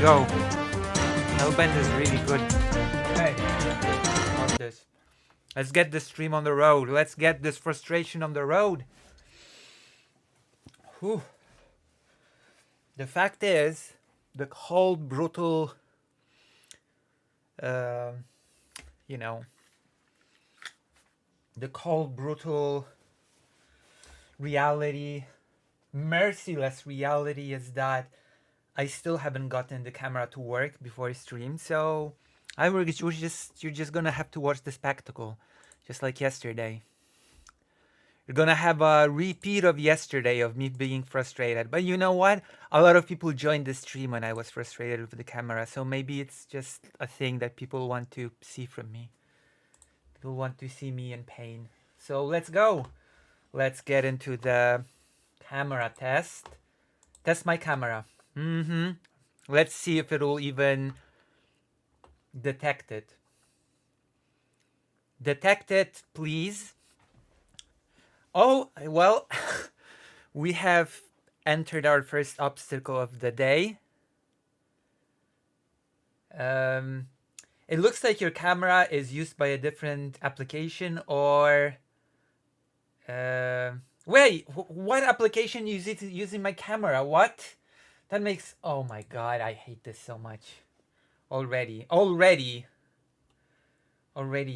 Go. Hellbent is really good. Hey, love this. Let's get this stream on the road. Let's get this frustration on the road. Whew. The fact is, the whole brutal, uh, you know, the cold, brutal reality, merciless reality is that I still haven't gotten the camera to work before I stream. So you're just gonna have to watch the spectacle, just like yesterday. You're gonna have a repeat of yesterday of me being frustrated. But you know what? A lot of people joined the stream when I was frustrated with the camera. So maybe it's just a thing that people want to see from me. People want to see me in pain. So let's go. Let's get into the camera test. Test my camera. Mm-hmm. Let's see if it'll even detect it. Detect it, please. Oh, well, we have entered our first obstacle of the day. It looks like your camera is used by a different application or... wait, what application is it using my camera? What? That makes... Oh my god, I hate this so much. Already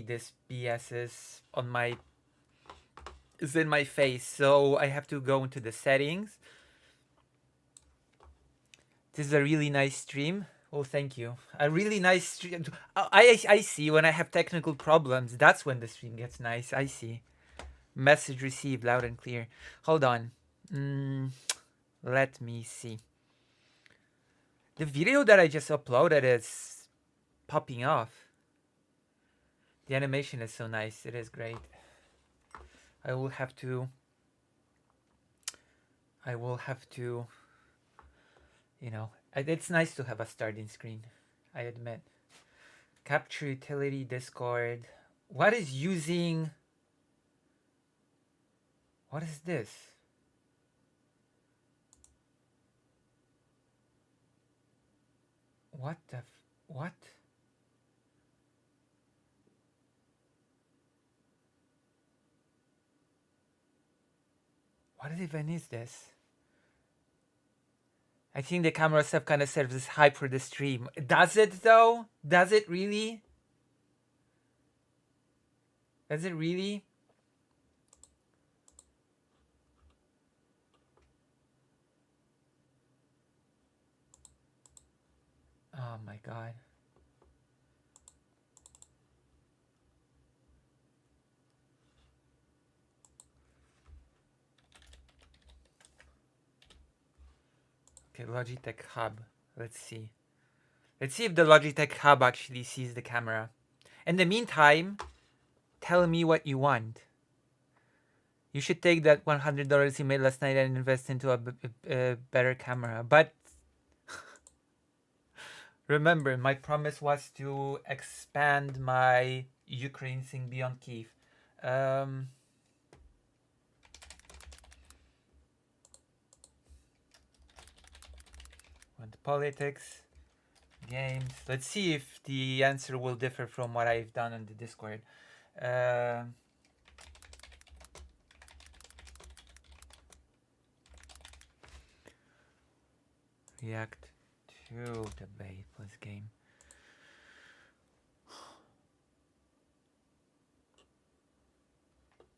this BS is in my face, so I have to go into the settings. This is a really nice stream. Oh, thank you. A really nice stream. I see when I have technical problems. That's when the stream gets nice. I see. Message received loud and clear. Hold on. Let me see. The video that I just uploaded is popping off. The animation is so nice. It is great. I will have to, you know, it's nice to have a starting screen, I admit. Capture utility, Discord. What is using... What is this? What the... What? What even is this? I think the camera stuff kind of serves as hype for the stream. Does it though? Does it really? Does it really? Oh my god. Okay, Logitech Hub. Let's see. Let's see if the Logitech Hub actually sees the camera. In the meantime, tell me what you want. You should take that $100 you made last night and invest into a better camera. But remember, my promise was to expand my Ukraine thing beyond Kyiv. Want politics, games. Let's see if the answer will differ from what I've done on the Discord. React to debate plus game.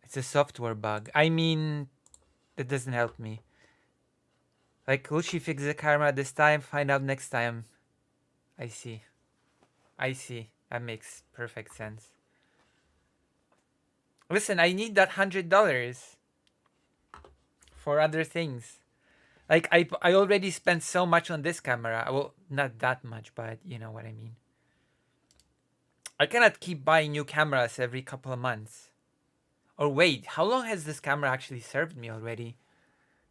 It's a software bug. I mean, that doesn't help me. Like, will she fix the camera this time? Find out next time. I see. I see. That makes perfect sense. Listen, I need that $100 for other things. Like, I already spent so much on this camera. Well, not that much, but you know what I mean. I cannot keep buying new cameras every couple of months. Or wait, how long has this camera actually served me already?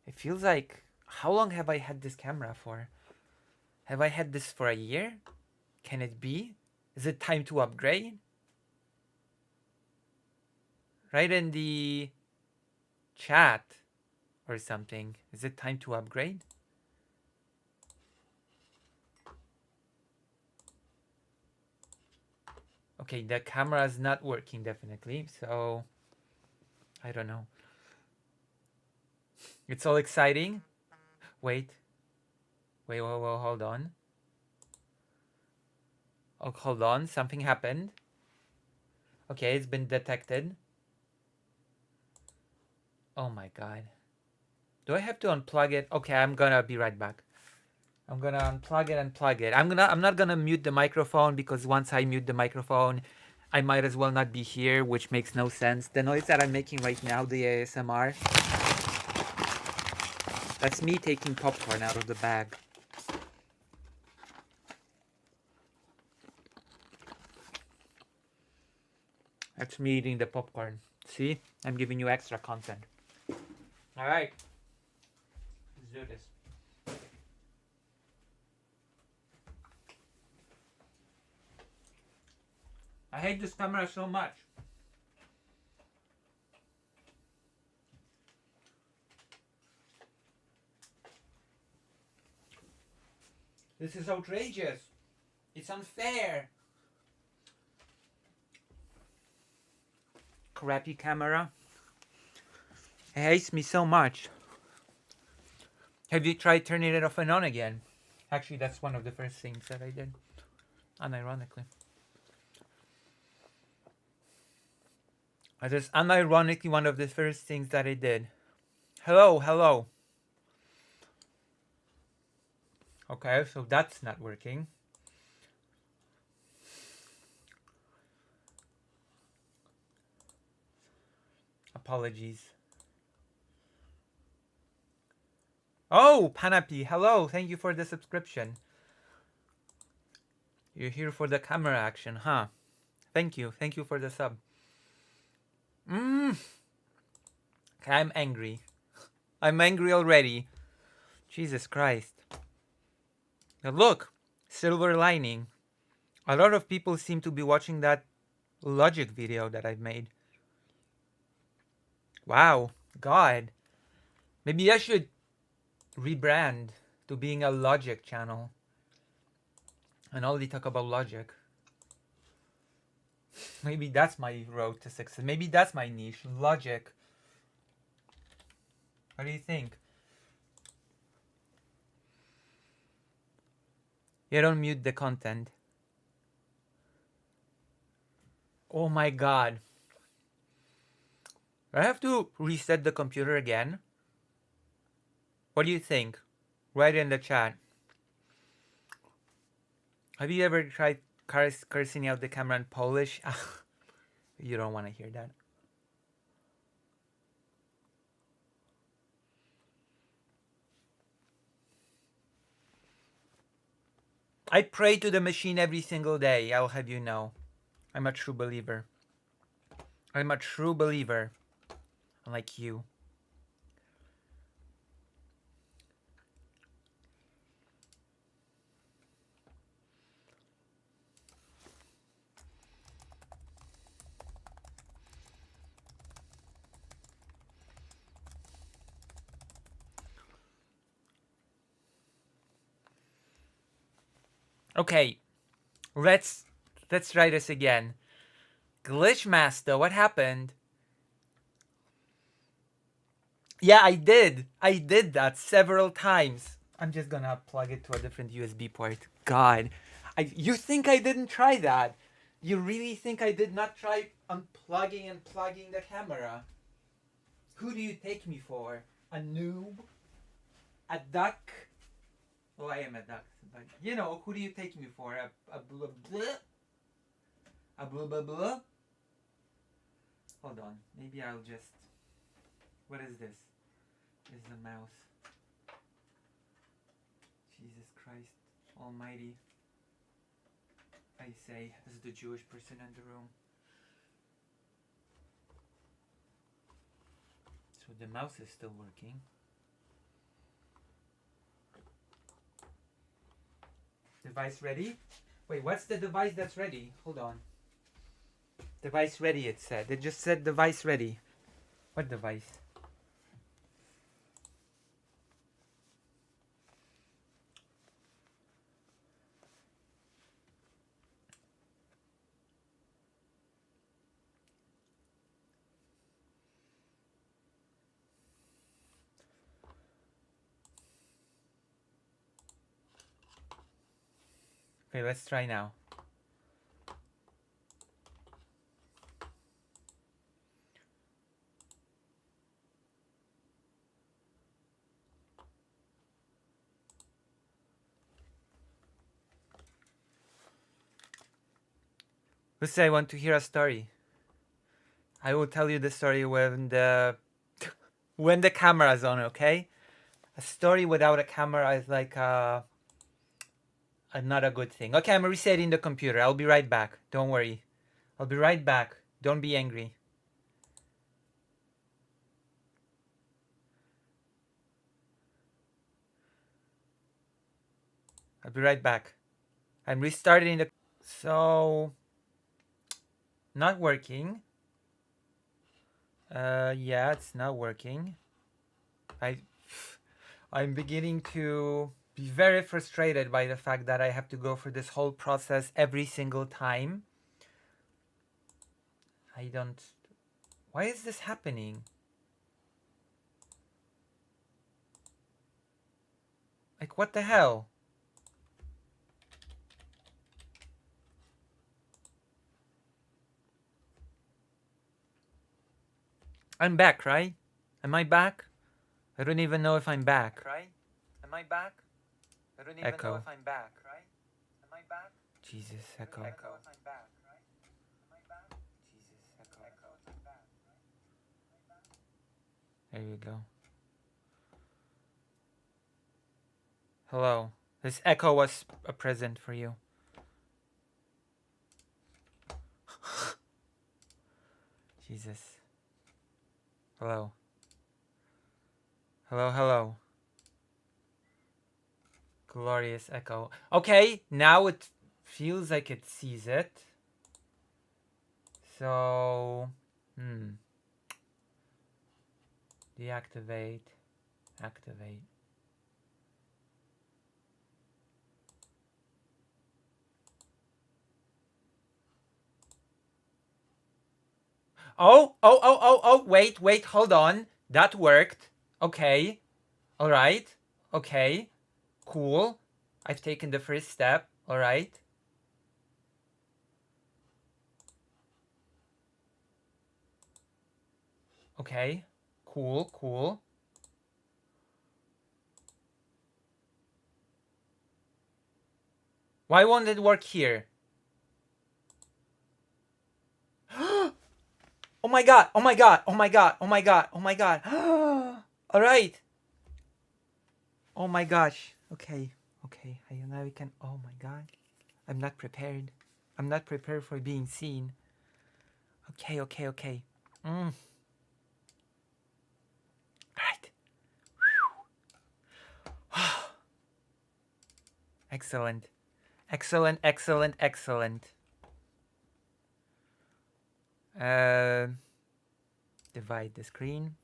It feels like... How long have I had this camera for? Have I had this for a year? Can it be? Is it time to upgrade? Write in the chat or something. Is it time to upgrade? Okay, the camera is not working definitely, so I don't know. It's all exciting. Wait, hold on. Oh, hold on, something happened. Okay, it's been detected. Oh my god. Do I have to unplug it? Okay, I'm gonna be right back. I'm gonna unplug it and plug it. I'm not gonna mute the microphone because once I mute the microphone, I might as well not be here, which makes no sense. The noise that I'm making right now, the ASMR, that's me taking popcorn out of the bag. That's me eating the popcorn. See? I'm giving you extra content. Alright. Let's do this. I hate this camera so much. This is outrageous. It's unfair. Crappy camera. It hates me so much. Have you tried turning it off and on again? Actually, that's one of the first things that I did. Unironically. That is unironically one of the first things that I did. Hello, hello. Okay, so that's not working. Apologies. Oh, Panapi, hello. Thank you for the subscription. You're here for the camera action, huh? Thank you. Thank you for the sub. Okay, I'm angry. I'm angry already. Jesus Christ. Now look, silver lining. A lot of people seem to be watching that Logic video that I've made. Wow, God. Maybe I should rebrand to being a Logic channel and only talk about Logic. Maybe that's my road to success. Maybe that's my niche, Logic. What do you think? You don't mute the content. Oh my God. I have to reset the computer again. What do you think? Write in the chat. Have you ever tried cursing out the camera in Polish? You don't want to hear that. I pray to the machine every single day, I'll have you know. I'm a true believer. I'm a true believer. Unlike you. Okay. Let's try this again. Glitchmaster, what happened? Yeah, I did. I did that several times. I'm just gonna plug it to a different USB port. God. You think I didn't try that? You really think I did not try unplugging and plugging the camera? Who do you take me for? A noob? A duck? Oh, I am a duck. But you know, who do you take me for? A blah blah? A blah blah blah? Hold on. Maybe I'll just... What is this? This is a mouse. Jesus Christ Almighty. I say, as the Jewish person in the room. So the mouse is still working. Device ready? Wait, what's the device that's ready? Hold on. Device ready, it said. It just said device ready. What device? Okay, let's try now. Who say I want to hear a story? I will tell you the story when the when the camera's on, okay? A story without a camera is like not a good thing. Okay, I'm resetting the computer. I'll be right back. Don't worry. I'll be right back. Don't be angry. I'll be right back. I'm restarting the... So... Not working. Yeah, it's not working. I'm beginning to be very frustrated by the fact that I have to go through this whole process every single time. I don't... Why is this happening? Like, what the hell? I'm back, right? Am I back? I don't even know if I'm back. Right? Am I back? I don't even know if I'm back, right? Am I back? Jesus, echo. Echo. If I'm back, right? Am I back? Jesus, echo. Echo if I'm back, right? There you go. Hello. This echo was a present for you. Jesus. Hello. Hello, hello. Glorious echo. Okay, now it feels like it sees it. So, deactivate, activate. Oh, wait, hold on. That worked. Okay. All right. Okay. Cool. I've taken the first step. All right. Okay. Cool, cool. Why won't it work here? Oh my god, oh my god, oh my god, oh my god, oh my god. All right. Oh my gosh. Okay, okay. Now we can... Oh my god. I'm not prepared. I'm not prepared for being seen. Okay, okay, okay. All right. Excellent. Excellent, excellent, excellent. Divide the screen.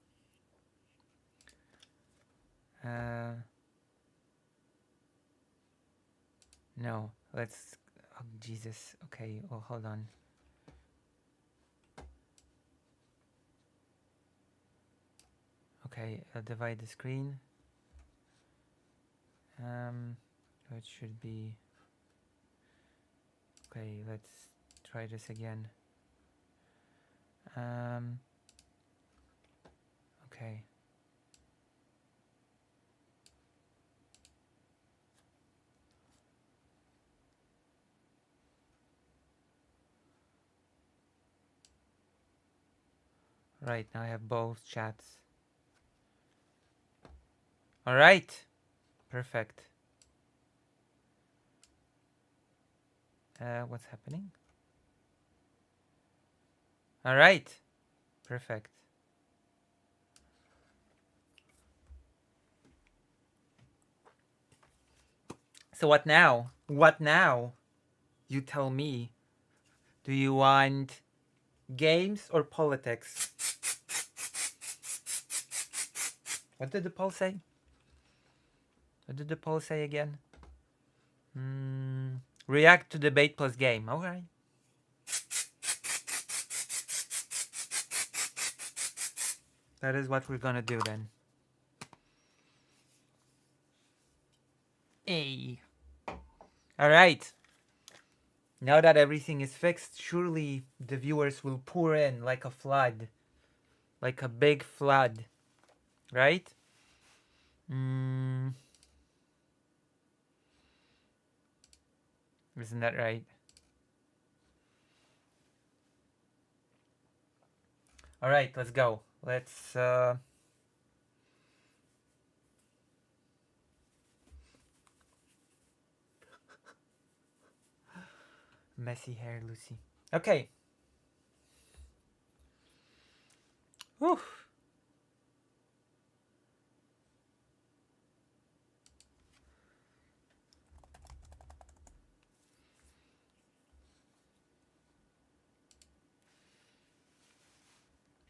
No, let's... Oh, Jesus. Okay, oh, hold on. Okay, I'll divide the screen. It should be... Okay, let's try this again. Okay. Right, now I have both chats. All right. Perfect. What's happening? All right. Perfect. So what now? What now? You tell me. Do you want games or politics? What did the poll say? What did the poll say again? React to debate plus game. All right. That is what we're gonna do then. Hey. All right. Now that everything is fixed, surely the viewers will pour in like a flood, like a big flood, right? Mm, isn't that right? All right, let's go. Let's messy hair, Lucy. Okay. Whew.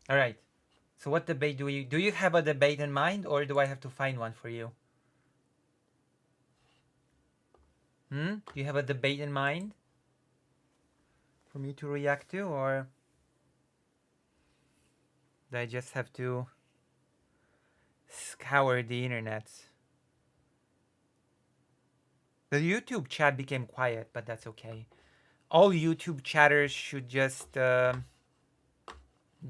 All right. So what debate do you have a debate in mind, or do I have to find one for you? Do you have a debate in mind for me to react to, or do I just have to scour the internet? The YouTube chat became quiet, but that's okay. All YouTube chatters should just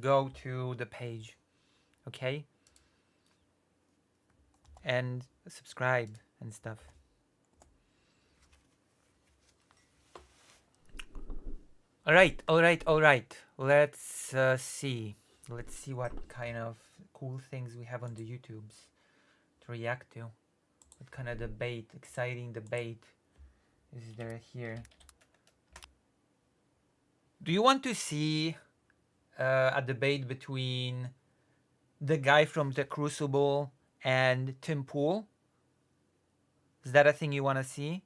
go to the page, okay? And subscribe and stuff. All right, all right, all right. Let's see. Let's see what kind of cool things we have on the YouTubes to react to. What kind of debate, exciting debate is there here? Do you want to see a debate between the guy from The Crucible and Tim Pool? Is that a thing you want to see?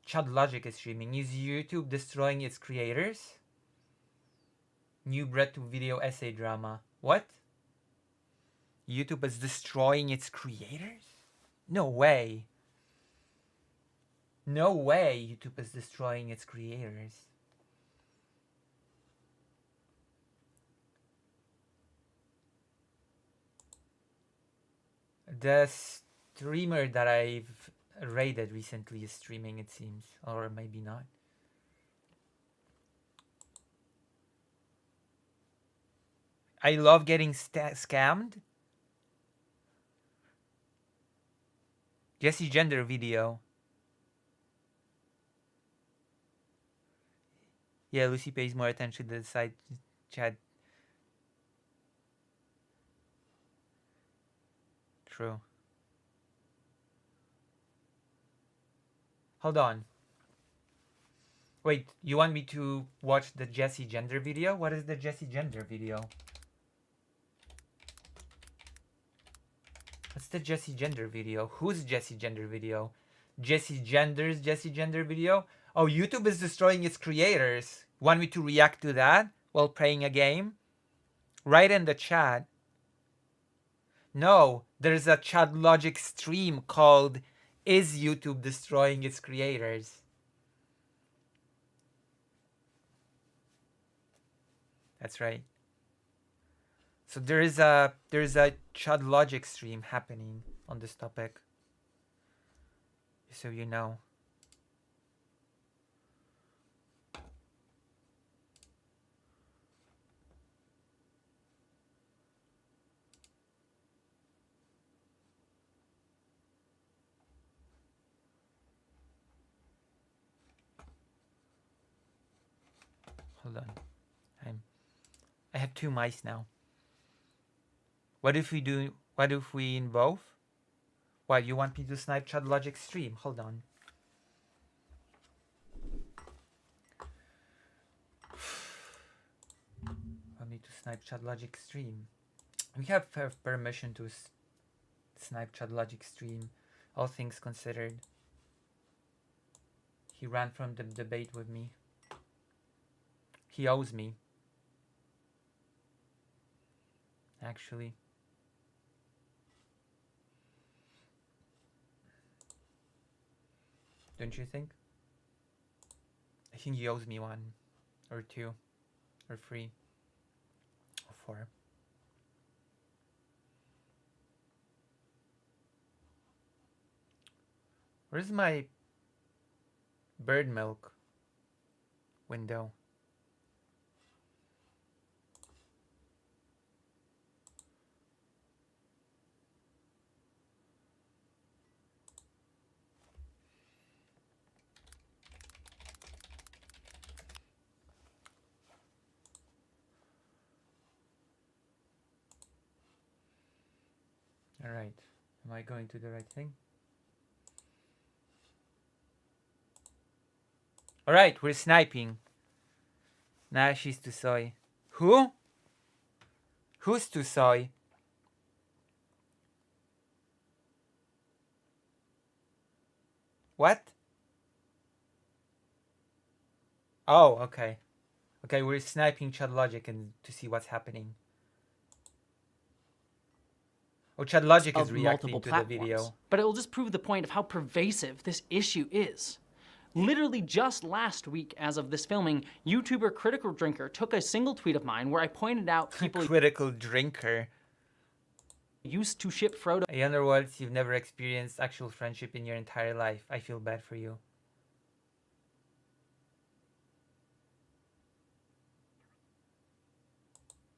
Chad Logic is streaming. Is YouTube destroying its creators? New bread to video essay drama. What? YouTube is destroying its creators? No way. No way YouTube is destroying its creators. The streamer that I've raided recently is streaming, it seems. Or maybe not. I love getting scammed. Jesse Gender video. Yeah, Lucy pays more attention to the side chat. True. Hold on. Wait, you want me to watch the Jesse Gender video? What is the Jesse Gender video? What's the Jesse Gender video? Who's Jesse Gender video? Jesse Gender's Jesse Gender video? Oh, YouTube is destroying its creators. Want me to react to that while playing a game? Write in the chat. No, there's a Chad Logic stream called Is YouTube Destroying Its Creators? That's right. So there's a Chad Logic stream happening on this topic. So you know. Hold on. I have two mice now. What if we in both? Why, you want me to snipe Chad Logic stream? Hold on. Want me to snipe Chad Logic stream? We have permission to snipe Chad Logic stream, all things considered. He ran from the debate with me. He owes me. Actually. Don't you think? I think he owes me one, or two, or three, or four. Where's my Bird milk window. All right. Am I going to the right thing? All right, we're sniping. Nashi's to soy. Who? Who's to soy? What? Oh, okay. Okay, we're sniping Chad Logic and to see what's happening. Oh, Chad Logic is of reacting multiple to the platforms. video. But it will just prove the point of how pervasive this issue is. Literally just last week, as of this filming, YouTuber Critical Drinker took a single tweet of mine where I pointed out people Critical drinker. used to ship Frodo In other words, you've never experienced actual friendship in your entire life. I feel bad for you.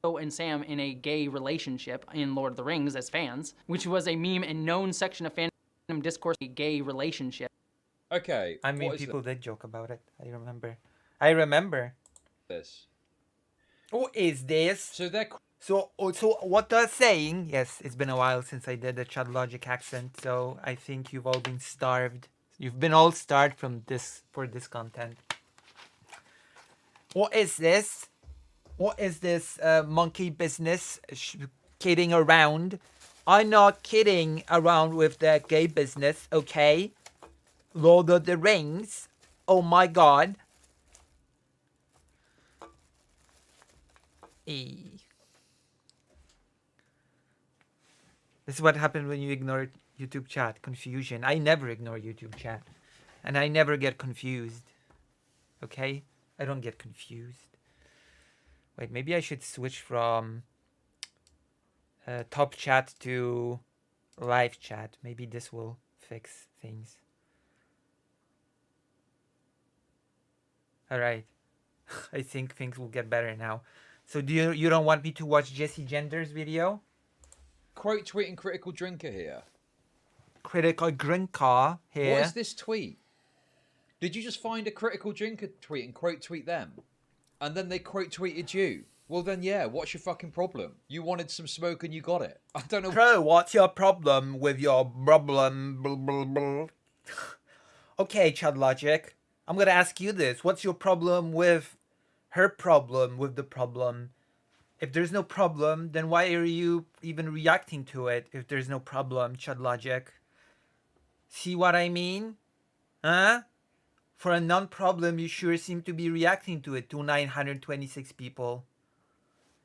and Sam in a gay relationship in Lord of the Rings as fans, which was a meme and known section of fandom discourse, a gay relationship. Okay. I mean, what is people did joke about it. I remember. this? What is this? So they're So what they're saying, yes, it's been a while since I did the Chad Logic accent, so I think you've all been starved. You've been all starved for this content. What is this? What is this monkey business kidding around? I'm not kidding around with the gay business, okay? Lord of the Rings. Oh my god. This is what happened when you ignore YouTube chat. Confusion. I never ignore YouTube chat. And I never get confused. Okay? I don't get confused. Wait, maybe I should switch from top chat to live chat. Maybe this will fix things. Alright. I think things will get better now. So do you don't want me to watch Jesse Gender's video? quote tweeting Critical Drinker here. Critical Drinker here. What is this tweet? Did you just find a Critical Drinker tweet and quote tweet them? And then they quote tweeted you? Well then, yeah, what's your fucking problem? You wanted some smoke and you got it. I don't know. Bro, what's your problem with your problem? Blah, blah, blah. Okay, Chad Logic. I'm gonna ask you this. What's your problem with her problem with the problem? If there's no problem, then why are you even reacting to it if there's no problem, Chad Logic? See what I mean? Huh? For a non-problem, you sure seem to be reacting to it to 926 people.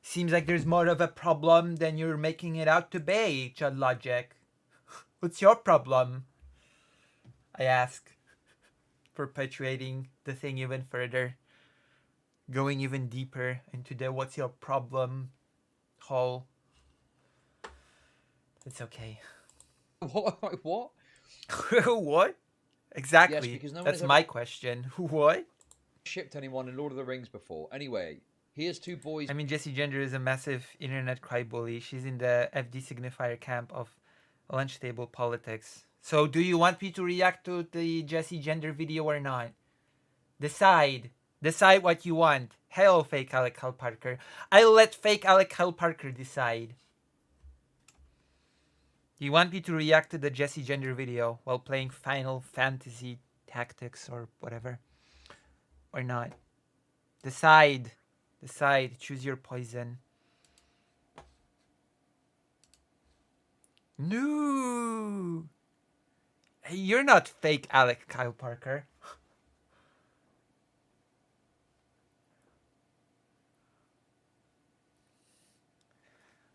Seems like there's more of a problem than you're making it out to be, Chad Logic. What's your problem? I ask, perpetuating the thing even further. Going even deeper into the what's your problem hole. It's okay. What? What? What? Exactly. Yes, because no one That's has my ever question. What? shipped anyone in Lord of the Rings before. Anyway, here's two boys. I mean, Jessie Gender is a massive internet crybaby. She's in the FD signifier camp of lunch table politics. So, do you want me to react to the Jessie Gender video or not? Decide. Decide what you want. Hell, fake Alec Hal Parker. I'll let fake Alec Hal Parker decide. Do you want me to react to the Jessie Gender video while playing Final Fantasy Tactics or whatever? Or not? Decide. Decide. Choose your poison. No. Hey, you're not fake Alec Kyle Parker.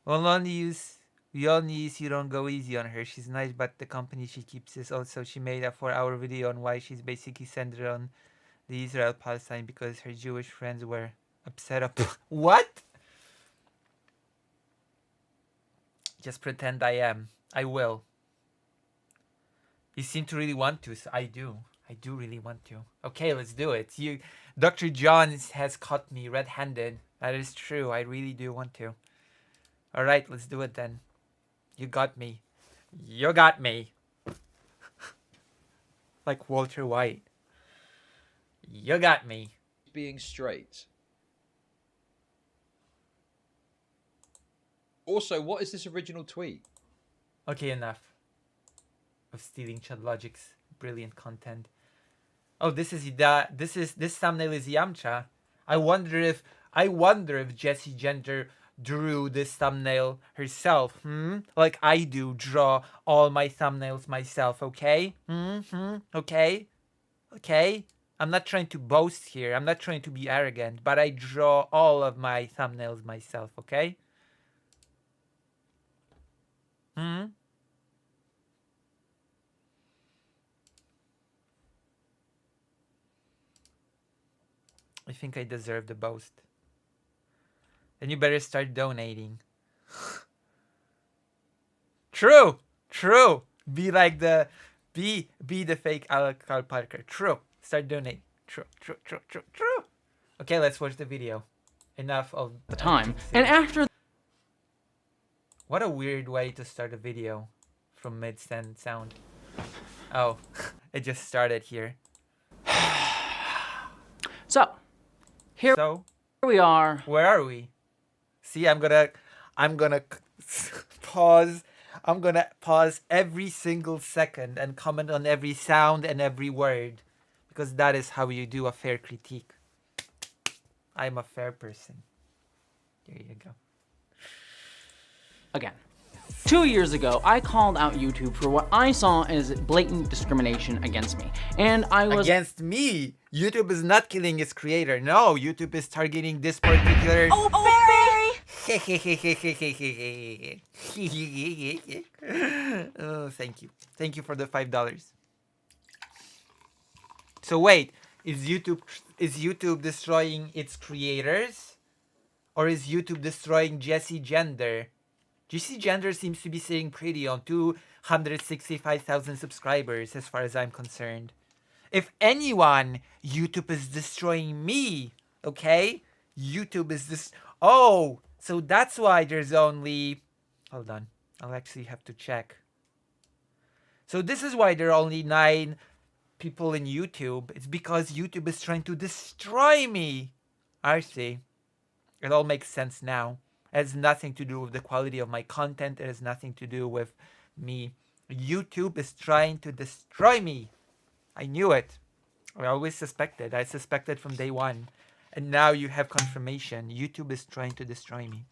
Well, we all use you don't go easy on her. She's nice, but the company she keeps is also, she made a 4-hour video on why she's basically centered on the Israel-Palestine because her Jewish friends were upset up. What? Just pretend I am. I will. You seem to really want to, so I do. I do really want to. Okay, let's do it. Dr. Johns has caught me red-handed. That is true. I really do want to. All right, let's do it then. You got me. You got me. Like Walter White. You got me. Being straight. Also, what is this original tweet? Okay, enough of stealing Chad Logic's brilliant content. Oh, this thumbnail is Yamcha. I wonder if Jessie Gender drew this thumbnail herself. Like I do draw all my thumbnails myself, okay? Okay? Okay? I'm not trying to boast here. I'm not trying to be arrogant, but I draw all of my thumbnails myself, okay? I think I deserve the boast. Then you better start donating. True. Be like be the fake Alec Carl Parker. True. Start donating. True. Okay, let's watch the video. Enough of the time. And after what a weird way to start a video from mid-send sound. Oh, it just started here. So, here we are. Where are we? See, I'm gonna pause. I'm gonna pause every single second and comment on every sound and every word, because that is how you do a fair critique. I'm a fair person. There you go. Again. 2 years ago, I called out YouTube for what I saw as blatant discrimination against me. And I was... Against me? YouTube is not killing its creator. No, YouTube is targeting this particular... Oh, Barry! Oh, thank you. Thank you for the $5. So wait, is YouTube destroying its creators? Or is YouTube destroying Jessie Gender? Jessie Gender seems to be sitting pretty on 265,000 subscribers as far as I'm concerned. If anyone, YouTube is destroying me, okay? YouTube is this... Oh, so that's why there's only... Hold on, I'll actually have to check. So this is why there are only 9 people in YouTube. It's because YouTube is trying to destroy me. I see. It all makes sense now. It has nothing to do with the quality of my content. It has nothing to do with me. YouTube is trying to destroy me. I knew it. I always suspected. I suspected from day one. And now you have confirmation. YouTube is trying to destroy me.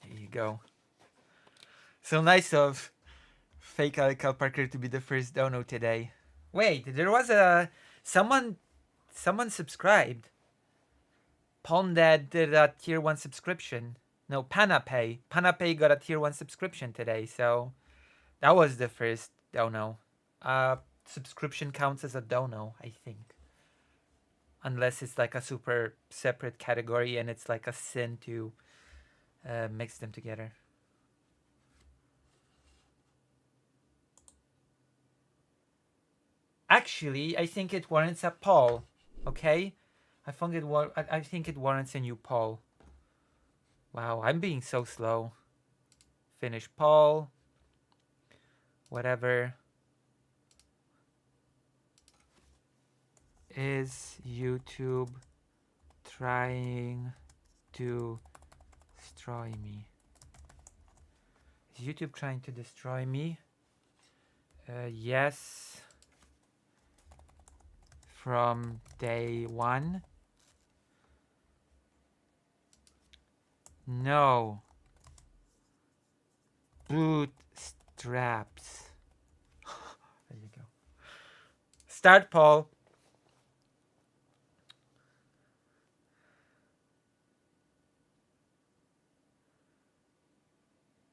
There you go. So nice of fake Alec Parker to be the first dono today. Wait, there was someone subscribed. Pondad did a tier 1 subscription. No, Panapay. Panapay got a tier 1 subscription today, so that was the first dono. Subscription counts as a dono, I think. Unless it's like a super separate category and it's like a sin to mix them together. Actually, I think it warrants a poll. Okay? I think it warrants a new poll. Wow, I'm being so slow. Finish poll. Whatever. Is YouTube trying to destroy me? Is YouTube trying to destroy me? Yes. From day 1. No. Bootstraps. There you go. Start poll.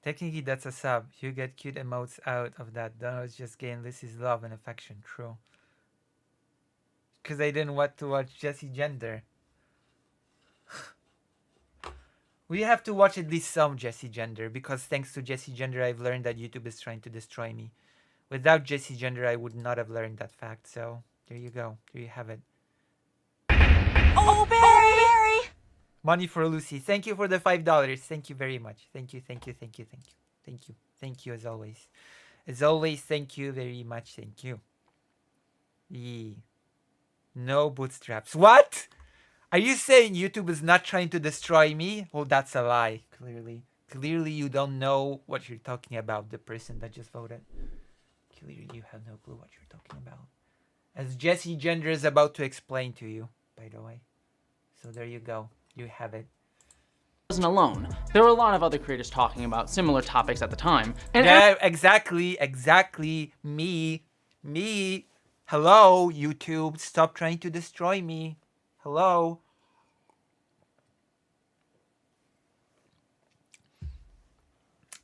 Technically, that's a sub. You get cute emotes out of that. Donos just gain Lizzie's love and affection. True. Because I didn't want to watch Jessie Gender. We have to watch at least some Jessie Gender, because thanks to Jessie Gender, I've learned that YouTube is trying to destroy me. Without Jesse Gender, I would not have learned that fact. So there you go. There you have it. Oh, Barry! Money for Lucy. Thank you for the $5. Thank you very much. Thank you, thank you, thank you, thank you. Thank you. Thank you as always. As always, thank you very much. Thank you. Yee. No bootstraps. What? Are you saying YouTube is not trying to destroy me? Well, that's a lie, clearly. Clearly you don't know what you're talking about, the person that just voted. Clearly you have no clue what you're talking about. As Jesse Gender is about to explain to you, by the way. So there you go. You have it. Wasn't alone. There were a lot of other creators talking about similar topics at the time. And Yeah, exactly. Me. Hello, YouTube. Stop trying to destroy me. Hello.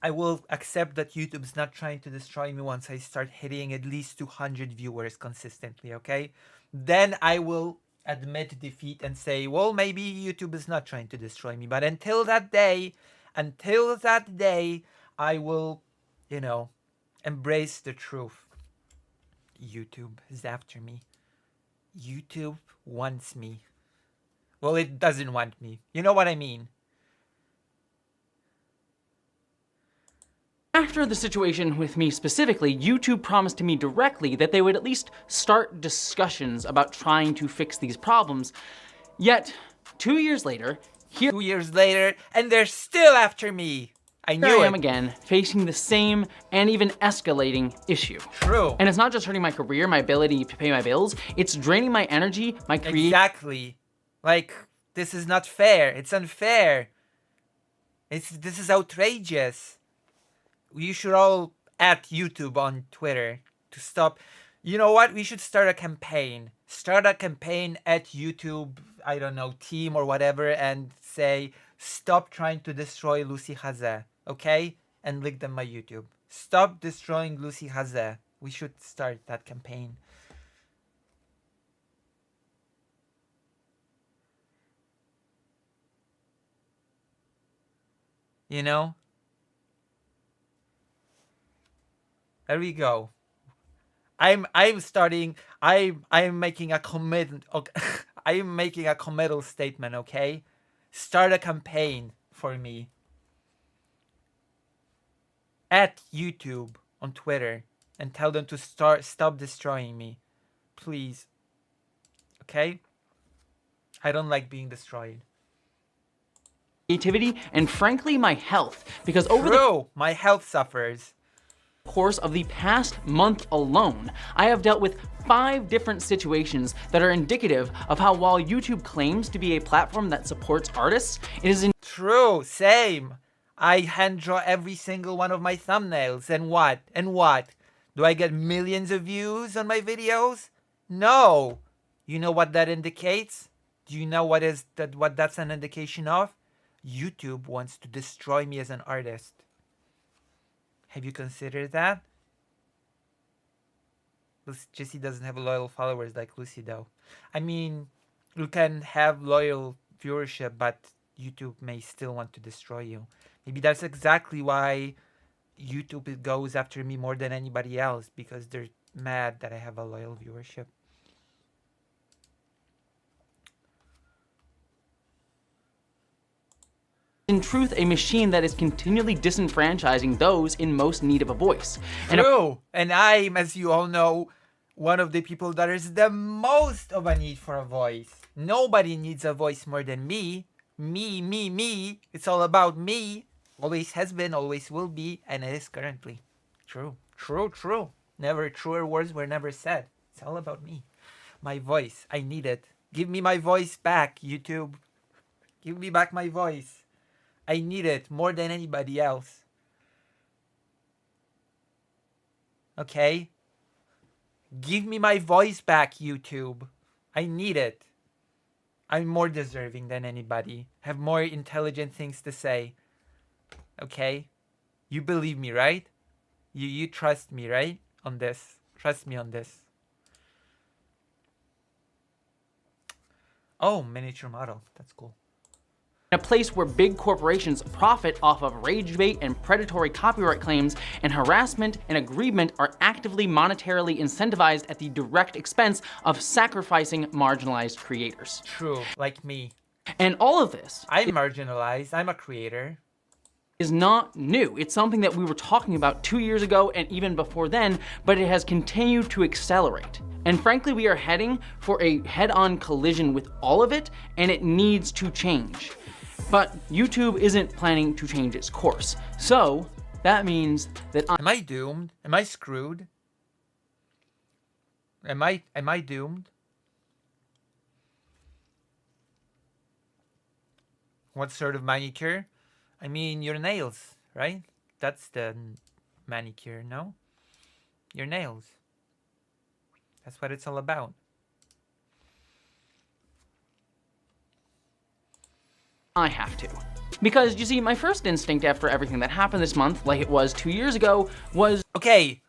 I will accept that YouTube's not trying to destroy me once I start hitting at least 200 viewers consistently, okay? Then I will admit defeat and say, well, maybe YouTube is not trying to destroy me. But until that day, I will, embrace the truth. YouTube is after me. YouTube wants me. Well, it doesn't want me. You know what I mean? after the situation with me specifically, YouTube promised to me directly that they would at least start discussions about trying to fix these problems. Yet, 2 years later, here 2 years later, and they're still after me. I knew I it. am again, facing the same and even escalating issue. True. And it's not just hurting my career, my ability to pay my bills, it's draining my energy, my creativity. Exactly. Like, this is not fair. It's unfair. This is outrageous. You should all at YouTube on Twitter to stop. You know what? We should start a campaign. Start a campaign at YouTube, I don't know, team or whatever, and say, stop trying to destroy Lucy Hazeh, okay? And link them my YouTube. Stop destroying Lucy Hazeh. We should start that campaign. You know? There we go. I'm making a commitment. Okay. I'm making a committal statement, okay? Start a campaign for me. At YouTube on Twitter and tell them to stop destroying me. Please. Okay? I don't like being destroyed. Creativity and frankly my health, because over the True, my health suffers. course of the past month alone, I have dealt with 5 different situations that are indicative of how while YouTube claims to be a platform that supports artists, it is True, same. I hand draw every single one of my thumbnails. And what? And what? Do I get millions of views on my videos? No. You know what that indicates? Do you know what that's an indication of? YouTube wants to destroy me as an artist. Have you considered that? Jesse doesn't have loyal followers like Lucy though. I mean, you can have loyal viewership, but YouTube may still want to destroy you. Maybe that's exactly why YouTube goes after me more than anybody else, because they're mad that I have a loyal viewership. in truth a machine that is continually disenfranchising those in most need of a voice. True. And I'm, as you all know, one of the people that is the most of a need for a voice. Nobody needs a voice more than me. Me. It's all about me. Always has been, always will be, and it is currently. True. Never truer words were never said. It's all about me. My voice. I need it. Give me my voice back, YouTube. Give me back my voice. I need it more than anybody else. Okay? Give me my voice back, YouTube. I need it. I'm more deserving than anybody. Have more intelligent things to say. Okay? You believe me, right? You trust me, right? On this. Trust me on this. Oh, miniature model. That's cool. a place where big corporations profit off of rage bait and predatory copyright claims, and harassment and aggrievement are actively monetarily incentivized at the direct expense of sacrificing marginalized creators. True, like me. And all of this I'm marginalized. I'm a creator. is not new. It's something that we were talking about 2 years ago and even before then, but it has continued to accelerate. And frankly, we are heading for a head-on collision with all of it, and it needs to change. But YouTube isn't planning to change its course. So that means that Am I doomed? Am I screwed? Am I doomed? What sort of manicure? I mean, your nails, right? That's the manicure, no? Your nails. That's what it's all about. I have to. Because, you see, my first instinct after everything that happened this month, like it was 2 years ago, was Okay,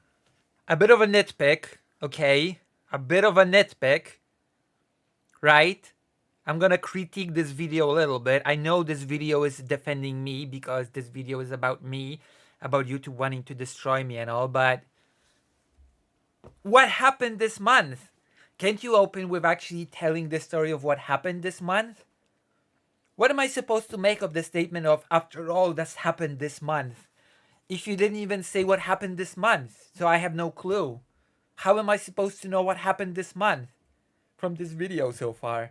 a bit of a nitpick, okay? A bit of a nitpick, right? I'm gonna critique this video a little bit. I know this video is defending me because this video is about me, about YouTube wanting to destroy me and all, but what happened this month? Can't you open with actually telling the story of what happened this month? What am I supposed to make of the statement of, after all that's happened this month? If you didn't even say what happened this month, so I have no clue. How am I supposed to know what happened this month from this video so far?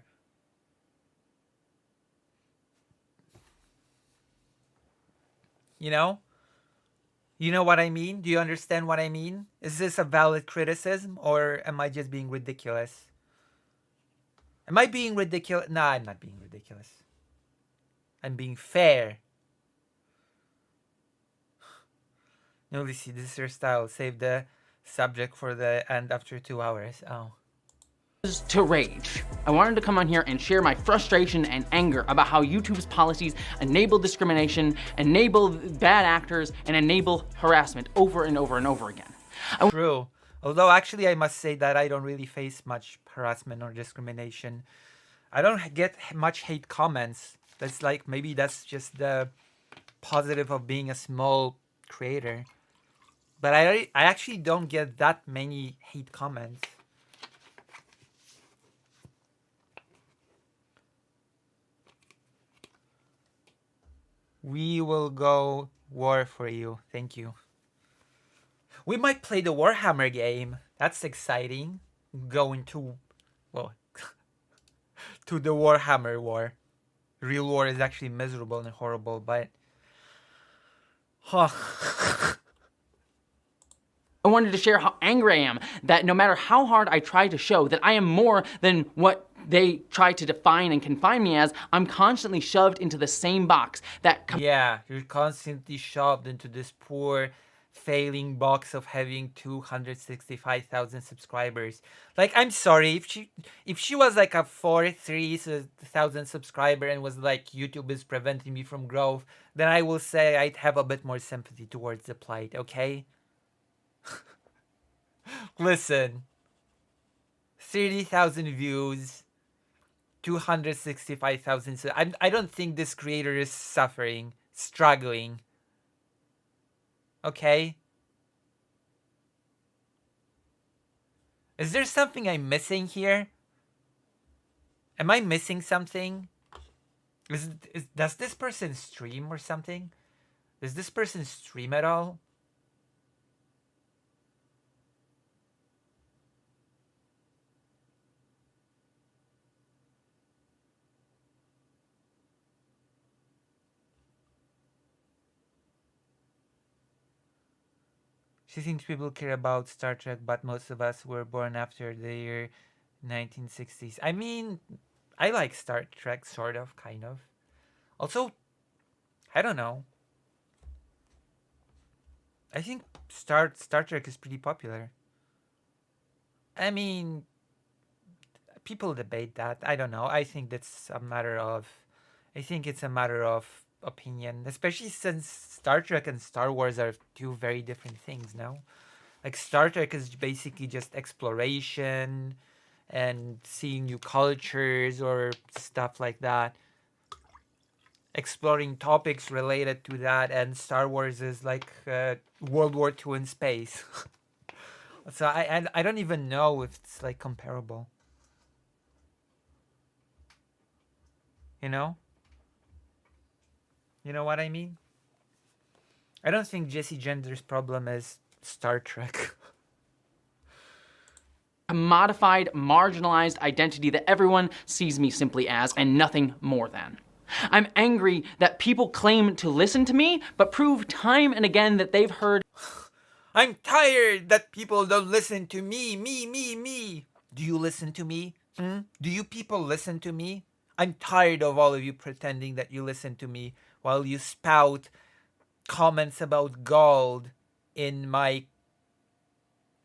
You know? You know what I mean? Do you understand what I mean? Is this a valid criticism or am I just being ridiculous? Am I being ridiculous? Nah, I'm not being ridiculous. I'm being fair. No, Lucy, this is your style. Save the subject for the end after 2 hours. Oh. to rage. I wanted to come on here and share my frustration and anger about how YouTube's policies enable discrimination, enable bad actors, and enable harassment over and over and over again. True. Although actually I must say that I don't really face much harassment or discrimination. I don't get much hate comments. That's like, maybe that's just the positive of being a small creator. But I actually don't get that many hate comments. We will go war for you. Thank you. We might play the Warhammer game. That's exciting. Going to, well, to the Warhammer war. Real war is actually miserable and horrible, but... Huh. I wanted to share how angry I am that no matter how hard I try to show that I am more than what they try to define and confine me as, I'm constantly shoved into the same box that... Yeah, you're constantly shoved into this poor, failing box of having 265,000 subscribers. Like, I'm sorry, if she was like a 3,000 subscriber and was like, YouTube is preventing me from growth, then I will say I'd have a bit more sympathy towards the plight, okay? Listen, 30,000 views, 265,000. I don't think this creator is suffering, struggling. Okay? Is there something I'm missing here? Am I missing something? Does this person stream or something? Does this person stream at all? She thinks people care about Star Trek, but most of us were born after the year 1960s. I mean, I like Star Trek, sort of, kind of. Also, I don't know. I think Star Trek is pretty popular. I mean, people debate that. I don't know. I think that's a matter of... I think it's a matter of opinion, especially since Star Trek and Star Wars are two very different things now. Like, Star Trek is basically just exploration and seeing new cultures or stuff like that. exploring topics related to that, and Star Wars is like World War II in space. So I don't even know if it's like comparable. You know? You know what I mean? I don't think Jesse Gender's problem is Star Trek. A modified, marginalized identity that everyone sees me simply as and nothing more than. I'm angry that people claim to listen to me, but prove time and again that they've heard. I'm tired that people don't listen to me. Me. Do you listen to me? Do you people listen to me? I'm tired of all of you pretending that you listen to me while you spout comments about gold in my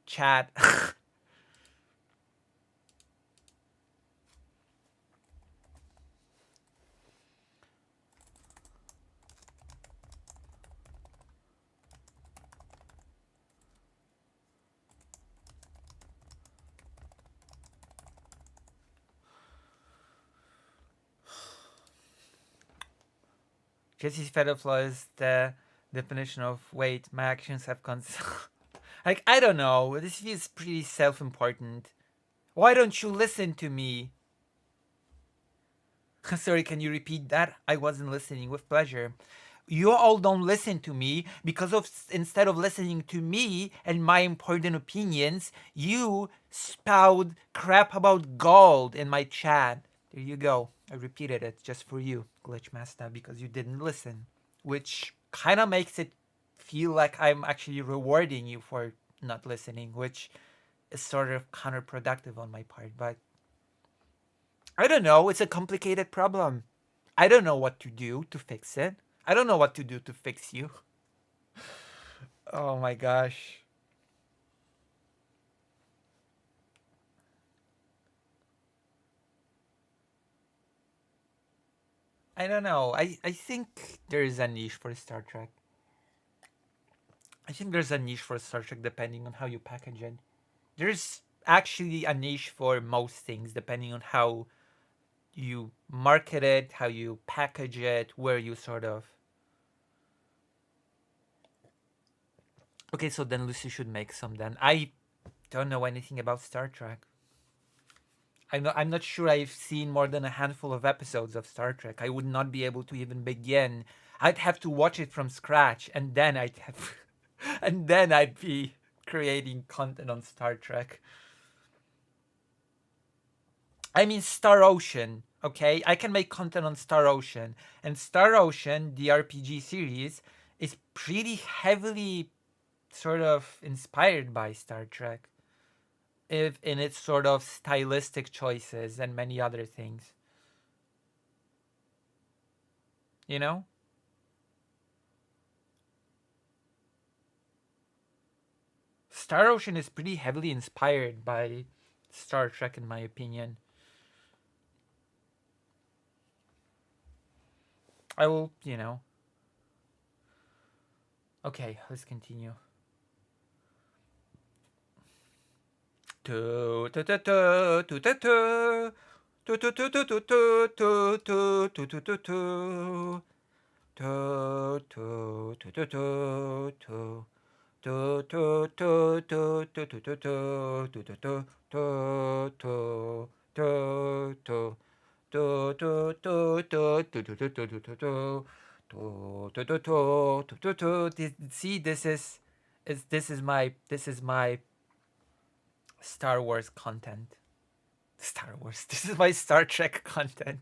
chat. Jesse's fatal flaw is the definition of wait, my actions have like, I don't know. This feels pretty self-important. Why don't you listen to me? Sorry, can you repeat that? I wasn't listening. With pleasure. You all don't listen to me because of instead of listening to me and my important opinions, you spout crap about gold in my chat. There you go. I repeated it just for you, Glitchmaster, because you didn't listen. Which kind of makes it feel like I'm actually rewarding you for not listening, which is sort of counterproductive on my part. But I don't know. It's a complicated problem. I don't know what to do to fix it. I don't know what to do to fix you. Oh my gosh. I don't know. I think there is a niche for Star Trek. I think there's a niche for Star Trek depending on how you package it. There's actually a niche for most things depending on how you market it, how you package it, where you sort of... Okay, so then Lucy should make some then. I don't know anything about Star Trek. I'm not sure I've seen more than a handful of episodes of Star Trek. I would not be able to even begin. I'd have to watch it from scratch, and then I'd be creating content on Star Trek. I mean, Star Ocean, okay? I can make content on Star Ocean. And Star Ocean, the RPG series, is pretty heavily sort of inspired by Star Trek. If in its sort of stylistic choices and many other things. You know? Star Ocean is pretty heavily inspired by Star Trek, in my opinion. I will, you know. Okay, let's continue. See, this is my Star Wars content. Star Wars. This is my Star Trek content.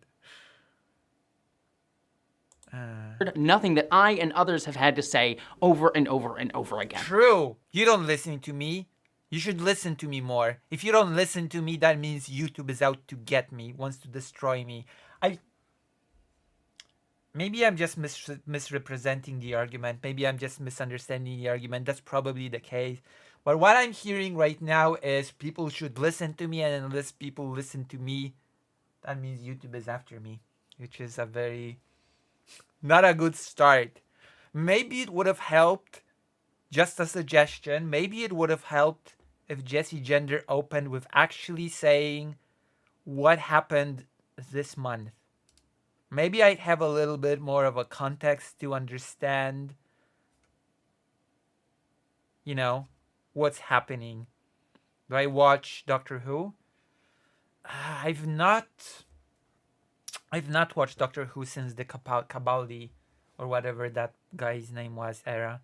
Nothing that I and others have had to say over and over and over again. True. You don't listen to me. You should listen to me more. If you don't listen to me, that means YouTube is out to get me, wants to destroy me. Maybe I'm just misrepresenting the argument. Maybe I'm just misunderstanding the argument. That's probably the case. But what I'm hearing right now is people should listen to me, and unless people listen to me, that means YouTube is after me, which is a very... not a good start. Maybe it would have helped, just a suggestion, maybe it would have helped if Jesse Gender opened with actually saying what happened this month. Maybe I'd have a little bit more of a context to understand, you know, what's happening. Do I watch Doctor Who? I've not watched Doctor Who since the Capaldi or whatever that guy's name was era.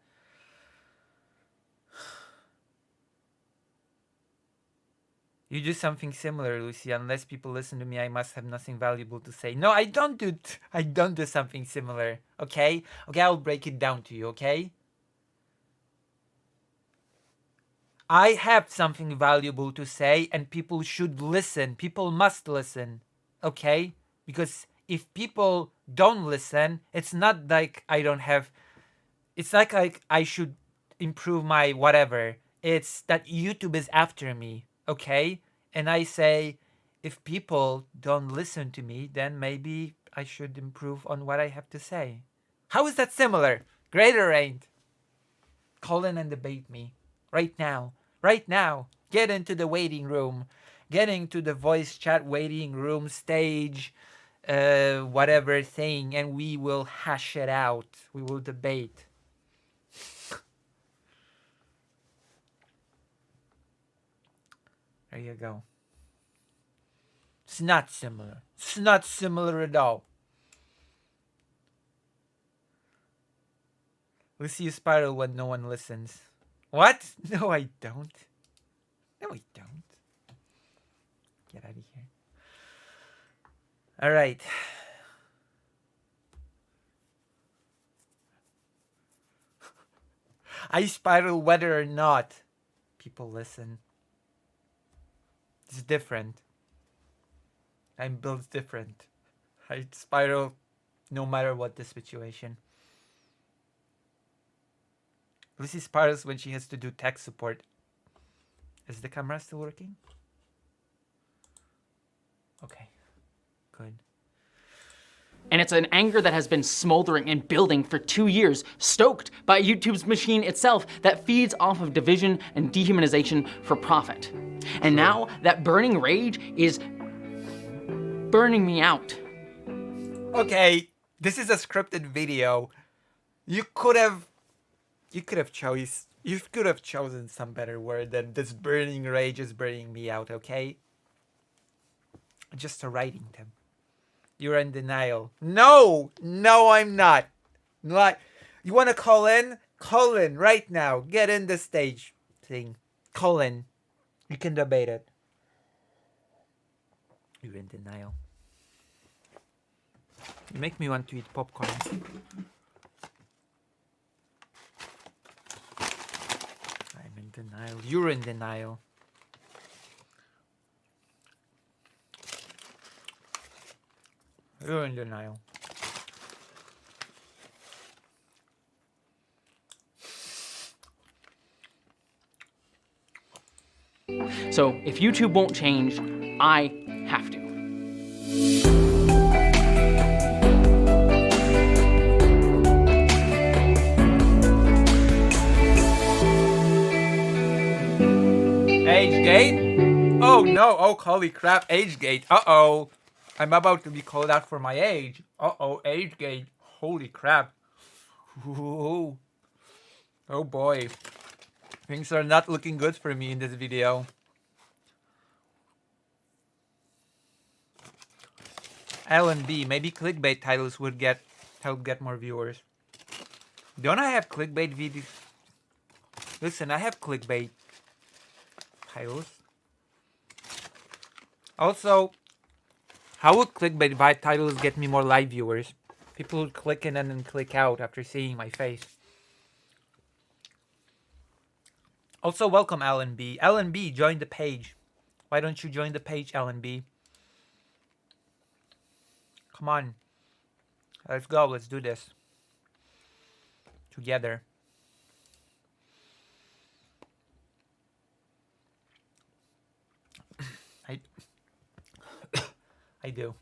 You do something similar, Lucy. Unless people listen to me, I must have nothing valuable to say. No, I don't do something similar. Okay? Okay, I'll break it down to you, okay? I have something valuable to say and people should listen. People must listen. Okay? Because if people don't listen, it's not like I don't have... It's like I should improve my whatever. It's that YouTube is after me. Okay? And I say, if people don't listen to me, then maybe I should improve on what I have to say. How is that similar? Great or ain't? Call in and debate me. Right now. Right now. Get into the waiting room. Get into the voice chat waiting room stage, whatever thing, and we will hash it out. We will debate. There you go. It's not similar. It's not similar at all. Lucy, you spiral when no one listens. What? No, I don't. No, I don't. Get out of here. All right. I spiral whether or not people listen. It's different. I'm built different. I spiral no matter what the situation. Lucy spirals when she has to do tech support. Is the camera still working? Okay. Good. And it's an anger that has been smoldering and building for 2 years, stoked by YouTube's machine itself that feeds off of division and dehumanization for profit. And now that burning rage is burning me out. Okay, this is a scripted video. You could have chosen some better word than this burning rage is burning me out, okay? Just a writing them. You're in denial. No, I'm not. Not. You want to call in? Call in right now. Get in the stage thing. Call in. You can debate it. You're in denial. You make me want to eat popcorn. I'm in denial. You're in denial. You're in denial. So if YouTube won't change, I have to. Age gate? Oh no, oh holy crap, age gate. Uh-oh. I'm about to be called out for my age. Uh-oh, age gate. Holy crap. Ooh. Oh boy. Things are not looking good for me in this video. L&B, maybe clickbait titles would help get more viewers. Don't I have clickbait videos? Listen, I have clickbait titles. Also, how would clickbait titles get me more live viewers? People would click in and then click out after seeing my face. Also, welcome L&B. L&B, join the page. Why don't you join the page, L&B? Come on. Let's go. Let's do this. Together. I do.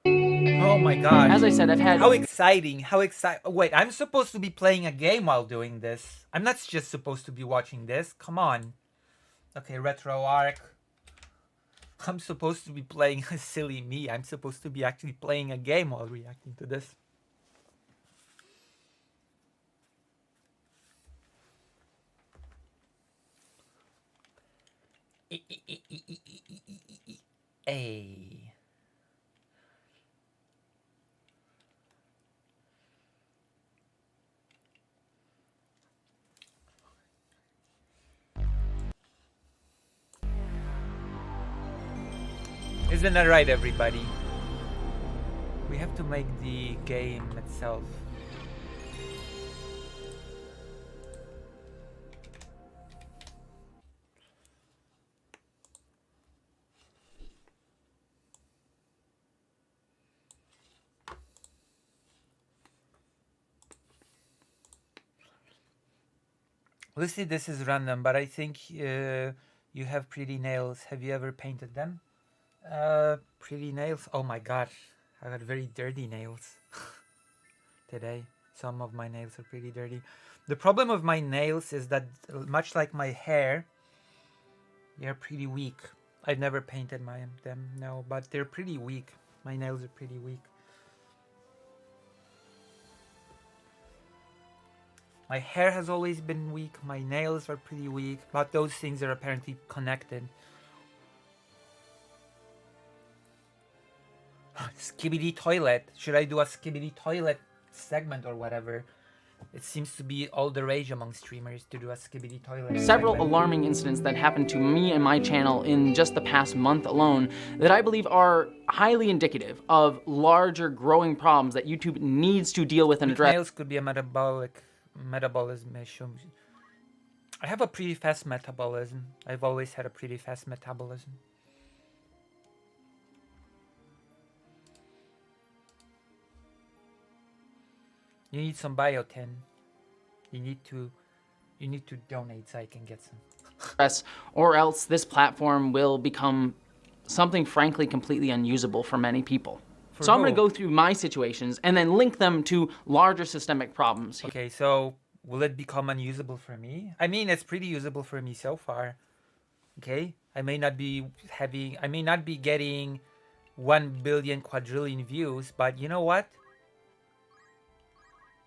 Oh my god. As I said, I've had... How exciting. How exciting. Wait, I'm supposed to be playing a game while doing this. I'm not just supposed to be watching this. Come on. Okay, retro arc. I'm supposed to be playing a silly me. I'm supposed to be actually playing a game while reacting to this. Hey. Isn't that right, everybody? We have to make the game itself. Lucy, this is random, but I think you have pretty nails. Have you ever painted them? Pretty nails? Oh my god, I got very dirty nails today. Some of my nails are pretty dirty. The problem of my nails is that, much like my hair, they're pretty weak. I've never painted them, no, but they're pretty weak. My nails are pretty weak. My hair has always been weak. My nails are pretty weak, but those things are apparently connected. Skibidi toilet. Should I do a skibidi toilet segment or whatever? It seems to be all the rage among streamers to do a skibidi toilet Several segment. alarming incidents that happened to me and my channel in just the past month alone that I believe are highly indicative of larger growing problems that YouTube needs to deal with and Weak address. nails could be a metabolism issue. I have a pretty fast metabolism. I've always had a pretty fast metabolism. You need some biotin. You need to donate so I can get some. Or else this platform will become something frankly completely unusable for many people. So I'm going to who? go through my situations and then link them to larger systemic problems. Okay, so will it become unusable for me? I mean, it's pretty usable for me so far. Okay, I may not be getting 1 billion quadrillion views, but you know what?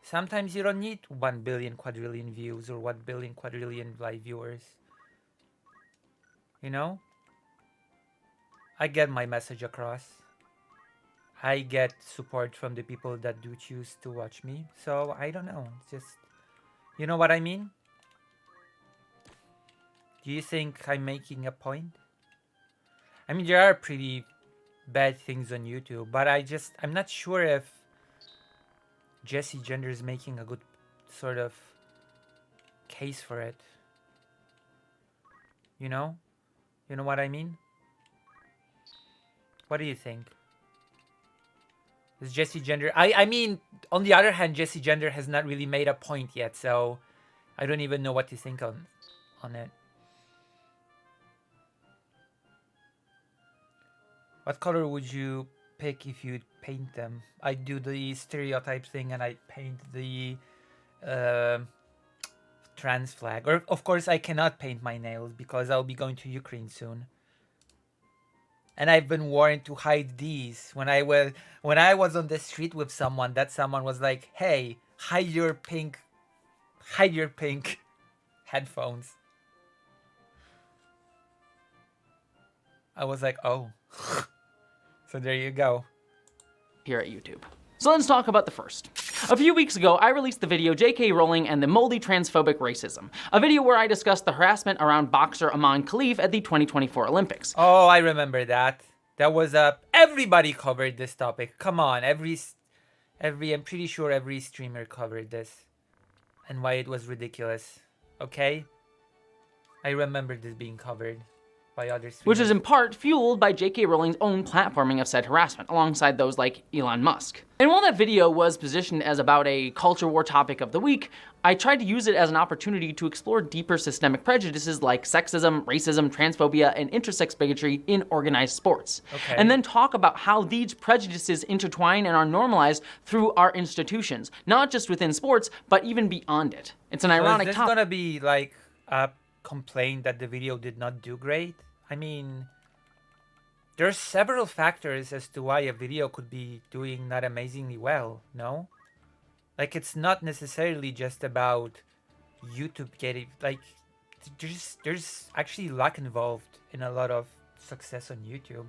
Sometimes you don't need 1 billion quadrillion views or 1 billion quadrillion live viewers. You know? I get my message across. I get support from the people that do choose to watch me. So I don't know. It's just, you know what I mean? Do you think I'm making a point? I mean, there are pretty bad things on YouTube, but I'm not sure if Jesse Gender is making a good sort of case for it. You know? You know what I mean? What do you think? Is Jesse Gender... I mean, on the other hand, Jesse Gender has not really made a point yet, so I don't even know what to think on it. What color would you pick if you'd paint them? I do the stereotype thing and I paint the trans flag. Or of course I cannot paint my nails because I'll be going to Ukraine soon. And I've been warned to hide these. When I was on the street with someone, that someone was like, "Hey, hide your pink headphones." I was like, "Oh." So there you go. Here at YouTube. So let's talk about the first. A few weeks ago, I released the video J.K. Rowling and the Moldy Transphobic Racism, a video where I discussed the harassment around boxer Aman Khalif at the 2024 Olympics. Oh, I remember that. That was everybody covered this topic. Come on, I'm pretty sure every streamer covered this and why it was ridiculous. Okay? I remember this being covered by other streamers. Which is in part fueled by J.K. Rowling's own platforming of said harassment, alongside those like Elon Musk. And while that video was positioned as about a culture war topic of the week, I tried to use it as an opportunity to explore deeper systemic prejudices like sexism, racism, transphobia, and intersex bigotry in organized sports. Okay. And then talk about how these prejudices intertwine and are normalized through our institutions, not just within sports, but even beyond it. It's an ironic is this topic. gonna be like a complaint that the video did not do great? I mean, there's several factors as to why a video could be doing not amazingly well, no? Like, it's not necessarily just about YouTube getting, like, there's actually luck involved in a lot of success on YouTube.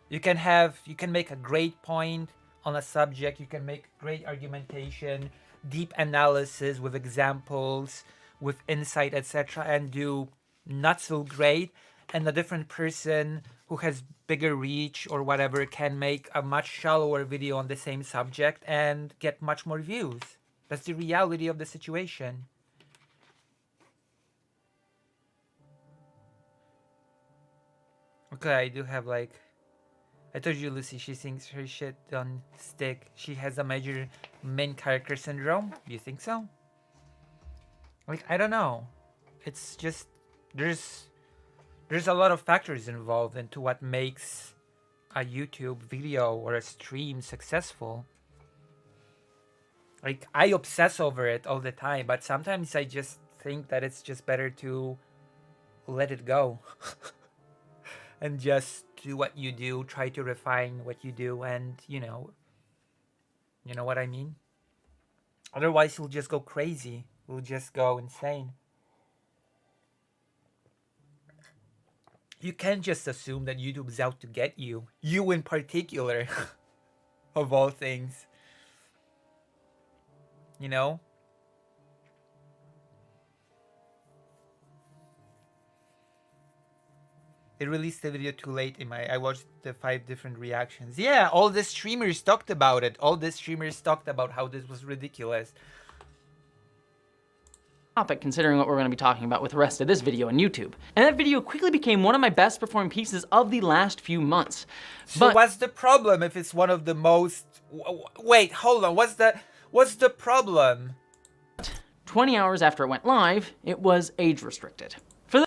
You can make a great point on a subject, you can make great argumentation, deep analysis with examples, with insight, etc., and do not so great, and a different person who has bigger reach or whatever can make a much shallower video on the same subject and get much more views. That's the reality of the situation. Okay, I do have, like, I told you, Lucy, she thinks her shit on stick. She has a major main character syndrome. Do you think so? Like, I don't know. It's just, there's a lot of factors involved into what makes a YouTube video or a stream successful. Like, I obsess over it all the time, but sometimes I just think that it's just better to let it go. And just do what you do, try to refine what you do, and, you know what I mean? Otherwise, you'll just go crazy. You'll just go insane. You can't just assume that YouTube's out to get you. You in particular. Of all things. You know? They released the video too late I watched the 5 different reactions. Yeah, all the streamers talked about it. All the streamers talked about how this was ridiculous. Topic, considering what we're going to be talking about with the rest of this video on YouTube. And that video quickly became one of my best performing pieces of the last few months. So but what's the problem if it's one of the most... Wait, hold on. What's the problem? 20 hours after it went live, it was age restricted. For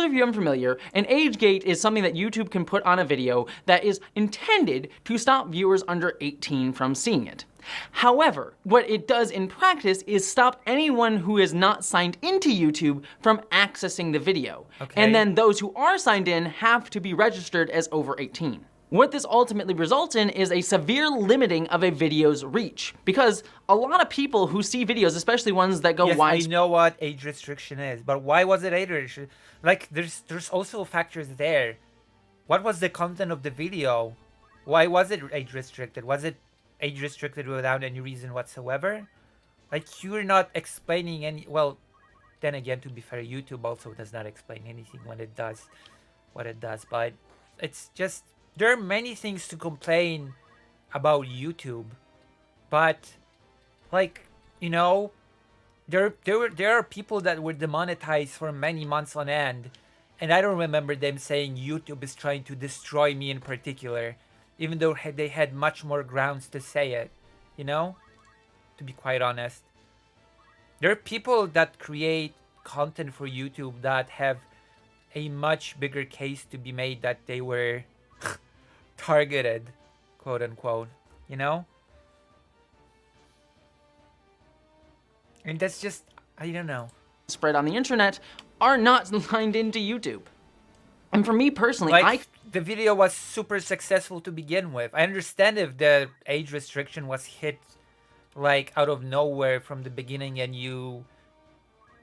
those of you unfamiliar, an age gate is something that YouTube can put on a video that is intended to stop viewers under 18 from seeing it. However, what it does in practice is stop anyone who is not signed into YouTube from accessing the video. Okay. And then those who are signed in have to be registered as over 18. What this ultimately results in is a severe limiting of a video's reach, because a lot of people who see videos, especially ones that go Yes, wide. I know what age restriction is, but why was it age restriction? Like, there's also factors there. What was the content of the video? Why was it age restricted? Was it age restricted without any reason whatsoever? Like, you're not explaining any... Well, then again, to be fair, YouTube also does not explain anything when it does what it does, but it's just... There are many things to complain about YouTube, but, like, you know, there are people that were demonetized for many months on end, and I don't remember them saying YouTube is trying to destroy me in particular, even though they had much more grounds to say it, you know, to be quite honest. There are people that create content for YouTube that have a much bigger case to be made that they were targeted, quote unquote, you know? And that's just, I don't know. Spread on the internet are not signed into YouTube. And for me personally, Like, the video was super successful to begin with. I understand if the age restriction was hit, like, out of nowhere from the beginning and you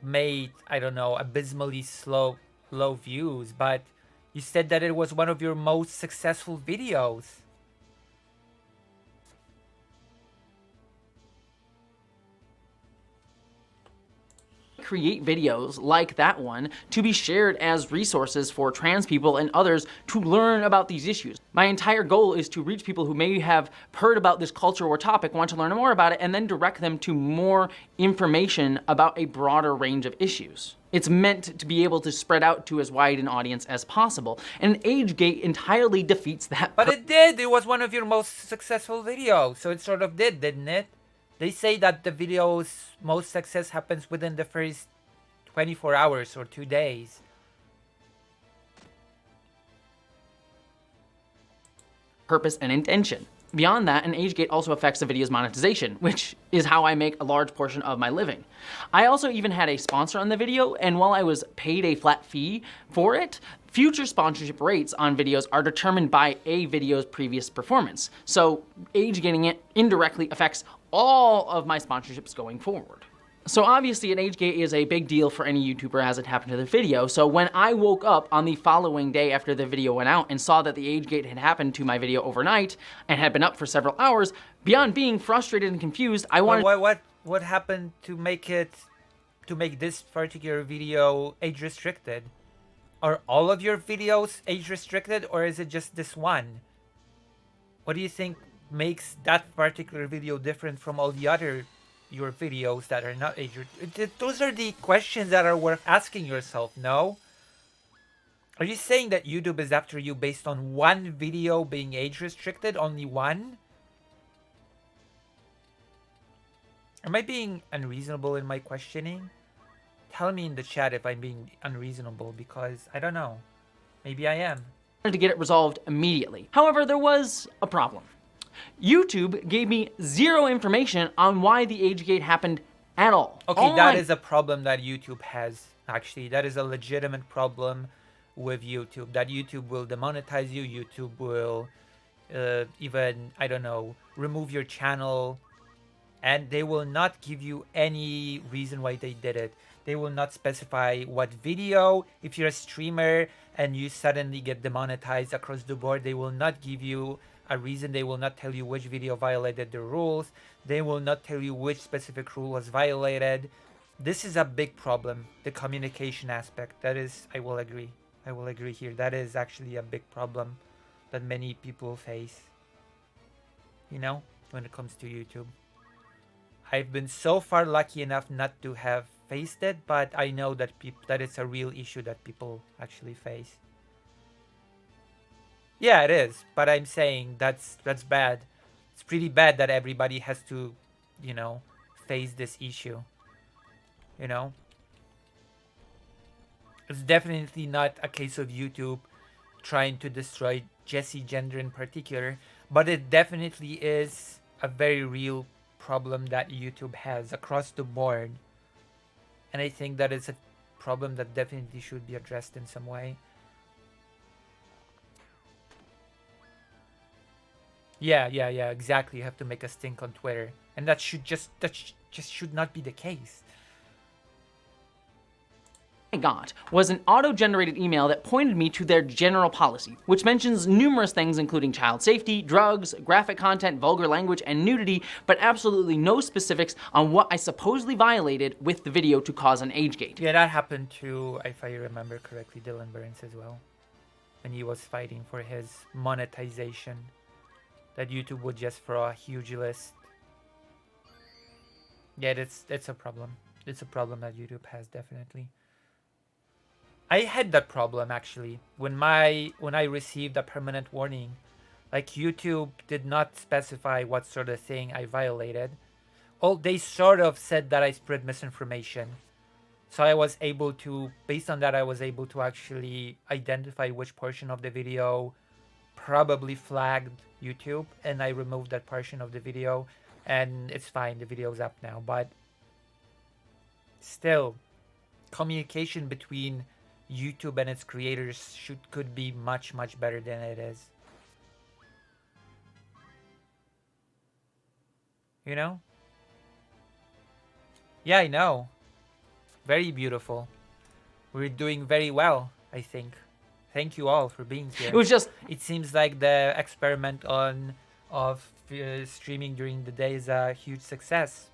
made, I don't know, abysmally low views, but you said that it was one of your most successful videos. create videos like that one to be shared as resources for trans people and others to learn about these issues. My entire goal is to reach people who may have heard about this culture or topic, want to learn more about it, and then direct them to more information about a broader range of issues. It's meant to be able to spread out to as wide an audience as possible. And age gate entirely defeats that. But it did. It was one of your most successful videos. So it sort of did, didn't it? They say that the video's most success happens within the first 24 hours or 2 days. Purpose and intention. Beyond that, an age gate also affects the video's monetization, which is how I make a large portion of my living. I also even had a sponsor on the video, and while I was paid a flat fee for it, future sponsorship rates on videos are determined by a video's previous performance. So age gating it indirectly affects all of my sponsorships going forward. So obviously an age gate is a big deal for any YouTuber as it happened to the video. So when I woke up on the following day after the video went out and saw that the age gate had happened to my video overnight and had been up for several hours, beyond being frustrated and confused, I wanted What happened to make this particular video age restricted? Are all of your videos age restricted, or is it just this one? What do you think makes that particular video different from all the other your videos that are not age restricted? Those are the questions that are worth asking yourself, no? Are you saying that YouTube is after you based on one video being age restricted? Only one? Am I being unreasonable in my questioning? Tell me in the chat if I'm being unreasonable, because I don't know. Maybe I am. to get it resolved immediately. However, there was a problem. YouTube gave me zero information on why the age gate happened at all. Okay, that is a problem that YouTube has, actually. That is a legitimate problem with YouTube. That YouTube will demonetize you. YouTube will even, I don't know, remove your channel. And they will not give you any reason why they did it. They will not specify what video. If you're a streamer and you suddenly get demonetized across the board, they will not give you a reason. They will not tell you which video violated the rules. They will not tell you which specific rule was violated. This is a big problem, the communication aspect. That is, I will agree. I will agree here. That is actually a big problem that many people face, you know, when it comes to YouTube. I've been so far lucky enough not to have faced it, but I know that that it's a real issue that people actually face. Yeah, it is, but I'm saying that's bad. It's pretty bad that everybody has to, you know, face this issue. You know? It's definitely not a case of YouTube trying to destroy Jessie Gender in particular, but it definitely is a very real problem that YouTube has across the board. And I think that is a problem that definitely should be addressed in some way. Yeah, exactly. You have to make a stink on Twitter. And that just should not be the case. I got was an auto-generated email that pointed me to their general policy, which mentions numerous things including child safety, drugs, graphic content, vulgar language, and nudity, but absolutely no specifics on what I supposedly violated with the video to cause an age gate. Yeah, that happened to, if I remember correctly, Dylan Burns as well. When he was fighting for his monetization. That YouTube would just throw a huge list. Yeah, it's a problem. It's a problem that YouTube has, definitely. I had that problem actually when I received a permanent warning. Like, YouTube did not specify what sort of thing I violated. Well, they sort of said that I spread misinformation. So I was able to, based on that, I was able to actually identify which portion of the video probably flagged YouTube, and I removed that portion of the video, and it's fine. The video's up now, but still, communication between YouTube and its creators could be much better than it is. You know? Yeah, I know. Very beautiful. We're doing very well, I think. Thank you all for being here. It was just... It seems like the experiment of streaming during the day is a huge success.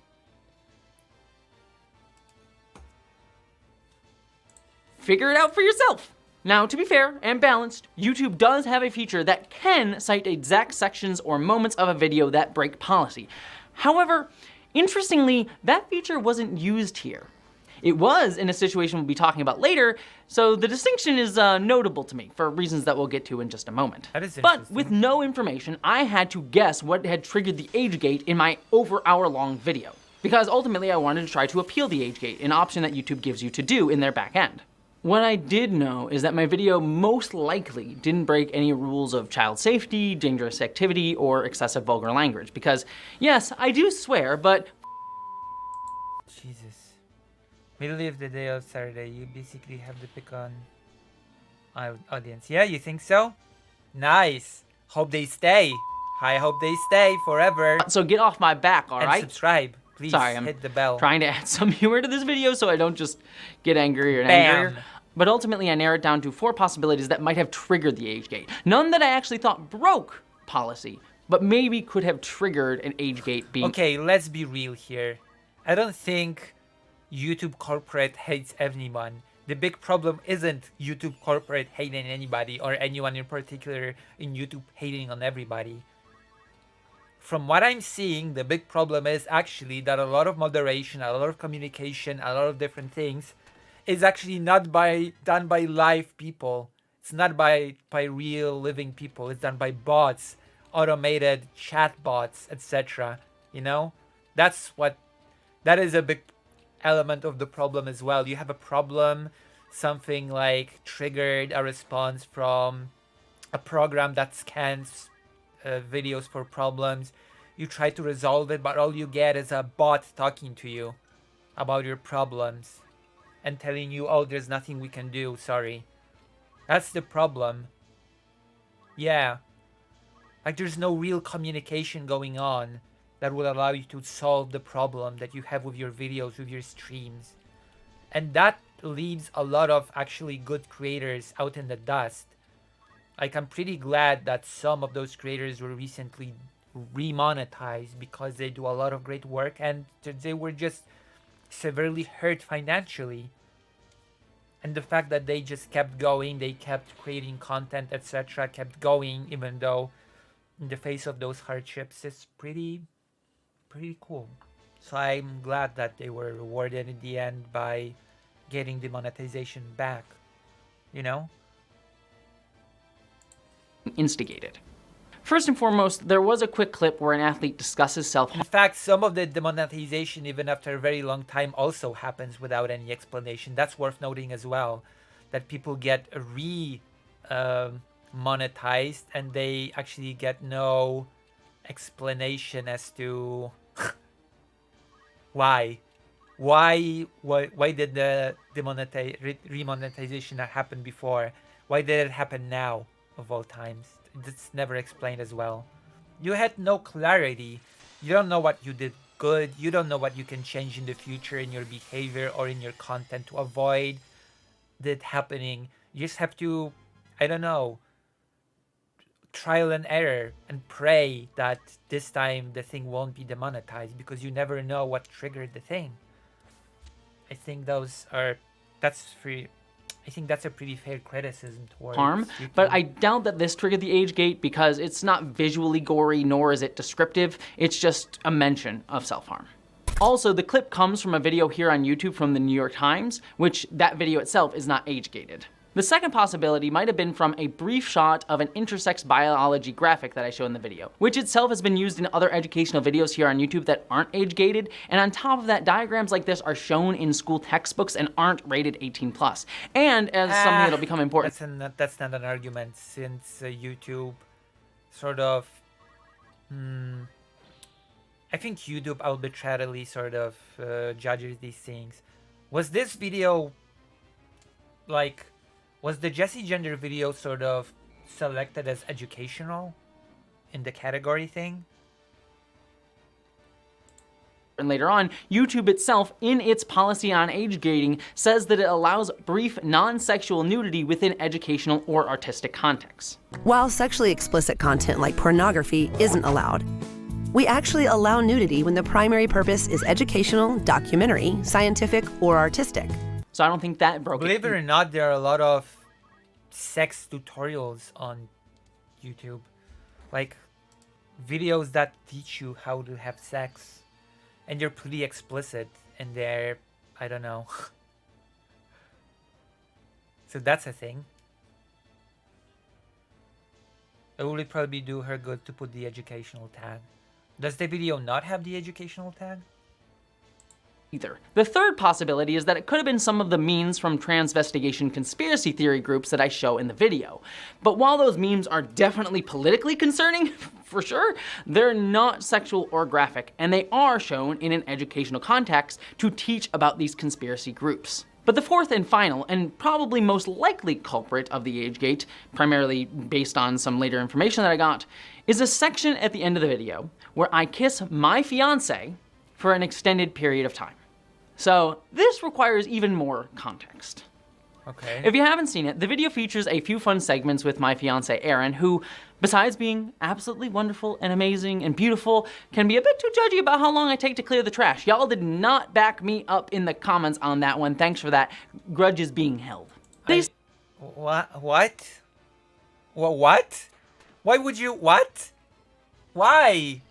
Figure it out for yourself. Now, to be fair and balanced, YouTube does have a feature that can cite exact sections or moments of a video that break policy. However, interestingly, that feature wasn't used here. It was in a situation we'll be talking about later, so the distinction is notable to me for reasons that we'll get to in just a moment. That is but interesting. with no information, I had to guess what had triggered the age gate in my over hour-long video. Because ultimately I wanted to try to appeal the age gate, an option that YouTube gives you to do in their back end. What I did know is that my video most likely didn't break any rules of child safety, dangerous activity, or excessive vulgar language. Because, yes, I do swear, but Jesus. Middle of the day of Saturday, you basically have to pick on audience. Yeah, you think so? Nice. Hope they stay. I hope they stay forever. so get off my back, And alright? subscribe. Please Sorry, I'm hit the bell. trying to add some humor to this video so I don't just get angrier and Bam. angrier. But ultimately, I narrowed down to 4 possibilities that might have triggered the age gate. None that I actually thought broke policy, but maybe could have triggered an age gate being... Okay, let's be real here. I don't think YouTube corporate hates anyone. The big problem isn't YouTube corporate hating anybody or anyone in particular in YouTube hating on everybody. From what I'm seeing, the big problem is actually that a lot of moderation, a lot of communication, a lot of different things is actually not done by live people. It's not by real living people. It's done by bots, automated chat bots, etc. You know? That is a big element of the problem as well. You have a problem, something like triggered a response from a program that scans videos for problems. You try to resolve it, but all you get is a bot talking to you about your problems and telling you, oh, there's nothing we can do, sorry. That's the problem. Yeah. Like, there's no real communication going on that will allow you to solve the problem that you have with your videos, with your streams. And that leaves a lot of actually good creators out in the dust. Like, I'm pretty glad that some of those creators were recently remonetized because they do a lot of great work and they were just severely hurt financially. And the fact that they just kept going, they kept creating content, etc., kept going even though in the face of those hardships is pretty cool. So I'm glad that they were rewarded in the end by getting the monetization back, you know? instigated. First and foremost, there was a quick clip where an athlete discusses In self-harm fact, some of the demonetization, even after a very long time, also happens without any explanation. That's worth noting as well, that people get monetized and they actually get no explanation as to why did the remonetization not happen before? Why did it happen now, of all times? It's never explained as well. You had no clarity. You don't know what you did good. You don't know what you can change in the future in your behavior or in your content to avoid that happening. You just have to, I don't know, trial and error and pray that this time the thing won't be demonetized, because you never know what triggered the thing. I think that's a pretty fair criticism towards harm, YouTube. but I doubt that this triggered the age gate because it's not visually gory nor is it descriptive. It's just a mention of self-harm. Also, the clip comes from a video here on YouTube from the New York Times, which that video itself is not age gated. The second possibility might have been from a brief shot of an intersex biology graphic that I show in the video, which itself has been used in other educational videos here on YouTube that aren't age gated, and on top of that, diagrams like this are shown in school textbooks and aren't rated 18+. And as something that'll become important. That's not an argument, since YouTube sort of, I think YouTube arbitrarily sort of judges these things. Was this video like, was the Jessie Gender video sort of selected as educational in the category thing? And later on, YouTube itself, in its policy on age gating, says that it allows brief non-sexual nudity within educational or artistic contexts. While sexually explicit content like pornography isn't allowed, we actually allow nudity when the primary purpose is educational, documentary, scientific, or artistic. So I don't think that broke Believe it or not, there are a lot of sex tutorials on YouTube. Like, videos that teach you how to have sex. And they're pretty explicit. And they're, I don't know. So that's a thing. It would probably do her good to put the educational tag. Does the video not have the educational tag? either. The third possibility is that it could have been some of the memes from transvestigation conspiracy theory groups that I show in the video. But while those memes are definitely politically concerning, for sure, they're not sexual or graphic, and they are shown in an educational context to teach about these conspiracy groups. But the fourth and final, and probably most likely culprit of the age gate, primarily based on some later information that I got, is a section at the end of the video where I kiss my fiance for an extended period of time. So this requires even more context. Okay. If you haven't seen it, the video features a few fun segments with my fiance Erin, who, besides being absolutely wonderful and amazing and beautiful, can be a bit too judgy about how long I take to clear the trash. Y'all did not back me up in the comments on that one. Thanks for that. Grudge is being held. These What? What? Why would you? What? Why?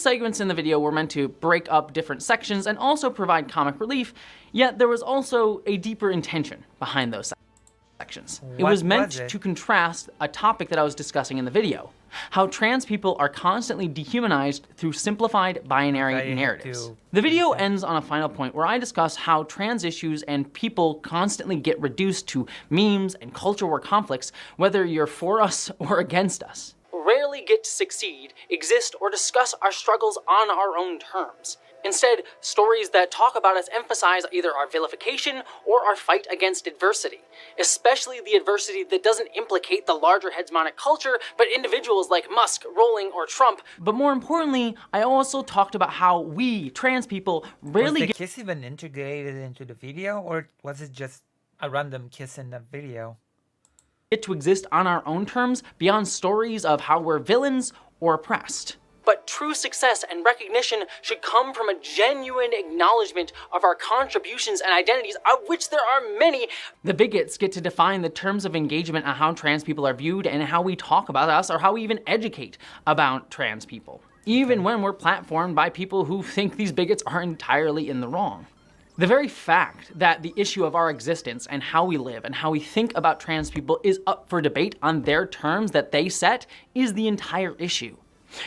segments in the video were meant to break up different sections and also provide comic relief, yet there was also a deeper intention behind those sections. It What was meant was it? to contrast a topic that I was discussing in the video, how trans people are constantly dehumanized through simplified binary I have narratives. to- The video ends on a final point where I discuss how trans issues and people constantly get reduced to memes and culture war conflicts, whether you're for us or against us. Rarely get to succeed, exist, or discuss our struggles on our own terms. Instead, stories that talk about us emphasize either our vilification or our fight against adversity, especially the adversity that doesn't implicate the larger hegemonic culture, but individuals like Musk, Rowling, or Trump. But more importantly, I also talked about how we, trans people, Was rarely the get kiss even integrated into the video, or was it just a random kiss in the video? to exist on our own terms beyond stories of how we're villains or oppressed. But true success and recognition should come from a genuine acknowledgement of our contributions and identities, of which there are many. The bigots get to define the terms of engagement on how trans people are viewed and how we talk about us or how we even educate about trans people, even when we're platformed by people who think these bigots are entirely in the wrong. The very fact that the issue of our existence and how we live and how we think about trans people is up for debate on their terms that they set is the entire issue.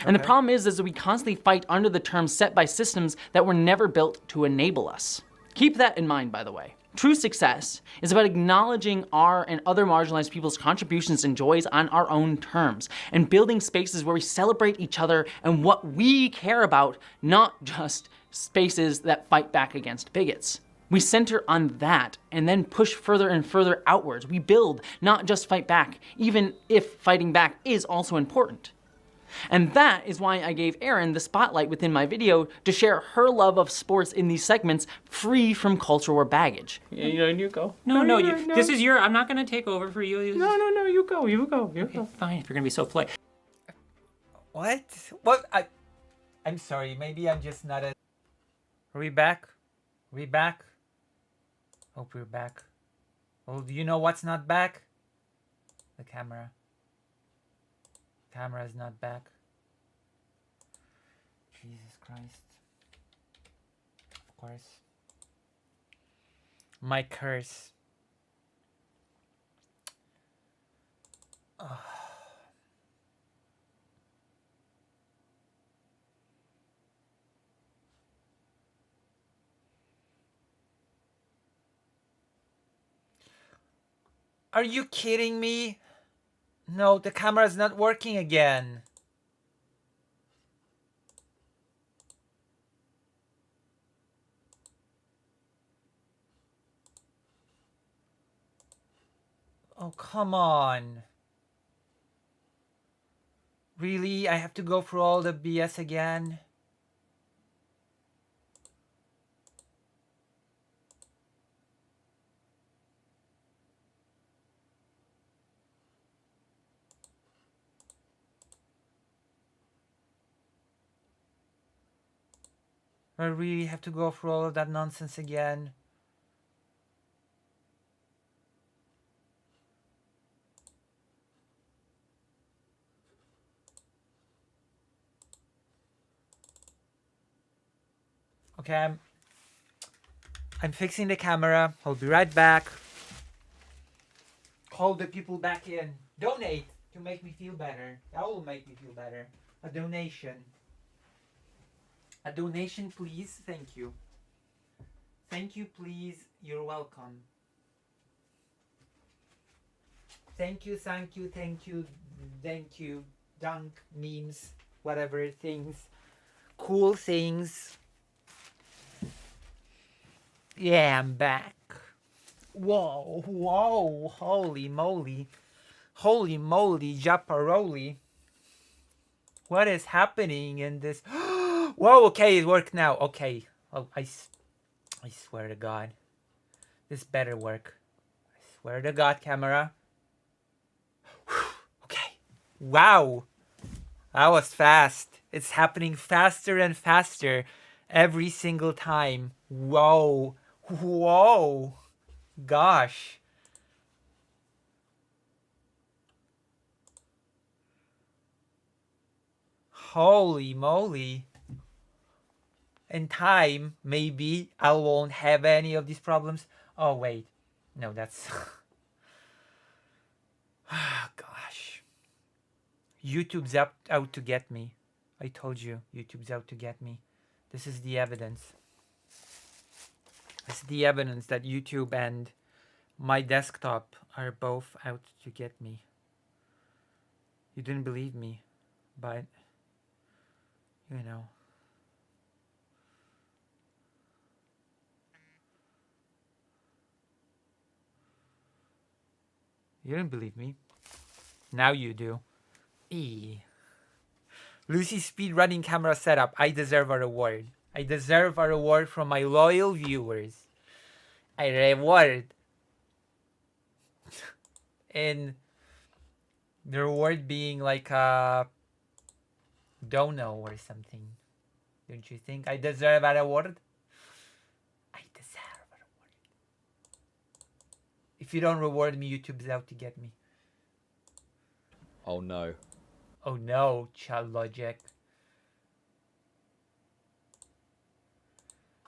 And the problem is that we constantly fight under the terms set by systems that were never built to enable us. Keep that in mind, by the way. True success is about acknowledging our and other marginalized people's contributions and joys on our own terms, and building spaces where we celebrate each other and what we care about, not just spaces that fight back against bigots. We center on that and then push further and further outwards. We build, not just fight back, even if fighting back is also important. And that is why I gave Erin the spotlight within my video to share her love of sports in these segments free from culture war baggage. You go. No, this is your. I'm not gonna take over for you. No, you go. Okay, fine. If you're gonna be so polite. What? What? I'm sorry. Maybe I'm just not a. Are we back? Are we back? Hope we're back. Well, do you know what's not back? The camera. Camera is not back. Jesus Christ. Of course. My curse. Are you kidding me? No, the camera is not working again. Oh, come on. Really? I have to go through all the BS again? I really have to go through all of that nonsense again? Okay, I'm fixing the camera. I'll be right back. Call the people back in. Donate to make me feel better. That will make me feel better. A donation. A donation, please. Thank you. Thank you, please. You're welcome. Thank you, thank you, thank you, thank you. Dunk, memes, whatever things. Cool things. Yeah, I'm back. Whoa, whoa, holy moly. Holy moly, Japaroli. What is happening in this? Whoa, okay, it worked now. Okay. Oh, I swear to God. This better work. I swear to God, camera. Okay. Wow. That was fast. It's happening faster and faster every single time. Whoa. Whoa. Gosh. Holy moly. In time, maybe I won't have any of these problems. Oh, wait. No, that's... Gosh. YouTube's out to get me. I told you, YouTube's out to get me. This is the evidence. This is the evidence that YouTube and my desktop are both out to get me. You didn't believe me, but... You know. You didn't believe me. Now you do. Lucy's speedrunning camera setup. I deserve a reward. I deserve a reward from my loyal viewers. A reward. And the reward being like a dono or something. Don't you think I deserve a reward? I deserve a reward. If you don't reward me, YouTube's out to get me. Oh no. Oh no, child logic.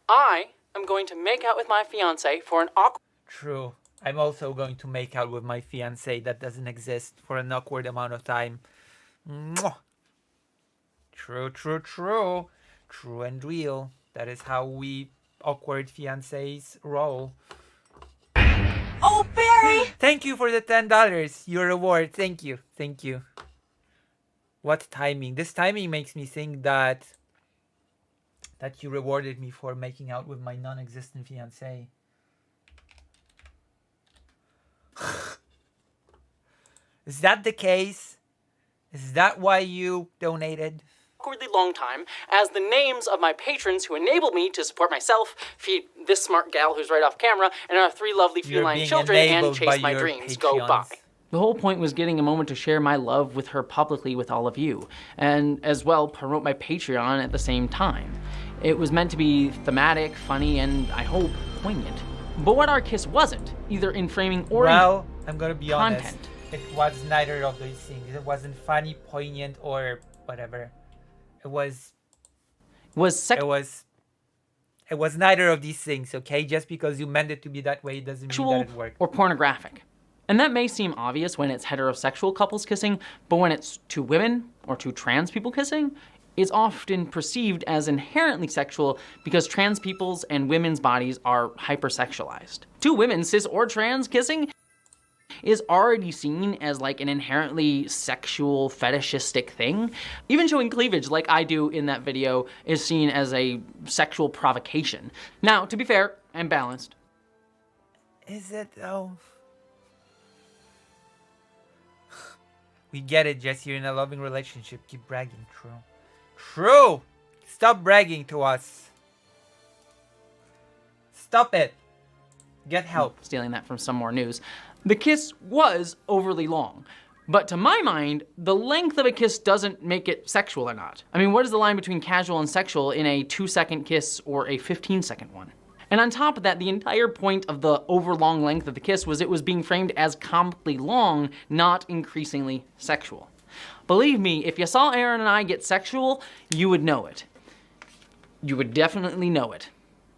I am going to make out with my fiance for an awkward... True. I'm also going to make out with my fiance that doesn't exist for an awkward amount of time. Mwah. True, true, true. True and real. That is how we awkward fiancés roll. Oh, Barry! Thank you for the $10. Your reward. Thank you. Thank you. What timing? This timing makes me think that you rewarded me for making out with my non-existent fiancé. Is that the case? Is that why you donated? awkwardly long time as the names of my patrons who enable me to support myself, feed this smart gal who's right off camera, and our 3 lovely feline children and chase my dreams go by. The whole point was getting a moment to share my love with her publicly with all of you, and as well promote my Patreon at the same time. It was meant to be thematic, funny, and I hope poignant. But what our kiss wasn't, either in framing or well, I'm gonna be content. honest. It was neither of those things. It wasn't funny, poignant, or whatever. It was neither of these things, okay? Just because you meant it to be that way, it doesn't mean that it worked. Or pornographic. And that may seem obvious when it's heterosexual couples kissing, but when it's two women or two trans people kissing, it's often perceived as inherently sexual because trans people's and women's bodies are hypersexualized. Two women, cis or trans, kissing is already seen as like an inherently sexual, fetishistic thing. Even showing cleavage like I do in that video is seen as a sexual provocation. Now, to be fair and balanced. Is it though? We get it, Jesse. You're in a loving relationship. Keep bragging. True. True! Stop bragging to us. Stop it. Get help. Stealing that from some more news. The kiss was overly long. But to my mind, the length of a kiss doesn't make it sexual or not. I mean, what is the line between casual and sexual in a 2-second kiss or a 15-second one? And on top of that, the entire point of the overlong length of the kiss was it was being framed as comically long, not increasingly sexual. Believe me, if you saw Aaron and I get sexual, you would know it. You would definitely know it.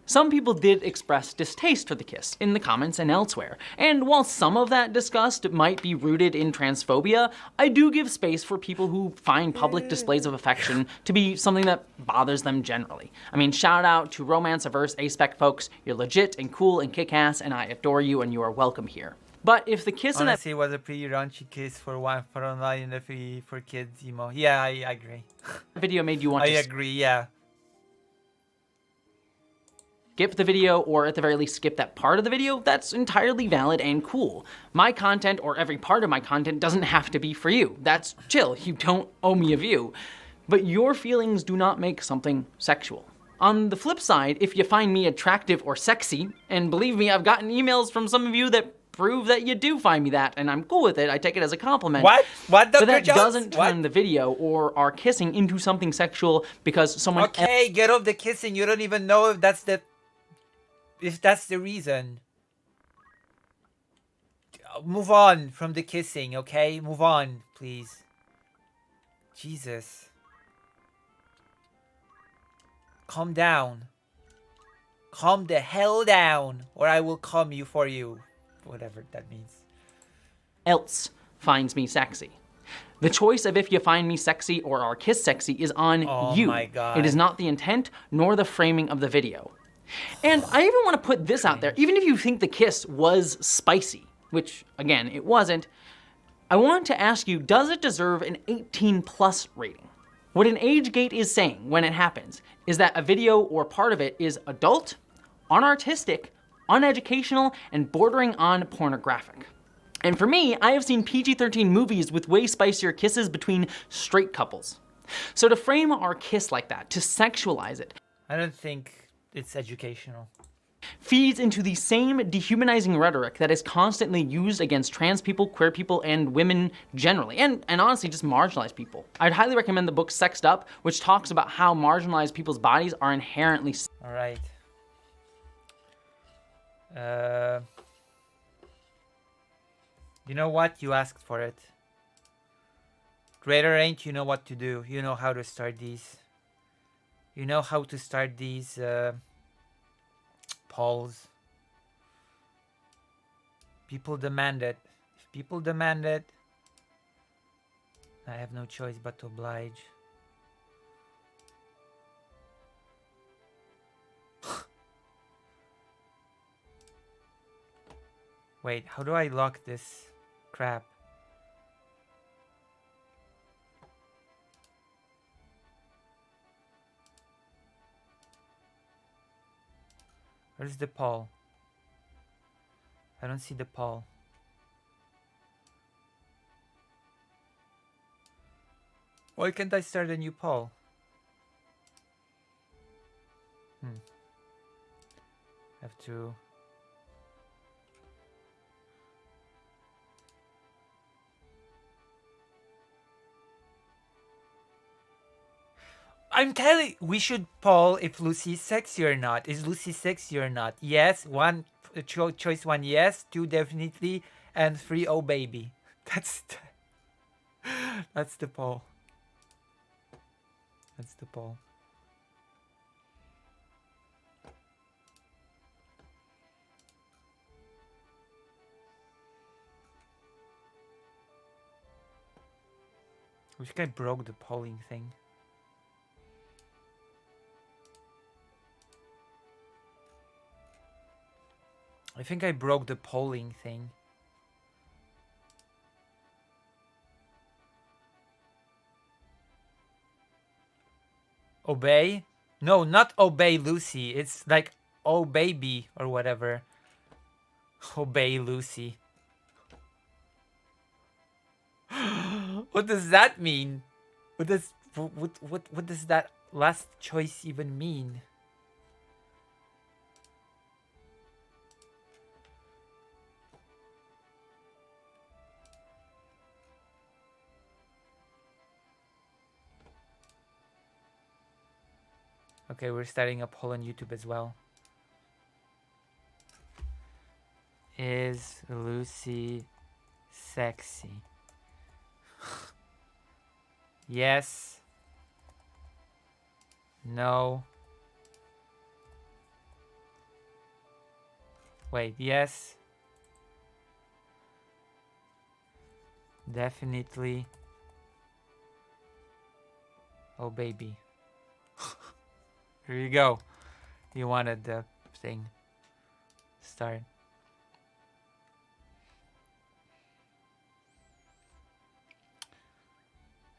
Some people did express distaste for the kiss in the comments and elsewhere, and while some of that disgust might be rooted in transphobia, I do give space for people who find public displays of affection to be something that bothers them generally. I mean, shout out to romance-averse A-spec folks, you're legit and cool and kick-ass, and I adore you and you are welcome here. But if the kiss in that Honestly, it was a pretty raunchy kiss for online and a free for kids emo. Yeah, I agree. video made you want I to agree, yeah. skip the video, or at the very least skip that part of the video, that's entirely valid and cool. My content, or every part of my content, doesn't have to be for you. That's chill, you don't owe me a view. But your feelings do not make something sexual. On the flip side, if you find me attractive or sexy, and believe me, I've gotten emails from some of you that prove that you do find me that, and I'm cool with it, I take it as a compliment. What? What, Dr. But that Jones? doesn't turn What? the video or our kissing into something sexual because someone Okay, get off the kissing. You don't even know if that's the reason. Move on from the kissing, okay? Move on, please. Jesus. Calm down. Calm the hell down, or I will calm you for you. Whatever that means. else finds me sexy. The choice of if you find me sexy or our kiss sexy is on Oh you. my God. It is not the intent nor the framing of the video. And I even want to put this out there, even if you think the kiss was spicy, which again, it wasn't, I want to ask you, does it deserve an 18+ rating? What an age gate is saying when it happens is that a video or part of it is adult, unartistic, uneducational, and bordering on pornographic. And for me, I have seen PG-13 movies with way spicier kisses between straight couples. So to frame our kiss like that, to sexualize it, I don't think it's educational. feeds into the same dehumanizing rhetoric that is constantly used against trans people, queer people, and women generally, and honestly just marginalized people. I'd highly recommend the book Sexed Up, which talks about how marginalized people's bodies are inherently All right. You know what? You asked for it. Greater Ain't, you know what to do. You know how to start these. You know how to start these polls. People demand it. If people demand it, I have no choice but to oblige. Wait, how do I lock this crap? Where's the poll? I don't see the poll. Why can't I start a new poll? Have to... I'm telling we should poll if Lucy is sexy or not. Is Lucy sexy or not? Yes, one choice one yes, two definitely, and three oh baby. That's the poll. That's the poll. I think I broke the polling thing. I think I broke the polling thing. Obey? No, not obey Lucy. It's like oh baby or whatever. Obey Lucy. What does that mean? What does that last choice even mean? Okay, we're starting a poll on YouTube as well. Is Lucy sexy? Yes. No. Wait, yes. Definitely. Oh, baby. Here you go. You wanted the thing. Start.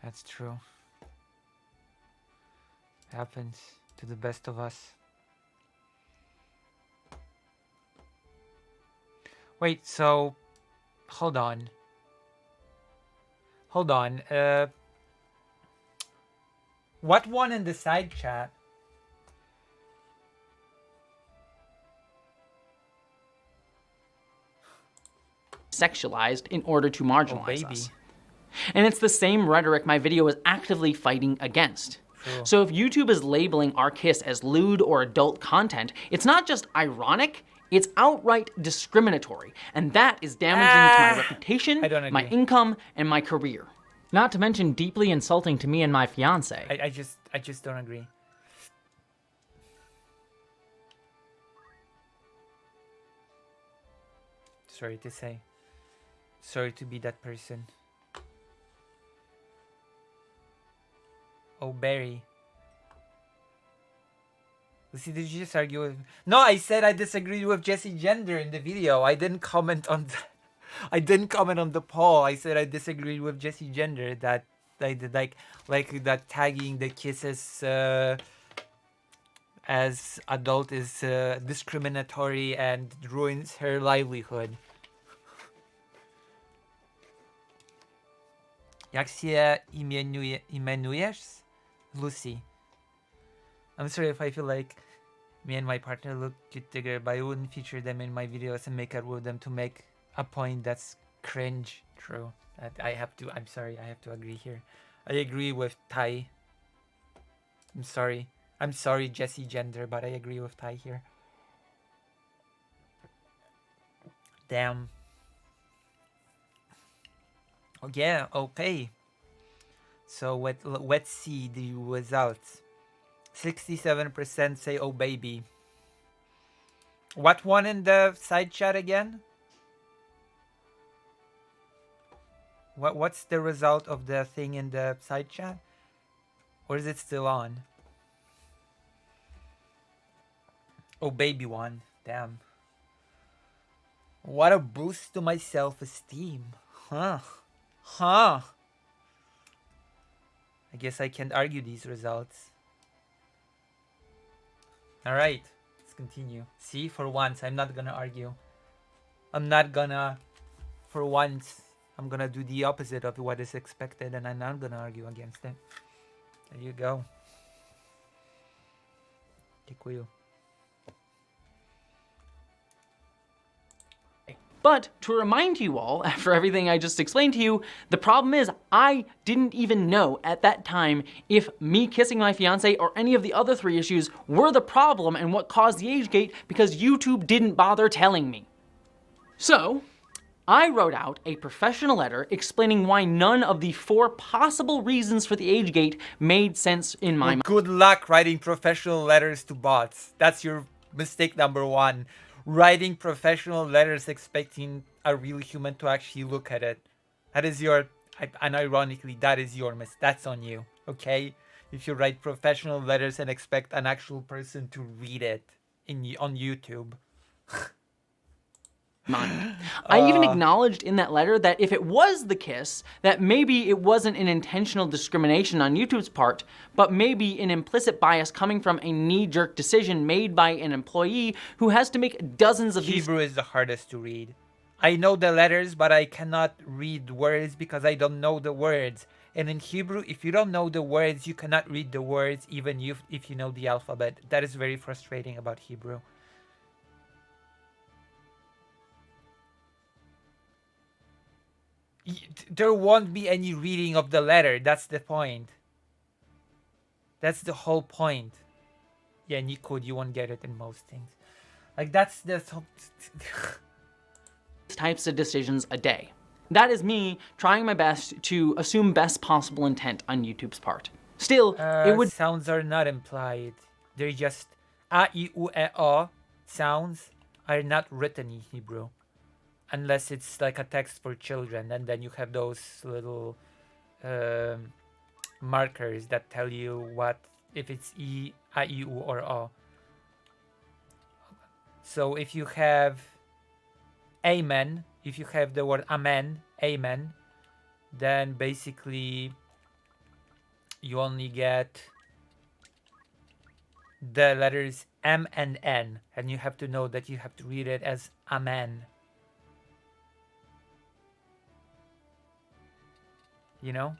That's true. Happens to the best of us. Wait, so hold on. Hold on. What one in the side chat? Sexualized in order to marginalize baby. us. And it's the same rhetoric my video is actively fighting against. True. So if YouTube is labeling our kiss as lewd or adult content, it's not just ironic, it's outright discriminatory. And that is damaging to my reputation, I don't my agree. income, and my career. Not to mention deeply insulting to me and my fiance. I just don't agree. Sorry to say. Sorry to be that person. Oh, Barry. Lucy, did you just argue with... No, I said I disagreed with Jesse Gender in the video. I didn't comment on the... I didn't comment on the poll. I said I disagreed with Jesse Gender that I did like that tagging the kisses as adult is discriminatory and ruins her livelihood. Jak się imienujesz? Lucy. I'm sorry if I feel like me and my partner look cute together, but I wouldn't feature them in my videos and make out with them to make a point that's cringe. True. That I'm sorry, I have to agree here. I agree with Ty. I'm sorry. I'm sorry, Jesse Gender, but I agree with Ty here. Damn. Oh yeah, okay. So let's see the results. 67% say oh baby. What one in the side chat again? What's the result of the thing in the side chat? Or is it still on? Oh baby one. Damn. What a boost to my self-esteem. Huh. Huh. I guess I can't argue these results. Alright. Let's continue. See, for once, I'm not gonna argue. I'm not gonna... For once, I'm gonna do the opposite of what is expected, and I'm not gonna argue against it. There you go. Děkuju. But to remind you all, after everything I just explained to you, the problem is I didn't even know at that time if me kissing my fiance or any of the other 3 issues were the problem and what caused the age gate because YouTube didn't bother telling me. So, I wrote out a professional letter explaining why none of the 4 possible reasons for the age gate made sense in my mind. Good luck writing professional letters to bots. That's your mistake number 1. Writing professional letters expecting a real human to actually look at it. That is your... And ironically, that is your mistake. That's on you, okay? If you write professional letters and expect an actual person to read it on YouTube. Mind. I even acknowledged in that letter that if it was the kiss, that maybe it wasn't an intentional discrimination on YouTube's part, but maybe an implicit bias coming from a knee-jerk decision made by an employee who has to make dozens of these. Hebrew is the hardest to read. I know the letters, but I cannot read words because I don't know the words. And in Hebrew, if you don't know the words, you cannot read the words even if you know the alphabet. That is very frustrating about Hebrew. There won't be any reading of the letter. That's the point. That's the whole point. Yeah, in Unicode, you won't get it in most things. Like, that's the... types of decisions a day. That is me trying my best to assume best possible intent on YouTube's part. Still, it would... Sounds are not implied. They're just A, I, U, E, O sounds are not written in Hebrew, unless it's like a text for children, and then you have those little markers that tell you what if it's E, I, E, U, or O. So if you have Amen, if you have the word Amen, Amen, then basically you only get the letters M and N, and you have to know that you have to read it as Amen. You know?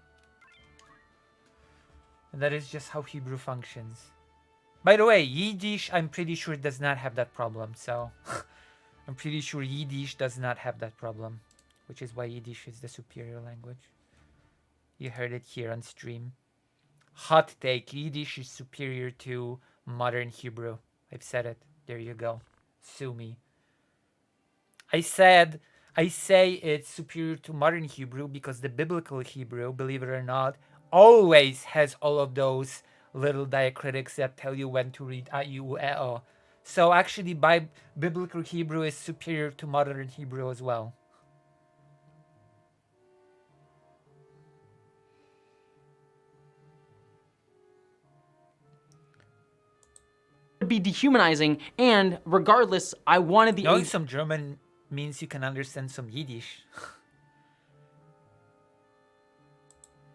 And that is just how Hebrew functions. By the way, Yiddish, I'm pretty sure does not have that problem, so I'm pretty sure Yiddish does not have that problem, which is why Yiddish is the superior language. You heard it here on stream. Hot take, Yiddish is superior to modern Hebrew. I've said it. There you go. Sue me. I say it's superior to modern Hebrew because the biblical Hebrew, believe it or not, always has all of those little diacritics that tell you when to read A, U, E, O. So actually, biblical Hebrew is superior to modern Hebrew as well. Be dehumanizing, and regardless, I wanted the Knowing some German means you can understand some Yiddish.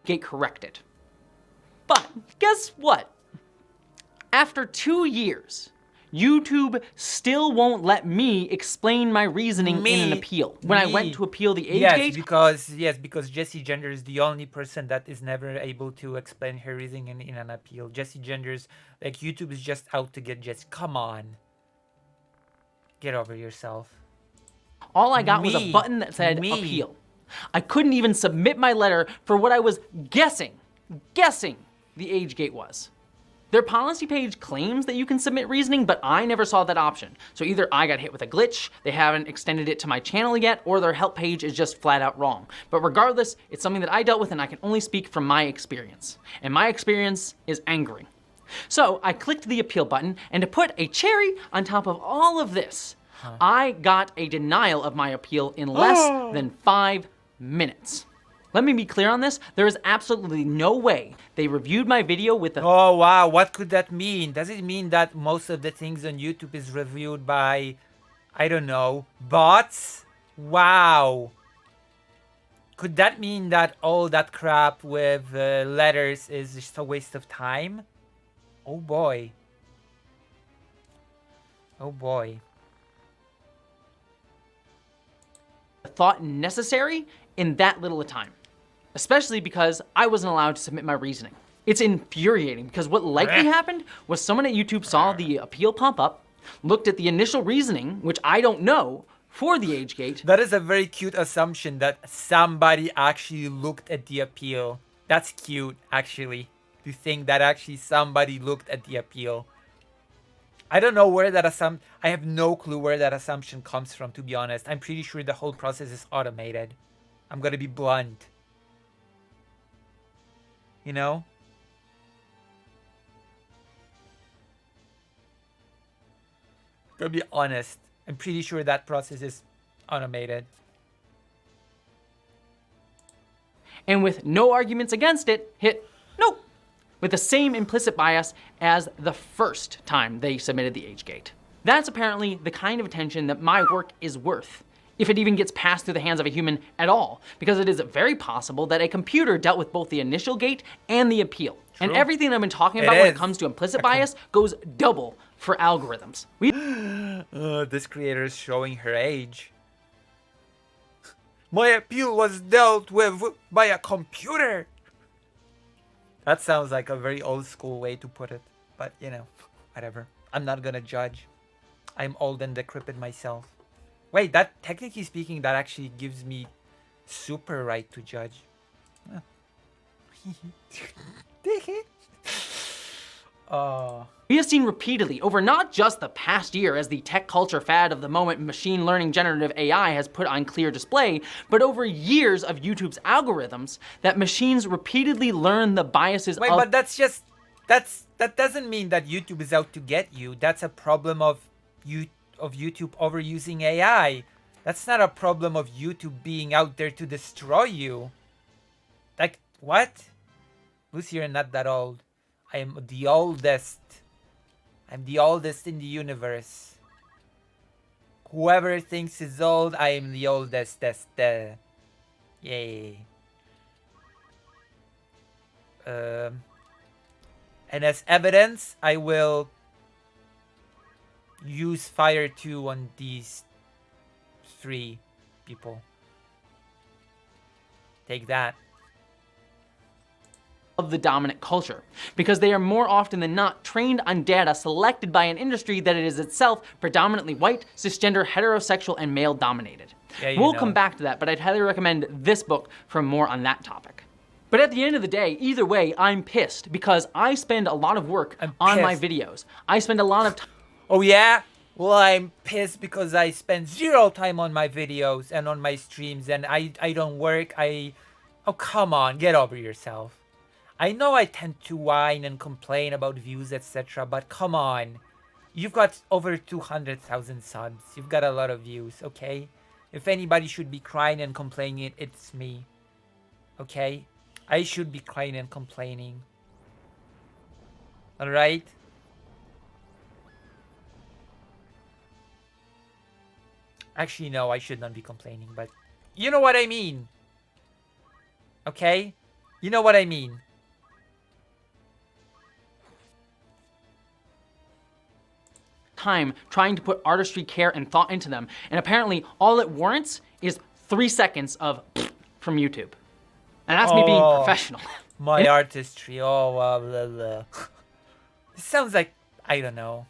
Gate corrected. But guess what? After 2 years, YouTube still won't let me explain my reasoning in an appeal. When I went to appeal the age gate, because Jessie Gender is the only person that is never able to explain her reasoning in an appeal. Jessie Gender's, like, YouTube is just out to get Jessie. Come on. Get over yourself. all I got was a button that said appeal. I couldn't even submit my letter for what I was guessing the age gate was. Their policy page claims that you can submit reasoning, but I never saw that option. So either I got hit with a glitch, they haven't extended it to my channel yet, or their help page is just flat out wrong. But regardless, it's something that I dealt with and I can only speak from my experience. And my experience is angering. So I clicked the appeal button, and to put a cherry on top of all of this, I got a denial of my appeal in less than 5 minutes. Let me be clear on this. There is absolutely no way they reviewed my video with the... Oh, wow. What could that mean? Does it mean that most of the things on YouTube is reviewed by, I don't know, bots? Wow. Could that mean that all that crap with letters is just a waste of time? Oh, boy. Oh, boy. thought necessary in that little a time. Especially because I wasn't allowed to submit my reasoning. It's infuriating because what likely happened was someone at YouTube saw the appeal pop up, looked at the initial reasoning, which I don't know, for the age gate. That is a very cute assumption that somebody actually looked at the appeal. That's cute, actually, to think that actually somebody looked at the appeal. I don't know where that assumption... I have no clue where that assumption comes from, to be honest. I'm pretty sure the whole process is automated. I'm gonna be blunt. You know? Gonna be honest. I'm pretty sure that process is automated. And with no arguments against it, hit nope. With the same implicit bias as the first time they submitted the age gate. That's apparently the kind of attention that my work is worth, if it even gets passed through the hands of a human at all, because it is very possible that a computer dealt with both the initial gate and the appeal. True. And everything I've been talking about when it comes to implicit bias goes double for algorithms. This creator is showing her age. My appeal was dealt with by a computer. That sounds like a very old school way to put it, but you know, whatever. I'm not gonna judge. I'm old and decrepit myself. Wait, that technically speaking, that actually gives me super right to judge. We have seen repeatedly over not just the past year as the tech culture fad of the moment machine learning generative AI has put on clear display, but over years of YouTube's algorithms that machines repeatedly learn the biases Wait, but that's just, that doesn't mean that YouTube is out to get you. That's a problem of of YouTube overusing AI. That's not a problem of YouTube being out there to destroy you. Like, what? Lucy, you're not that old. I am the oldest. I'm the oldest in the universe. Whoever thinks is old, I am the oldest. Yay. And as evidence, I will use Fire 2 on these 3 people. Take that. Of the dominant culture, because they are more often than not trained on data selected by an industry that it is itself predominantly white, cisgender, heterosexual, and male dominated. Yeah, you we'll know. come back to that, but I'd highly recommend this book for more on that topic. But at the end of the day, either way, I'm pissed because I spend a lot of work on my pissed. videos. I spend a lot of time. Oh yeah? Well, I'm pissed because I spend 0 time on my videos and on my streams and I don't work. Oh, come on, get over yourself. I know I tend to whine and complain about views, etc., but come on. You've got over 200,000 subs. You've got a lot of views, okay? If anybody should be crying and complaining, it's me. Okay? I should be crying and complaining. Alright? Actually, no, I should not be complaining, but you know what I mean. Okay? You know what I mean. Time trying to put artistry, care, and thought into them, and apparently all it warrants is 3 seconds of from YouTube. And that's me being professional. My artistry, blah, blah, blah. This sounds like, I don't know.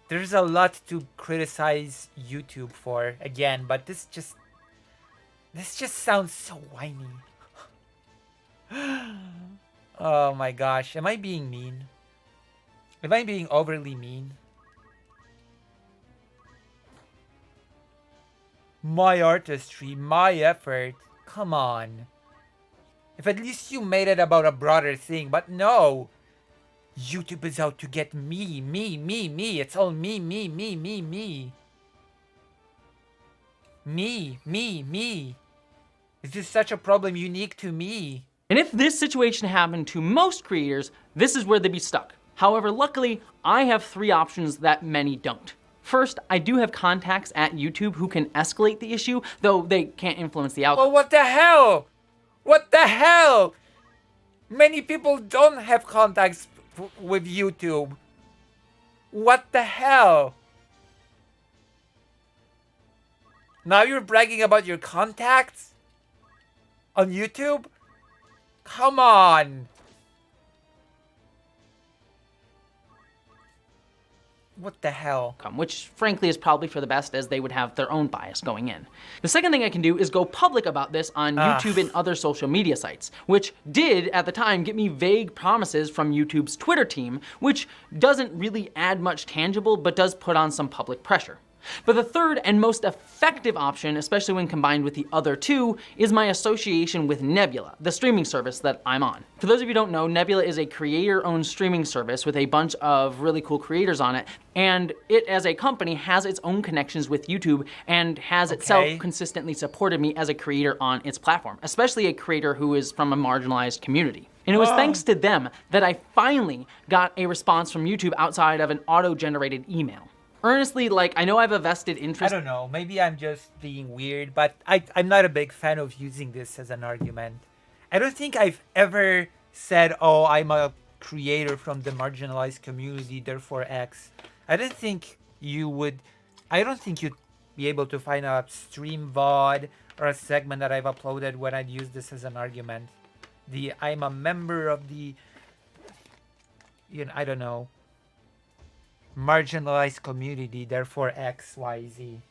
There's a lot to criticize YouTube for, again, but this just sounds so whiny. Oh my gosh, am I being mean? Am I being overly mean? My artistry, my effort, come on. If at least you made it about a broader thing, but no. YouTube is out to get me. It's all me. Me. Is this such a problem unique to me? And if this situation happened to most creators, this is where they'd be stuck. However, luckily, I have 3 options that many don't. First, I do have contacts at YouTube who can escalate the issue, though they can't influence the outcome. Well, what the hell? What the hell? Many people don't have contacts with YouTube. What the hell? Now you're bragging about your contacts? On YouTube? Come on. What the hell? Which frankly is probably for the best, as they would have their own bias going in. The second thing I can do is go public about this on YouTube and other social media sites, which did at the time get me vague promises from YouTube's Twitter team, which doesn't really add much tangible but does put on some public pressure. But the third and most effective option, especially when combined with the other 2, is my association with Nebula, the streaming service that I'm on. For those of you who don't know, Nebula is a creator-owned streaming service with a bunch of really cool creators on it, and it as a company has its own connections with YouTube and has itself consistently supported me as a creator on its platform, especially a creator who is from a marginalized community. And it was thanks to them that I finally got a response from YouTube outside of an auto-generated email. Earnestly, I know I have a vested interest. I don't know, maybe I'm just being weird, but I'm not a big fan of using this as an argument. I don't think I've ever said, oh, I'm a creator from the marginalized community, therefore X. I don't think you'd be able to find a stream VOD or a segment that I've uploaded when I'd use this as an argument. I'm a member of the, I don't know, marginalized community, therefore X, Y, Z,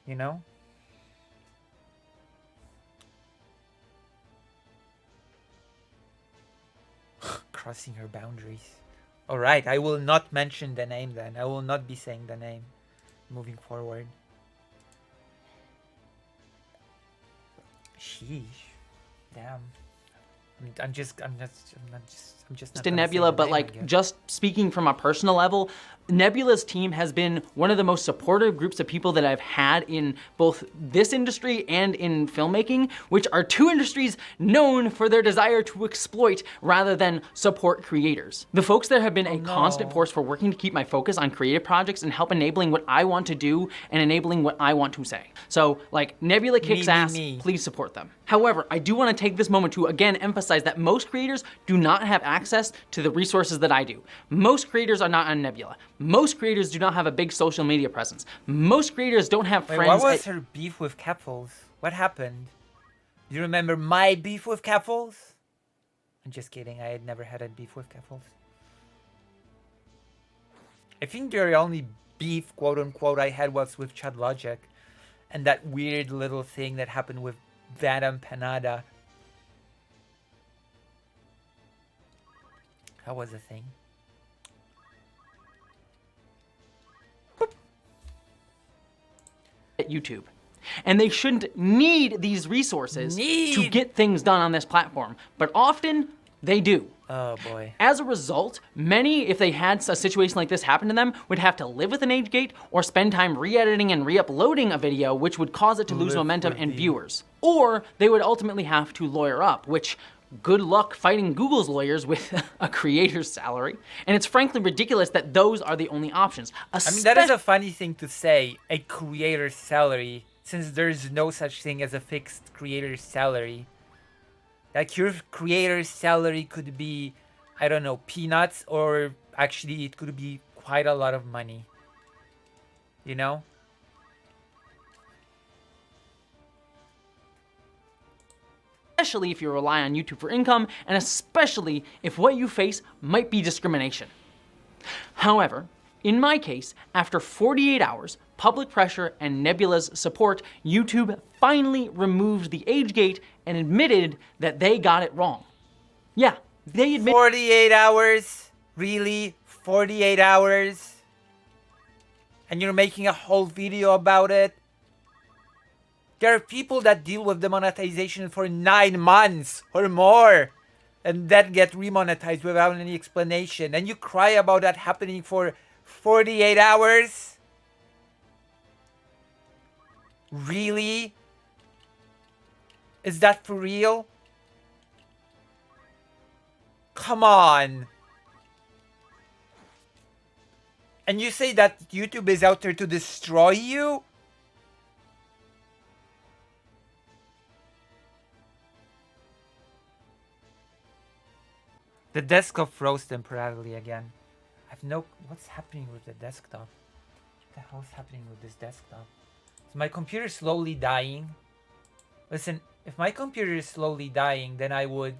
Crossing her boundaries. Alright, I will not mention the name then. I will not be saying the name moving forward. Sheesh. Damn. I'm just not in gonna say Nebula, the but name, I like guess. just speaking from a personal level, Nebula's team has been one of the most supportive groups of people that I've had in both this industry and in filmmaking, which are two industries known for their desire to exploit rather than support creators. The folks there have been a constant force for working to keep my focus on creative projects and help enabling what I want to do and enabling what I want to say. So like Nebula kicks ass, please support them. However, I do want to take this moment to again emphasize that most creators do not have access to the resources that I do. Most creators are not on Nebula. Most creators do not have a big social media presence. Most creators don't have Wait, friends. what was her beef with Capfuls? What happened? Do you remember my beef with Capfuls? I'm just kidding. I had never had a beef with Capfuls. I think the only beef, quote unquote, I had was with Chad Logic, and that weird little thing that happened with Vadim Panada. That was a thing. At YouTube. And they shouldn't need these resources to get things done on this platform, but often they do. Oh boy. As a result, many, if they had a situation like this happen to them, would have to live with an age gate or spend time re-editing and re-uploading a video, which would cause it to lose momentum and viewers. Or they would ultimately have to lawyer up, which good luck fighting Google's lawyers with a creator's salary. And it's frankly ridiculous that those are the only options. I mean, that is a funny thing to say, a creator's salary, since there's no such thing as a fixed creator's salary. Like, your creator's salary could be, I don't know, peanuts, or actually it could be quite a lot of money. You know? Especially if you rely on YouTube for income, and especially if what you face might be discrimination. However, in my case, after 48 hours, public pressure, and Nebula's support, YouTube finally removed the age gate and admitted that they got it wrong. Yeah, they admitted— 48 hours? Really? 48 hours? And you're making a whole video about it? There are people that deal with demonetization for 9 months or more, and then get remonetized without any explanation. And you cry about that happening for 48 hours? Really? Is that for real? Come on. And you say that YouTube is out there to destroy you? The desktop froze temporarily again. I've no... What's happening with the desktop? What the hell's happening with this desktop? Is my computer slowly dying? Listen, if my computer is slowly dying, then I would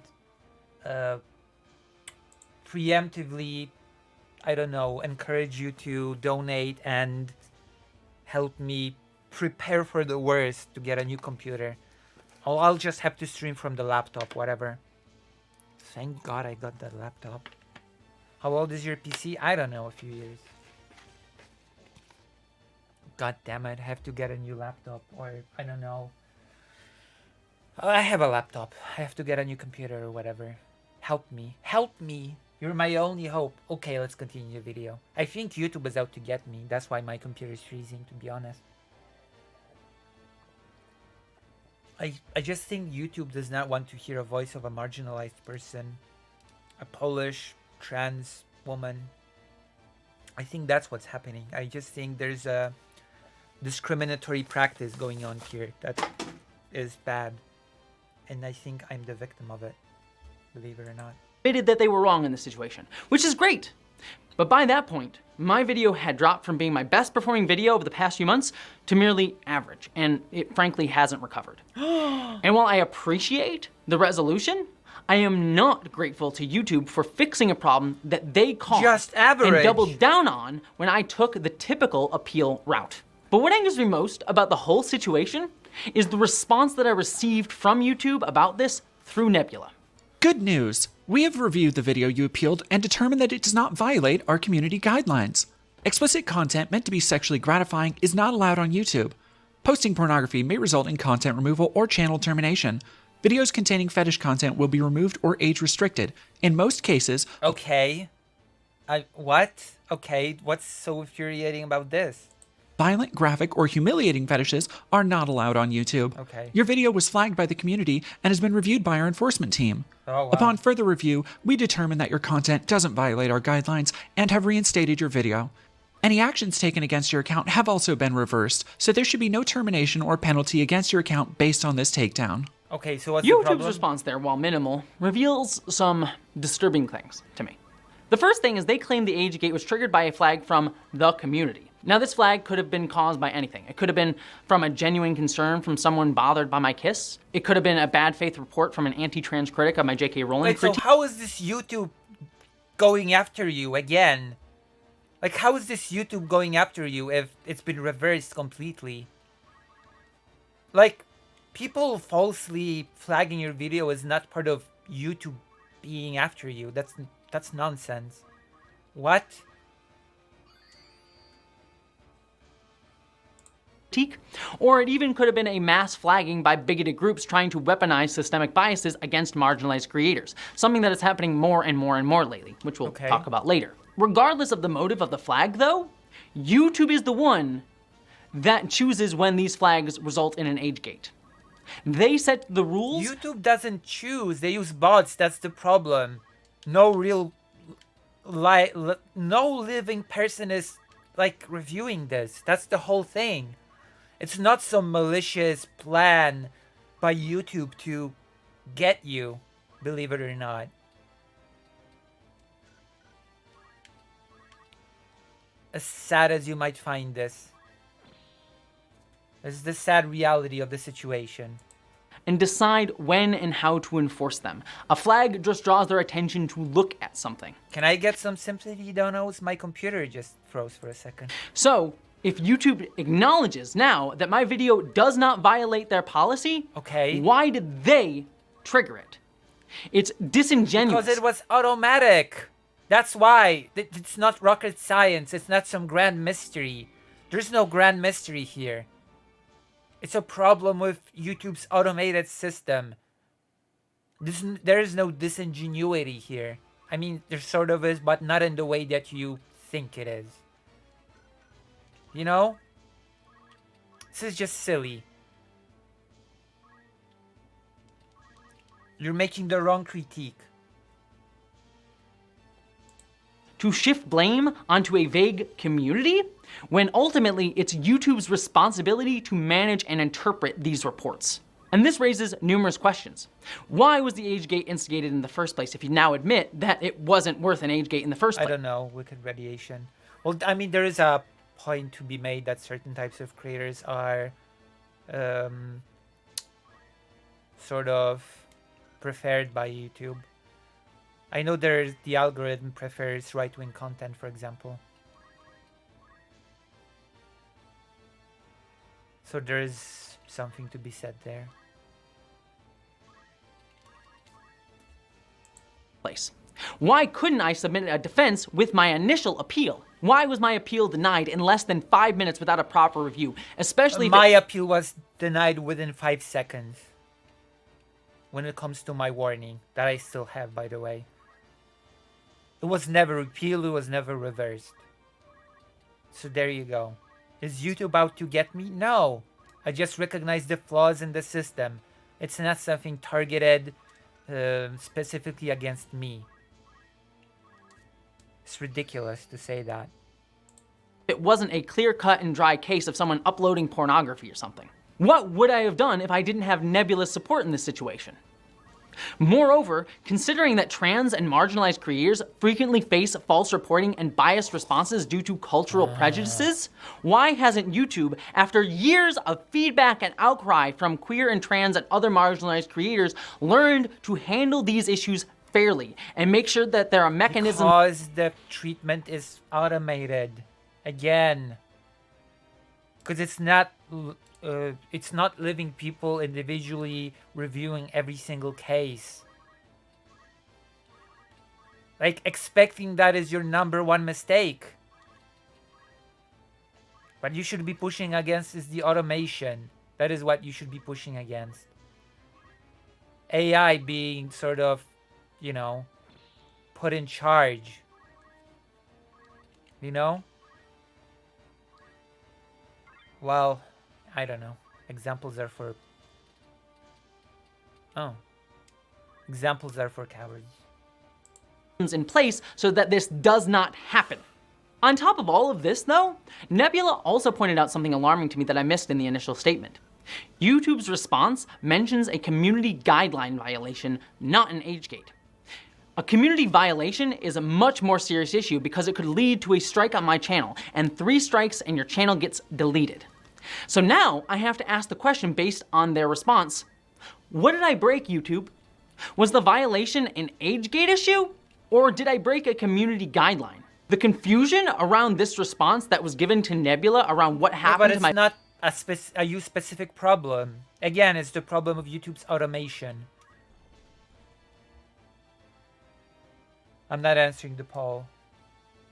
preemptively, I don't know, encourage you to donate and help me prepare for the worst to get a new computer. Or I'll just have to stream from the laptop, whatever. Thank God I got that laptop. How old is your PC? I don't know, a few years. God damn it, I have to get a new laptop, or I don't know. I have a laptop. I have to get a new computer or whatever. Help me. Help me. You're my only hope. Okay, let's continue the video. I think YouTube is out to get me. That's why my computer is freezing, to be honest. I just think YouTube does not want to hear a voice of a marginalized person. A Polish trans woman. I think that's what's happening. I just think there's a discriminatory practice going on here that is bad. And I think I'm the victim of it, believe it or not. Admitted that they were wrong in this situation, which is great. But by that point, my video had dropped from being my best performing video over the past few months to merely average, and it frankly hasn't recovered. And while I appreciate the resolution, I am not grateful to YouTube for fixing a problem that they caused Just average. and doubled down on when I took the typical appeal route. But what angers me most about the whole situation is the response that I received from YouTube about this through Nebula. Good news! We have reviewed the video you appealed and determined that it does not violate our community guidelines. Explicit content meant to be sexually gratifying is not allowed on YouTube. Posting pornography may result in content removal or channel termination. Videos containing fetish content will be removed or age restricted. In most cases, Okay. What? Okay, what's so infuriating about this? violent, graphic, or humiliating fetishes are not allowed on YouTube. Okay. Your video was flagged by the community and has been reviewed by our enforcement team. Oh, wow. Upon further review, we determine that your content doesn't violate our guidelines and have reinstated your video. Any actions taken against your account have also been reversed, so there should be no termination or penalty against your account based on this takedown. Okay, so what's the YouTube's problem? response there, while minimal, reveals some disturbing things to me. The first thing is they claim the age gate was triggered by a flag from the community. Now, this flag could have been caused by anything. It could have been from a genuine concern from someone bothered by my kiss. It could have been a bad faith report from an anti-trans critic of my J.K. Rowling Wait, so critique. how is this YouTube going after you again? Like, how is this YouTube going after you if it's been reversed completely? Like, people falsely flagging your video is not part of YouTube being after you. That's nonsense. What? Or it even could have been a mass flagging by bigoted groups trying to weaponize systemic biases against marginalized creators, something that is happening more and more and more lately, which we'll Okay. talk about later. Regardless of the motive of the flag, though, YouTube is the one that chooses when these flags result in an age gate. They set the rules. YouTube doesn't choose. They use bots. That's the problem. No real, no living person is like reviewing this. That's the whole thing. It's not some malicious plan by YouTube to get you, believe it or not. As sad as you might find this. This is the sad reality of the situation. And decide when and how to enforce them. A flag just draws their attention to look at something. Can I get some sympathy, donos? My computer just froze for a second. So, if YouTube acknowledges now that my video does not violate their policy, Okay. why did they trigger it? It's disingenuous. Because it was automatic. That's why. It's not rocket science. It's not some grand mystery. There's no grand mystery here. It's a problem with YouTube's automated system. There is no disingenuity here. I mean, there sort of is, but not in the way that you think it is. You know? This is just silly. You're making the wrong critique. To shift blame onto a vague community, when ultimately it's YouTube's responsibility to manage and interpret these reports. And this raises numerous questions. Why was the age gate instigated in the first place if you now admit that it wasn't worth an age gate in the first place? I don't know, wicked radiation. Well, I mean, there is a point to be made that certain types of creators are sort of preferred by YouTube. I know the algorithm prefers right-wing content, for example. So there's something to be said there. Place. Why couldn't I submit a defense with my initial appeal? Why was my appeal denied in less than 5 minutes without a proper review? Especially if My appeal was denied within 5 seconds. When it comes to my warning, that I still have, by the way. It was never repealed, it was never reversed. So there you go. Is YouTube out to get me? No. I just recognize the flaws in the system. It's not something targeted specifically against me. It's ridiculous to say that. it wasn't a clear-cut and dry case of someone uploading pornography or something. What would I have done if I didn't have Nebula's support in this situation? Moreover, considering that trans and marginalized creators frequently face false reporting and biased responses due to cultural prejudices, why hasn't YouTube, after years of feedback and outcry from queer and trans and other marginalized creators, learned to handle these issues fairly and make sure that there are mechanisms? Because the treatment is automated. Again. Because it's not living people individually reviewing every single case. Like, expecting that is your number one mistake. What you should be pushing against is the automation. That is what you should be pushing against. AI being sort of, you know, put in charge. You know? Well, I don't know. Examples are for... Oh. Examples are for cowards. In place so that this does not happen. On top of all of this, though, Nebula also pointed out something alarming to me that I missed in the initial statement. YouTube's response mentions a community guideline violation, not an age gate. A community violation is a much more serious issue because it could lead to a strike on my channel, and 3 strikes and your channel gets deleted. So now I have to ask the question based on their response, what did I break, YouTube? Was the violation an age gate issue? Or did I break a community guideline? The confusion around this response that was given to Nebula around what happened but to my... it's not a you-specific problem. Again, it's the problem of YouTube's automation. I'm not answering the poll.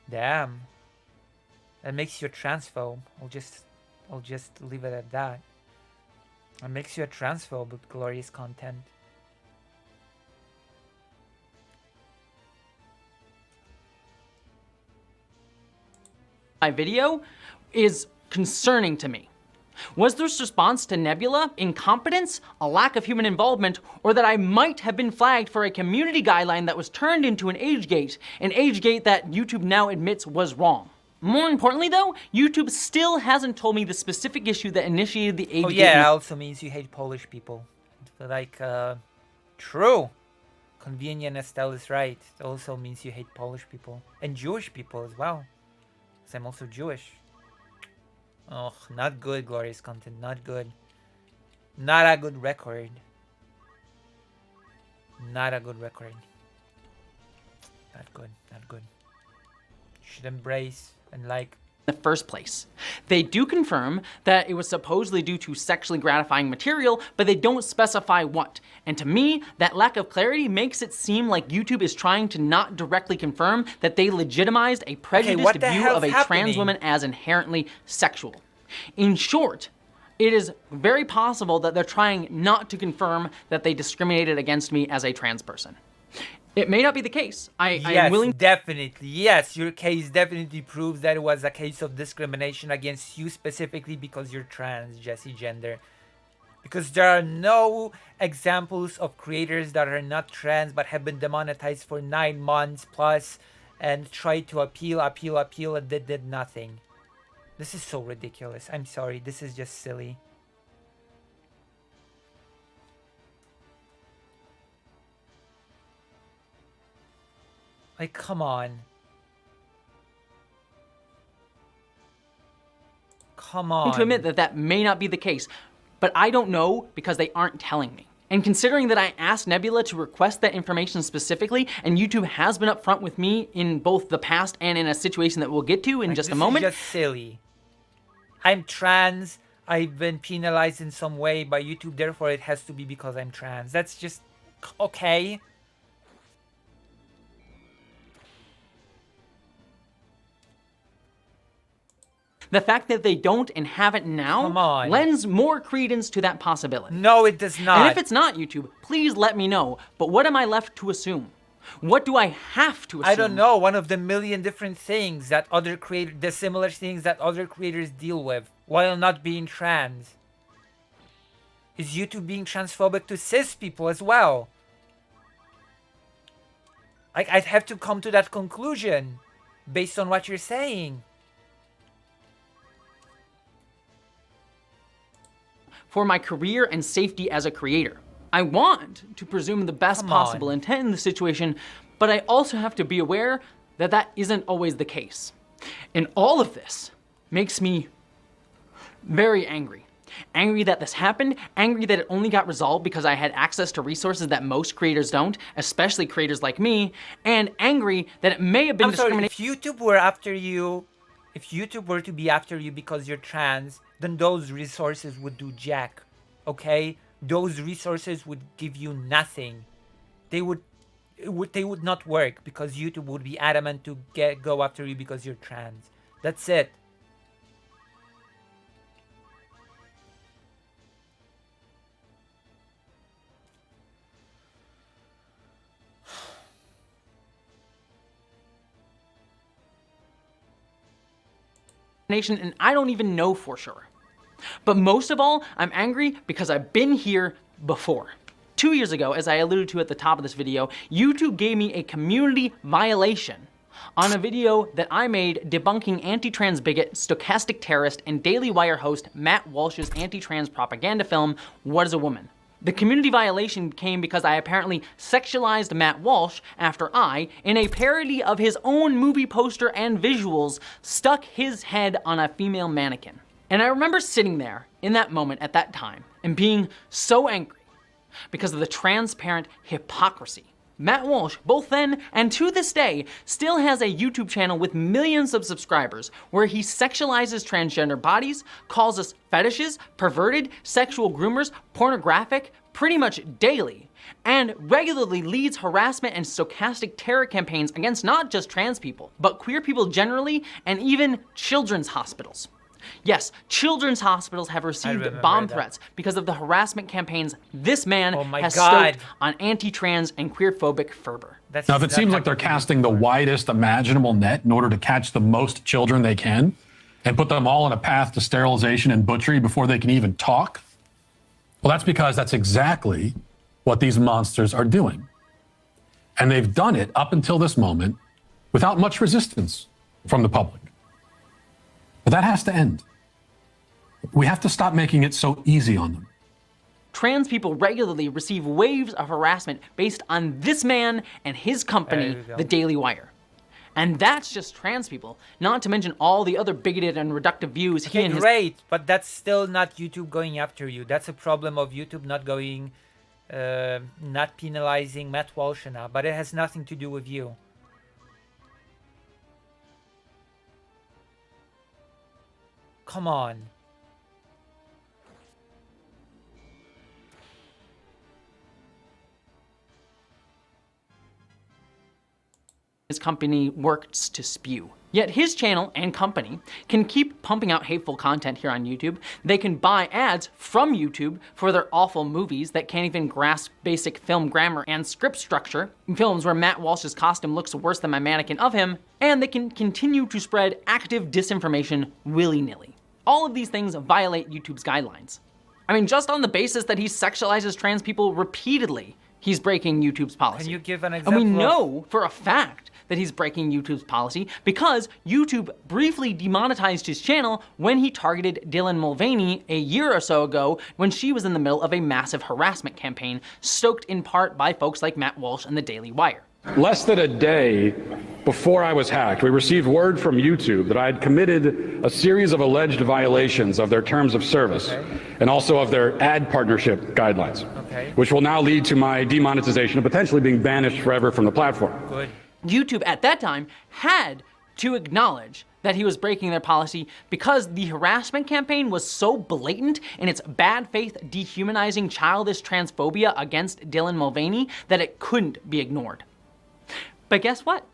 Damn. That makes you a transphobe. I'll just leave it at that. It makes you a transphobe with glorious content. My video is concerning to me. Was this response to Nebula incompetence, a lack of human involvement, or that I might have been flagged for a community guideline that was turned into an age gate that YouTube now admits was wrong? More importantly though, YouTube still hasn't told me the specific issue that initiated the age Oh gate. yeah, it also means you hate Polish people. Like, true. Convenient Estelle is right. It also means you hate Polish people. And Jewish people as well. Because I'm also Jewish. Oh, not good, glorious content. Not good. Not a good record. Not a good record. Not good. Not good. You should embrace and like... In the first place. They do confirm that it was supposedly due to sexually gratifying material, but they don't specify what. And to me, that lack of clarity makes it seem like YouTube is trying to not directly confirm that they legitimized a prejudiced view of a trans woman as inherently sexual. In short, it is very possible that they're trying not to confirm that they discriminated against me as a trans person. It may not be the case. I am willing... Definitely. Yes, your case definitely proves that it was a case of discrimination against you specifically because you're trans, Jesse Gender. Because there are no examples of creators that are not trans but have been demonetized for 9 months plus and tried to appeal, and they did nothing. This is so ridiculous. I'm sorry. This is just silly. Like, come on. Come on. To admit that that may not be the case, but I don't know because they aren't telling me. And considering that I asked Nebula to request that information specifically, and YouTube has been upfront with me in both the past and in a situation that we'll get to in just a moment. This is just silly. I'm trans. I've been penalized in some way by YouTube, therefore it has to be because I'm trans. That's just okay. The fact that they don't and haven't now lends more credence to that possibility. No, it does not. And if it's not YouTube, please let me know. But what am I left to assume? What do I have to assume? I don't know. One of the million different things that other creators, the similar things that other creators deal with while not being trans. Is YouTube being transphobic to cis people as well? Like, I'd have to come to that conclusion based on what you're saying. For my career and safety as a creator. I want to presume the best possible intent in the situation, but I also have to be aware that that isn't always the case. And all of this makes me very angry. Angry that this happened, angry that it only got resolved because I had access to resources that most creators don't, especially creators like me, and angry that it may have been discrimination. If YouTube were after you, if YouTube were to be after you because you're trans, then those resources would do jack, okay? Those resources would give you nothing. They would not work because YouTube would be adamant to go after you because you're trans. That's it. and I don't even know for sure. But most of all, I'm angry because I've been here before. 2 years ago, as I alluded to at the top of this video, YouTube gave me a community violation on a video that I made debunking anti-trans bigot, stochastic terrorist, and Daily Wire host Matt Walsh's anti-trans propaganda film, What is a Woman? The community violation came because I apparently sexualized Matt Walsh after I, in a parody of his own movie poster and visuals, stuck his head on a female mannequin. And I remember sitting there in that moment at that time and being so angry because of the transparent hypocrisy. Matt Walsh, both then and to this day, still has a YouTube channel with millions of subscribers where he sexualizes transgender bodies, calls us fetishes, perverted, sexual groomers, pornographic, pretty much daily, and regularly leads harassment and stochastic terror campaigns against not just trans people, but queer people generally, and even children's hospitals. Yes, children's hospitals have received bomb threats because of the harassment campaigns this man has stoked on anti-trans and queer-phobic fervor. Now, if it seems like they're casting the widest imaginable net in order to catch the most children they can and put them all on a path to sterilization and butchery before they can even talk, well, that's because that's exactly what these monsters are doing. And they've done it up until this moment without much resistance from the public. But that has to end. We have to stop making it so easy on them. Trans people regularly receive waves of harassment based on this man and his company, the Daily Wire. And that's just trans people, not to mention all the other bigoted and reductive views he and his... Great, but that's still not YouTube going after you. That's a problem of YouTube not going, not penalizing Matt Walsh enough, but it has nothing to do with you. Come on. His company works to spew. Yet his channel and company can keep pumping out hateful content here on YouTube. They can buy ads from YouTube for their awful movies that can't even grasp basic film grammar and script structure, films where Matt Walsh's costume looks worse than my mannequin of him, and they can continue to spread active disinformation willy-nilly. All of these things violate YouTube's guidelines. I mean, just on the basis that he sexualizes trans people repeatedly, he's breaking YouTube's policy. Can you give an example? And we know for a fact that he's breaking YouTube's policy because YouTube briefly demonetized his channel when he targeted Dylan Mulvaney a year or so ago when she was in the middle of a massive harassment campaign, stoked in part by folks like Matt Walsh and the Daily Wire. Less than a day before I was hacked, we received word from YouTube that I had committed a series of alleged violations of their terms of service and also of their ad partnership guidelines, which will now lead to my demonetization and potentially being banished forever from the platform. Good. YouTube at that time had to acknowledge that he was breaking their policy because the harassment campaign was so blatant in its bad faith, dehumanizing, childish transphobia against Dylan Mulvaney that it couldn't be ignored. But guess what?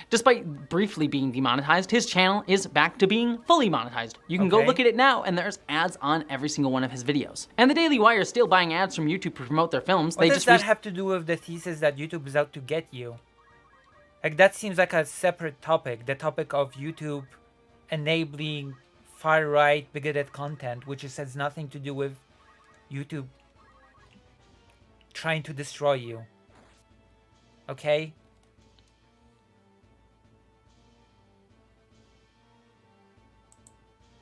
Despite briefly being demonetized, his channel is back to being fully monetized. You can go look at it now, and there's ads on every single one of his videos. And the Daily Wire is still buying ads from YouTube to promote their films. What does that have to do with the thesis that YouTube is out to get you? Like, that seems like a separate topic. The topic of YouTube enabling far-right bigoted content, which has nothing to do with YouTube trying to destroy you. Okay?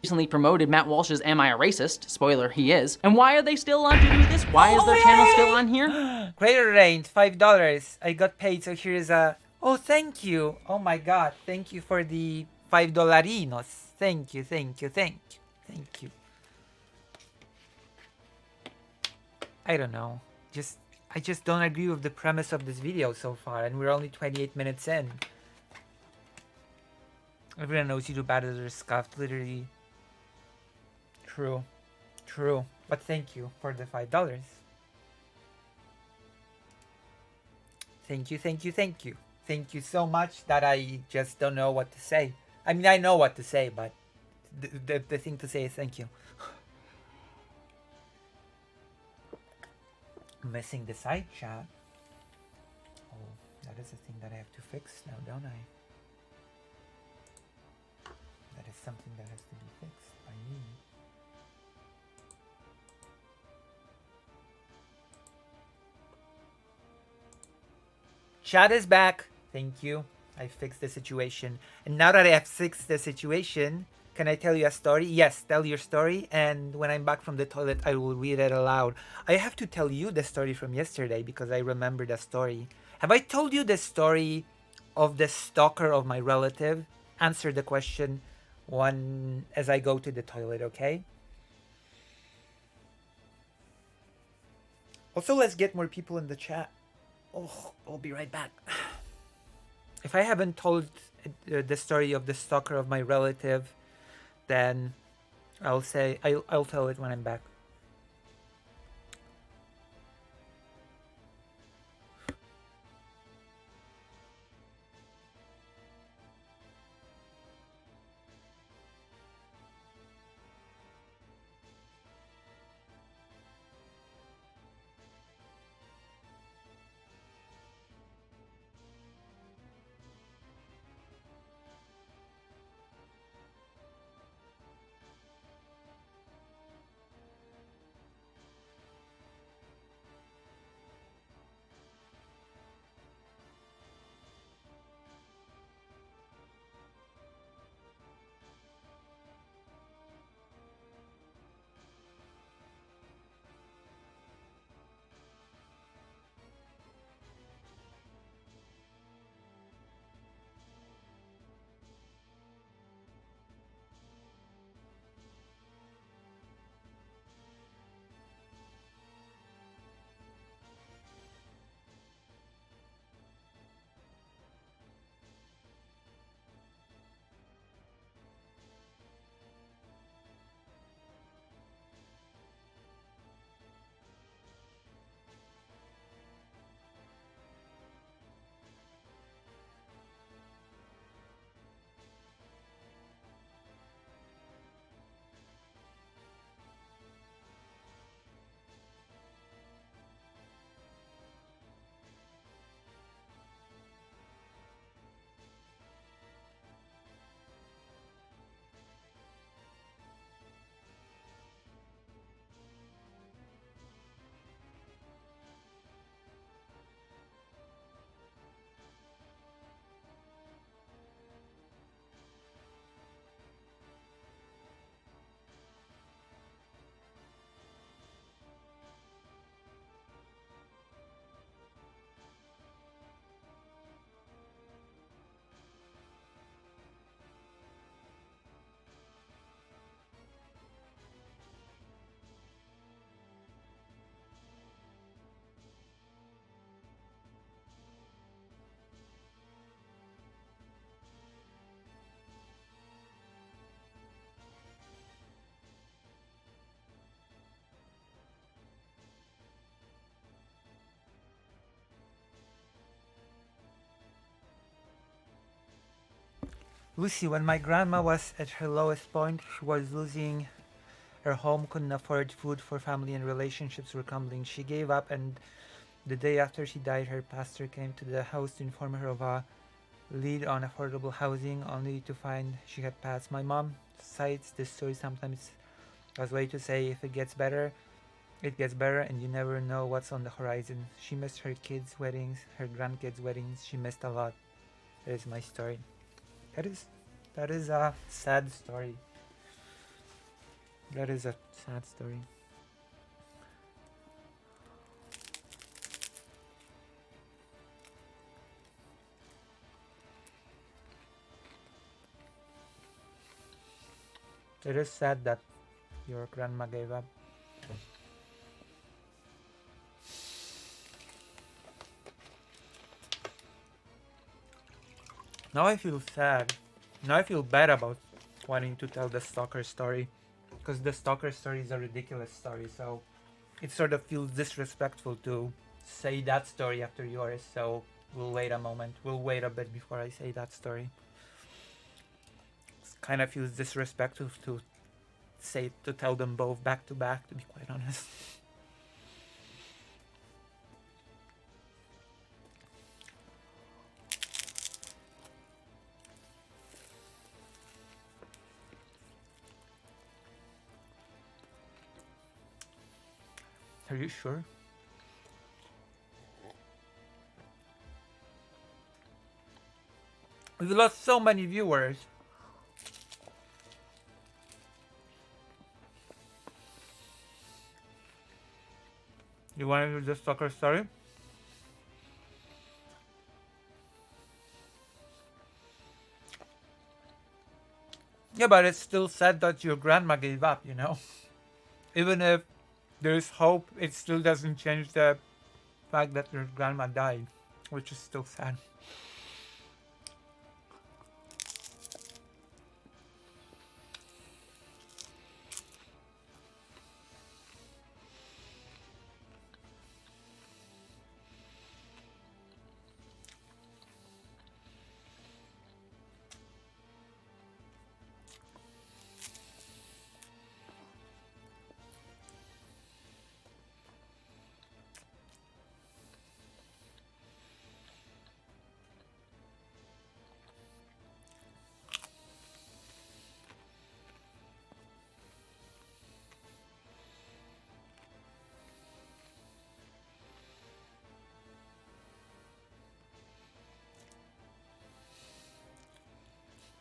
Recently promoted Matt Walsh's Am I a Racist? Spoiler, he is. And why are they still on to do this? Why is their channel still on here? Greater Range, $5. I got paid, so here's a... Oh, thank you. Oh my god. Thank you for the $5. Thank you, thank you, thank you. Thank you. I don't know. I just don't agree with the premise of this video so far, and we're only 28 minutes in. Everyone knows YouTube ads are scuffed, literally. True. True. But thank you for the $5. Thank you, thank you, thank you. Thank you so much that I just don't know what to say. I mean, I know what to say, but the thing to say is thank you. Missing the side chat. Oh, that is a thing that I have to fix now, don't I? That is something that has to be fixed by me. Chat is back. Thank you. I fixed the situation. And now that I have fixed the situation, can I tell you a story? Yes, tell your story. And when I'm back from the toilet, I will read it aloud. I have to tell you the story from yesterday because I remember the story. Have I told you the story of the stalker of my relative? Answer the question one as I go to the toilet, okay? Also, let's get more people in the chat. Oh, I'll be right back. If I haven't told the story of the stalker of my relative, then I'll tell it when I'm back. Lucy, when my grandma was at her lowest point, she was losing her home, couldn't afford food for family, and relationships were crumbling. She gave up, and the day after she died, her pastor came to the house to inform her of a lead on affordable housing, only to find she had passed. My mom cites this story sometimes as a way to say if it gets better, it gets better, and you never know what's on the horizon. She missed her kids' weddings, her grandkids' weddings. She missed a lot. That is my story. That is a sad story. That is a sad story. It is sad that your grandma gave up. Now I feel sad. Now I feel bad about wanting to tell the stalker story, because the stalker story is a ridiculous story, so it sort of feels disrespectful to say that story after yours, so we'll wait a moment. We'll wait a bit before I say that story. It kind of feels disrespectful to tell them both back to back, to be quite honest. Are you sure? We've lost so many viewers. You want to hear the stalker story? Yeah, but it's still sad that your grandma gave up, you know? Even if there's hope, it still doesn't change the fact that your grandma died, which is still sad.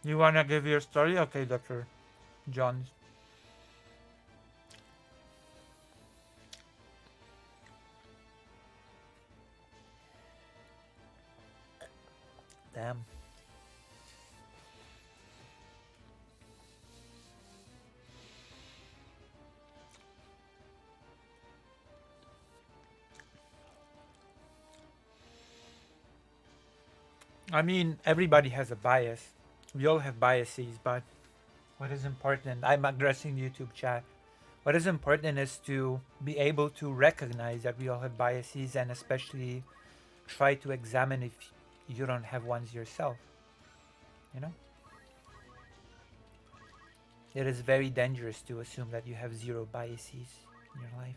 You wanna give your story? Okay, Dr. John. Damn. I mean, everybody has a bias. We all have biases, but what is important, I'm addressing YouTube chat. What is important is to be able to recognize that we all have biases, and especially try to examine if you don't have ones yourself. You know? It is very dangerous to assume that you have zero biases in your life.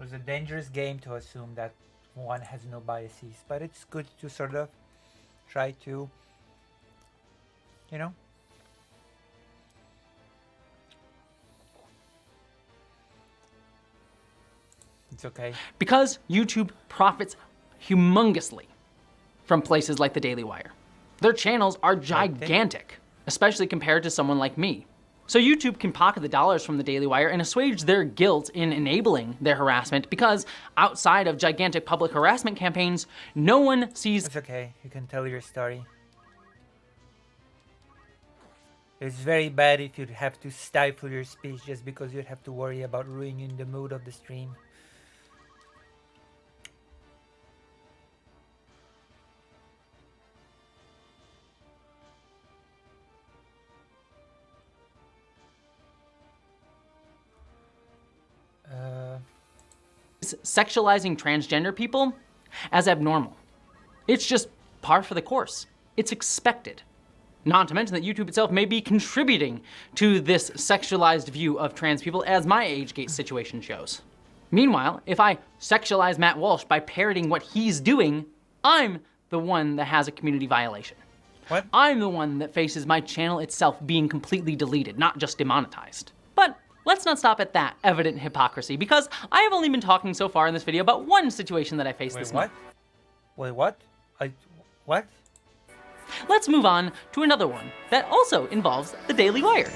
It's a dangerous game to assume that one has no biases, but it's good to sort of try to, you know. It's okay. Because YouTube profits humongously from places like the Daily Wire. Their channels are gigantic, especially compared to someone like me. So YouTube can pocket the dollars from the Daily Wire and assuage their guilt in enabling their harassment, because outside of gigantic public harassment campaigns, no one sees— It's okay, you can tell your story. It's very bad if you'd have to stifle your speech just because you'd have to worry about ruining the mood of the stream. sexualizing transgender people as abnormal. It's just par for the course. It's expected. Not to mention that YouTube itself may be contributing to this sexualized view of trans people, as my AgeGate situation shows. Meanwhile, if I sexualize Matt Walsh by parroting what he's doing, I'm the one that has a community violation. What? I'm the one that faces my channel itself being completely deleted, not just demonetized. But let's not stop at that evident hypocrisy, because I have only been talking so far in this video about one situation that I faced this month. Wait, what? What? Let's move on to another one that also involves the Daily Wire.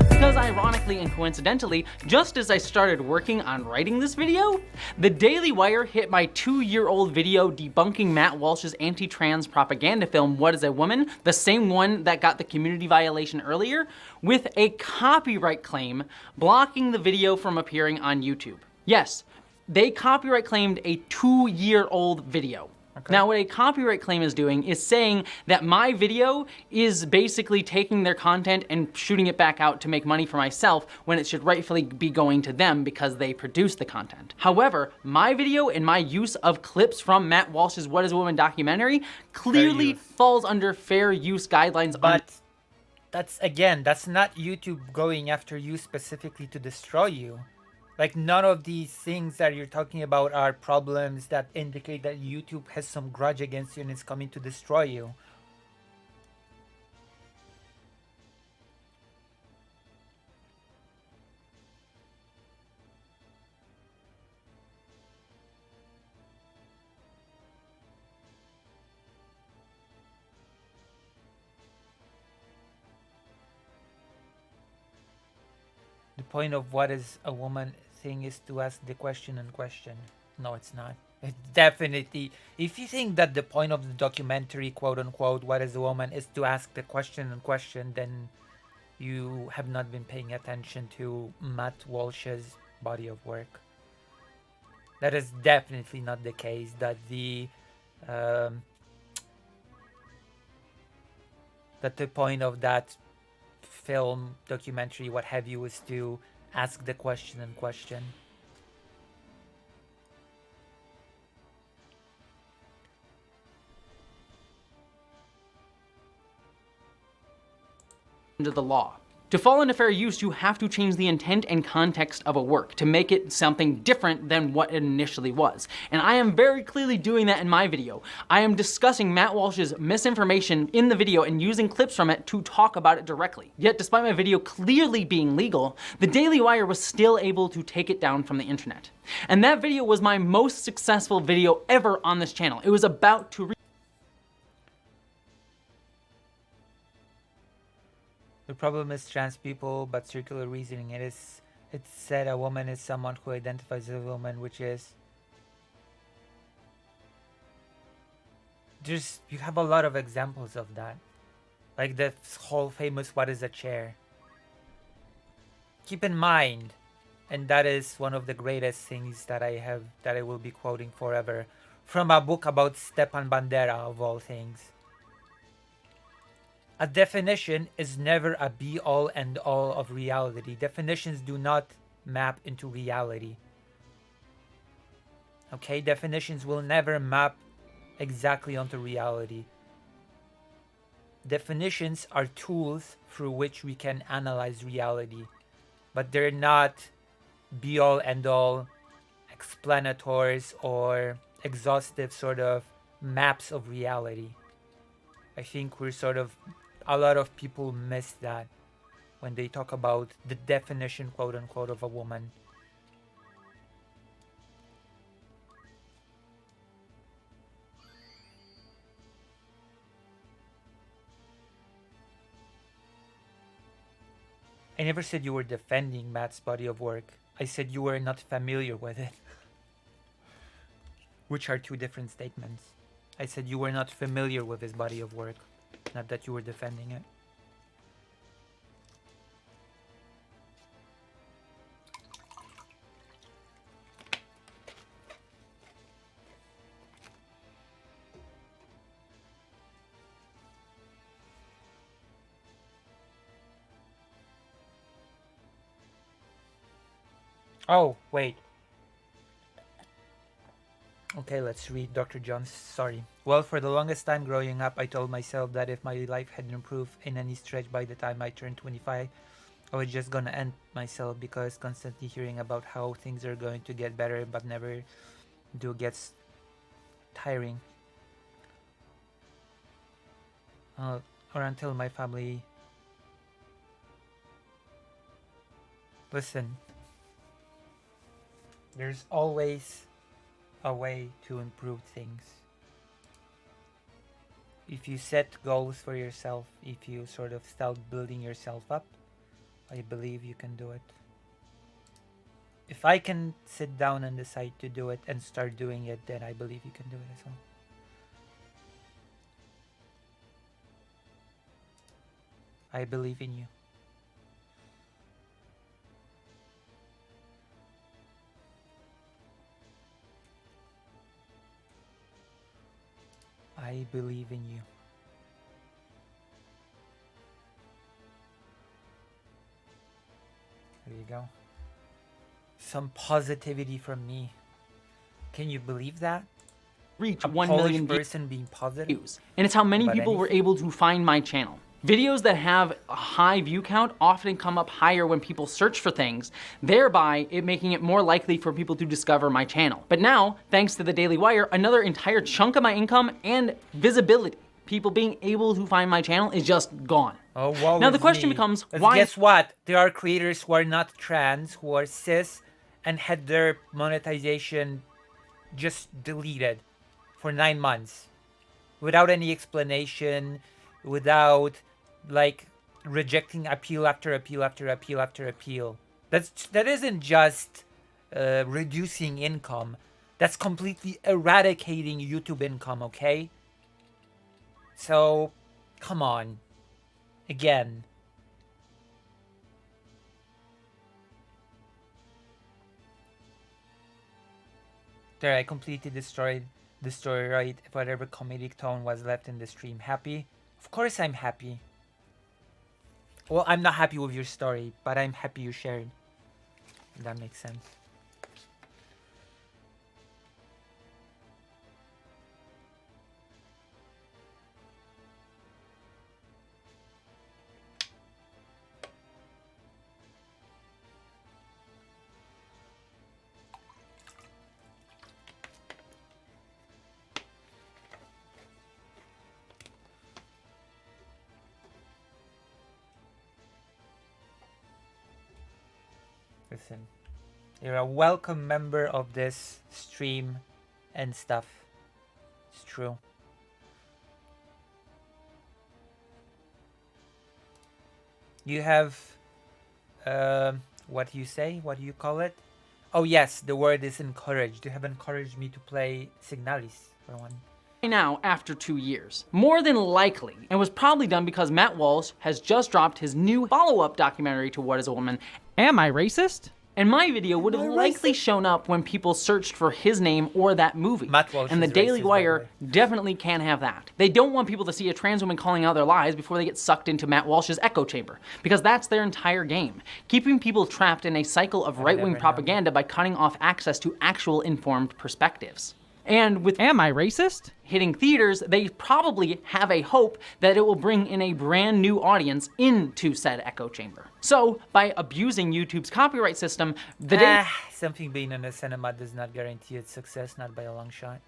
Because ironically and coincidentally, just as I started working on writing this video, the Daily Wire hit my 2-year-old video debunking Matt Walsh's anti-trans propaganda film, What is a Woman?, the same one that got the community violation earlier, with a copyright claim blocking the video from appearing on YouTube. Yes, they copyright claimed a 2-year-old video. Okay. Now, what a copyright claim is doing is saying that my video is basically taking their content and shooting it back out to make money for myself, when it should rightfully be going to them because they produced the content. However, my video and my use of clips from Matt Walsh's What is a Woman documentary clearly falls under fair use guidelines. But that's again, that's not YouTube going after you specifically to destroy you. Like, none of these things that you're talking about are problems that indicate that YouTube has some grudge against you and is coming to destroy you. The point of what is a woman thing is to ask the question in question. No, it's not. It definitely, if you think that the point of the documentary, quote unquote, what is a woman, is to ask the question in question, then you have not been paying attention to Matt Walsh's body of work. That is definitely not the case. That the point of that film, documentary, what have you, is to ask the question in question. Under the law. To fall into fair use, you have to change the intent and context of a work to make it something different than what it initially was. And I am very clearly doing that in my video. I am discussing Matt Walsh's misinformation in the video and using clips from it to talk about it directly. Yet, despite my video clearly being legal, the Daily Wire was still able to take it down from the internet. And that video was my most successful video ever on this channel. It was about to The problem is trans people, but circular reasoning. It's said a woman is someone who identifies as a woman, which is... You have a lot of examples of that. Like the whole famous what is a chair. Keep in mind, and that is one of the greatest things that I will be quoting forever, from a book about Stepan Bandera, of all things. A definition is never a be-all and all of reality. Definitions do not map into reality. Okay, definitions will never map exactly onto reality. Definitions are tools through which we can analyze reality, but they're not be-all and all explanators or exhaustive sort of maps of reality. I think a lot of people miss that when they talk about the definition, quote unquote, of a woman. I never said you were defending Matt's body of work. I said you were not familiar with it. Which are two different statements. I said you were not familiar with his body of work. Not that you were defending it. Oh, wait. Okay, let's read Dr. John's. Sorry. Well, for the longest time growing up, I told myself that if my life hadn't improved in any stretch by the time I turned 25, I was just gonna end myself, because constantly hearing about how things are going to get better but never do gets tiring. Or until my family... Listen. There's always a way to improve things. If you set goals for yourself, if you sort of start building yourself up, I believe you can do it. If I can sit down and decide to do it and start doing it, then I believe you can do it as well. I believe in you. I believe in you. There you go. Some positivity from me. Can you believe that? Reach a 1 Polish million person being positive views. And it's how many about people were anything? able to find my channel. Videos that have a high view count often come up higher when people search for things, thereby it making it more likely for people to discover my channel. But now, thanks to the Daily Wire, another entire chunk of my income and visibility, people being able to find my channel, is just gone. Oh, woe Now the is question me. becomes, But why? guess what? There are creators who are not trans, who are cis, and had their monetization just deleted for 9 months without any explanation, without like rejecting appeal after appeal after appeal after appeal. That isn't just reducing income. That's completely eradicating YouTube income, okay? So, come on. Again. There, I completely destroyed the story, right? If whatever comedic tone was left in the stream. Happy? Of course I'm happy. Well, I'm not happy with your story, but I'm happy you shared. If that makes sense. Listen, you're a welcome member of this stream and stuff. It's true. You have, what do you say? What do you call it? Oh yes, the word is encouraged. You have encouraged me to play Signalis for one. Now, after 2 years. More than likely, and was probably done because Matt Walsh has just dropped his new follow-up documentary to What is a Woman. Am I racist? And my video would have likely shown up when people searched for his name or that movie. Matt Walsh and the is Daily racist, by the Wire way. definitely can't have that. They don't want people to see a trans woman calling out their lies before they get sucked into Matt Walsh's echo chamber, because that's their entire game. Keeping people trapped in a cycle of right-wing never propaganda by cutting off access to actual informed perspectives. And with Am I racist? hitting theaters, they probably have a hope that it will bring in a brand new audience into said echo chamber. So, by abusing YouTube's copyright system, the Daily Something being in a cinema does not guarantee its success, not by a long shot.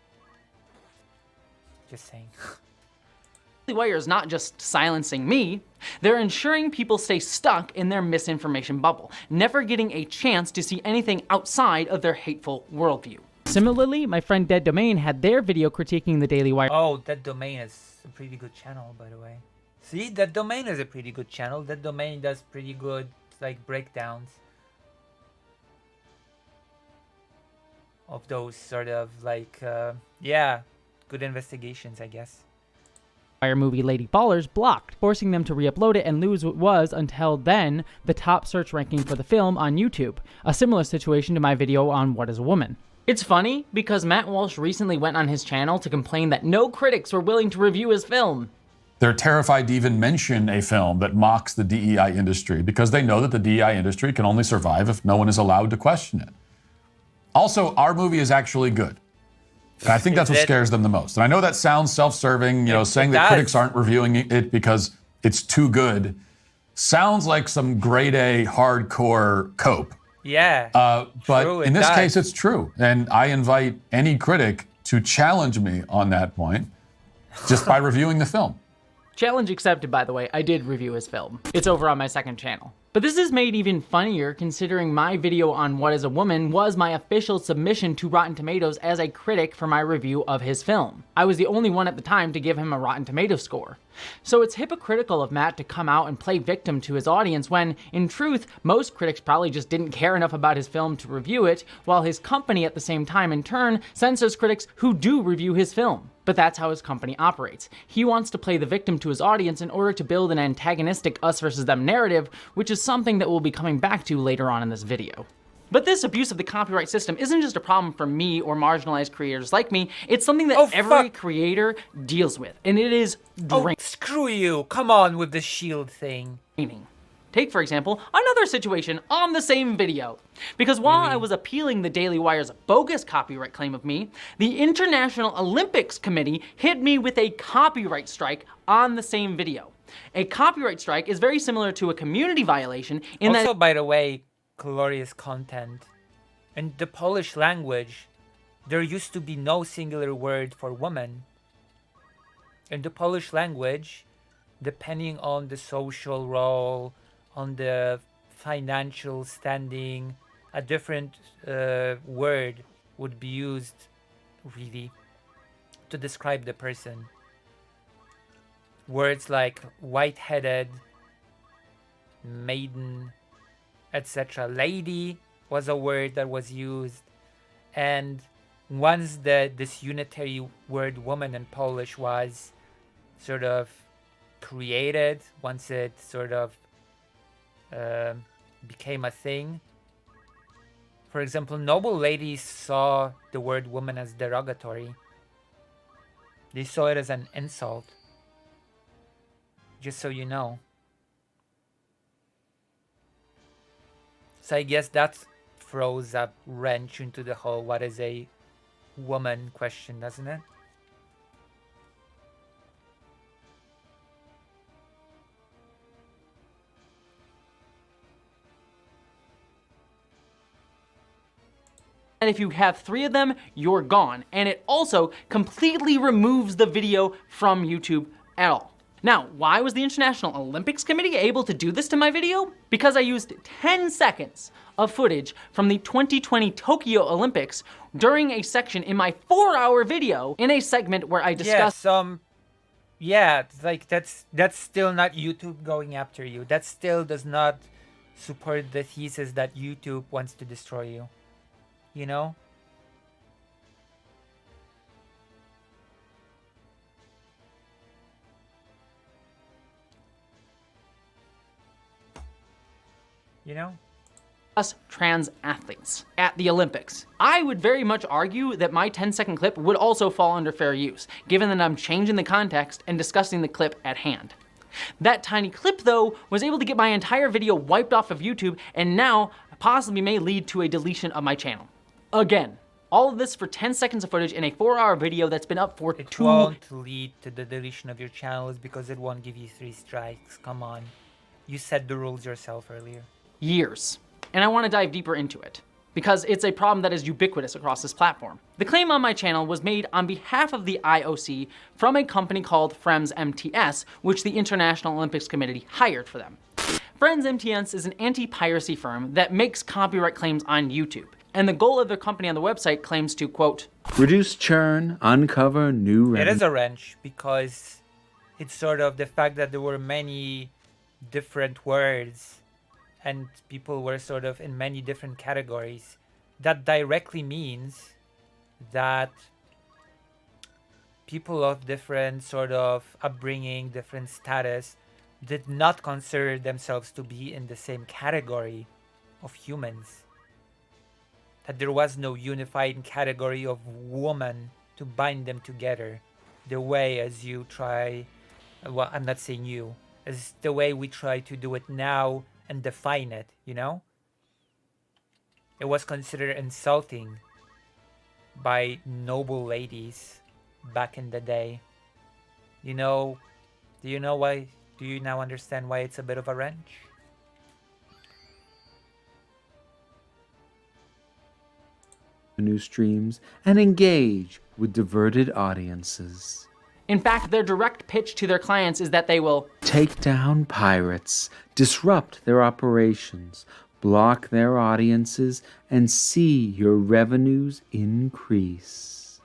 Just saying. Wire is not just silencing me, they're ensuring people stay stuck in their misinformation bubble, never getting a chance to see anything outside of their hateful worldview. Similarly, my friend Dead Domain had their video critiquing the Daily Wire. Oh, That Domain is a pretty good channel, by the way. See, That Domain is a pretty good channel. That Domain does pretty good, like, breakdowns of those sort of, like, yeah, good investigations, I guess. Wire movie Lady Ballers blocked, forcing them to re-upload it and lose what was, until then, the top search ranking for the film on YouTube. A similar situation to my video on What is a Woman. It's funny because Matt Walsh recently went on his channel to complain that no critics were willing to review his film. They're terrified to even mention a film that mocks the DEI industry because they know that the DEI industry can only survive if no one is allowed to question it. Also, our movie is actually good. And I think that's what scares them the most. And I know that sounds self-serving, saying that critics aren't reviewing it because it's too good sounds like some grade A hardcore cope. Yeah. But true, in this does. case, it's true. And I invite any critic to challenge me on that point just by reviewing the film. Challenge accepted, by the way. I did review his film. It's over on my second channel. But this is made even funnier considering my video on What is a Woman was my official submission to Rotten Tomatoes as a critic for my review of his film. I was the only one at the time to give him a Rotten Tomatoes score. So it's hypocritical of Matt to come out and play victim to his audience when, in truth, most critics probably just didn't care enough about his film to review it, while his company at the same time in turn censors critics who do review his film. But that's how his company operates. He wants to play the victim to his audience in order to build an antagonistic us versus them narrative, which is something that we'll be coming back to later on in this video. But this abuse of the copyright system isn't just a problem for me or marginalized creators like me, it's something that every creator deals with, and it is Oh, screw you. Come on with the shield thing. draining. Take, for example, another situation on the same video. Because while I was appealing the Daily Wire's bogus copyright claim of me, the International Olympics Committee hit me with a copyright strike on the same video. A copyright strike is very similar to a community violation in Also, that... by the way, glorious content. In the Polish language, there used to be no singular word for woman. In the Polish language, depending on the social role, on the financial standing, a different word would be used, really, to describe the person. Words like white-headed, maiden, etc. Lady was a word that was used, and once this unitary word woman in Polish was sort of created, once it sort of became a thing. For example, noble ladies saw the word woman as derogatory. They saw it as an insult. Just so you know. So I guess that throws a wrench into the whole what is a woman question, doesn't it? And if you have 3 of them, you're gone. And it also completely removes the video from YouTube at all. Now, why was the International Olympics Committee able to do this to my video? Because I used 10 seconds of footage from the 2020 Tokyo Olympics during a section in my 4-hour video in a segment where I discussed... Yeah, like that's still not YouTube going after you. That still does not support the thesis that YouTube wants to destroy you. You know? You know? Us trans athletes at the Olympics. I would very much argue that my 10-second clip would also fall under fair use, given that I'm changing the context and discussing the clip at hand. That tiny clip, though, was able to get my entire video wiped off of YouTube and now possibly may lead to a deletion of my channel. Again, all of this for 10 seconds of footage in a 4-hour video that's been up for It won't lead to the deletion of your channels because it won't give you 3 strikes. Come on. You set the rules yourself earlier. years. And I want to dive deeper into it, because it's a problem that is ubiquitous across this platform. The claim on my channel was made on behalf of the IOC from a company called Frems MTS, which the International Olympics Committee hired for them. Frems MTS is an anti-piracy firm that makes copyright claims on YouTube. And the goal of their company on the website claims to, quote, reduce churn, uncover new revenue. It is a wrench because it's sort of the fact that there were many different words and people were sort of in many different categories. That directly means that people of different sort of upbringing, different status, did not consider themselves to be in the same category of humans. That there was no unified category of woman to bind them together the way as you try, well, I'm not saying you, as the way we try to do it now and define it, you know? It was considered insulting by noble ladies back in the day. You know, do you know why? Do you now understand why it's a bit of a wrench? New streams and engage with diverted audiences. In fact, their direct pitch to their clients is that they will take down pirates, disrupt their operations, block their audiences, and see your revenues increase.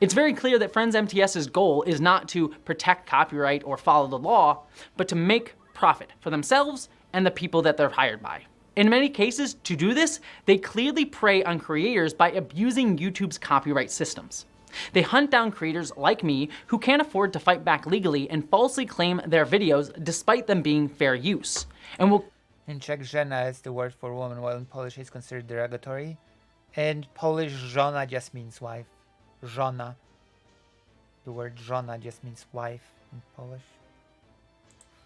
It's very clear that Frems MTS's goal is not to protect copyright or follow the law, but to make profit for themselves and the people that they're hired by. In many cases, to do this, they clearly prey on creators by abusing YouTube's copyright systems. They hunt down creators like me who can't afford to fight back legally and falsely claim their videos despite them being fair use. And will in Czech, żena is the word for woman, while in Polish it's considered derogatory. In Polish, żona just means wife. Żona. The word żona just means wife in Polish.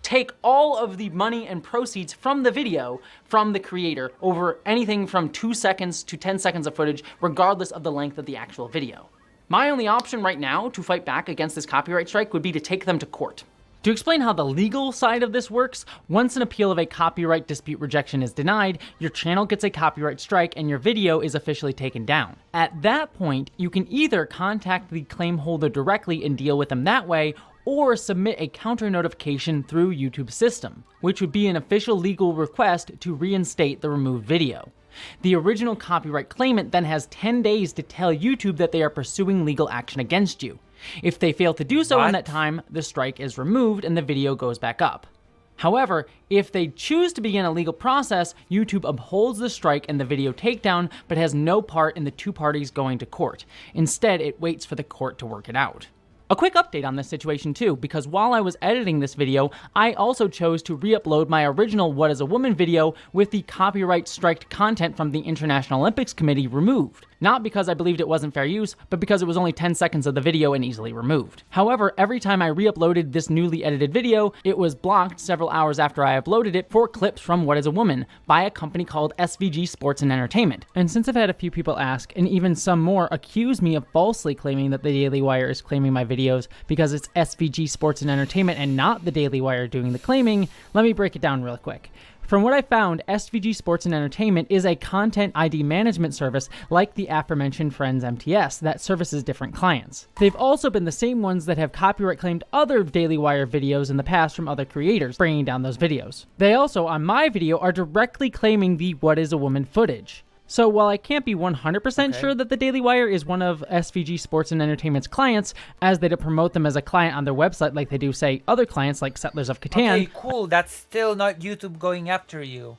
take all of the money and proceeds from the video from the creator over anything from 2 seconds to 10 seconds of footage, regardless of the length of the actual video. My only option right now to fight back against this copyright strike would be to take them to court. To explain how the legal side of this works, once an appeal of a copyright dispute rejection is denied, your channel gets a copyright strike and your video is officially taken down. At that point, you can either contact the claim holder directly and deal with them that way, or submit a counter notification through YouTube's system, which would be an official legal request to reinstate the removed video. The original copyright claimant then has 10 days to tell YouTube that they are pursuing legal action against you. If they fail to do so in that time, the strike is removed and the video goes back up. However, if they choose to begin a legal process, YouTube upholds the strike and the video takedown, but has no part in the two parties going to court. Instead, it waits for the court to work it out. A quick update on this situation too, because while I was editing this video, I also chose to re-upload my original What is a Woman video with the copyright striked content from the International Olympics Committee removed. Not because I believed it wasn't fair use, but because it was only 10 seconds of the video and easily removed. However, every time I re-uploaded this newly edited video, it was blocked several hours after I uploaded it for clips from What is a Woman by a company called SVG Sports and Entertainment. And since I've had a few people ask, and even some more accuse me of falsely claiming that the Daily Wire is claiming my videos because it's SVG Sports and Entertainment and not the Daily Wire doing the claiming, let me break it down real quick. From what I found, SVG Sports and Entertainment is a content ID management service like the aforementioned Friends MTS that services different clients. They've also been the same ones that have copyright claimed other Daily Wire videos in the past from other creators, bringing down those videos. They also, on my video, are directly claiming the What is a Woman footage. So while I can't be 100% sure that the Daily Wire is one of SVG Sports and Entertainment's clients, as they don't promote them as a client on their website like they do, say, other clients like Settlers of Catan. Okay, cool. That's still not YouTube going after you.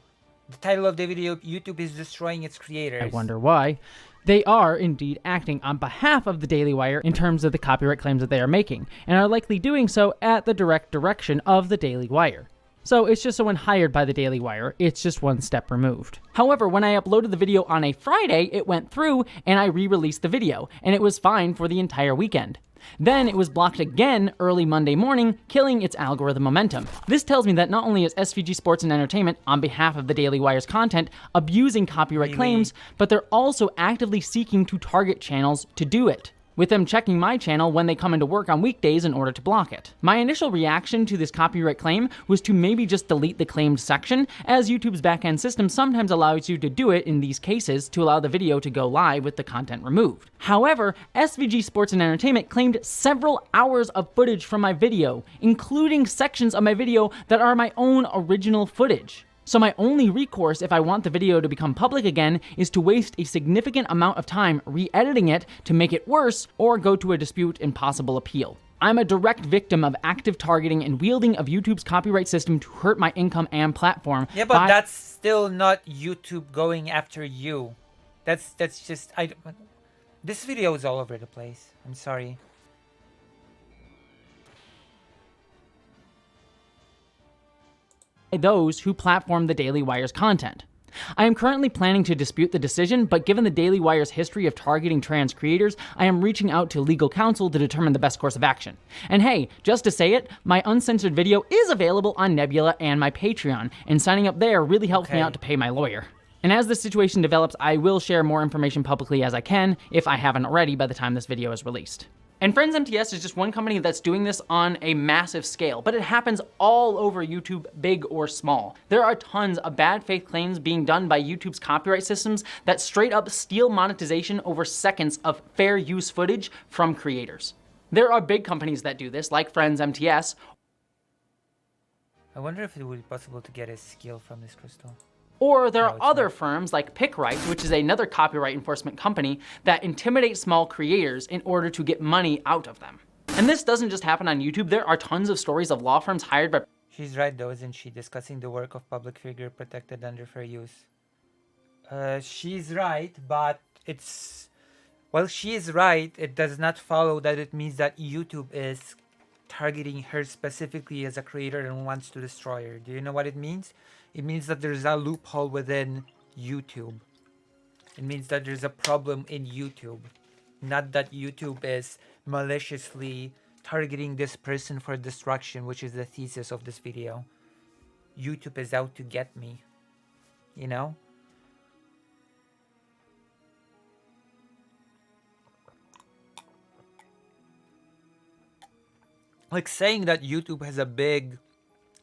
The title of the video, YouTube is destroying its creators. I wonder why. They are indeed acting on behalf of the Daily Wire in terms of the copyright claims that they are making, and are likely doing so at the direct direction of the Daily Wire. So it's just someone hired by the Daily Wire, it's just one step removed. However, when I uploaded the video on a Friday, it went through and I re-released the video, and it was fine for the entire weekend. Then it was blocked again early Monday morning, killing its algorithm momentum. This tells me that not only is SVG Sports and Entertainment, on behalf of the Daily Wire's content, abusing copyright claims, but they're also actively seeking to target channels to do it, with them checking my channel when they come into work on weekdays in order to block it. My initial reaction to this copyright claim was to maybe just delete the claimed section, as YouTube's backend system sometimes allows you to do it in these cases to allow the video to go live with the content removed. However, SVG Sports and Entertainment claimed several hours of footage from my video, including sections of my video that are my own original footage. So my only recourse if I want the video to become public again is to waste a significant amount of time re-editing it to make it worse, or go to a dispute and possible appeal. I'm a direct victim of active targeting and wielding of YouTube's copyright system to hurt my income and platform. Yeah, but that's still not YouTube going after you. That's just, this video is all over the place. I'm sorry. Those who platform the Daily Wire's content. I am currently planning to dispute the decision, but given the Daily Wire's history of targeting trans creators, I am reaching out to legal counsel to determine the best course of action. And hey, just to say it, my uncensored video is available on Nebula and my Patreon, and signing up there really helps me out to pay my lawyer. And as the situation develops, I will share more information publicly as I can, if I haven't already by the time this video is released. And Friends MTS is just one company that's doing this on a massive scale, but it happens all over YouTube, big or small. There are tons of bad faith claims being done by YouTube's copyright systems that straight up steal monetization over seconds of fair use footage from creators. There are big companies that do this, like Friends MTS. I wonder if it would be possible to get a skill from this crystal. Or there are other firms like PickRight, which is another copyright enforcement company that intimidate small creators in order to get money out of them. And this doesn't just happen on YouTube. There are tons of stories of law firms hired by... She's right though, isn't she? Discussing the work of public figure protected under fair use. She's right, but it's... Well, she is right. It does not follow that it means that YouTube is targeting her specifically as a creator and wants to destroy her. Do you know what it means? It means that there's a loophole within YouTube. It means that there's a problem in YouTube. Not that YouTube is maliciously targeting this person for destruction, which is the thesis of this video. YouTube is out to get me, you know? Like saying that YouTube has a big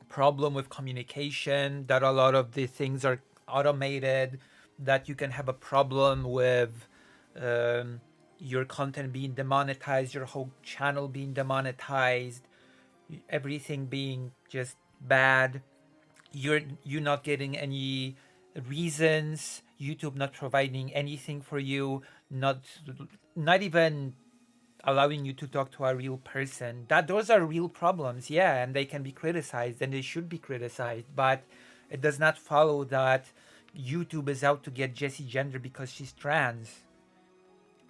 problem with communication, that a lot of the things are automated, that you can have a problem with your content being demonetized, your whole channel being demonetized, everything being just bad, you're not getting any reasons, YouTube not providing anything for you, not even allowing you to talk to a real person. Those are real problems, yeah, and they can be criticized and they should be criticized, but it does not follow that YouTube is out to get Jessie Gender because she's trans.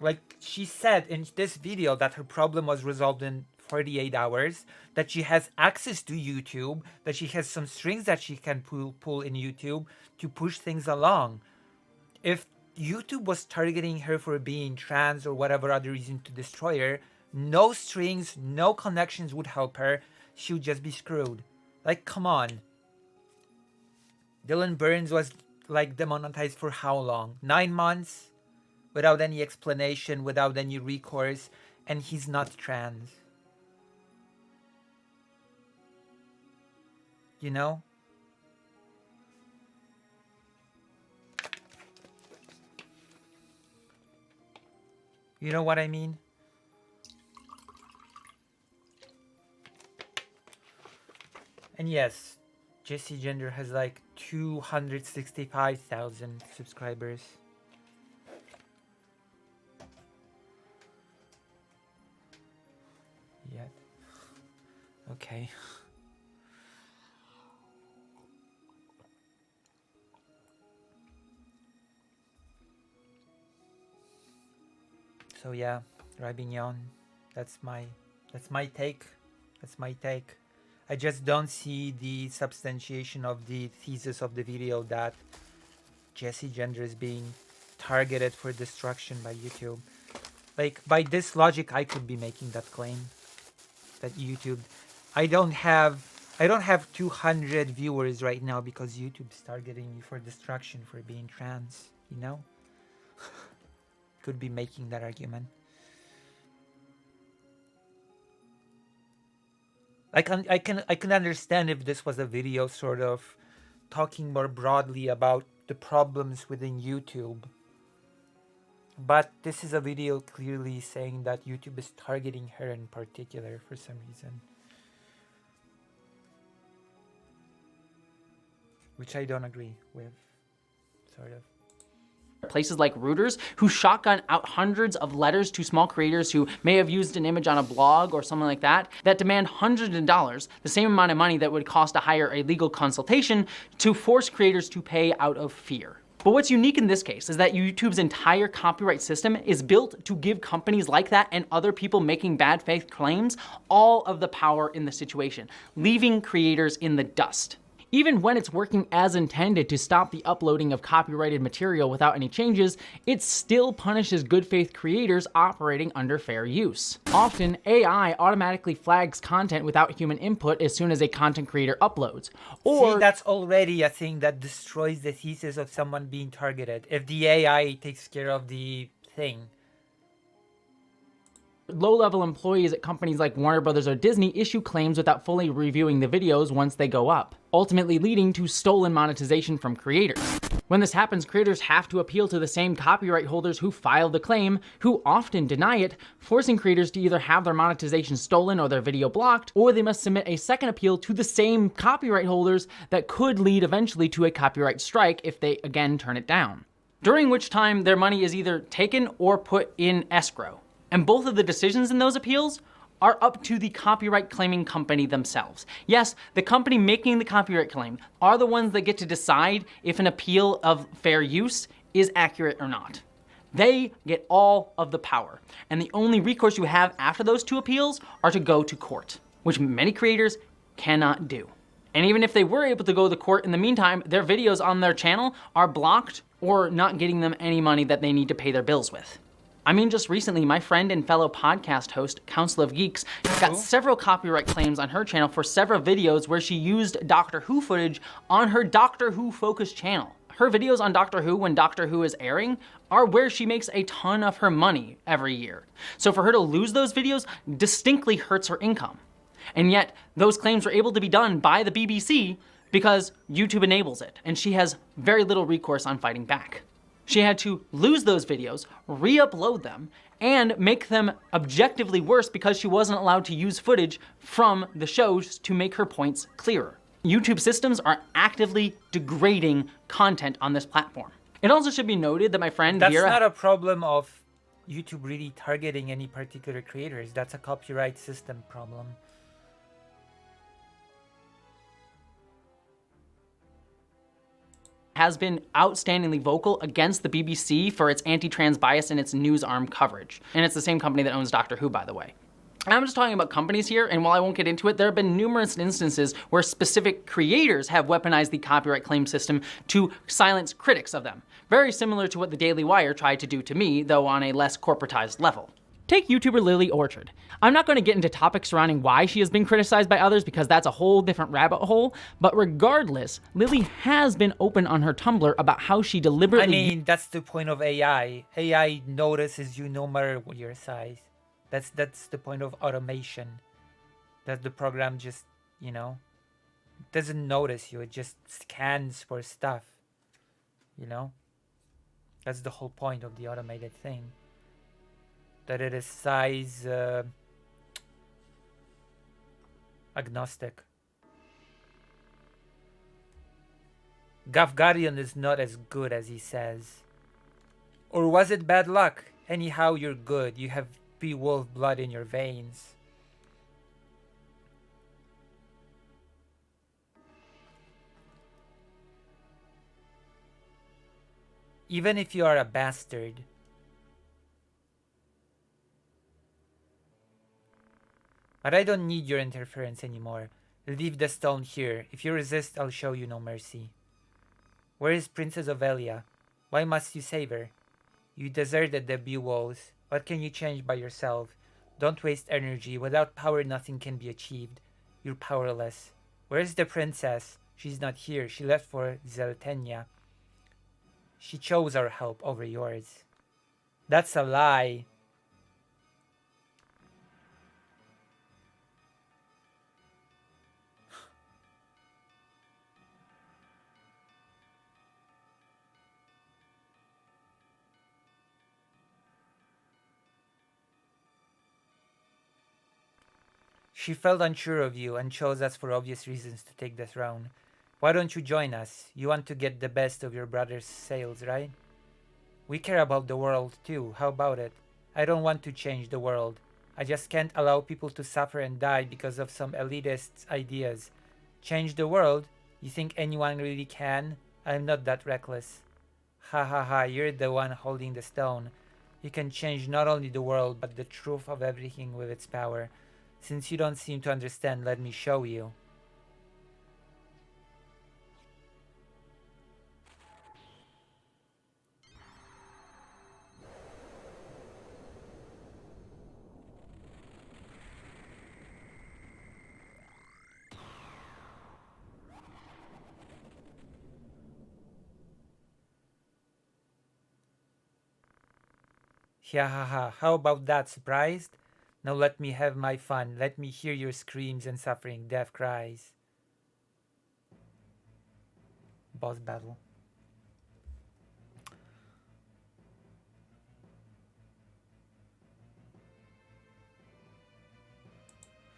Like she said in this video that her problem was resolved in 48 hours, that she has access to YouTube, that she has some strings that she can pull in YouTube to push things along. If YouTube was targeting her for being trans or whatever other reason to destroy her, no strings, no connections would help her. She would just be screwed. Like, come on. Dylan Burns was like demonetized for how long? 9 months? Without any explanation, without any recourse, and he's not trans. You know? You know what I mean? And yes, Jessie Gender has like 265,000 subscribers. Yet. Okay. So yeah, Rabignon, that's my take. That's my take. I just don't see the substantiation of the thesis of the video that Jessie Gender is being targeted for destruction by YouTube. Like, by this logic, I could be making that claim. That YouTube... I don't have 200 viewers right now because YouTube's targeting me for destruction for being trans, you know? Could be making that argument. I can understand if this was a video sort of talking more broadly about the problems within YouTube. But this is a video clearly saying that YouTube is targeting her in particular for some reason. Which I don't agree with, sort of. Places like Reuters, who shotgun out hundreds of letters to small creators who may have used an image on a blog or something like that demand hundreds of dollars, the same amount of money that would cost to hire a legal consultation, to force creators to pay out of fear. But what's unique in this case is that YouTube's entire copyright system is built to give companies like that and other people making bad faith claims all of the power in the situation, leaving creators in the dust. Even when it's working as intended to stop the uploading of copyrighted material without any changes, it still punishes good faith creators operating under fair use. Often, AI automatically flags content without human input as soon as a content creator uploads. Or see, that's already a thing that destroys the thesis of someone being targeted. If the AI takes care of the thing. Low-level employees at companies like Warner Brothers or Disney issue claims without fully reviewing the videos once they go up, ultimately leading to stolen monetization from creators. When this happens, creators have to appeal to the same copyright holders who filed the claim, who often deny it, forcing creators to either have their monetization stolen or their video blocked, or they must submit a second appeal to the same copyright holders that could lead eventually to a copyright strike if they again turn it down. During which time their money is either taken or put in escrow. And both of the decisions in those appeals are up to the copyright claiming company themselves. Yes, the company making the copyright claim are the ones that get to decide if an appeal of fair use is accurate or not. They get all of the power, and the only recourse you have after those two appeals are to go to court, which many creators cannot do. And even if they were able to go to court in the meantime, their videos on their channel are blocked or not getting them any money that they need to pay their bills with. I mean, just recently, my friend and fellow podcast host, Council of Geeks, got several copyright claims on her channel for several videos where she used Doctor Who footage on her Doctor Who focused channel. Her videos on Doctor Who when Doctor Who is airing are where she makes a ton of her money every year. So for her to lose those videos distinctly hurts her income. And yet, those claims were able to be done by the BBC because YouTube enables it, and she has very little recourse on fighting back. She had to lose those videos, re-upload them, and make them objectively worse because she wasn't allowed to use footage from the shows to make her points clearer. YouTube systems are actively degrading content on this platform. It also should be noted that my friend That's Vera... not a problem of YouTube really targeting any particular creators. That's a copyright system problem. has been outstandingly vocal against the BBC for its anti-trans bias in its news arm coverage. And it's the same company that owns Doctor Who, by the way. And I'm just talking about companies here, and while I won't get into it, there have been numerous instances where specific creators have weaponized the copyright claim system to silence critics of them. Very similar to what the Daily Wire tried to do to me, though on a less corporatized level. Take YouTuber Lily Orchard. I'm not going to get into topics surrounding why she has been criticized by others because that's a whole different rabbit hole, but regardless, Lily has been open on her Tumblr about how she deliberately... I mean, that's the point of AI. AI notices you no matter what your size. That's the point of automation. That the program just, you know, doesn't notice you. It just scans for stuff, you know? That's the whole point of the automated thing. That it is size agnostic. Gafgarion is not as good as he says. Or was it bad luck? Anyhow, you're good. You have Beowulf blood in your veins. Even if you are a bastard. But I don't need your interference anymore. Leave the stone here. If you resist, I'll show you no mercy. Where is Princess Ovelia? Why must you save her? You deserted the Beowulfs. What can you change by yourself? Don't waste energy. Without power, nothing can be achieved. You're powerless. Where's the princess? She's not here. She left for Zeltenia. She chose our help over yours. That's a lie. She felt unsure of you and chose us for obvious reasons to take the throne. Why don't you join us? You want to get the best of your brother's sales, right? We care about the world too. How about it? I don't want to change the world. I just can't allow people to suffer and die because of some elitist ideas. Change the world? You think anyone really can? I'm not that reckless. Ha ha ha, you're the one holding the stone. You can change not only the world, but the truth of everything with its power. Since you don't seem to understand, let me show you. Yeah, ha ha. How about that? Surprised? Now let me have my fun. Let me hear your screams and suffering, death cries. Boss battle.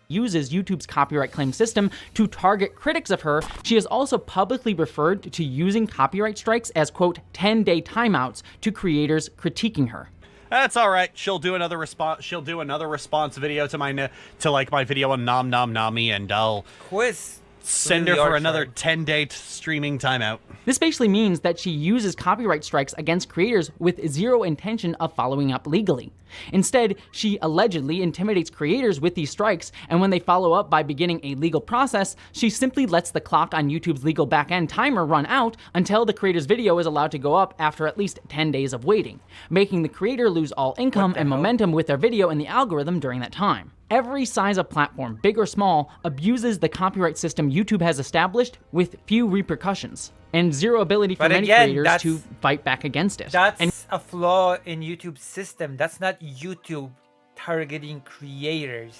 Uses YouTube's copyright claim system to target critics of her, she has also publicly referred to using copyright strikes as, quote, 10-day timeouts to creators critiquing her. That's all right. She'll do another response. She'll do another response video to my video on Nom Nom Nami, and I'll Quiz Send her Really for are another trying. 10-day streaming timeout. This basically means that she uses copyright strikes against creators with zero intention of following up legally. Instead, she allegedly intimidates creators with these strikes, and when they follow up by beginning a legal process, she simply lets the clock on YouTube's legal backend timer run out until the creator's video is allowed to go up after at least 10 days of waiting, making the creator lose all income and momentum with their video in the algorithm during that time. Every size of platform, big or small, abuses the copyright system YouTube has established with few repercussions and zero ability for But many again, creators that's- to fight back against it. That's a flaw in YouTube's system. That's not YouTube targeting creators.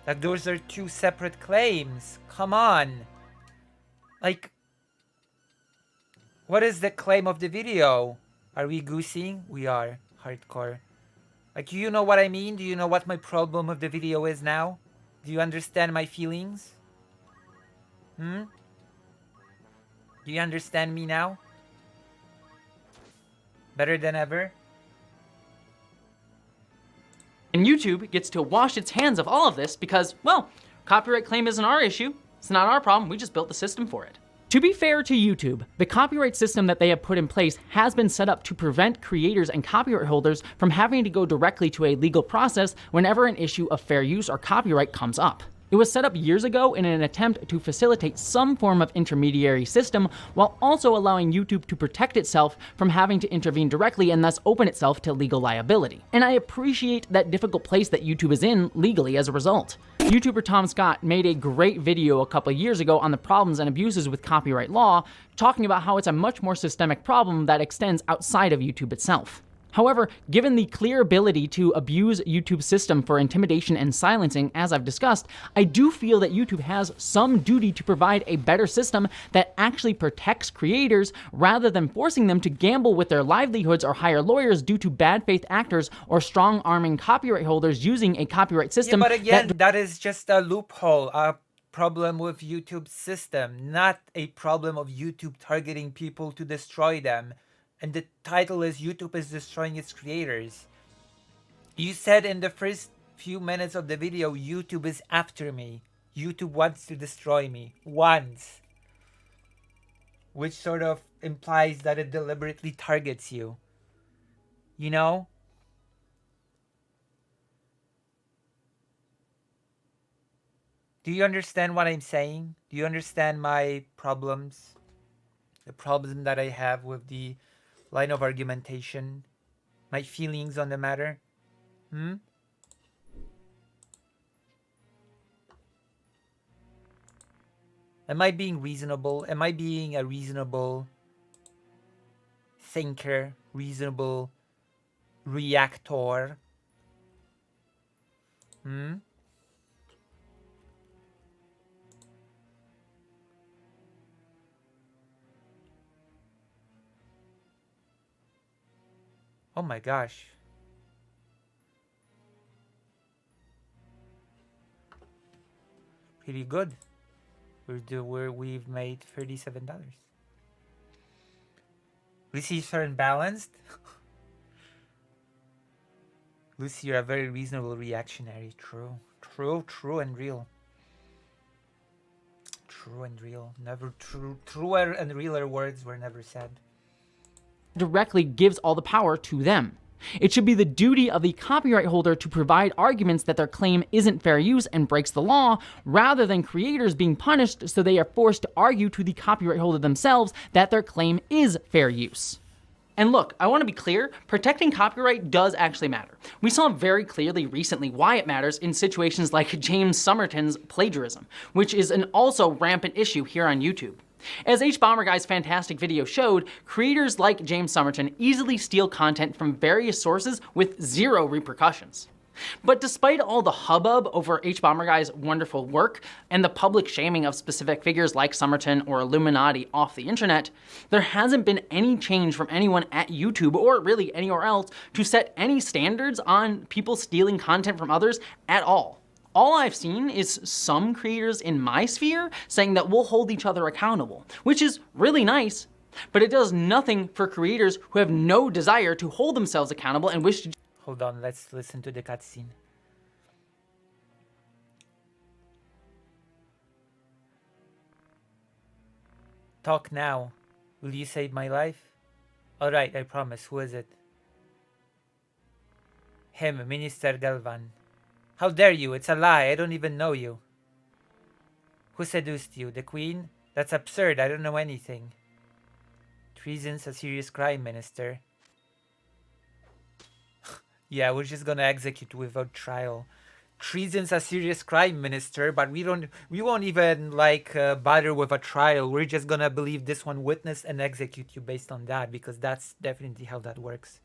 Like, those are two separate claims. Come on. Like, what is the claim of the video? Are we goosing? We are. Hardcore. Like, do you know what I mean? Do you know what my problem of the video is now? Do you understand my feelings? Do you understand me now? Better than ever? And YouTube gets to wash its hands of all of this because, well, copyright claim isn't our issue. It's not our problem. We just built the system for it. To be fair to YouTube, the copyright system that they have put in place has been set up to prevent creators and copyright holders from having to go directly to a legal process whenever an issue of fair use or copyright comes up. It was set up years ago in an attempt to facilitate some form of intermediary system while also allowing YouTube to protect itself from having to intervene directly and thus open itself to legal liability. And I appreciate that difficult place that YouTube is in legally as a result. YouTuber Tom Scott made a great video a couple of years ago on the problems and abuses with copyright law, talking about how it's a much more systemic problem that extends outside of YouTube itself. However, given the clear ability to abuse YouTube's system for intimidation and silencing, as I've discussed, I do feel that YouTube has some duty to provide a better system that actually protects creators rather than forcing them to gamble with their livelihoods or hire lawyers due to bad faith actors or strong-arming copyright holders using a copyright system. Yeah, but again, that is just a loophole, a problem with YouTube's system, not a problem of YouTube targeting people to destroy them. And the title is YouTube is destroying its creators. You said in the first few minutes of the video, YouTube is after me. YouTube wants to destroy me. Wants. Which sort of implies that it deliberately targets you. You know? Do you understand what I'm saying? Do you understand my problems? The problem that I have with the line of argumentation, my feelings on the matter. Am I being reasonable? Am I being a reasonable thinker, reasonable reactor? Oh my gosh. Pretty good. We've made $37. Receipts are unbalanced. Lucy, you're a very reasonable reactionary. True and real. True and real. Never truer and realer words were never said. Directly gives all the power to them. It should be the duty of the copyright holder to provide arguments that their claim isn't fair use and breaks the law, rather than creators being punished so they are forced to argue to the copyright holder themselves that their claim is fair use. And look, I want to be clear, protecting copyright does actually matter. We saw very clearly recently why it matters in situations like James Somerton's plagiarism, which is an also rampant issue here on YouTube. As HBomberGuy's fantastic video showed, creators like James Somerton easily steal content from various sources with zero repercussions. But despite all the hubbub over HBomberGuy's wonderful work and the public shaming of specific figures like Somerton or Illuminati off the internet, there hasn't been any change from anyone at YouTube or really anywhere else to set any standards on people stealing content from others at all. All I've seen is some creators in my sphere saying that we'll hold each other accountable, which is really nice, but it does nothing for creators who have no desire to hold themselves accountable and wish to... Hold on, let's listen to the cutscene. Talk now. Will you save my life? Alright, I promise. Who is it? Him, Minister Galvan. How dare you? It's a lie. I don't even know you. Who seduced you? The Queen? That's absurd. I don't know anything. Treason's a serious crime, Minister. Yeah, we're just gonna execute without trial. Treason's a serious crime, Minister, but we won't even like bother with a trial. We're just gonna believe this one witness and execute you based on that, because that's definitely how that works.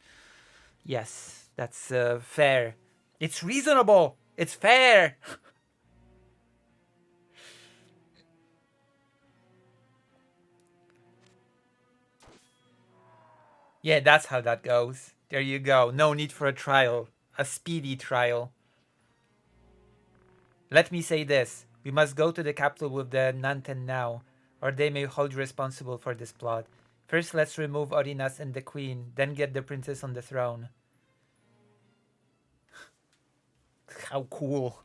Yes, that's fair. It's reasonable. It's fair. Yeah, that's how that goes. There you go. No need for a trial. A speedy trial. Let me say this. We must go to the capital with the Nanten now, or they may hold you responsible for this plot. First, let's remove Orinas and the Queen, then get the princess on the throne. How cool.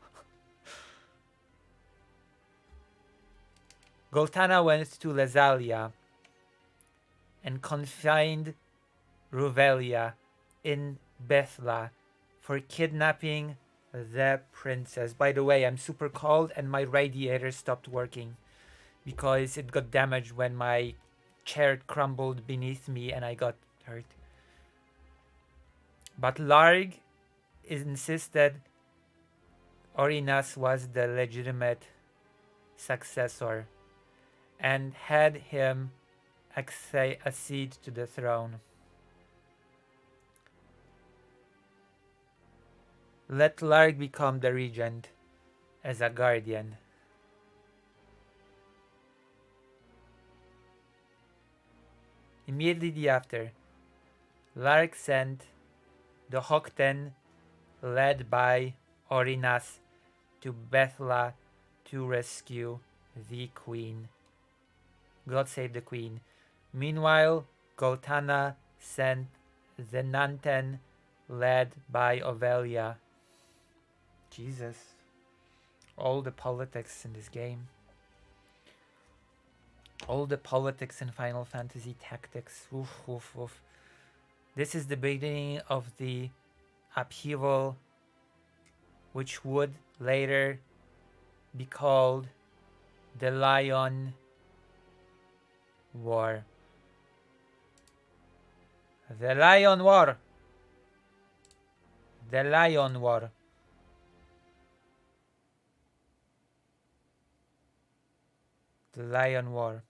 Goltana went to Lesalia and confined Ruvelia in Bethla for kidnapping the princess. By the way, I'm super cold and my radiator stopped working because it got damaged when my chair crumbled beneath me and I got hurt. But Larg insisted Orinas was the legitimate successor and had him accede to the throne. Let Larg become the regent as a guardian. Immediately after, Larg sent the Hokten, led by Orinas, to Bethla to rescue the queen. God save the queen. Meanwhile, Goltana sent the Nanten, led by Ovelia. Jesus. All the politics in this game. All the politics in Final Fantasy Tactics. Oof, oof, oof. This is the beginning of the upheaval, which would later be called the Lion War. The Lion War. The Lion War. The Lion War.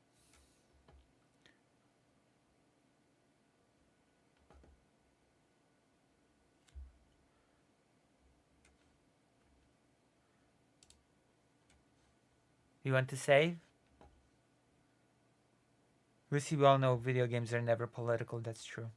You want to save? We all know video games are never political, that's true.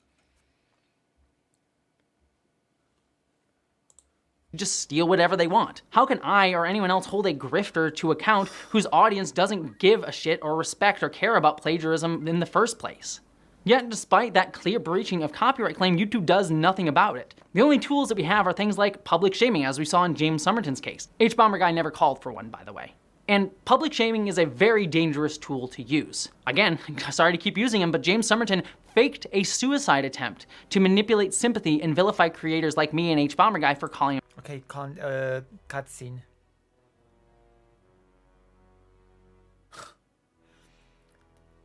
Just steal whatever they want. How can I or anyone else hold a grifter to account whose audience doesn't give a shit or respect or care about plagiarism in the first place? Yet, despite that clear breaching of copyright claim, YouTube does nothing about it. The only tools that we have are things like public shaming, as we saw in James Somerton's case. H-Bomber never called for one, by the way. And public shaming is a very dangerous tool to use. Again, sorry to keep using him, but James Somerton faked a suicide attempt to manipulate sympathy and vilify creators like me and H-Bomber for calling him. Okay, cutscene.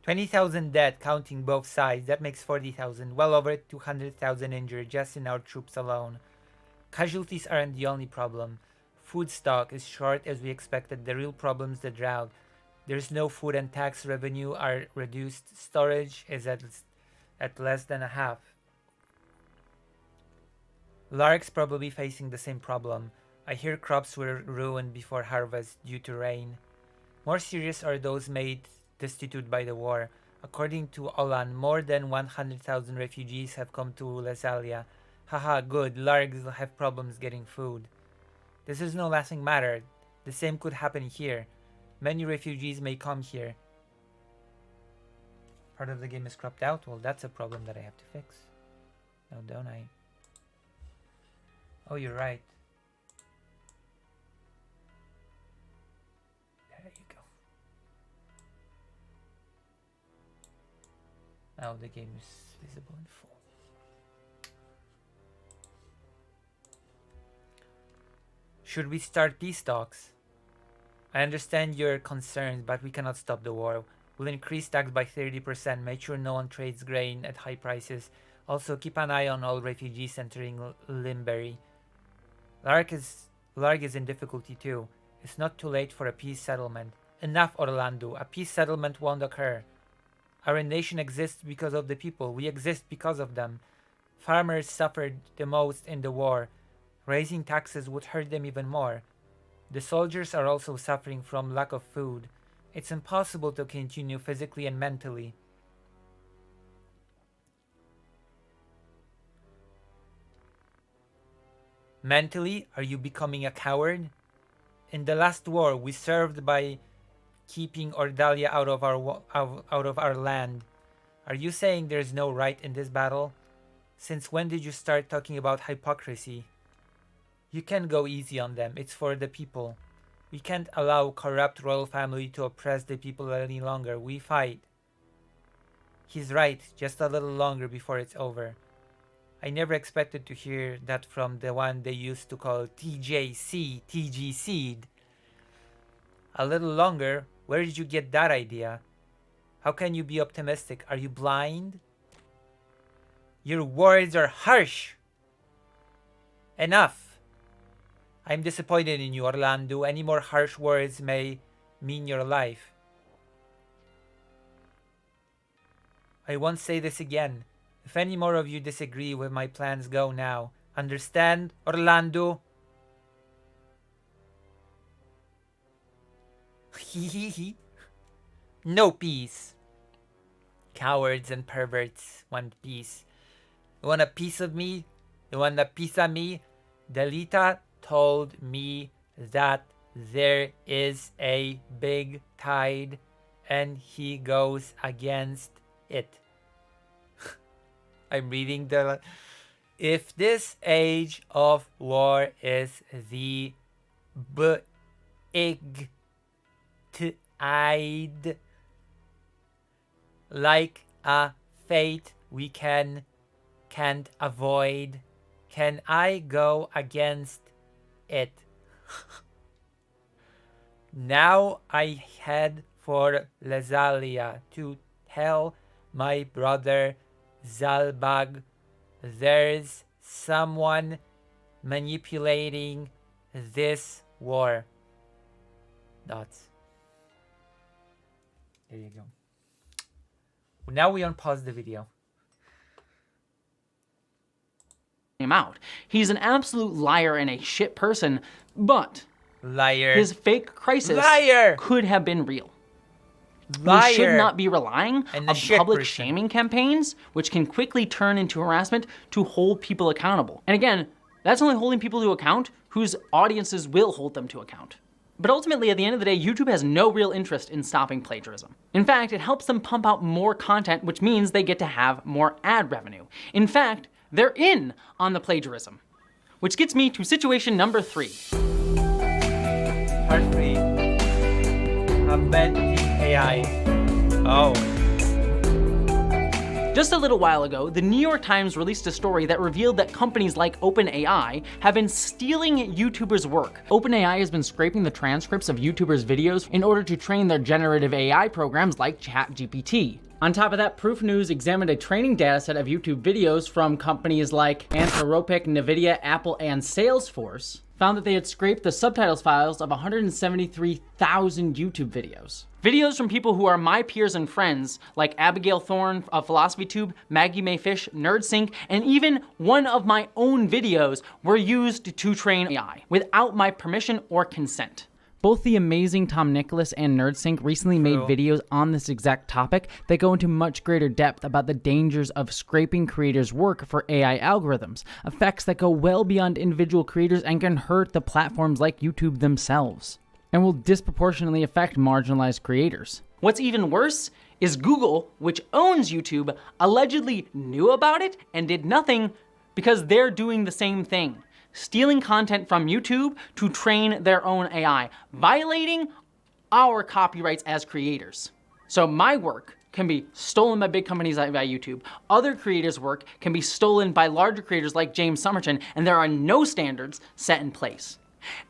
$20,000 dead, counting both sides. That makes 40,000. Well over 200,000 injured just in our troops alone. Casualties aren't the only problem. Food stock is short as we expected. The real problem's the drought. There's no food and tax revenue are reduced. Storage is at less than a half. Larg's probably facing the same problem. I hear crops were ruined before harvest due to rain. More serious are those made destitute by the war. According to Olan, more than 100,000 refugees have come to Lesalia. Haha, good. Largs will have problems getting food. This is no laughing matter. The same could happen here. Many refugees may come here. Part of the game is cropped out? Well, that's a problem that I have to fix. No, don't I? Oh, you're right. There you go. Now the game is visible in full. Should we start peace talks? I understand your concerns, but we cannot stop the war. We'll increase tax by 30%, make sure no one trades grain at high prices. Also, keep an eye on all refugees entering Limbury. Larg is in difficulty too. It's not too late for a peace settlement. Enough, Orlando. A peace settlement won't occur. Our nation exists because of the people. We exist because of them. Farmers suffered the most in the war. Raising taxes would hurt them even more. The soldiers are also suffering from lack of food. It's impossible to continue physically and mentally. Mentally, are you becoming a coward? In the last war, we served by keeping Ordalia out of our land. Are you saying there's no right in this battle? Since when did you start talking about hypocrisy? You can't go easy on them. It's for the people. We can't allow corrupt royal family to oppress the people any longer. We fight. He's right. Just a little longer before it's over. I never expected to hear that from the one they used to call TJC, TG Seed. A little longer? Where did you get that idea? How can you be optimistic? Are you blind? Your words are harsh. Enough. I'm disappointed in you, Orlando. Any more harsh words may mean your life. I won't say this again. If any more of you disagree with my plans, go now. Understand, Orlando? No peace. Cowards and perverts want peace. You want a piece of me? You want a piece of me? Delita told me that there is a big tide and he goes against it. I'm reading the... If this age of war is the big tide, like a fate we can't avoid, can I go against it? Now I head for Lazalia to tell my brother Zalbag there's someone manipulating this war. Dots. There you go. Now we unpause the video. Him out. He's an absolute liar and a shit person, but liar. His fake crisis Liar. could have been real. Liar. We should not be relying And on the shit public person. shaming campaigns, which can quickly turn into harassment, to hold people accountable. And again, that's only holding people to account whose audiences will hold them to account. But ultimately, at the end of the day, YouTube has no real interest in stopping plagiarism. In fact, it helps them pump out more content, which means they get to have more ad revenue. In fact, they're in on the plagiarism. Which gets me to situation number 3. Part 3. Augmenting AI. Oh. Just a little while ago, the New York Times released a story that revealed that companies like OpenAI have been stealing YouTubers' work. OpenAI has been scraping the transcripts of YouTubers' videos in order to train their generative AI programs like ChatGPT. On top of that, Proof News examined a training dataset of YouTube videos from companies like Anthropic, NVIDIA, Apple, and Salesforce, found that they had scraped the subtitles files of 173,000 YouTube videos. Videos from people who are my peers and friends, like Abigail Thorne of PhilosophyTube, Maggie Mae Fish, NerdSync, and even one of my own videos were used to train AI, without my permission or consent. Both the amazing Tom Nicholas and NerdSync recently made videos on this exact topic that go into much greater depth about the dangers of scraping creators' work for AI algorithms, effects that go well beyond individual creators and can hurt the platforms like YouTube themselves, and will disproportionately affect marginalized creators. What's even worse is Google, which owns YouTube, allegedly knew about it and did nothing because they're doing the same thing. Stealing content from YouTube to train their own AI, violating our copyrights as creators. So my work can be stolen by big companies like by YouTube. Other creators' work can be stolen by larger creators like James Somerton, and there are no standards set in place.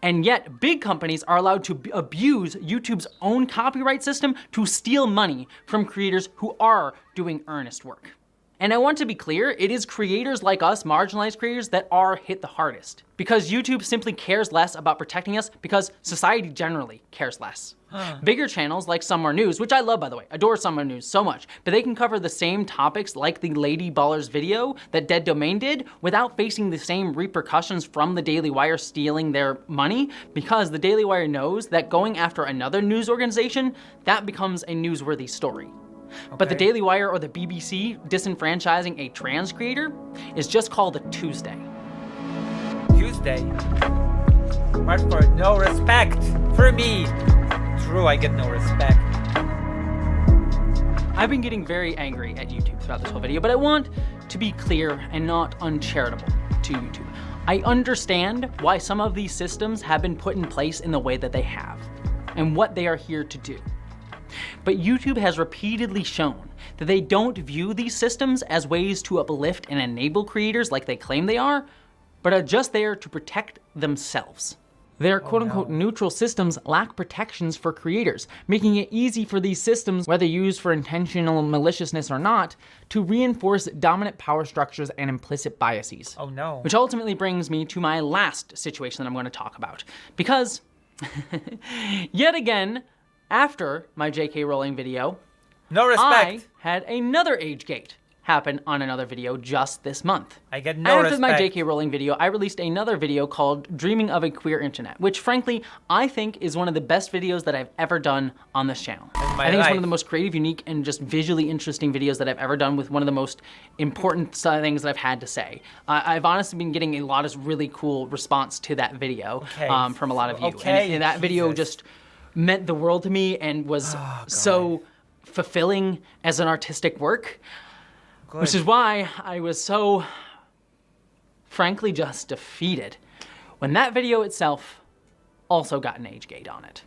And yet, big companies are allowed to abuse YouTube's own copyright system to steal money from creators who are doing earnest work. And I want to be clear, it is creators like us, marginalized creators, that are hit the hardest. Because YouTube simply cares less about protecting us because society generally cares less. Bigger channels like Some More News, which I love by the way, adore Some More News so much, but they can cover the same topics like the Lady Ballers video that Dead Domain did without facing the same repercussions from the Daily Wire stealing their money, because the Daily Wire knows that going after another news organization, that becomes a newsworthy story. But the Daily Wire or the BBC disenfranchising a trans creator is just called a Tuesday. Tuesday? What for? No respect for me. True, I get no respect. I've been getting very angry at YouTube throughout this whole video, but I want to be clear and not uncharitable to YouTube. I understand why some of these systems have been put in place in the way that they have, and what they are here to do. But YouTube has repeatedly shown that they don't view these systems as ways to uplift and enable creators like they claim they are, but are just there to protect themselves. Their quote-unquote neutral systems lack protections for creators, making it easy for these systems, whether used for intentional maliciousness or not, to reinforce dominant power structures and implicit biases. Oh no. Which ultimately brings me to my last situation that I'm going to talk about. Because, yet again, after my J.K. Rowling video, no respect. I had another age gate happen on another video just this month. I get no After respect. my J.K. Rowling video, I released another video called Dreaming of a Queer Internet, which frankly, I think is one of the best videos that I've ever done on this channel. I think it's one of the most creative, unique, and just visually interesting videos that I've ever done with one of the most important things that I've had to say. I've honestly been getting a lot of really cool response to that video from a lot of you. And that video just meant the world to me and was so fulfilling as an artistic work. Good. Which is why I was so, frankly, just defeated when that video itself also got an age gate on it.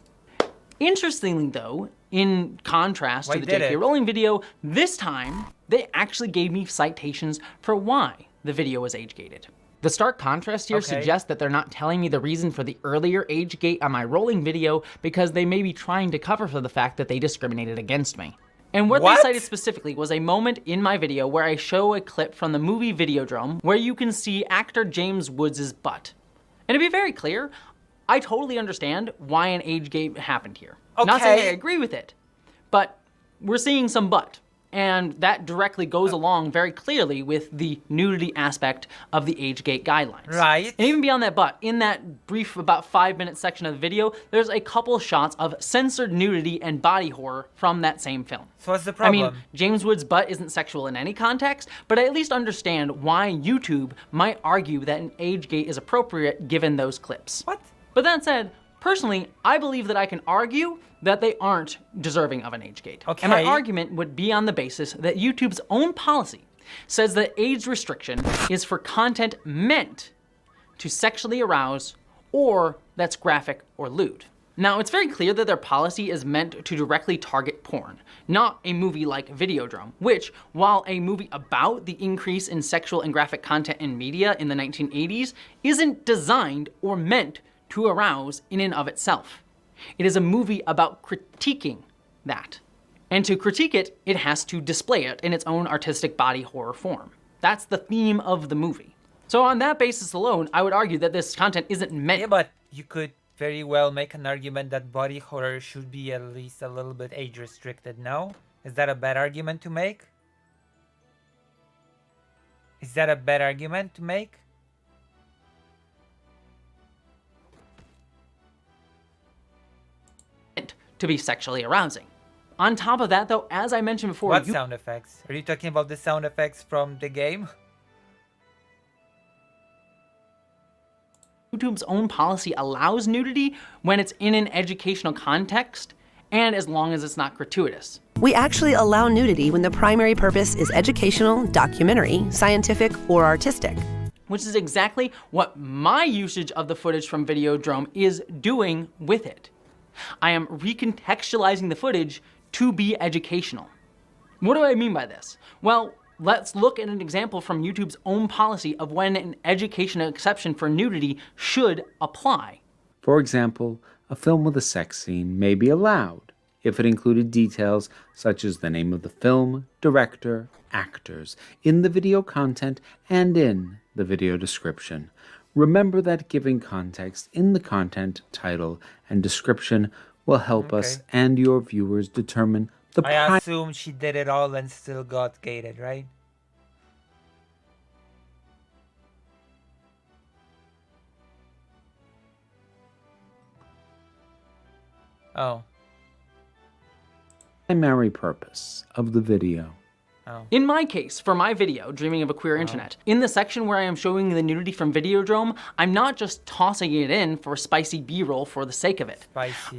Interestingly though, in contrast to the J.K. Rowling video, this time they actually gave me citations for why the video was age gated. The stark contrast here suggests that they're not telling me the reason for the earlier age gate on my Rowling video because they may be trying to cover for the fact that they discriminated against me. And what they cited specifically was a moment in my video where I show a clip from the movie Videodrome where you can see actor James Woods' butt. And to be very clear, I totally understand why an age gate happened here. Not saying I agree with it, but we're seeing some butt. And that directly goes along very clearly with the nudity aspect of the age gate guidelines. Right. And even beyond that butt, in that brief about 5-minute section of the video, there's a couple shots of censored nudity and body horror from that same film. So what's the problem? I mean, James Woods' butt isn't sexual in any context, but I at least understand why YouTube might argue that an age gate is appropriate given those clips. What? But that said, personally, I believe that I can argue that they aren't deserving of an age gate. Okay. And my argument would be on the basis that YouTube's own policy says that age restriction is for content meant to sexually arouse or that's graphic or lewd. Now, it's very clear that their policy is meant to directly target porn, not a movie like Videodrome, which, while a movie about the increase in sexual and graphic content in media in the 1980s, isn't designed or meant to arouse in and of itself. It is a movie about critiquing that. And to critique it, it has to display it in its own artistic body horror form. That's the theme of the movie. So on that basis alone, I would argue that this content isn't meant— Yeah, but you could very well make an argument that body horror should be at least a little bit age restricted, no? Is that a bad argument to make? Is that a bad argument to make? to be sexually arousing. On top of that though, as I mentioned before— What sound effects? Are you talking about the sound effects from the game? YouTube's own policy allows nudity when it's in an educational context and as long as it's not gratuitous. We actually allow nudity when the primary purpose is educational, documentary, scientific, or artistic. Which is exactly what my usage of the footage from Videodrome is doing with it. I am recontextualizing the footage to be educational. What do I mean by this? Well, let's look at an example from YouTube's own policy of when an educational exception for nudity should apply. For example, a film with a sex scene may be allowed if it included details such as the name of the film, director, actors, in the video content and in the video description. Remember that giving context in the content, title, and description will help us and your viewers determine the I assume she did it all and still got gated, right? Oh. primary purpose of the video. In my case, for my video, Dreaming of a Queer Internet, in the section where I am showing the nudity from Videodrome, I'm not just tossing it in for spicy B-roll for the sake of it.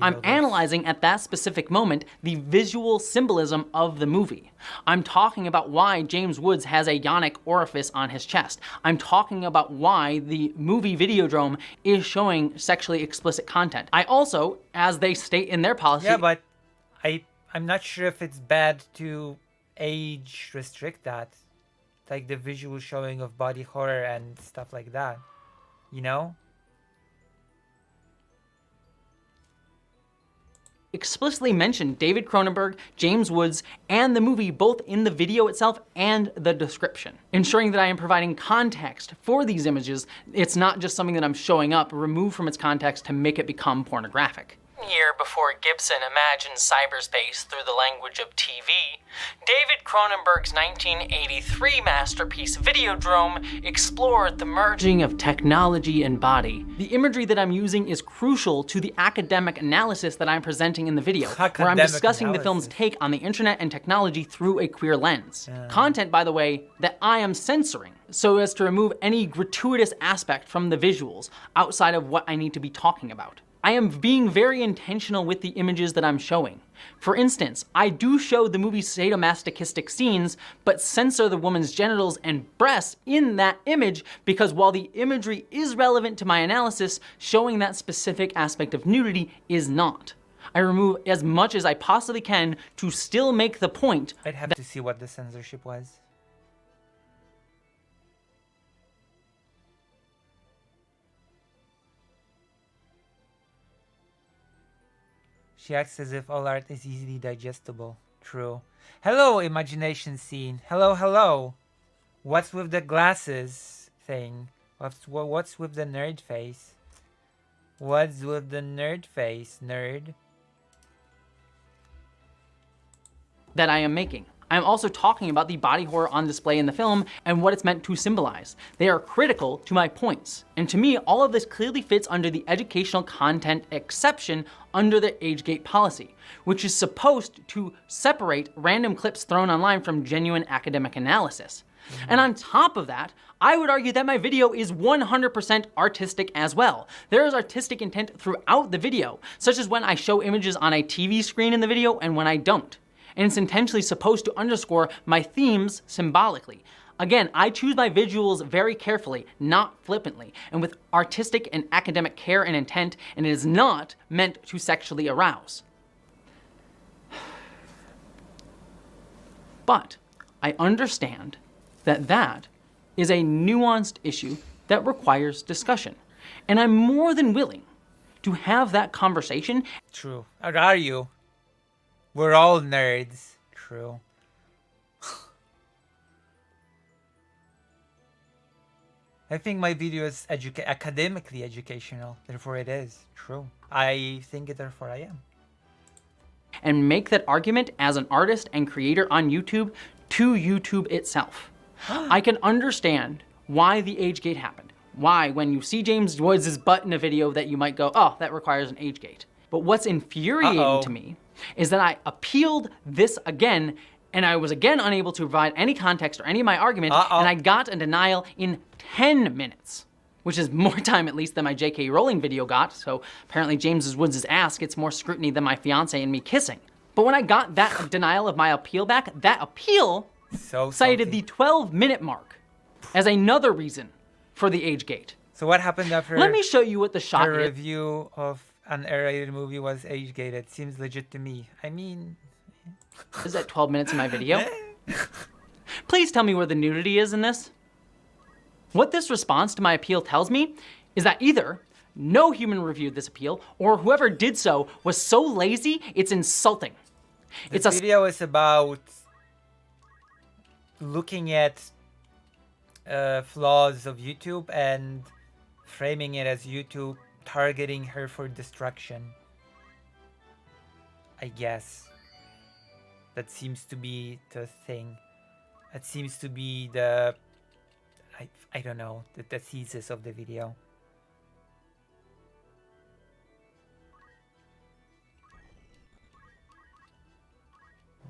I'm analyzing at that specific moment the visual symbolism of the movie. I'm talking about why James Woods has a yonic orifice on his chest. I'm talking about why the movie Videodrome is showing sexually explicit content. I also, as they state in their policy... Yeah, but I'm not sure if it's bad to age restrict that, like the visual showing of body horror and stuff like that, you know? Explicitly mentioned David Cronenberg, James Woods, and the movie both in the video itself and the description, ensuring that I am providing context for these images. It's not just something that I'm showing up removed from its context to make it become pornographic. Year before Gibson imagined cyberspace through the language of TV, David Cronenberg's 1983 masterpiece Videodrome explored the merging of technology and body. The imagery that I'm using is crucial to the academic analysis that I'm presenting in the video, where I'm discussing the film's take on the internet and technology through a queer lens. Content, by the way, that I am censoring, so as to remove any gratuitous aspect from the visuals outside of what I need to be talking about. I am being very intentional with the images that I'm showing. For instance, I do show the movie's sadomasochistic scenes, but censor the woman's genitals and breasts in that image because while the imagery is relevant to my analysis, showing that specific aspect of nudity is not. I remove as much as I possibly can to still make the point. I'd have to see what the censorship was. She acts as if all art is easily digestible. True. Hello, imagination scene. Hello, hello. What's with the glasses thing? What's with the nerd face? What's with the nerd face, nerd? That I am making. I'm also talking about the body horror on display in the film and what it's meant to symbolize. They are critical to my points. And to me, all of this clearly fits under the educational content exception under the AgeGate policy, which is supposed to separate random clips thrown online from genuine academic analysis. And on top of that, I would argue that my video is 100% artistic as well. There is artistic intent throughout the video, such as when I show images on a TV screen in the video and when I don't. And it's intentionally supposed to underscore my themes symbolically. Again, I choose my visuals very carefully, not flippantly, and with artistic and academic care and intent, and it is not meant to sexually arouse. But I understand that that is a nuanced issue that requires discussion, and I'm more than willing to have that conversation. True. Or are you? We're all nerds. True. I think my video is academically educational, therefore it is. True. I think it, therefore I am. And make that argument as an artist and creator on YouTube to YouTube itself. I can understand why the AgeGate happened. Why, when you see James Woods' butt in a video, that you might go, oh, that requires an AgeGate. But what's infuriating to me is that I appealed this again, and I was again unable to provide any context or any of my argument, and I got a denial in 10 minutes, which is more time at least than my J.K. Rowling video got, so apparently James Woods' ass gets more scrutiny than my fiance and me kissing. But when I got that denial of my appeal back, that appeal cited the 12-minute mark as another reason for the AgeGate. So what happened after? Let me show you what the shot is. Review of an R-rated movie was age-gated. Seems legit to me. I mean, is at 12 minutes in my video. Please tell me where the nudity is in this. What this response to my appeal tells me is that either no human reviewed this appeal, or whoever did so was so lazy, it's insulting. This video is about looking at flaws of YouTube and framing it as YouTube targeting her for destruction. I guess. That seems to be the thing. That seems to be the... I don't know, the thesis of the video.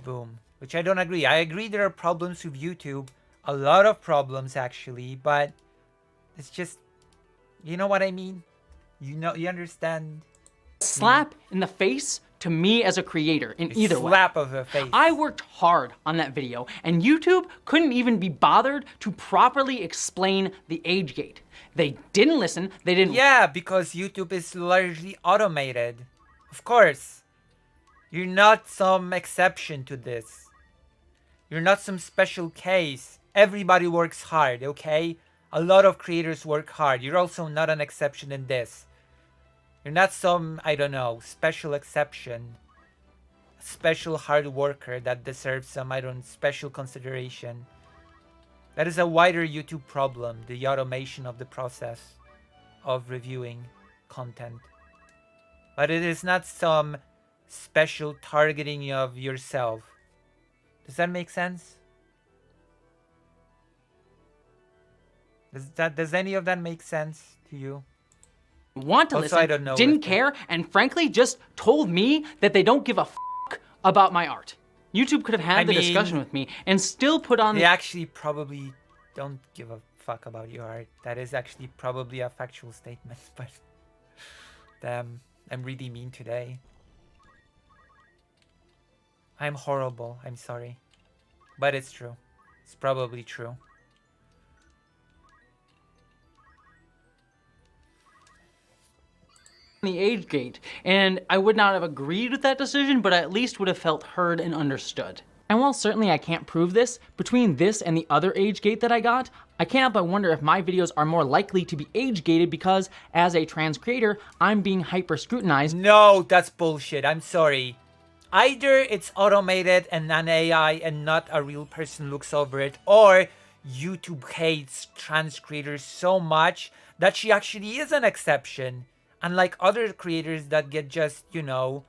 Boom. Which I don't agree. I agree there are problems with YouTube. A lot of problems, actually. But it's just... You know what I mean? You understand? Slap in the face to me as a creator in either way. Slap of the face. I worked hard on that video, and YouTube couldn't even be bothered to properly explain the age gate. They didn't listen, they didn't... Yeah, because YouTube is largely automated. Of course. You're not some exception to this. You're not some special case. Everybody works hard, okay? A lot of creators work hard. You're also not an exception in this. You're not some, I don't know, special exception. Special hard worker that deserves some, I don't know, special consideration. That is a wider YouTube problem, the automation of the process of reviewing content. But it is not some special targeting of yourself. Does that make sense? Does any of that make sense to you? Want to Also, listen, I don't know didn't care, and frankly just told me that they don't give a fuck about my art. YouTube could have had the discussion with me and still put on... They actually probably don't give a fuck about your art. That is actually probably a factual statement, but... Damn, I'm really mean today. I'm horrible, I'm sorry. But it's true. It's probably true. The age gate, and I would not have agreed with that decision, but I at least would have felt heard and understood. And while certainly I can't prove this, between this and the other age gate that I got, I can't help but wonder if my videos are more likely to be age gated because, as a trans creator, I'm being hyper scrutinized. No, that's bullshit, I'm sorry. Either it's automated and an AI and not a real person looks over it, or YouTube hates trans creators so much that she actually is an exception. Unlike other creators that get just, you know,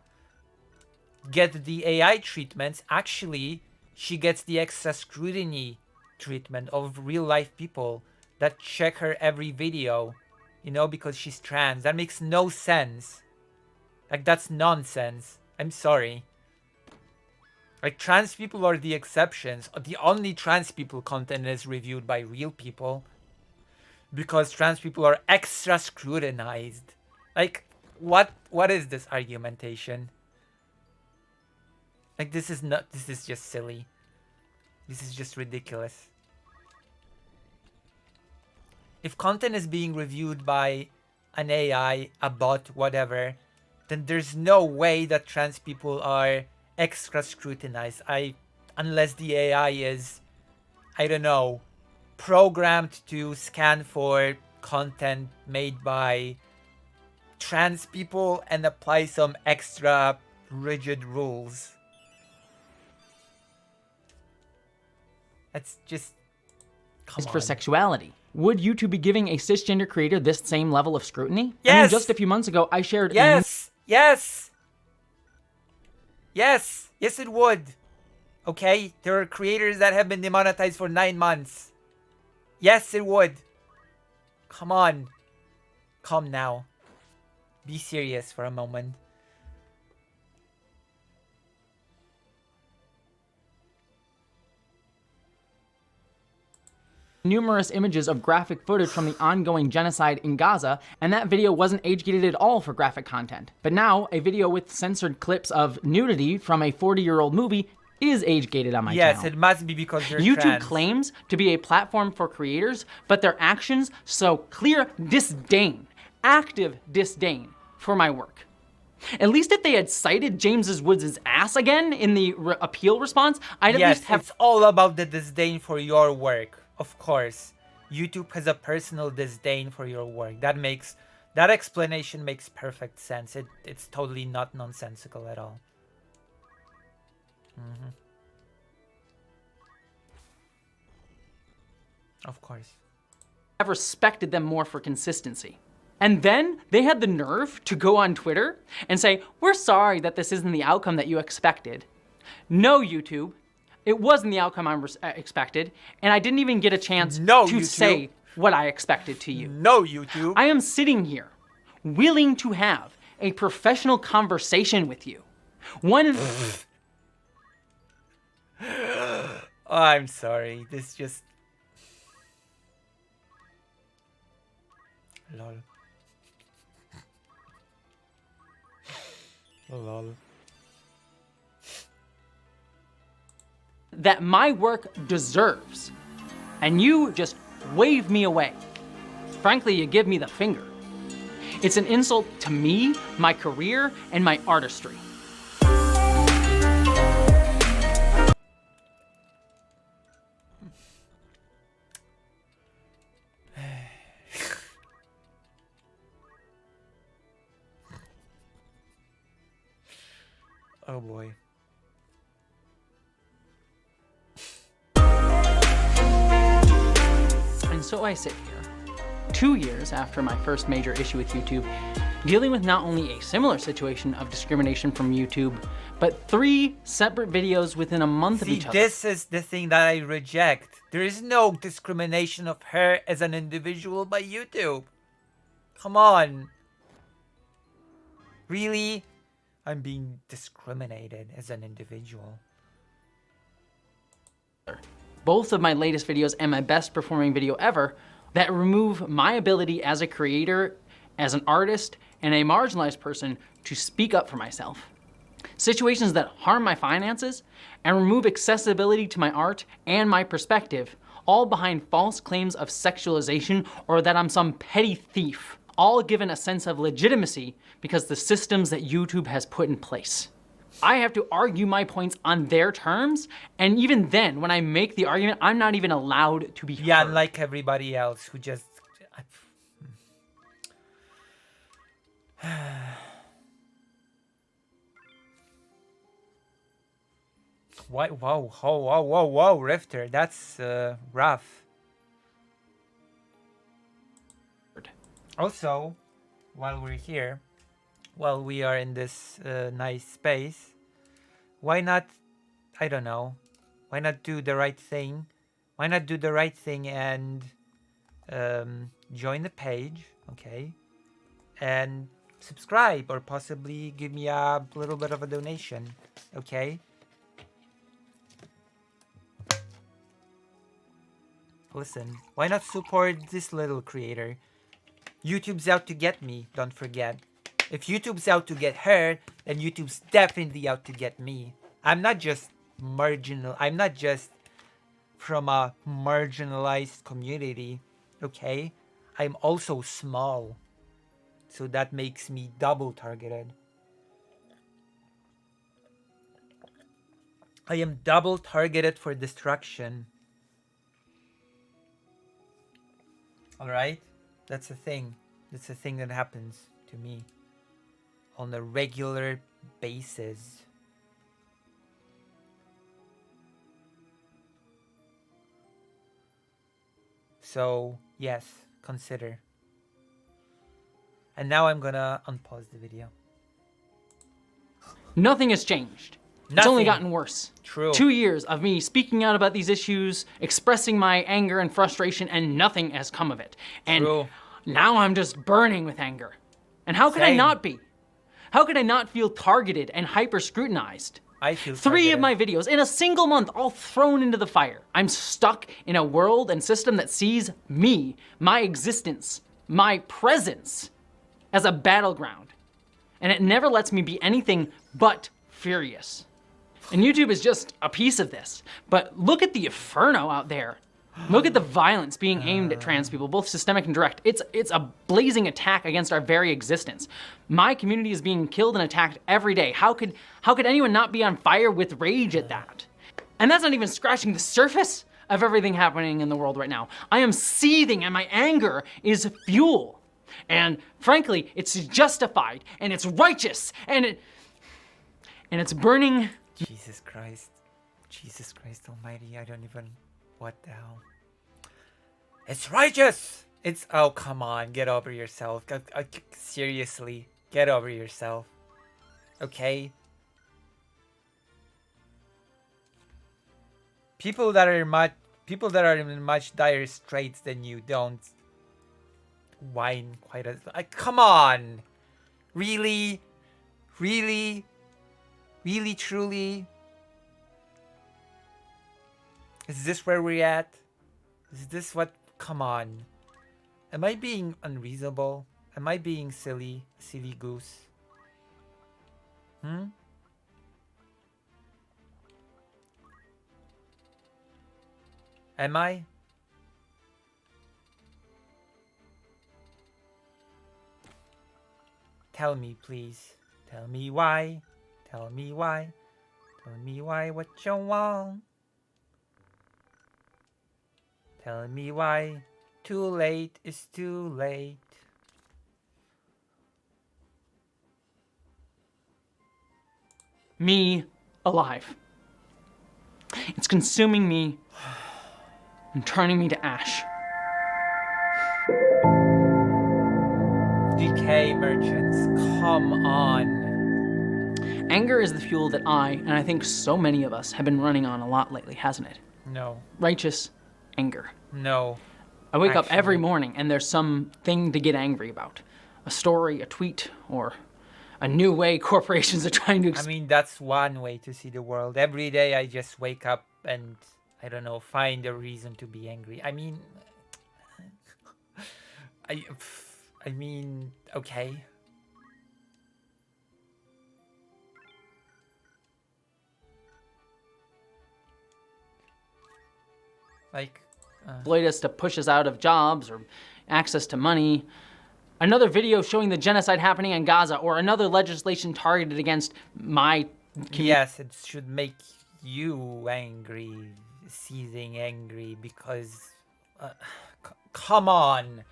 get the AI treatments, actually, she gets the extra scrutiny treatment of real life people that check her every video, you know, because she's trans. That makes no sense. Like, that's nonsense. I'm sorry. Like, trans people are the exceptions. The only trans people content is reviewed by real people. Because trans people are extra scrutinized. Like, what is this argumentation? Like, this is just silly. This is just ridiculous. If content is being reviewed by an AI, a bot, whatever, then there's no way that trans people are extra scrutinized. Unless the AI is, I don't know, programmed to scan for content made by trans people and apply some extra rigid rules. That's just... Come on. For sexuality. Would YouTube be giving a cisgender creator this same level of scrutiny? Yes! I mean, just a few months ago, I shared... Yes! Yes! Yes! Yes, it would. Okay? There are creators that have been demonetized for 9 months. Yes, it would. Come on. Calm now. Be serious for a moment. Numerous images of graphic footage from the ongoing genocide in Gaza, and that video wasn't age-gated at all for graphic content. But now, a video with censored clips of nudity from a 40-year-old movie is age-gated on my channel. Yes, it must be because you're YouTube trans. claims to be a platform for creators, but their actions show clear disdain, active disdain for my work. At least if they had cited James Woods' ass again in the appeal response, I'd at Yes, least have... it's all about the disdain for your work, of course. YouTube has a personal disdain for your work. That explanation makes perfect sense. It's totally not nonsensical at all. Of course. I've respected them more for consistency. And then they had the nerve to go on Twitter and say, we're sorry that this isn't the outcome that you expected. No, YouTube, it wasn't the outcome I expected, and I didn't even get a chance to say what I expected to you. No, YouTube. I am sitting here, willing to have a professional conversation with you. One... Oh, I'm sorry. This just... Lol. Lol. That my work deserves, and you just wave me away. Frankly, you give me the finger. It's an insult to me, my career, and my artistry. Oh boy. And so I sit here, 2 years after my first major issue with YouTube, dealing with not only a similar situation of discrimination from YouTube, but 3 separate videos within a month of each other. This is the thing that I reject. There is no discrimination of her as an individual by YouTube. Come on. Really? I'm being discriminated as an individual. Both of my latest videos and my best performing video ever that remove my ability as a creator, as an artist, and a marginalized person to speak up for myself. Situations that harm my finances and remove accessibility to my art and my perspective, all behind false claims of sexualization or that I'm some petty thief, all given a sense of legitimacy because the systems that YouTube has put in place. I have to argue my points on their terms, and even then, when I make the argument, I'm not even allowed to be heard. Yeah, unlike everybody else who just... Why? Whoa, whoa, whoa, whoa, whoa, Rifter, that's rough. Also, while we're here, while we are in this nice space, why not, I don't know, why not do the right thing? Why not do the right thing and join the page, okay? And subscribe or possibly give me a little bit of a donation, okay? Listen, why not support this little creator? YouTube's out to get me, don't forget. If YouTube's out to get her, then YouTube's definitely out to get me. I'm not just marginal. I'm not just from a marginalized community, okay? I'm also small. So that makes me double targeted. I am double targeted for destruction. Alright? That's a thing. That's a thing that happens to me on a regular basis. So, yes, consider. And now I'm gonna unpause the video. Nothing has changed. It's only gotten worse. True. 2 years of me speaking out about these issues, expressing my anger and frustration, and nothing has come of it. And True. now I'm just burning with anger. And how could I Same. not be? How could I not feel targeted and hyper-scrutinized? I feel 3 of targeted. my videos in a single month, all thrown into the fire. I'm stuck in a world and system that sees me, my existence, my presence, as a battleground. And it never lets me be anything but furious. And YouTube is just a piece of this. But look at the inferno out there. Look at the violence being aimed at trans people, both systemic and direct. It's a blazing attack against our very existence. My community is being killed and attacked every day. How could anyone not be on fire with rage at that? And that's not even scratching the surface of everything happening in the world right now. I am seething and my anger is fuel. And frankly, it's justified and it's righteous and it's burning. Jesus Christ almighty, I don't even, what the hell? It's righteous! It's, oh, come on, get over yourself. Seriously, get over yourself. Okay? People that are in much dire straits than you don't whine quite as, come on! Really? Really? Really, truly? Is this where we're at? Is this what? Come on. Am I being unreasonable? Am I being silly? Silly goose? Am I? Tell me, please. Tell me why. Tell me why. Tell me why what you want. Tell me why too late is too late. Me alive. It's consuming me and turning me to ash. DK merchants, come on. Anger is the fuel that and I think so many of us, have been running on a lot lately, hasn't it? No. Righteous anger. No. I wake up every morning and there's something to get angry about. A story, a tweet, or a new way corporations are trying to... I mean, that's one way to see the world. Every day I just wake up and, I don't know, find a reason to be angry. I mean... I mean, okay. Like... exploit us to push us out of jobs or access to money. Another video showing the genocide happening in Gaza, or another legislation targeted against my community. Yes, it should make you angry, seething angry, because... come on!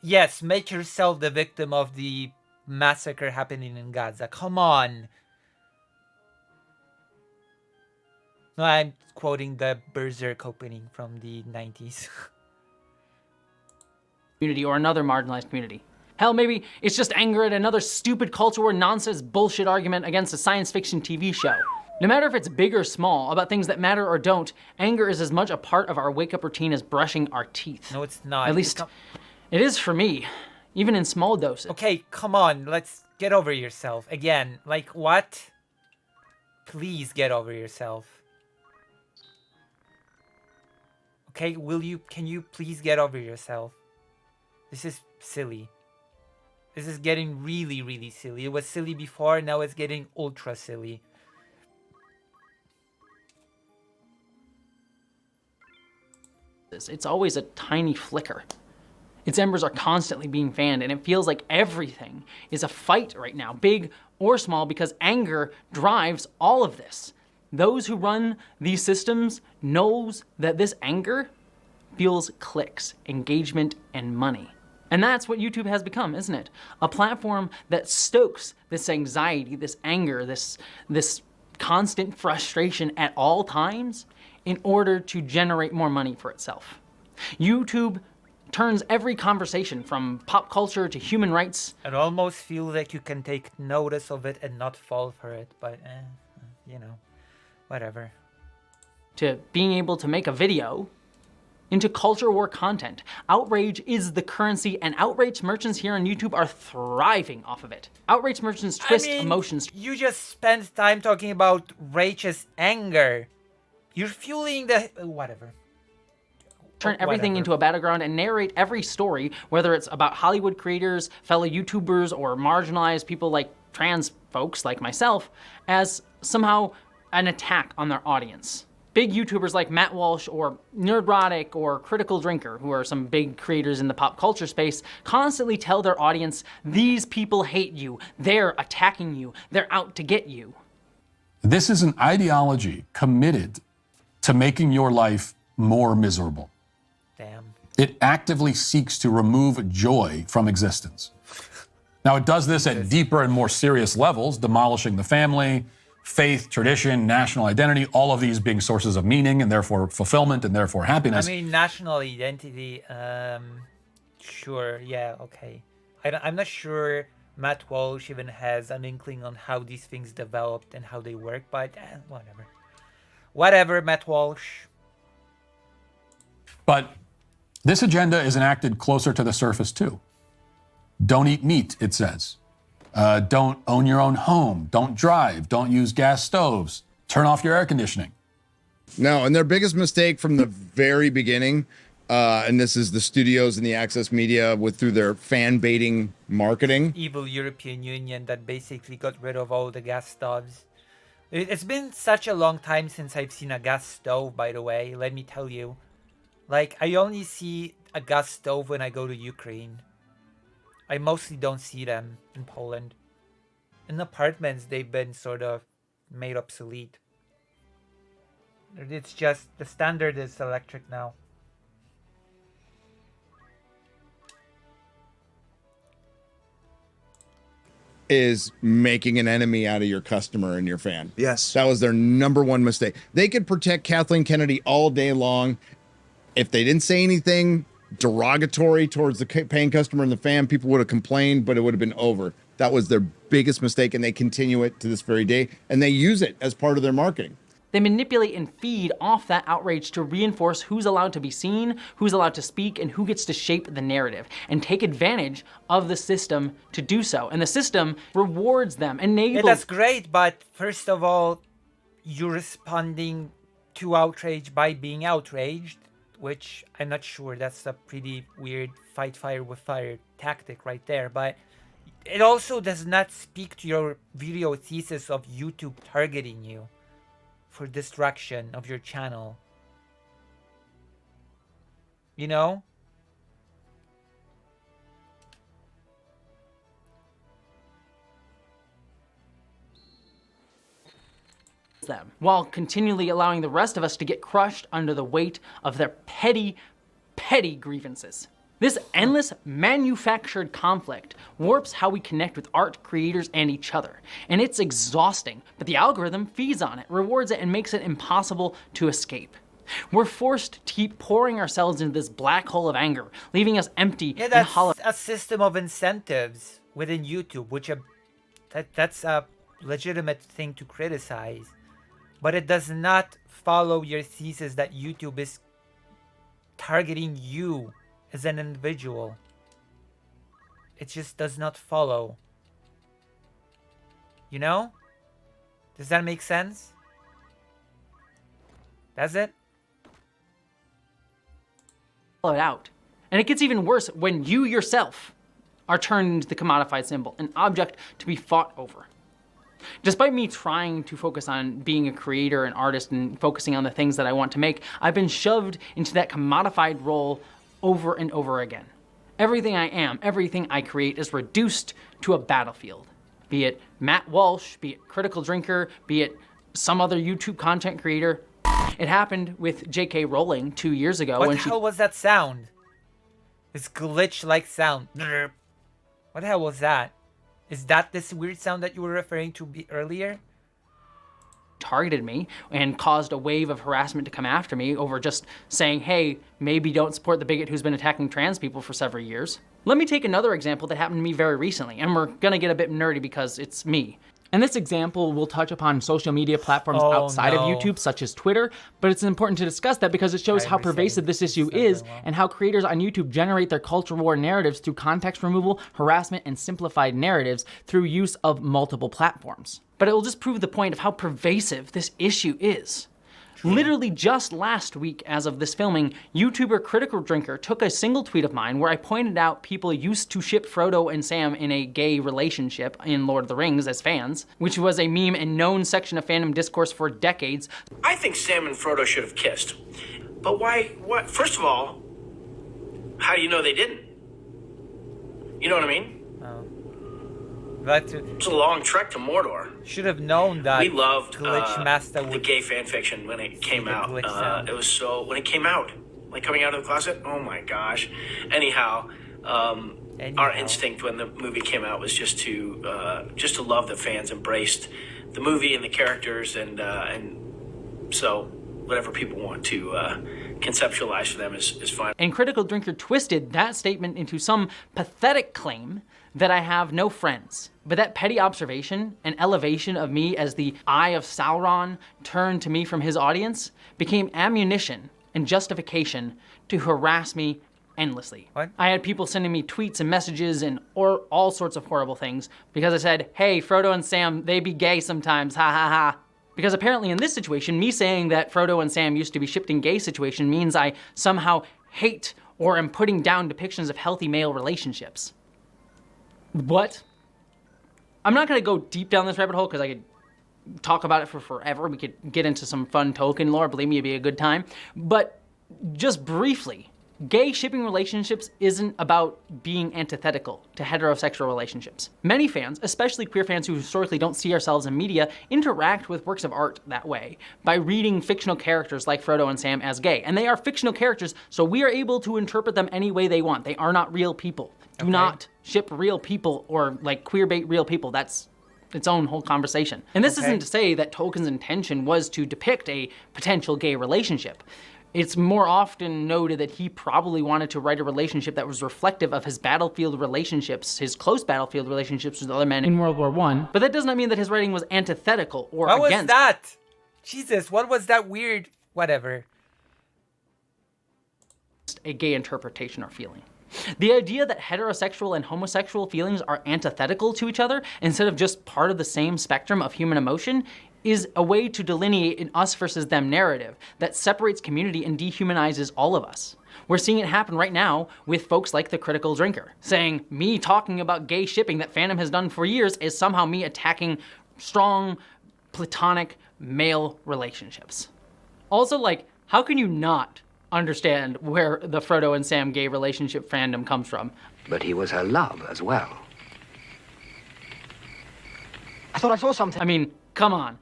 Yes, make yourself the victim of the massacre happening in Gaza. Come on! No, I'm quoting the Berserk opening from the 90s. Community or another marginalized community. Hell, maybe it's just anger at another stupid culture war nonsense bullshit argument against a science fiction TV show. No matter if it's big or small, about things that matter or don't, anger is as much a part of our wake-up routine as brushing our teeth. No, it's not. At least, it is for me, even in small doses. Okay, come on, let's get over yourself. Again, like what? Please get over yourself. Okay, can you please get over yourself? This is silly. This is getting really, really silly. It was silly before, now it's getting ultra silly. It's always a tiny flicker. Its embers are constantly being fanned, and it feels like everything is a fight right now, big or small, because anger drives all of this. Those who run these systems knows that this anger fuels clicks, engagement, and money. And that's what YouTube has become, isn't it? A platform that stokes this anxiety, this anger, this constant frustration at all times in order to generate more money for itself. YouTube turns every conversation from pop culture to human rights. It almost feels like you can take notice of it and not fall for it, but you know, whatever. To being able to make a video into culture war content. Outrage is the currency, and outrage merchants here on YouTube are thriving off of it. Outrage merchants twist emotions. You just spent time talking about righteous anger. You're fueling the... whatever. Turn everything into a battleground and narrate every story, whether it's about Hollywood creators, fellow YouTubers, or marginalized people like trans folks like myself, as somehow an attack on their audience. Big YouTubers like Matt Walsh or Nerdrotic or Critical Drinker, who are some big creators in the pop culture space, constantly tell their audience, these people hate you, they're attacking you, they're out to get you. This is an ideology committed to making your life more miserable. Damn. It actively seeks to remove joy from existence. Now, it does this at deeper and more serious levels, demolishing the family, faith, tradition, national identity, all of these being sources of meaning and therefore fulfillment and therefore happiness. I mean, national identity, sure, yeah, okay. I'm not sure Matt Walsh even has an inkling on how these things developed and how they work, but whatever. Whatever, Matt Walsh. But this agenda is enacted closer to the surface, too. Don't eat meat, it says. Don't own your own home. Don't drive. Don't use gas stoves. Turn off your air conditioning. No, and their biggest mistake from the very beginning, and this is the studios and the access media through their fan baiting marketing. Evil European Union that basically got rid of all the gas stoves. It's been such a long time since I've seen a gas stove, by the way, let me tell you. Like, I only see a gas stove when I go to Ukraine. I mostly don't see them in Poland. In apartments, they've been sort of made obsolete. It's just, the standard is electric now. Is making an enemy out of your customer and your fan. Yes. That was their number one mistake. They could protect Kathleen Kennedy all day long. If they didn't say anything derogatory towards the paying customer and the fan, people would have complained, but it would have been over. That was their biggest mistake, and they continue it to this very day, and they use it as part of their marketing. They manipulate and feed off that outrage to reinforce who's allowed to be seen, who's allowed to speak, and who gets to shape the narrative, and take advantage of the system to do so. And the system rewards them, enables... Yeah, that's great, but first of all, you're responding to outrage by being outraged, which I'm not sure, that's a pretty weird fight fire with fire tactic right there, but it also does not speak to your video thesis of YouTube targeting you for destruction of your channel. You know? Them, while continually allowing the rest of us to get crushed under the weight of their petty, petty grievances. This endless manufactured conflict warps how we connect with art, creators, and each other. And it's exhausting, but the algorithm feeds on it, rewards it, and makes it impossible to escape. We're forced to keep pouring ourselves into this black hole of anger, leaving us empty Yeah, and that's hollow. a system of incentives within YouTube, which that's a legitimate thing to criticize. But it does not follow your thesis that YouTube is targeting you as an individual. It just does not follow. You know? Does that make sense? Does it? It out. And it gets even worse when you yourself are turned into the commodified symbol, an object to be fought over. Despite me trying to focus on being a creator, an artist, and focusing on the things that I want to make, I've been shoved into that commodified role over and over again. Everything I am, everything I create is reduced to a battlefield. Be it Matt Walsh, be it Critical Drinker, be it some other YouTube content creator. It happened with J.K. Rowling 2 years ago. What when the hell was that sound? This glitch-like sound. What the hell was that? Is that this weird sound that you were referring to earlier? Targeted me and caused a wave of harassment to come after me over just saying, hey, maybe don't support the bigot who's been attacking trans people for several years. Let me take another example that happened to me very recently, and we're gonna get a bit nerdy because it's me. And this example will touch upon social media platforms outside of YouTube, such as Twitter, but it's important to discuss that because it shows how pervasive this issue is and how creators on YouTube generate their culture war narratives through context removal, harassment, and simplified narratives through use of multiple platforms. But it will just prove the point of how pervasive this issue is. Literally just last week, as of this filming, YouTuber Critical Drinker took a single tweet of mine where I pointed out people used to ship Frodo and Sam in a gay relationship in Lord of the Rings as fans, which was a meme and known section of fandom discourse for decades. I think Sam and Frodo should have kissed. But why? What? First of all, how do you know they didn't? You know what I mean? But It's a long trek to Mordor. should have known that We loved Glitch Master the would gay fan fiction when it came the out. glitch sound. It was so when it came out, like coming out of the closet. Oh my gosh! Anyhow, our instinct when the movie came out was just to love that fans embraced the movie and the characters, and so whatever people want to conceptualize for them is fine. And Critical Drinker twisted that statement into some pathetic claim that I have no friends. But that petty observation and elevation of me as the Eye of Sauron turned to me from his audience became ammunition and justification to harass me endlessly. What? I had people sending me tweets and messages and all sorts of horrible things because I said, hey, Frodo and Sam, they be gay sometimes, ha ha ha. Because apparently in this situation, me saying that Frodo and Sam used to be shipped in gay situation means I somehow hate or am putting down depictions of healthy male relationships. What? I'm not gonna go deep down this rabbit hole because I could talk about it for forever. We could get into some fun Tolkien lore, believe me, it'd be a good time. But just briefly, gay shipping relationships isn't about being antithetical to heterosexual relationships. Many fans, especially queer fans who historically don't see ourselves in media, interact with works of art that way, by reading fictional characters like Frodo and Sam as gay. And they are fictional characters, so we are able to interpret them any way they want. They are not real people. Do not ship real people or like queerbait real people. That's its own whole conversation. And this isn't to say that Tolkien's intention was to depict a potential gay relationship. It's more often noted that he probably wanted to write a relationship that was reflective of his battlefield relationships, his close battlefield relationships with other men In World War I. But that does not mean that his writing was antithetical or What against. was that? Jesus, what was that weird whatever? A gay interpretation or feeling. The idea that heterosexual and homosexual feelings are antithetical to each other instead of just part of the same spectrum of human emotion is a way to delineate an us versus them narrative that separates community and dehumanizes all of us. We're seeing it happen right now with folks like the Critical Drinker, saying me talking about gay shipping that fandom has done for years is somehow me attacking strong, platonic male relationships. Also, like, how can you not understand where the Frodo and Sam gay relationship fandom comes from? But he was her love as well. I thought I saw something. I mean, come on.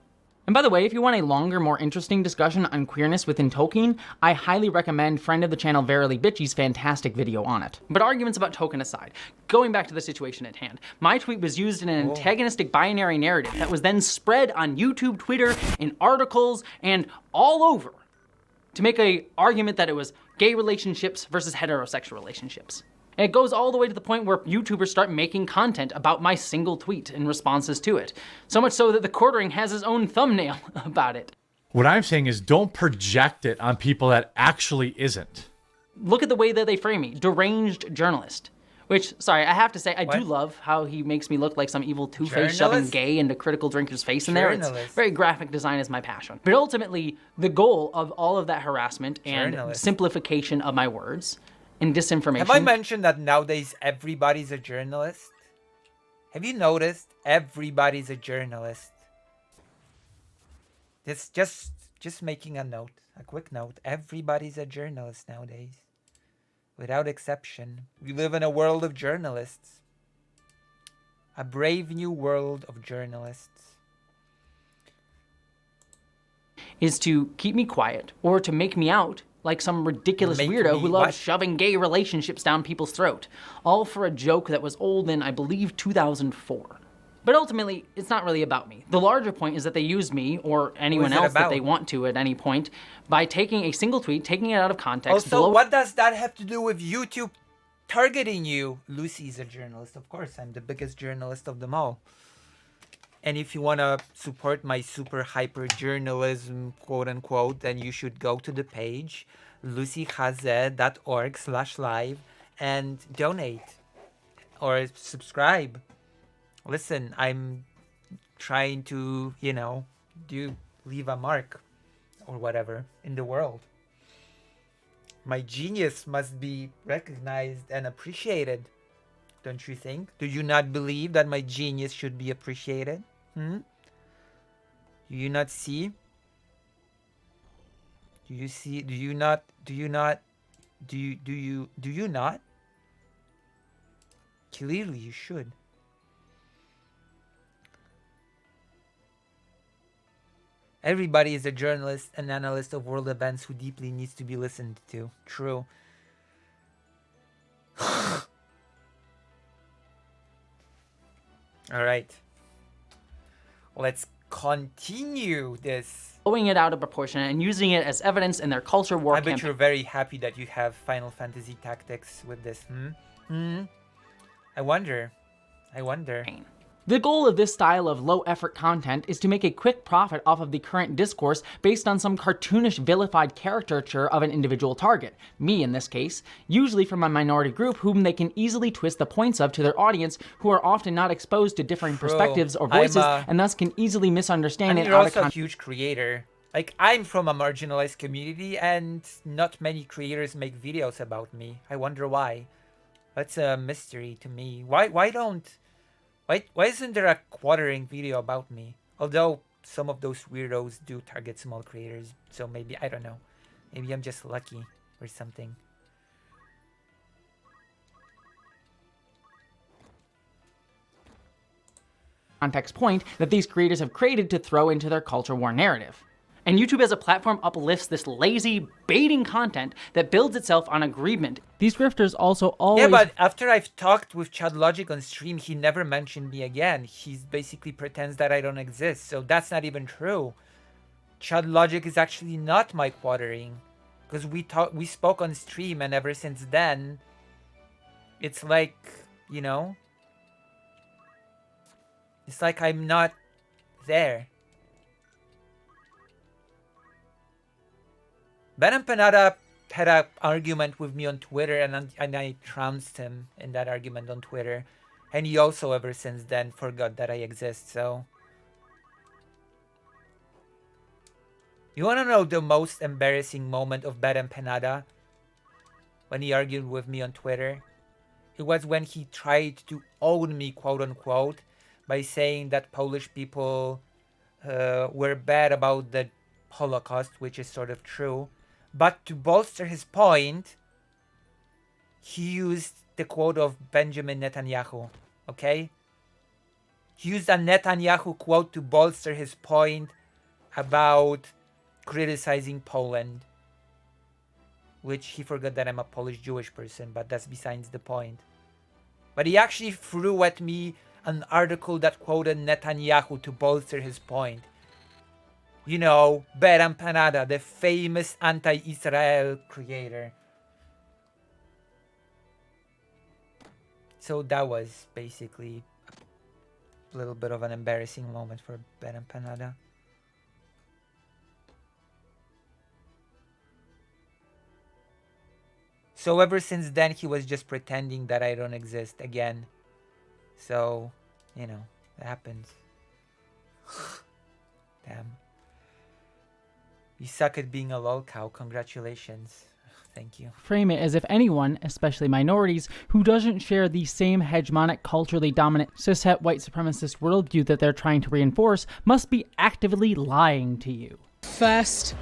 And by the way, if you want a longer, more interesting discussion on queerness within Tolkien, I highly recommend friend of the channel Verily Bitchy's fantastic video on it. But arguments about Tolkien aside, going back to the situation at hand, my tweet was used in an antagonistic binary narrative that was then spread on YouTube, Twitter, in articles, and all over to make an argument that it was gay relationships versus heterosexual relationships. And it goes all the way to the point where YouTubers start making content about my single tweet and responses to it. So much so that The Quartering has his own thumbnail about it. What I'm saying is don't project it on people that actually isn't. Look at the way that they frame me, deranged journalist. Which, sorry, I have to say, I do love how he makes me look like some evil two-face shoving Journalist? gay into Critical Drinker's face in there. It's Journalist. very graphic design is my passion. But ultimately, the goal of all of that harassment and Journalist. simplification of my words and disinformation. Have I mentioned that nowadays everybody's a journalist? Have you noticed everybody's a journalist? This just making a note, a quick note. Everybody's a journalist nowadays. Without exception. We live in a world of journalists. A brave new world of journalists. Is to keep me quiet or to make me out like some ridiculous Make weirdo me who loves what? shoving gay relationships down people's throat. All for a joke that was old in, I believe, 2004. But ultimately, it's not really about me. The larger point is that they use me, or anyone it else that about? they want to at any point, by taking a single tweet, taking it out of context, Also, what does that have to do with YouTube targeting you? Lucy's a journalist, of course. I'm the biggest journalist of them all. And if you want to support my super hyper journalism, quote unquote, then you should go to the page lucyhaze.org/live and donate or subscribe. Listen, I'm trying to, leave a mark or whatever in the world. My genius must be recognized and appreciated. Don't you think? Do you not believe that my genius should be appreciated? Do you not see? Do you see? Do you not? Do you not? Do you not? Clearly you should. Everybody is a journalist and analyst of world events who deeply needs to be listened to. True. All right. Let's continue this. Blowing it out of proportion and using it as evidence in their culture war I bet campaign. you're very happy that you have Final Fantasy Tactics with this. I wonder. The goal of this style of low-effort content is to make a quick profit off of the current discourse based on some cartoonish vilified caricature of an individual target, me in this case, usually from a minority group whom they can easily twist the points of to their audience who are often not exposed to differing perspectives or voices and thus can easily misunderstand it you're out of also a context. huge creator. Like, I'm from a marginalized community and not many creators make videos about me. I wonder why. That's a mystery to me. Why isn't there a quartering video about me? Although some of those weirdos do target small creators, so maybe, I don't know. Maybe I'm just lucky or something. Context point that these creators have created to throw into their culture war narrative. And YouTube as a platform uplifts this lazy, baiting content that builds itself on agreement. These grifters also always... Yeah, but after I've talked with Chad Logic on stream, he never mentioned me again. He basically pretends that I don't exist, so that's not even true. Chad Logic is actually not my quartering. Because we spoke on stream, and ever since then, it's like, you know... It's like I'm not there. Ben Empanada had an argument with me on Twitter, and I trounced him in that argument on Twitter. And he also, ever since then, forgot that I exist, so... You wanna know the most embarrassing moment of Ben Empanada? When he argued with me on Twitter? It was when he tried to own me, quote-unquote, by saying that Polish people were bad about the Holocaust, which is sort of true. But to bolster his point, he used the quote of Benjamin Netanyahu, okay? He used a Netanyahu quote to bolster his point about criticizing Poland. Which he forgot that I'm a Polish Jewish person, but that's besides the point. But he actually threw at me an article that quoted Netanyahu to bolster his point. You know, Ben Empanada, the famous anti-Israel creator. So that was basically a little bit of an embarrassing moment for Ben Empanada. So ever since then, he was just pretending that I don't exist again. So, you know, it happens. Damn. You suck at being a lol cow. Congratulations. Thank you. Frame it as if anyone, especially minorities, who doesn't share the same hegemonic, culturally dominant, cishet white supremacist worldview that they're trying to reinforce, must be actively lying to you. First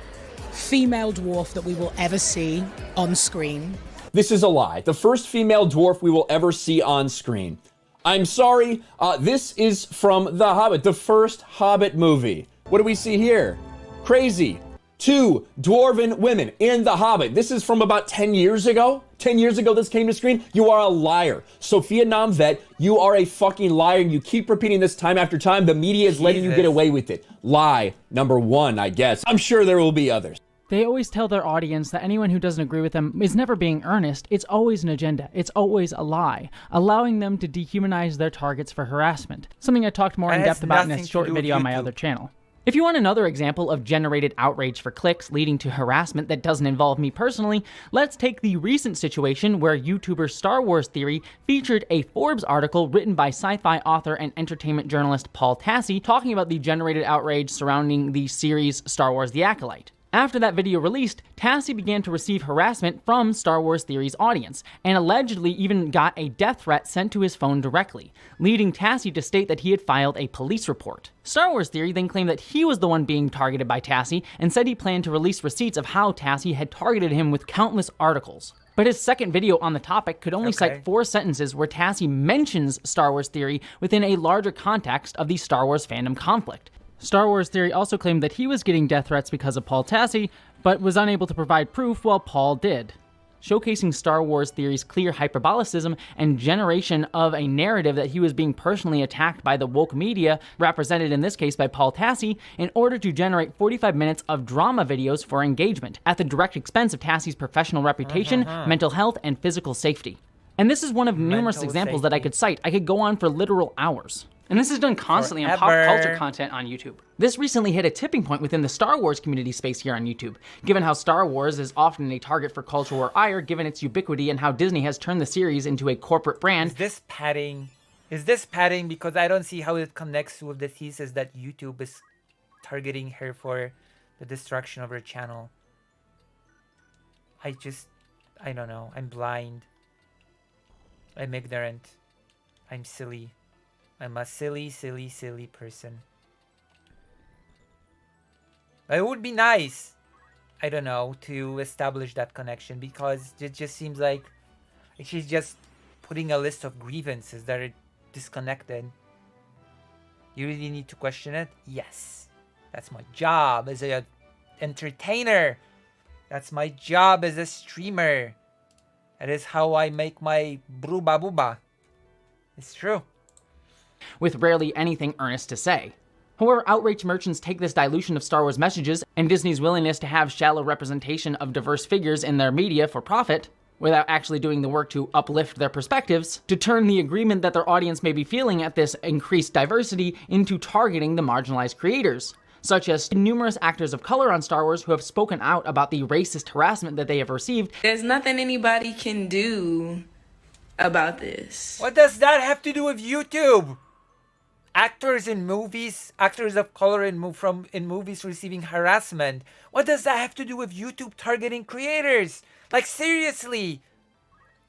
female dwarf that we will ever see on screen. This is a lie. The first female dwarf we will ever see on screen. I'm sorry, this is from The Hobbit, the first Hobbit movie. What do we see here? Crazy. 2 dwarven women in The Hobbit. This is from about 10 years ago. 10 years ago this came to screen. You are a liar. Sophia Namvet, you are a fucking liar. You keep repeating this time after time. The media is letting you get away with it. Lie number 1, I guess. I'm sure there will be others. They always tell their audience that anyone who doesn't agree with them is never being earnest. It's always an agenda. It's always a lie, allowing them to dehumanize their targets for harassment. Something I talked more in depth about in a short video on my other channel. If you want another example of generated outrage for clicks leading to harassment that doesn't involve me personally, let's take the recent situation where YouTuber Star Wars Theory featured a Forbes article written by sci-fi author and entertainment journalist Paul Tassi talking about the generated outrage surrounding the series Star Wars The Acolyte. After that video released, Tassie began to receive harassment from Star Wars Theory's audience, and allegedly even got a death threat sent to his phone directly, leading Tassie to state that he had filed a police report. Star Wars Theory then claimed that he was the one being targeted by Tassie, and said he planned to release receipts of how Tassie had targeted him with countless articles. But his second video on the topic could only cite 4 sentences where Tassie mentions Star Wars Theory within a larger context of the Star Wars fandom conflict. Star Wars Theory also claimed that he was getting death threats because of Paul Tassie, but was unable to provide proof while Paul did, showcasing Star Wars Theory's clear hyperbolicism and generation of a narrative that he was being personally attacked by the woke media, represented in this case by Paul Tassie, in order to generate 45 minutes of drama videos for engagement, at the direct expense of Tassie's professional reputation, mental health, and physical safety. And this is one of numerous examples that I could cite. I could go on for literal hours. And this is done constantly on pop culture content on YouTube. This recently hit a tipping point within the Star Wars community space here on YouTube, given how Star Wars is often a target for culture war ire given its ubiquity and how Disney has turned the series into a corporate brand. Is this padding? Is this padding? Because I don't see how it connects with the thesis that YouTube is targeting her for the destruction of her channel. I don't know. I'm blind. I'm ignorant. I'm silly. I'm a silly, silly, silly person. It would be nice, I don't know, to establish that connection, because it just seems like she's just putting a list of grievances that are disconnected. You really need to question it? Yes. That's my job as an entertainer. That's my job as a streamer. That is how I make my bruba booba. It's true. With rarely anything earnest to say. However, outraged merchants take this dilution of Star Wars messages and Disney's willingness to have shallow representation of diverse figures in their media for profit, without actually doing the work to uplift their perspectives, to turn the agreement that their audience may be feeling at this increased diversity into targeting the marginalized creators, such as numerous actors of color on Star Wars who have spoken out about the racist harassment that they have received. There's nothing anybody can do about this. What does that have to do with YouTube? Actors in movies, actors of color in movies receiving harassment. What does that have to do with YouTube targeting creators? Like, seriously,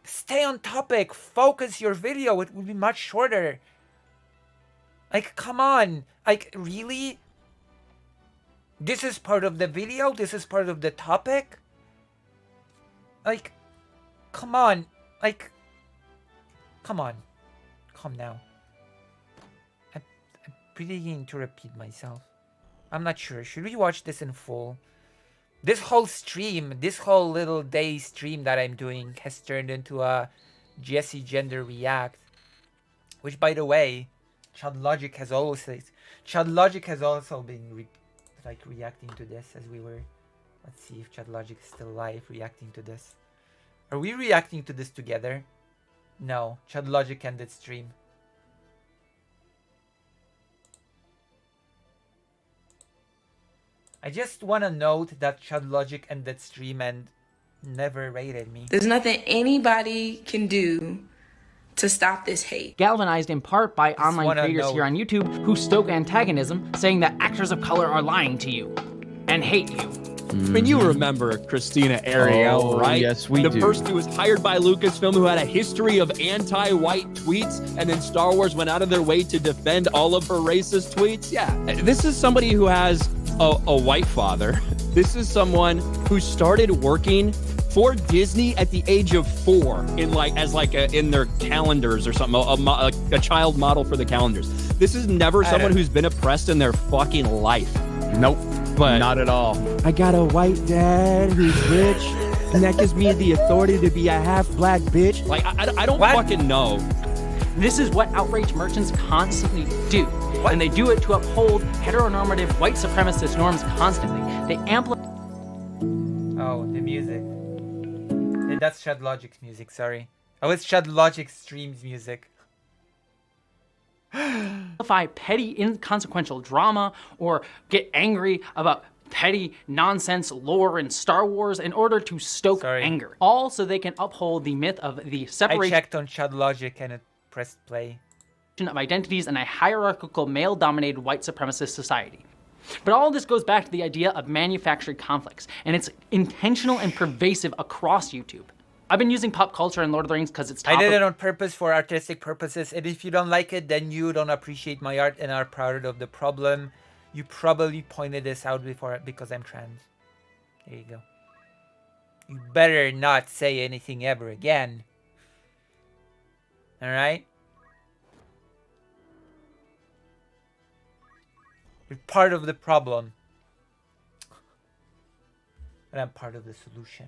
stay on topic, focus your video, it would be much shorter. Like, come on, like, really? This is part of the video? This is part of the topic? Like, come on, like, come on, calm down. Beginning to repeat myself. I'm not sure. Should we watch this in full? This whole stream, this whole little day stream that I'm doing has turned into a Jesse Gender React. Which, by the way, Chad Logic has also been reacting to this as we were. Let's see if Chad Logic is still live reacting to this. Are we reacting to this together? No, Chad Logic ended stream. I just want to note that Chad Logic ended stream and never rated me. There's nothing anybody can do to stop this hate. Galvanized in part by online creators here on YouTube who stoke antagonism, saying that actors of color are lying to you and hate you. I mean, you remember Christina Ariel, right? Yes, we do. The person who was hired by Lucasfilm, who had a history of anti-white tweets, and then Star Wars went out of their way to defend all of her racist tweets. Yeah, this is somebody who has a white father. This is someone who started working for Disney at the age of 4 in their calendars or something, a child model for the calendars. This is never someone who's been oppressed in their fucking life. Nope. But not at all. I got a white dad who's rich, and that gives me the authority to be a half-black bitch. Like, I don't fucking know. This is what outraged merchants constantly do. And they do it to uphold heteronormative white supremacist norms constantly. They amplify... Oh, the music. That's Chad Logic's music, sorry. Oh, it's Chad Logic's stream's music. petty, inconsequential drama or get angry about petty nonsense lore in Star Wars in order to stoke anger. All so they can uphold the myth of the separation. I checked on Chad Logic and it pressed play. Of identities in a hierarchical, male-dominated white supremacist society. But all this goes back to the idea of manufactured conflicts, and it's intentional and pervasive across YouTube. I've been using pop culture and Lord of the Rings because it's I did it on purpose for artistic purposes, and if you don't like it, then you don't appreciate my art and are proud of the problem. You probably pointed this out before because I'm trans. There you go. You better not say anything ever again. Alright? You're part of the problem. And I'm part of the solution.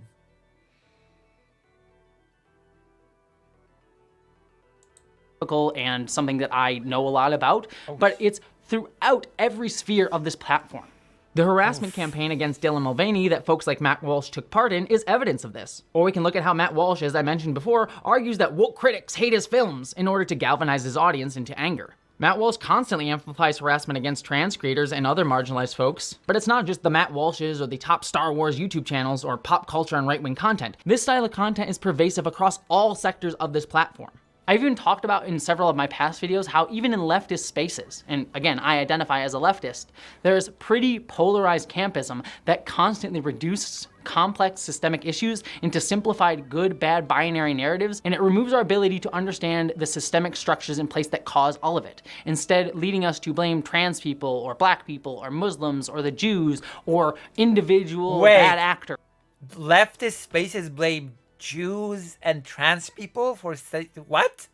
And something that I know a lot about, but it's throughout every sphere of this platform. The harassment campaign against Dylan Mulvaney that folks like Matt Walsh took part in is evidence of this. Or we can look at how Matt Walsh, as I mentioned before, argues that woke critics hate his films in order to galvanize his audience into anger. Matt Walsh constantly amplifies harassment against trans creators and other marginalized folks, but it's not just the Matt Walshes or the top Star Wars YouTube channels or pop culture and right-wing content. This style of content is pervasive across all sectors of this platform. I've even talked about in several of my past videos how even in leftist spaces, and again, I identify as a leftist, there's pretty polarized campism that constantly reduces complex systemic issues into simplified good-bad binary narratives, and it removes our ability to understand the systemic structures in place that cause all of it, instead leading us to blame trans people or black people or Muslims or the Jews or individual bad actors. Leftist spaces blame Jews and trans people for what?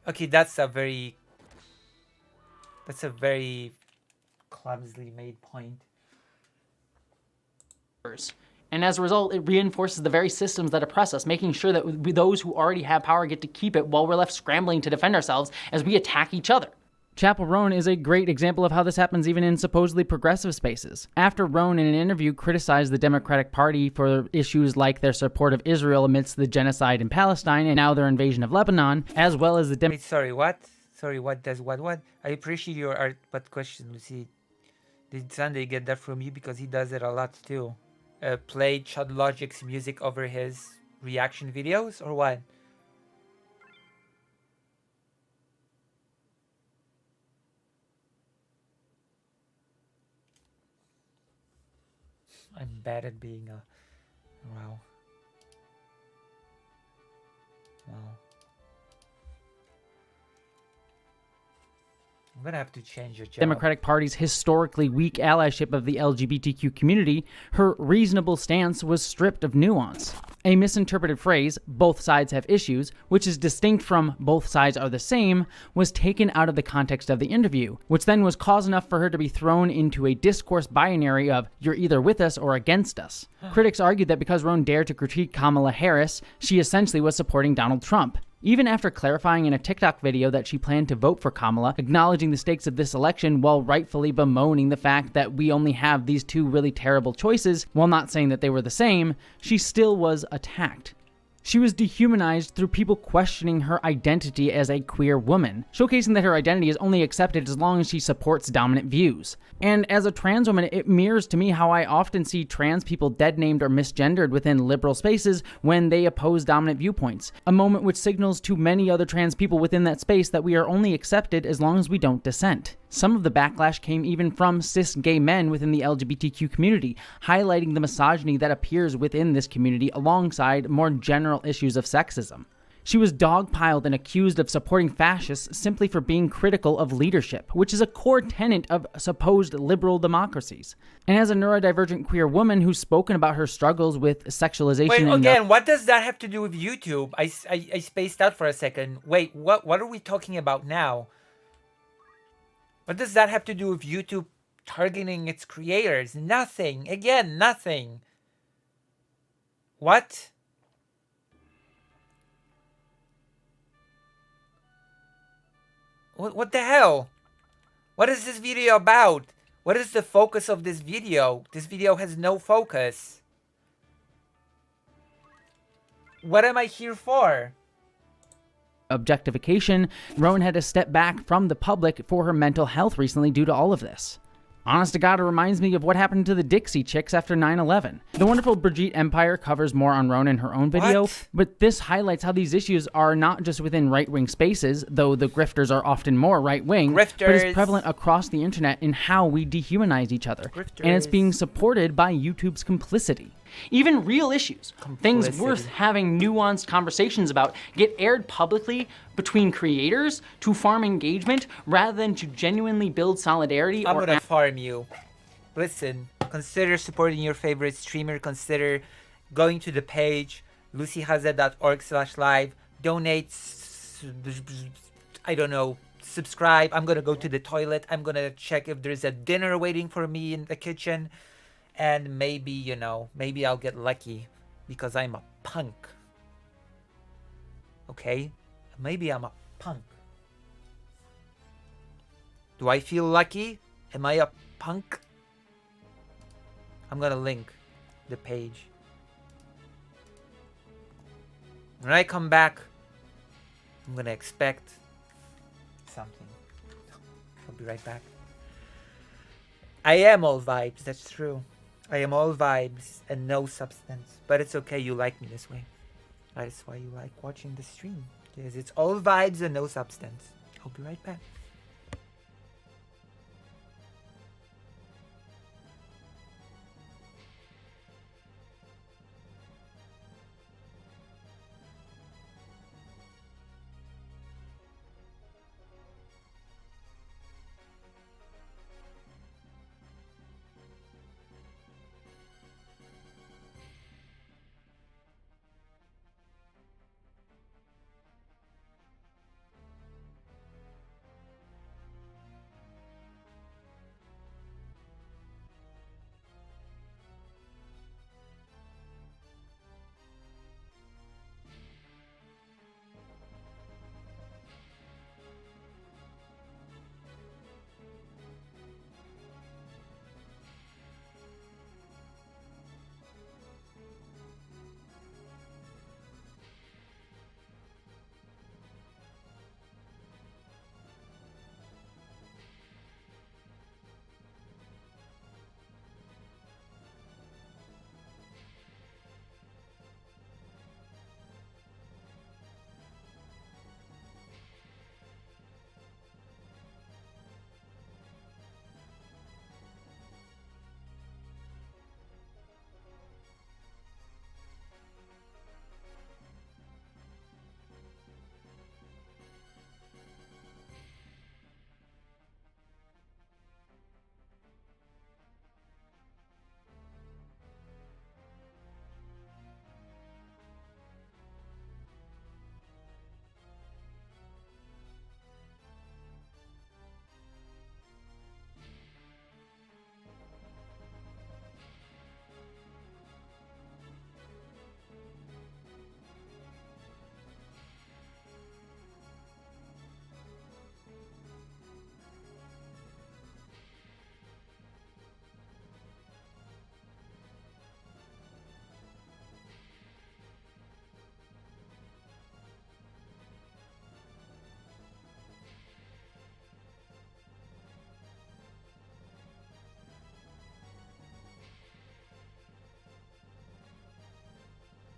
Okay, that's a very clumsily made point. And as a result, it reinforces the very systems that oppress us, making sure that those who already have power get to keep it while we're left scrambling to defend ourselves as we attack each other. Chappell Roan is a great example of how this happens even in supposedly progressive spaces. After Roan, in an interview, criticized the Democratic Party for issues like their support of Israel amidst the genocide in Palestine and now their invasion of Lebanon, as well as the Wait, sorry, what? Sorry, what does what? I appreciate your art, but question, Lucy. Did Sunday get that from you? Because he does it a lot too. Play Chud Logic's music over his reaction videos, or what? I'm bad at being a... Wow. I'm gonna have to change your job. Democratic Party's historically weak allyship of the LGBTQ community, her reasonable stance was stripped of nuance. A misinterpreted phrase, both sides have issues, which is distinct from both sides are the same, was taken out of the context of the interview, which then was cause enough for her to be thrown into a discourse binary of you're either with us or against us. Critics argued that because Roan dared to critique Kamala Harris, she essentially was supporting Donald Trump. Even after clarifying in a TikTok video that she planned to vote for Kamala, acknowledging the stakes of this election while rightfully bemoaning the fact that we only have these two really terrible choices, while not saying that they were the same, she still was attacked. She was dehumanized through people questioning her identity as a queer woman, showcasing that her identity is only accepted as long as she supports dominant views. And as a trans woman, it mirrors to me how I often see trans people dead-named or misgendered within liberal spaces when they oppose dominant viewpoints, a moment which signals to many other trans people within that space that we are only accepted as long as we don't dissent. Some of the backlash came even from cis gay men within the LGBTQ community, highlighting the misogyny that appears within this community alongside more general issues of sexism. She was dogpiled and accused of supporting fascists simply for being critical of leadership, which is a core tenet of supposed liberal democracies. And as a neurodivergent queer woman who's spoken about her struggles with sexualization... Wait, again, what does that have to do with YouTube? I spaced out for a second. Wait, what are we talking about now? What does that have to do with YouTube targeting its creators? Nothing. Again, nothing. What? What the hell? What is this video about? What is the focus of this video? This video has no focus. What am I here for? Objectification, Roan had to step back from the public for her mental health recently due to all of this. Honest to God, it reminds me of what happened to the Dixie Chicks after 9/11. The wonderful Brigitte Empire covers more on Ronan in her own video, What? but this highlights how these issues are not just within right-wing spaces, though the grifters are often more right-wing, but Grifters. is prevalent across the internet in how we dehumanize each other. And it's being supported by YouTube's complicity. Even real issues, things Complicity. worth having nuanced conversations about, get aired publicly between creators to farm engagement rather than to genuinely build solidarity I'm or gonna farm you. Listen, consider supporting your favorite streamer. Consider going to the page, lucyhaza.org/live, donate, I don't know, subscribe. I'm gonna go to the toilet. I'm gonna check if there's a dinner waiting for me in the kitchen. And maybe, you know, maybe I'll get lucky because I'm a punk. Okay? Maybe I'm a punk. Do I feel lucky? Am I a punk? I'm gonna link the page. When I come back, I'm gonna expect something. I'll be right back. I am all vibes, that's true. I am all vibes and no substance. But it's okay, you like me this way. That's why you like watching the stream. Because it's all vibes and no substance. I'll be right back.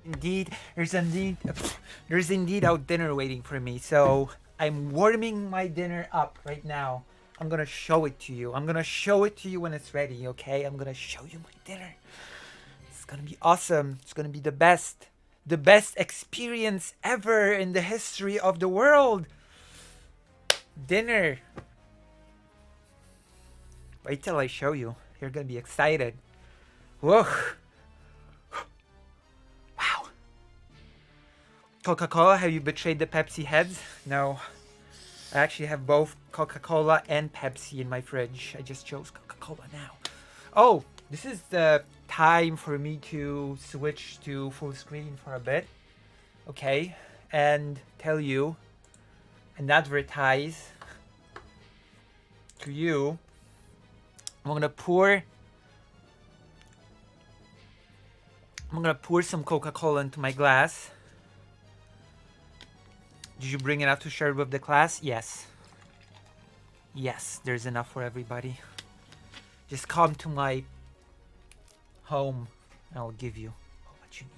Indeed, there's indeed out dinner waiting for me. So I'm warming my dinner up right now. I'm gonna show it to you. I'm gonna show it to you when it's ready, okay? I'm gonna show you my dinner. It's gonna be awesome. It's gonna be the best experience ever in the history of the world. Dinner. Wait till I show you. You're gonna be excited. Whoa. Coca-Cola, have you betrayed the Pepsi heads? No. I actually have both Coca-Cola and Pepsi in my fridge. I just chose Coca-Cola now. Oh, this is the time for me to switch to full screen for a bit. Okay. And tell you and advertise to you. I'm gonna pour some Coca-Cola into my glass. Did you bring enough to share with the class? Yes. Yes, there's enough for everybody. Just come to my home and I'll give you what you need.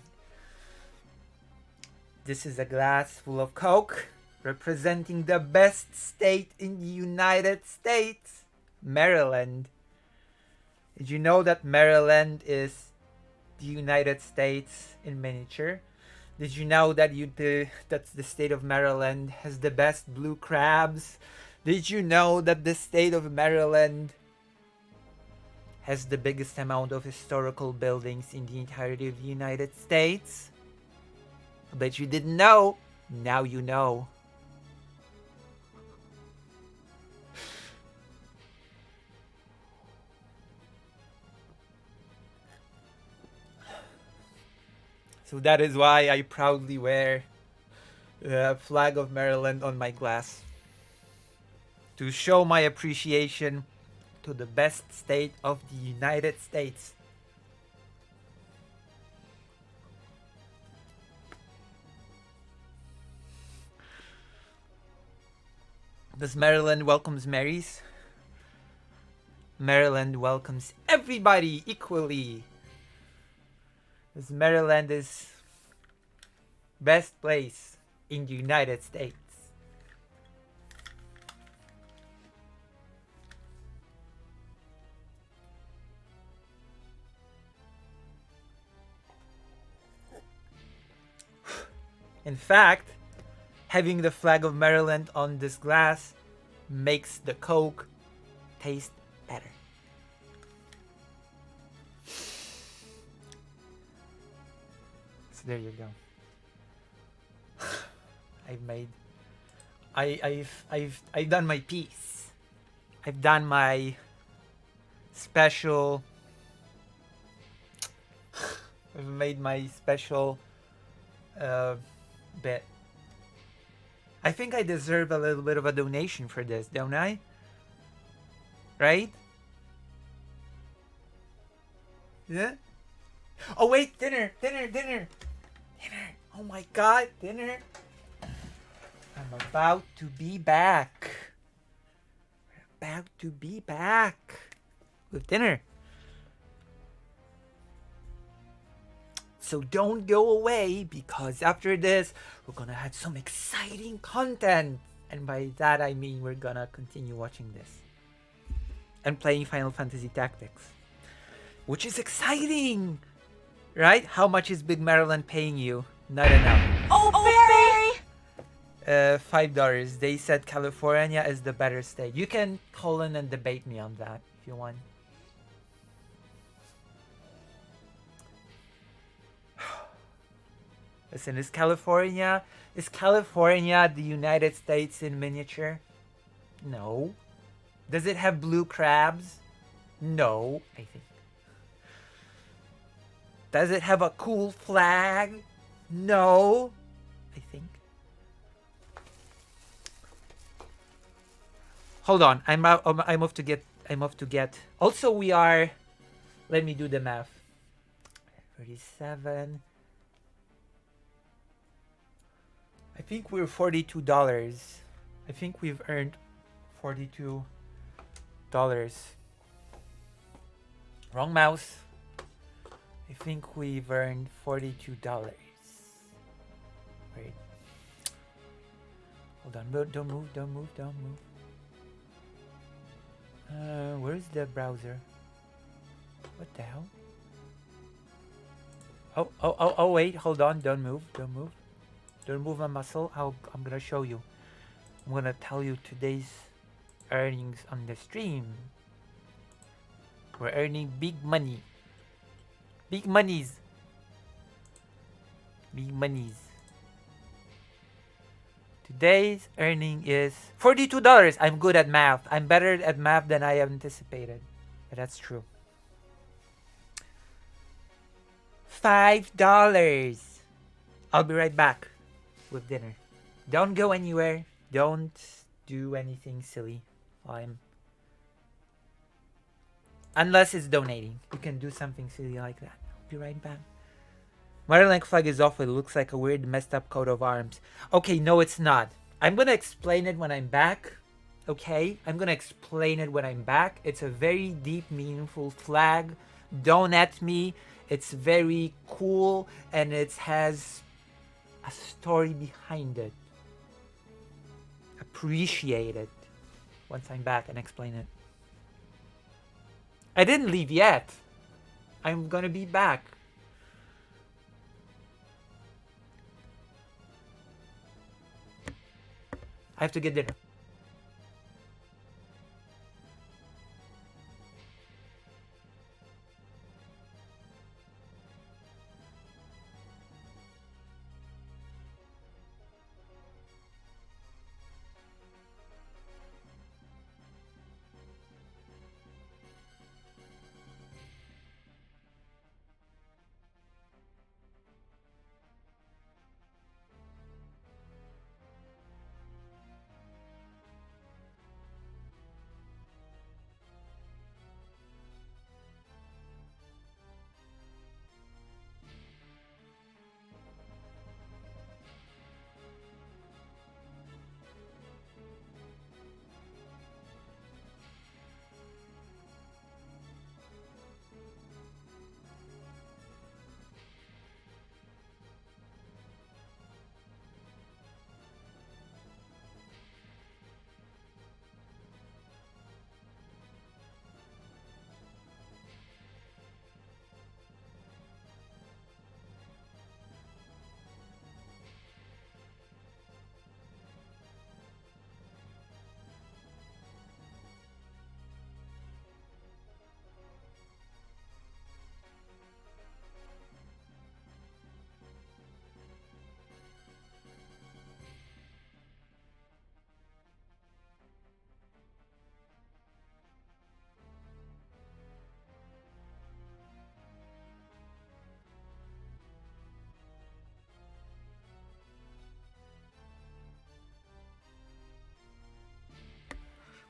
This is a glass full of Coke, representing the best state in the United States, Maryland. Did you know that Maryland is the United States in miniature? Did you know that that's the state of Maryland has the best blue crabs? Did you know that the state of Maryland has the biggest amount of historical buildings in the entirety of the United States? I bet you didn't know. Now you know. So that is why I proudly wear the flag of Maryland on my glass. To show my appreciation to the best state of the United States. Does Maryland welcomes Marys? Maryland welcomes everybody equally. Because Maryland is best place in the United States. In fact, having the flag of Maryland on this glass makes the Coke taste better. So there you go. I've done my piece. I've done my special. I've made my special bit. I think I deserve a little bit of a donation for this, don't I? Right? Yeah? Oh wait, dinner! Oh my god, dinner! I'm about to be back. We're about to be back with dinner. So don't go away, because after this, we're gonna have some exciting content. And by that I mean we're gonna continue watching this. And playing Final Fantasy Tactics. Which is exciting! Right? How much is Big Maryland paying you? Not enough. Oh, Barry! $5. They said California is the better state. You can call in and debate me on that if you want. Listen, is California the United States in miniature? No. Does it have blue crabs? No, I think. Does it have a cool flag? No, I think. Hold on, I'm off to get. Also, we are. Let me do the math. 37. I think we're $42. I think we've earned $42. Wrong mouse. I think we've earned $42. Wait. Hold on. Don't move. Where's the browser? What the hell? Oh, wait. Hold on. Don't move. Don't move my muscle. I'm gonna show you. I'm gonna tell you today's earnings on the stream. We're earning big money. Big monies. Today's earning is $42. I'm good at math. I'm better at math than I anticipated. But that's true. $5. I'll be right back with dinner. Don't go anywhere. Don't do anything silly. Unless it's donating. You can do something silly like that. I'll be right back. Maryland flag is awful. It looks like a weird messed up coat of arms. Okay, no it's not. I'm gonna explain it when I'm back. okay? I'm gonna explain it when I'm back. It's a very deep, meaningful flag. Don't at me. It's very cool and it has a story behind it. Appreciate it once I'm back and explain it. I didn't leave yet. I'm gonna be back. I have to get dinner.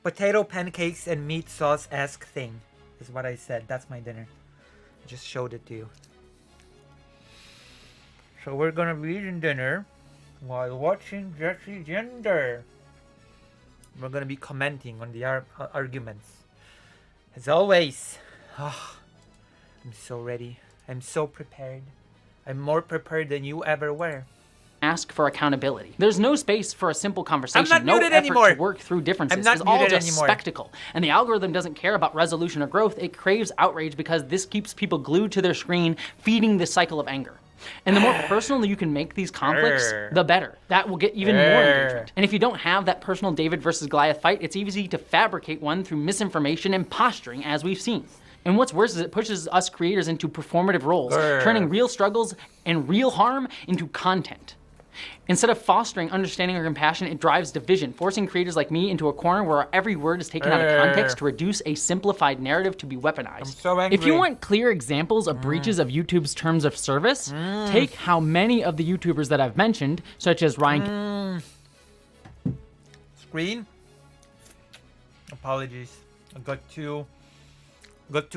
Potato pancakes and meat sauce-esque thing is what I said. That's my dinner. I just showed it to you. So we're gonna be eating dinner while watching Jesse Gender. We're gonna be commenting on the arguments. As always. I'm so ready. I'm so prepared. I'm more prepared than you ever were. Ask for accountability. There's no space for a simple conversation. I'm not no muted effort anymore. to work through differences. I'm not It's all muted just anymore. spectacle. And the algorithm doesn't care about resolution or growth. It craves outrage because this keeps people glued to their screen, feeding the cycle of anger. And the more personal you can make these conflicts, the better. That will get even more engagement. And if you don't have that personal David versus Goliath fight, it's easy to fabricate one through misinformation and posturing, as we've seen. And what's worse is it pushes us creators into performative roles, turning real struggles and real harm into content. Instead of fostering understanding or compassion, it drives division, forcing creators like me into a corner where every word is taken out of context to reduce a simplified narrative to be weaponized. I'm so angry. If you want clear examples of breaches of YouTube's terms of service, take how many of the YouTubers that I've mentioned, such as Ryan... Screen? Apologies. I got too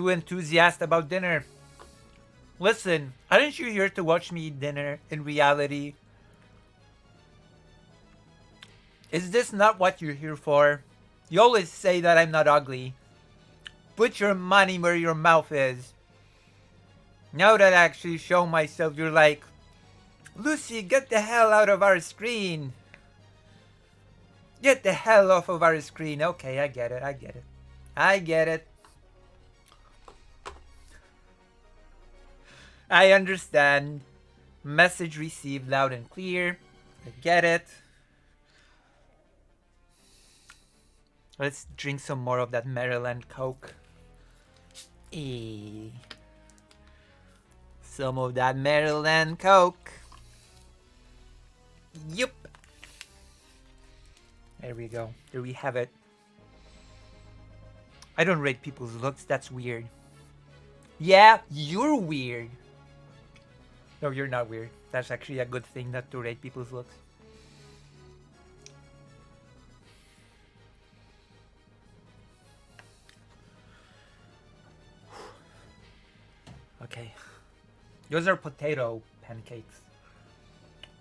enthusiastic about dinner. Listen, aren't you here to watch me eat dinner in reality? Is this not what you're here for? You always say that I'm not ugly. Put your money where your mouth is. Now that I actually show myself, you're like, Lucy, get the hell out of our screen. Get the hell off of our screen. Okay, I get it. I get it. I understand. Message received loud and clear. I get it. Let's drink some more of that Maryland Coke. Some of that Maryland Coke. Yup. There we go. There we have it. I don't rate people's looks. That's weird. Yeah, you're weird. No, you're not weird. That's actually a good thing, not to rate people's looks. Okay. Those are potato pancakes.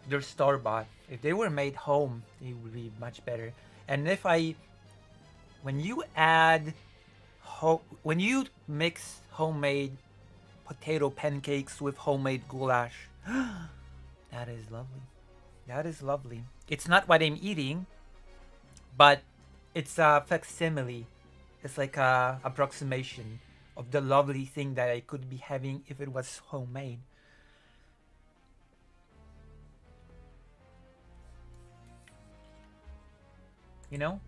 They're store-bought. If they were made home, they would be much better. And if I when you add, when you mix homemade potato pancakes with homemade goulash, that is lovely. That is lovely. It's not what I'm eating, but it's a facsimile. It's like a approximation of the lovely thing that I could be having if it was homemade. You know?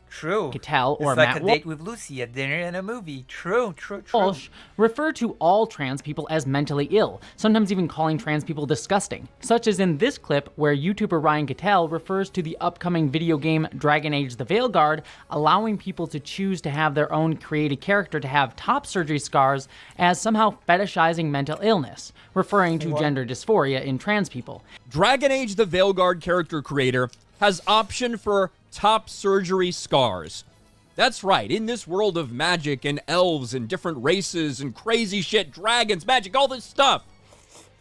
True. Cattell or it's like Matt a date with Lucy, a dinner and a movie. True. Walsh refer to all trans people as mentally ill, sometimes even calling trans people disgusting, such as in this clip where YouTuber Ryan Cattell refers to the upcoming video game Dragon Age the Veilguard, allowing people to choose to have their own created character to have top surgery scars as somehow fetishizing mental illness, referring to gender dysphoria in trans people. Dragon Age the Veilguard character creator has option for top surgery scars. That's right, in this world of magic and elves and different races and crazy shit, dragons, magic, all this stuff,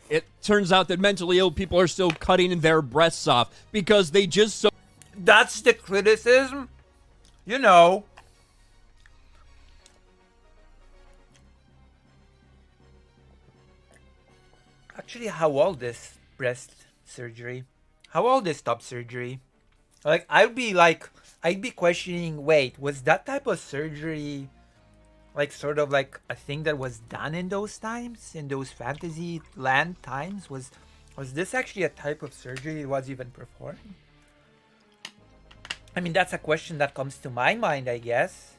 it turns out that mentally ill people are still cutting their breasts off because they just so... That's the criticism? You know. Actually, how old is breast surgery? How old is top surgery? Like, I'd be questioning, wait, was that type of surgery like sort of like a thing that was done in those times, in those fantasy land times? Was this actually a type of surgery that was even performed? I mean, that's a question that comes to my mind, I guess.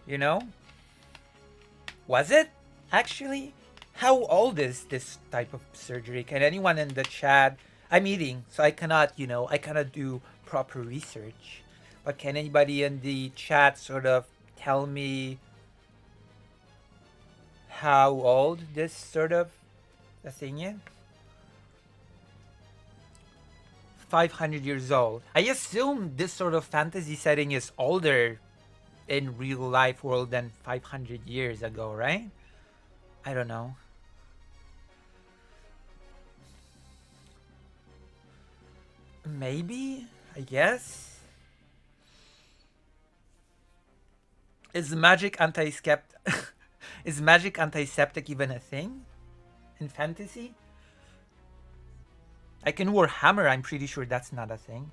You know? Was it actually? How old is this type of surgery? Can anyone in the chat... I'm eating, so I cannot, I cannot do proper research. But can anybody in the chat sort of tell me how old this sort of a thing is? 500 years old. I assume this sort of fantasy setting is older in real life world than 500 years ago, right? I don't know. Maybe, I guess. Is magic is magic antiseptic even a thing in fantasy? Like in Warhammer, I'm pretty sure that's not a thing.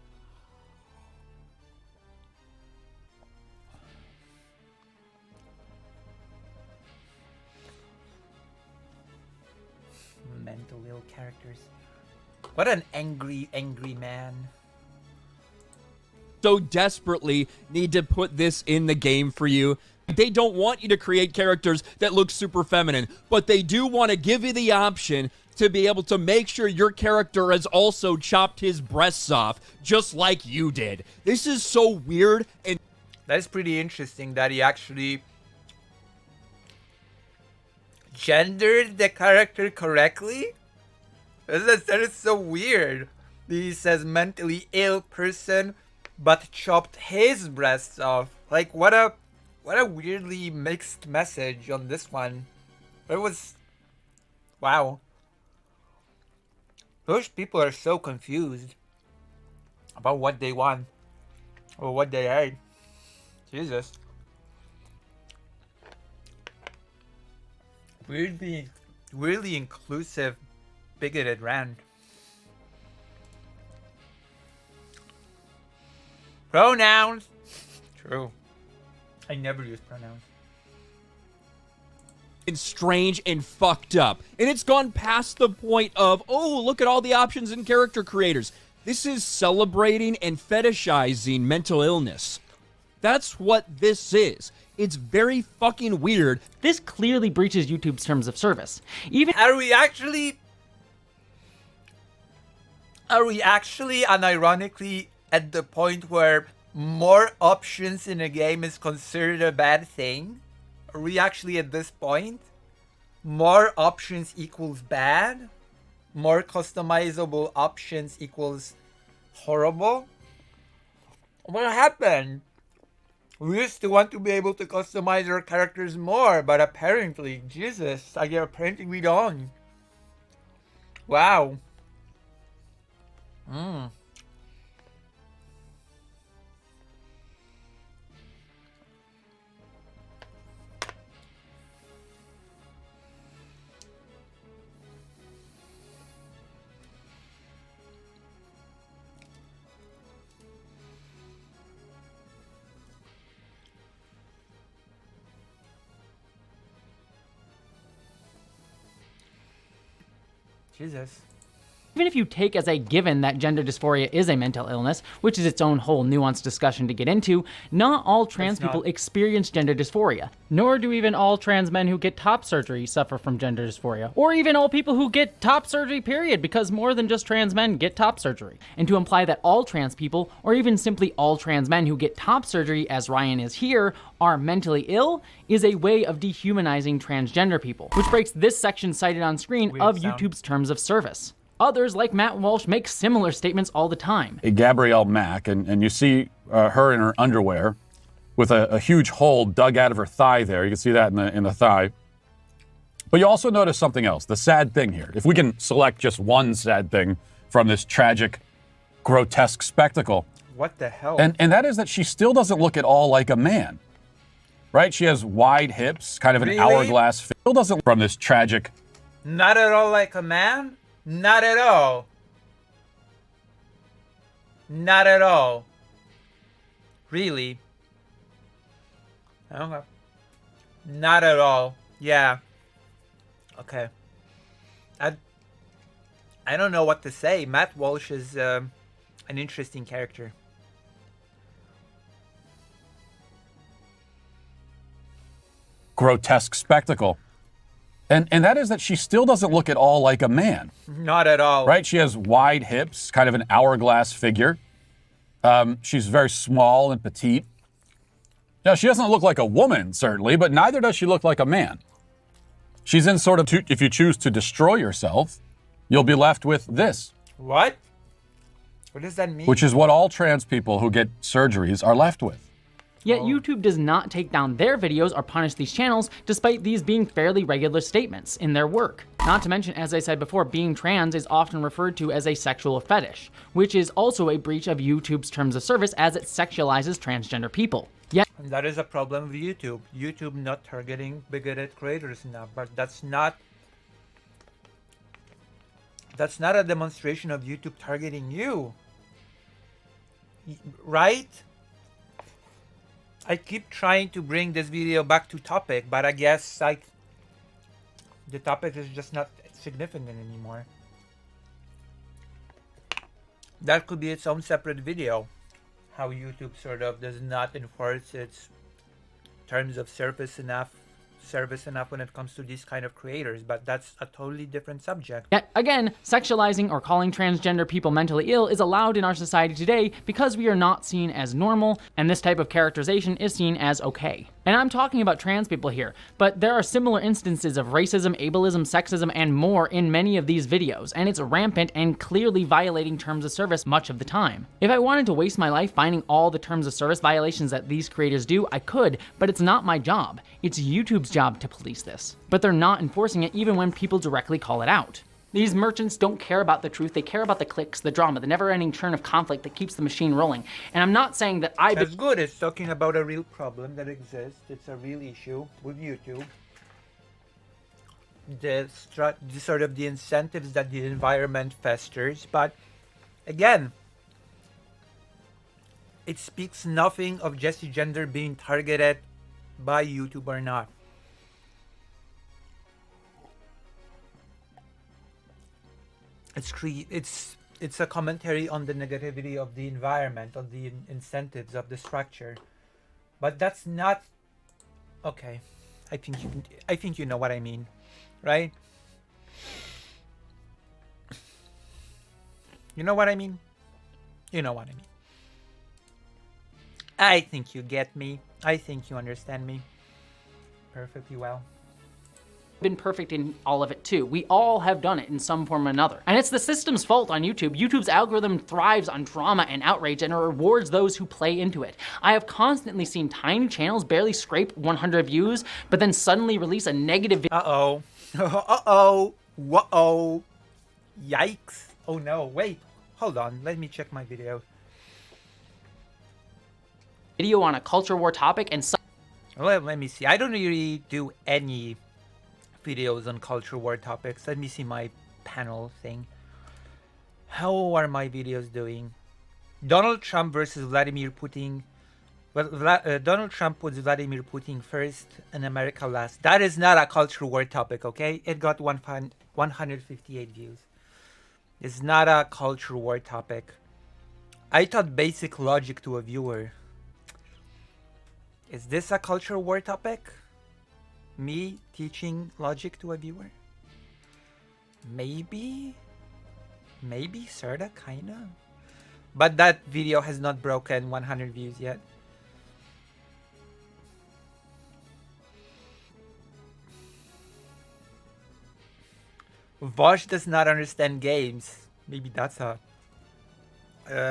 Mental ill characters. What an angry man. So desperately need to put this in the game for you. They don't want you to create characters that look super feminine, but they do want to give you the option to be able to make sure your character has also chopped his breasts off, just like you did. This is so weird, and that is pretty interesting that he actually gendered the character correctly. That is so weird. He says mentally ill person, but chopped his breasts off. Like, what a weirdly mixed message on this one. It was... Wow. Those people are so confused about what they want or what they hate. Jesus. Really inclusive, bigoted rant. Pronouns. True. I never use pronouns. It's strange and fucked up. And it's gone past the point of, oh, look at all the options in character creators. This is celebrating and fetishizing mental illness. That's what this is. It's very fucking weird. This clearly breaches YouTube's terms of service. Even Are we actually unironically at the point where more options in a game is considered a bad thing? Are we actually at this point? More options equals bad? More customizable options equals horrible? What happened? We used to want to be able to customize our characters more, but apparently, Jesus, apparently we don't. Wow. Jesus. Even if you take as a given that gender dysphoria is a mental illness, which is its own whole nuanced discussion to get into, not all trans people experience gender dysphoria. Nor do even all trans men who get top surgery suffer from gender dysphoria. Or even all people who get top surgery, period, because more than just trans men get top surgery. And to imply that all trans people, or even simply all trans men who get top surgery, as Ryan is here, are mentally ill, is a way of dehumanizing transgender people, which breaks this section cited on screen of YouTube's terms of service. Others, like Matt Walsh, make similar statements all the time. Gabrielle Mack, and you see her in her underwear with a huge hole dug out of her thigh there. You can see that in the thigh. But you also notice something else, the sad thing here. If we can select just one sad thing from this tragic, grotesque spectacle. What the hell? And that is that she still doesn't look at all like a man. Right? She has wide hips, kind of an hourglass. Still doesn't from this tragic. Not at all like a man? Not at all. Not at all. Really? Okay. Not at all. Yeah. Okay. I don't know what to say. Matt Walsh is an interesting character. Grotesque spectacle. And that is that she still doesn't look at all like a man. Not at all. Right? She has wide hips, kind of an hourglass figure. She's very small and petite. Now, she doesn't look like a woman, certainly, but neither does she look like a man. She's in sort of, if you choose to destroy yourself, you'll be left with this. What? What does that mean? Which is what all trans people who get surgeries are left with. Yet YouTube does not take down their videos or punish these channels, despite these being fairly regular statements in their work. Not to mention, as I said before, being trans is often referred to as a sexual fetish, which is also a breach of YouTube's terms of service as it sexualizes transgender people. Yet, and that is a problem with YouTube. YouTube not targeting bigoted creators enough, but that's not a demonstration of YouTube targeting you. Right? I keep trying to bring this video back to topic, but I guess like the topic is just not significant anymore. That could be its own separate video. How YouTube sort of does not enforce its terms of service enough when it comes to these kind of creators, but that's a totally different subject. Yet again, sexualizing or calling transgender people mentally ill is allowed in our society today because we are not seen as normal, and this type of characterization is seen as okay. And I'm talking about trans people here, but there are similar instances of racism, ableism, sexism, and more in many of these videos, and it's rampant and clearly violating terms of service much of the time. If I wanted to waste my life finding all the terms of service violations that these creators do, I could, but it's not my job. It's YouTube's job to police this. But they're not enforcing it even when people directly call it out. These merchants don't care about the truth, they care about the clicks, the drama, the never-ending churn of conflict that keeps the machine rolling. And I'm not saying that That's good, it's talking about a real problem that exists, it's a real issue with YouTube. The sort of the incentives that the environment festers, but again, it speaks nothing of Jessie Gender being targeted by YouTube or not. It's a commentary on the negativity of the environment, on the incentives of the structure, but that's not okay. I think you know what I mean, right? You know what I mean? You know what I mean. I think you get me. I think you understand me perfectly well. Been perfect in all of it too. We all have done it in some form or another. And it's the system's fault on YouTube. YouTube's algorithm thrives on drama and outrage and it rewards those who play into it. I have constantly seen tiny channels barely scrape 100 views, but then suddenly release a negative video. Uh-oh. Uh-oh. Whoa. Yikes. Oh no, wait. Hold on, let me check my video. Video on a culture war topic and let me see. I don't really do any videos on culture war topics. Let me see my panel thing. How are my videos doing? Donald Trump versus Vladimir Putin. Well, Donald Trump puts Vladimir Putin first and America last. That is not a culture war topic, okay? It got 158 views. It's not a culture war topic. I taught basic logic to a viewer. Is this a culture war topic? Me teaching logic to a viewer? Maybe? Maybe, sorta, kinda. But that video has not broken 100 views yet. Vosh does not understand games. Maybe that's a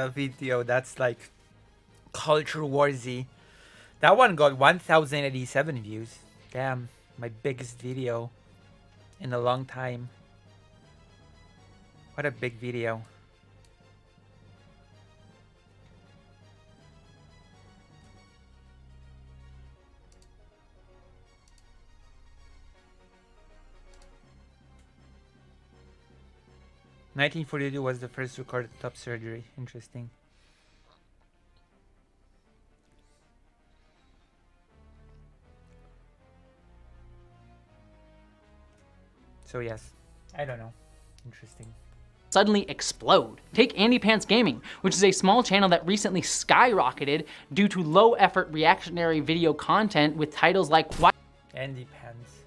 video that's like culture warsy. That one got 1087 views. Damn, my biggest video in a long time. What a big video. "1942 was the first recorded top surgery." Interesting. So yes, I don't know. Interesting. Suddenly explode. Take Andy Pants Gaming, which is a small channel that recently skyrocketed due to low effort reactionary video content with titles like Why Andy Pants.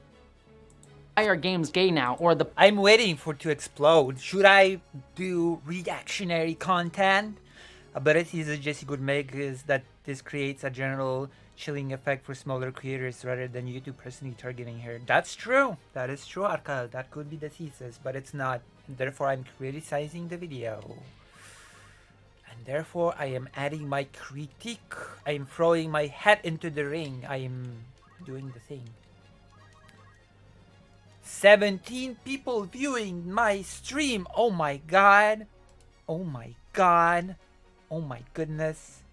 Are Games Gay Now? Or the I'm waiting for it to explode. Should I do reactionary content? Abilities that Jesse could make is that this creates a general chilling effect for smaller creators rather than YouTube personally targeting her. That's true. That is true, Arka. That could be the thesis, but it's not. Therefore, I'm criticizing the video. And therefore, I am adding my critique. I am throwing my hat into the ring. I am doing the thing. 17 people viewing my stream. Oh my god. Oh my god. Oh my goodness.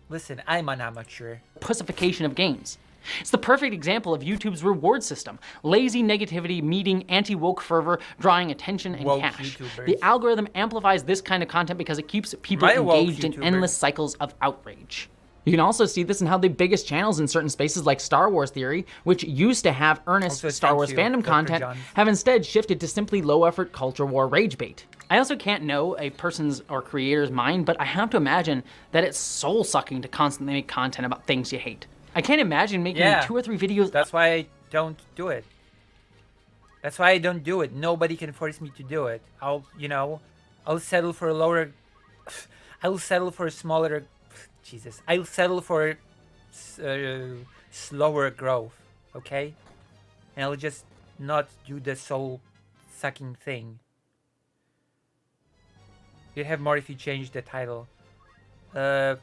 Listen, I'm an amateur. pussification of games. It's the perfect example of YouTube's reward system. Lazy negativity meeting anti-woke fervor, drawing attention and Woke cash. YouTubers. The algorithm amplifies this kind of content because it keeps people My woke engaged in YouTubers. endless cycles of outrage. You can also see this in how the biggest channels in certain spaces like Star Wars Theory, which used to have earnest Also, Star thank Wars you, fandom Dr. content, Johns. have instead shifted to simply low-effort culture war rage bait. I also can't know a person's or creator's mind, but I have to imagine that it's soul-sucking to constantly make content about things you hate. I can't imagine making Yeah. 2 or 3 videos. That's why I don't do it. That's why I don't do it. Nobody can force me to do it. I'll settle for a lower. I'll settle for a smaller. Jesus. I'll settle for slower growth. Okay? And I'll just not do the soul sucking thing. You'd have more if you change the title.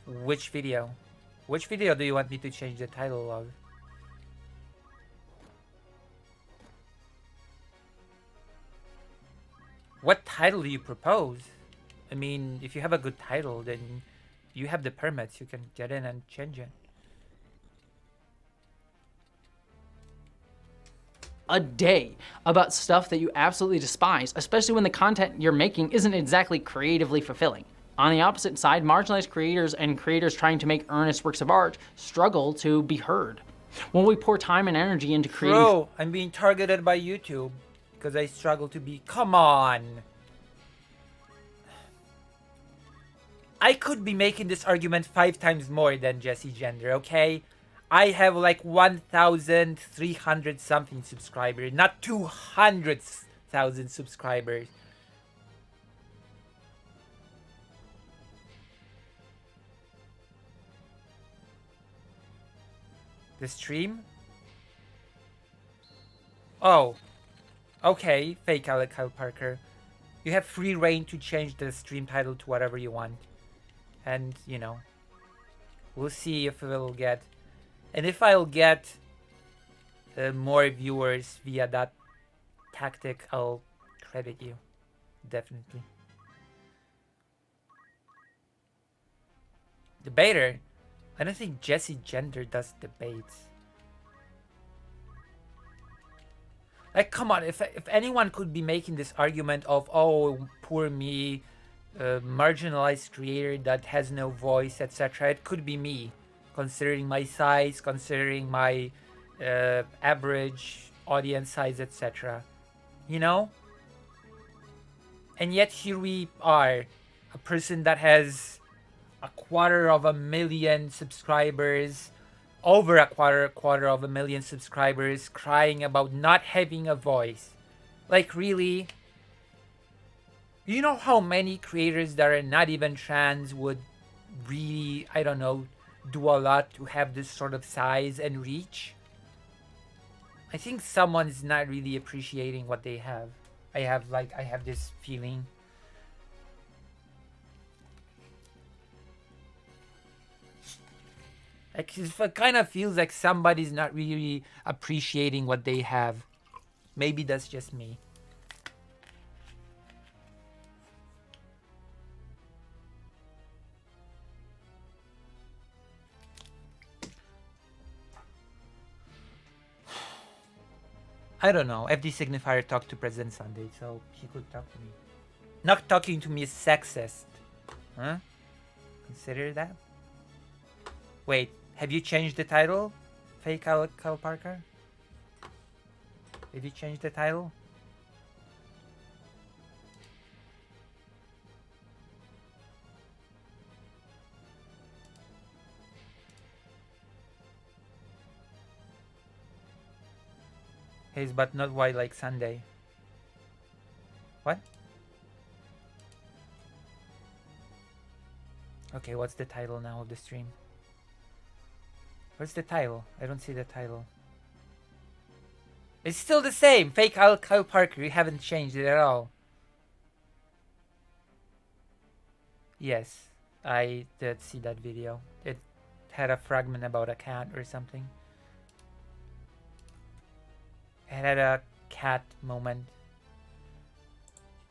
Which video? Which video do you want me to change the title of? What title do you propose? I mean, if you have a good title, then you have the permits. You can get in and change it. A day about stuff that you absolutely despise, especially when the content you're making isn't exactly creatively fulfilling. On the opposite side, marginalized creators and creators trying to make earnest works of art struggle to be heard. When we pour time and energy into creating... Bro, I'm being targeted by YouTube because I struggle to be... Come on! I could be making this argument 5 times more than Jesse Gender, okay? I have like 1,300 something subscribers, not 200,000 subscribers. The stream? Oh. Okay, fake Alec Kyle Parker. You have free reign to change the stream title to whatever you want. And, you know, we'll see if we'll get... And if I'll get more viewers via that tactic, I'll credit you. Definitely. Debater? I don't think Jesse Gender does debates. Like, come on, if anyone could be making this argument of, oh, poor me, marginalized creator that has no voice, etc., it could be me, considering my size, considering my average audience size, etc. You know? And yet here we are, a person that has 250,000 subscribers, over a quarter of a million subscribers, crying about not having a voice. Like, really? You know how many creators that are not even trans would really, I don't know, do a lot to have this sort of size and reach? I think someone's not really appreciating what they have. I have this feeling. Like, it kind of feels like somebody's not really appreciating what they have. Maybe that's just me. I don't know. FD Signifier talked to President Sunday, so he could talk to me. Not talking to me is sexist. Huh? Consider that? Wait, have you changed the title? Fake Kyle Parker? Did you change the title? Haze, but not why like Sunday. What? Okay, what's the title now of the stream? Where's the title? I don't see the title. It's still the same. Fake Kyle Parker. You haven't changed it at all. Yes, I did see that video. It had a fragment about a cat or something. It had a cat moment.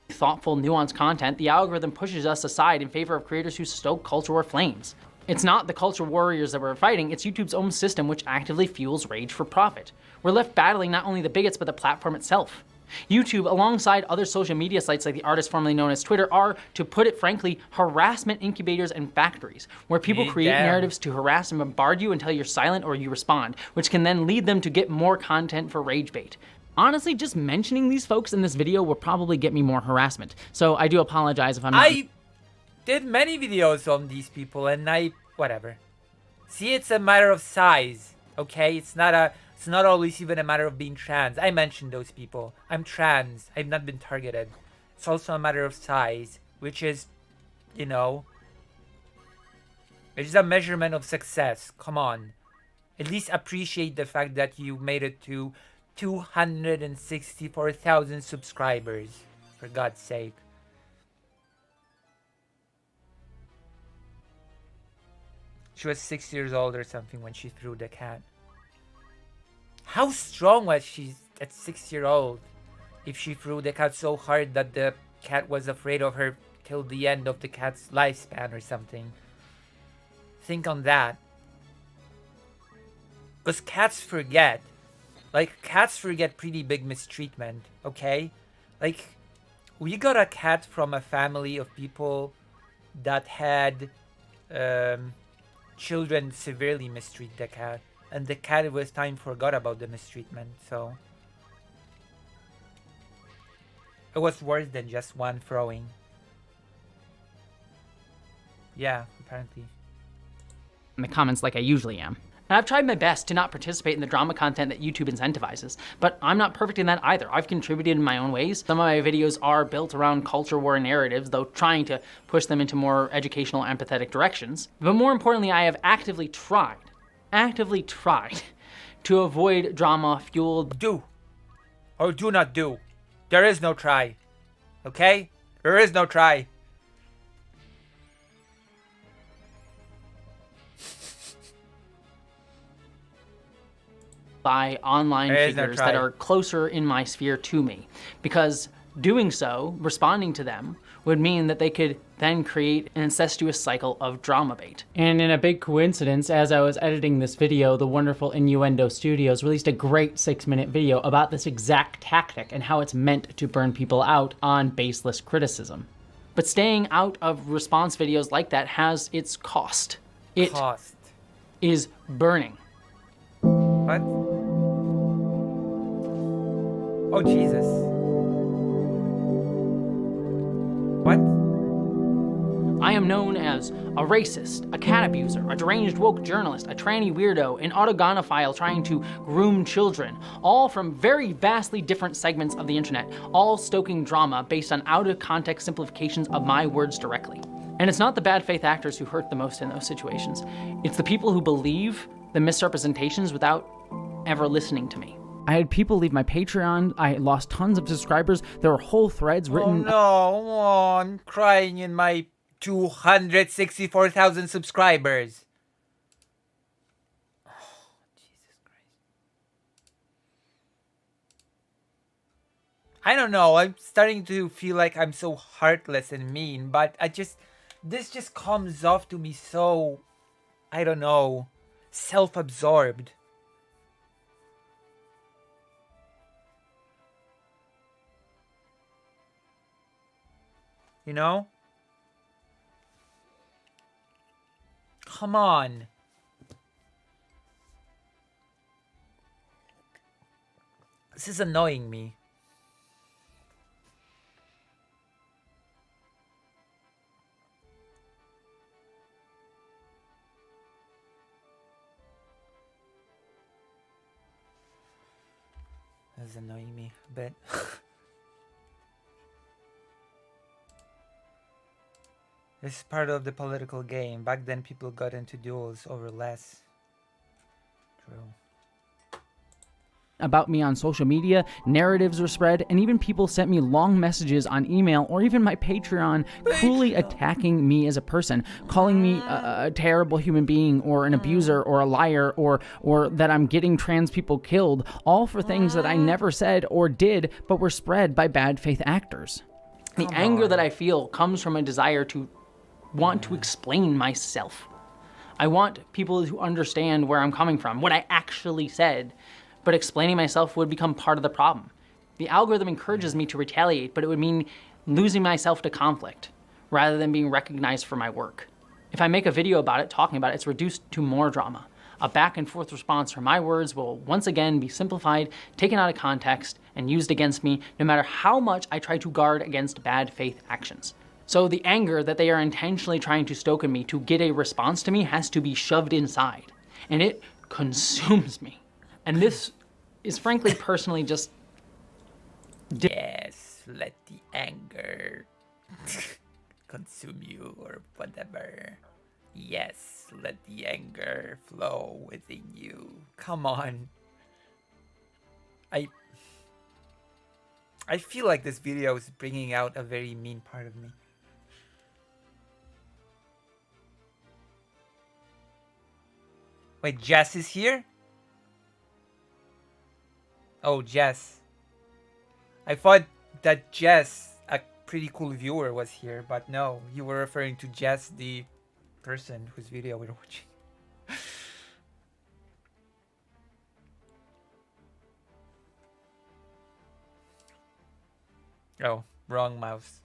Thoughtful, nuanced content, the algorithm pushes us aside in favor of creators who stoke culture war flames. It's not the culture warriors that we're fighting, it's YouTube's own system which actively fuels rage for profit. We're left battling not only the bigots but the platform itself. YouTube, alongside other social media sites like the artist formerly known as Twitter, are, to put it frankly, harassment incubators and factories, where people create narratives to harass and bombard you until you're silent or you respond, which can then lead them to get more content for rage bait. Honestly, just mentioning these folks in this video will probably get me more harassment, so I do apologize if I'm not— I did many videos on these people and whatever. See, it's a matter of size, okay? It's not always even a matter of being trans. I mentioned those people. I'm trans. I've not been targeted. It's also a matter of size, which is, you know, it's a measurement of success. Come on. At least appreciate the fact that you made it to 264,000 subscribers. For God's sake. She was 6 years old or something when she threw the cat. How strong was she at 6 years old if she threw the cat so hard that the cat was afraid of her till the end of the cat's lifespan or something? Think on that. Because cats forget. Like, cats forget pretty big mistreatment, okay? Like, we got a cat from a family of people that had children severely mistreat the cat. And the cat with time forgot about the mistreatment, so it was worse than just one throwing. Yeah, apparently. In the comments like I usually am. And I've tried my best to not participate in the drama content that YouTube incentivizes, but I'm not perfect in that either. I've contributed in my own ways. Some of my videos are built around culture war narratives, though trying to push them into more educational, empathetic directions. But more importantly, I have actively tried to avoid drama fueled— Do or do not do. There is no try. Okay? There is no try. by online figures that are closer in my sphere to me, because doing so, responding to them, would mean that they could then create an incestuous cycle of drama bait. And in a big coincidence, as I was editing this video, the wonderful Innuendo Studios released a great 6-minute video about this exact tactic and how it's meant to burn people out on baseless criticism. But staying out of response videos like that has its cost. It is burning. What? Oh, Jesus. I am known as a racist, a cat abuser, a deranged woke journalist, a tranny weirdo, an autogonophile trying to groom children, all from very vastly different segments of the internet, all stoking drama based on out-of-context simplifications of my words directly. And it's not the bad faith actors who hurt the most in those situations. It's the people who believe the misrepresentations without ever listening to me. I had people leave my Patreon. I lost tons of subscribers. There were whole threads written. Oh no, I'm crying in my 264,000 subscribers. Oh, Jesus Christ. I don't know. I'm starting to feel like I'm so heartless and mean, but this just comes off to me so, I don't know, self-absorbed. You know? Come on. This is annoying me. This is annoying me a bit. This is part of the political game. Back then, people got into duels over less. True. About me on social media, narratives were spread, and even people sent me long messages on email or even my Patreon cruelly attacking me as a person, calling me a terrible human being or an abuser or a liar or that I'm getting trans people killed, all for things that I never said or did but were spread by bad faith actors. The anger that I feel comes from a desire to want to explain myself. I want people to understand where I'm coming from, what I actually said, but explaining myself would become part of the problem. The algorithm encourages me to retaliate, but it would mean losing myself to conflict rather than being recognized for my work. If I make a video about it, talking about it, it's reduced to more drama. A back and forth response for my words will once again be simplified, taken out of context, and used against me, no matter how much I try to guard against bad faith actions. So the anger that they are intentionally trying to stoke in me to get a response to me has to be shoved inside, and it consumes me. And this is frankly personally just... Yes, let the anger consume you or whatever. Yes, let the anger flow within you. Come on. I feel like this video is bringing out a very mean part of me. Wait, Jess is here? Oh, Jess. I thought that Jess, a pretty cool viewer, was here, but no, you were referring to Jess, the person whose video we're watching. Oh, wrong mouse.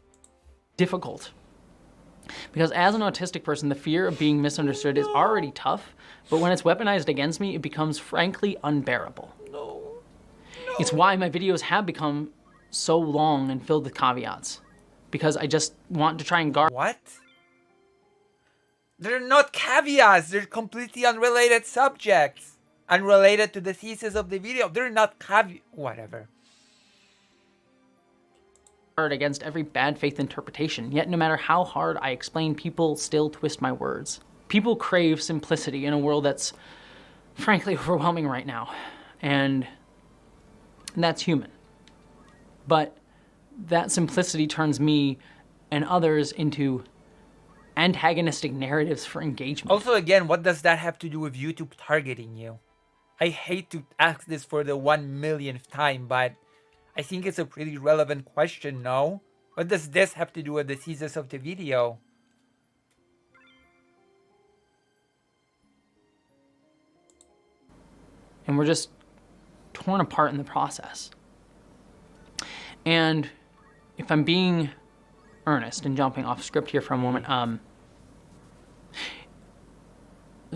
Difficult. Because as an autistic person, the fear of being misunderstood is already tough, but when it's weaponized against me, it becomes frankly unbearable. It's why my videos have become so long and filled with caveats. Because I just want to try and guard... What? They're not caveats, they're completely unrelated subjects. Unrelated to the thesis of the video. They're not whatever. Against every bad faith interpretation, yet no matter how hard I explain, people still twist my words. People crave simplicity in a world that's frankly overwhelming right now, and that's human. But that simplicity turns me and others into antagonistic narratives for engagement. Also, again, what does that have to do with YouTube targeting you? I hate to ask this for the 1 millionth time, but I think it's a pretty relevant question, no? What does this have to do with the thesis of the video? And we're just torn apart in the process. And if I'm being earnest and jumping off script here for a moment,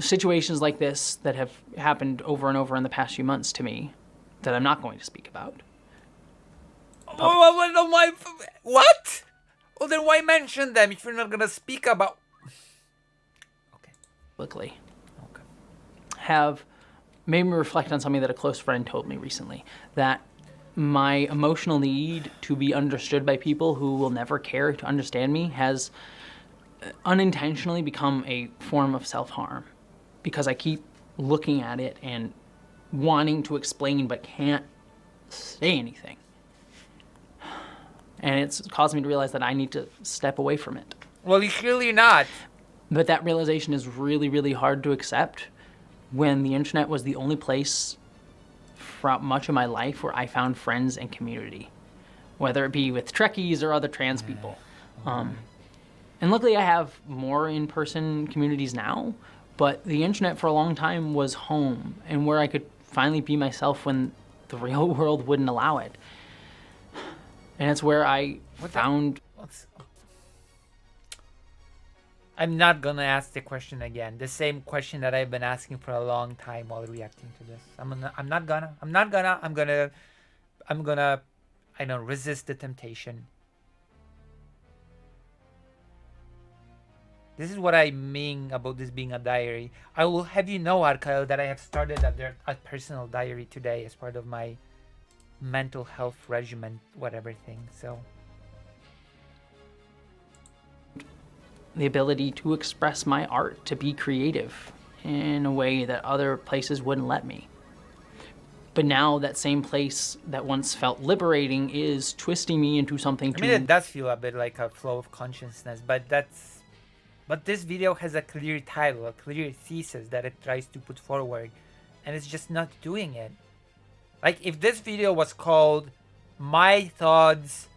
situations like this that have happened over and over in the past few months to me, that I'm not going to speak about. What? Well, then why mention them if you're not gonna speak about... publicly have made me reflect on something that a close friend told me recently, that my emotional need to be understood by people who will never care to understand me has unintentionally become a form of self-harm, because I keep looking at it and wanting to explain but can't say anything. And it's caused me to realize that I need to step away from it. Well, you're clearly not. But that realization is really, really hard to accept when the internet was the only place throughout much of my life where I found friends and community, whether it be with Trekkies or other trans people. And luckily I have more in-person communities now, but the internet for a long time was home and where I could finally be myself when the real world wouldn't allow it. And it's where I found... I'm not gonna ask the question again. The same question that I've been asking for a long time while reacting to this. I'm gonna I don't resist the temptation. This is what I mean about this being a diary. I will have you know, Arkael, that I have started a personal diary today as part of my mental health regimen, whatever thing. So the ability to express my art, to be creative in a way that other places wouldn't let me. But now that same place that once felt liberating is twisting me into something I mean, it does feel a bit like a flow of consciousness, but this video has a clear title, a clear thesis that it tries to put forward, and it's just not doing it. Like, if this video was called My Thoughts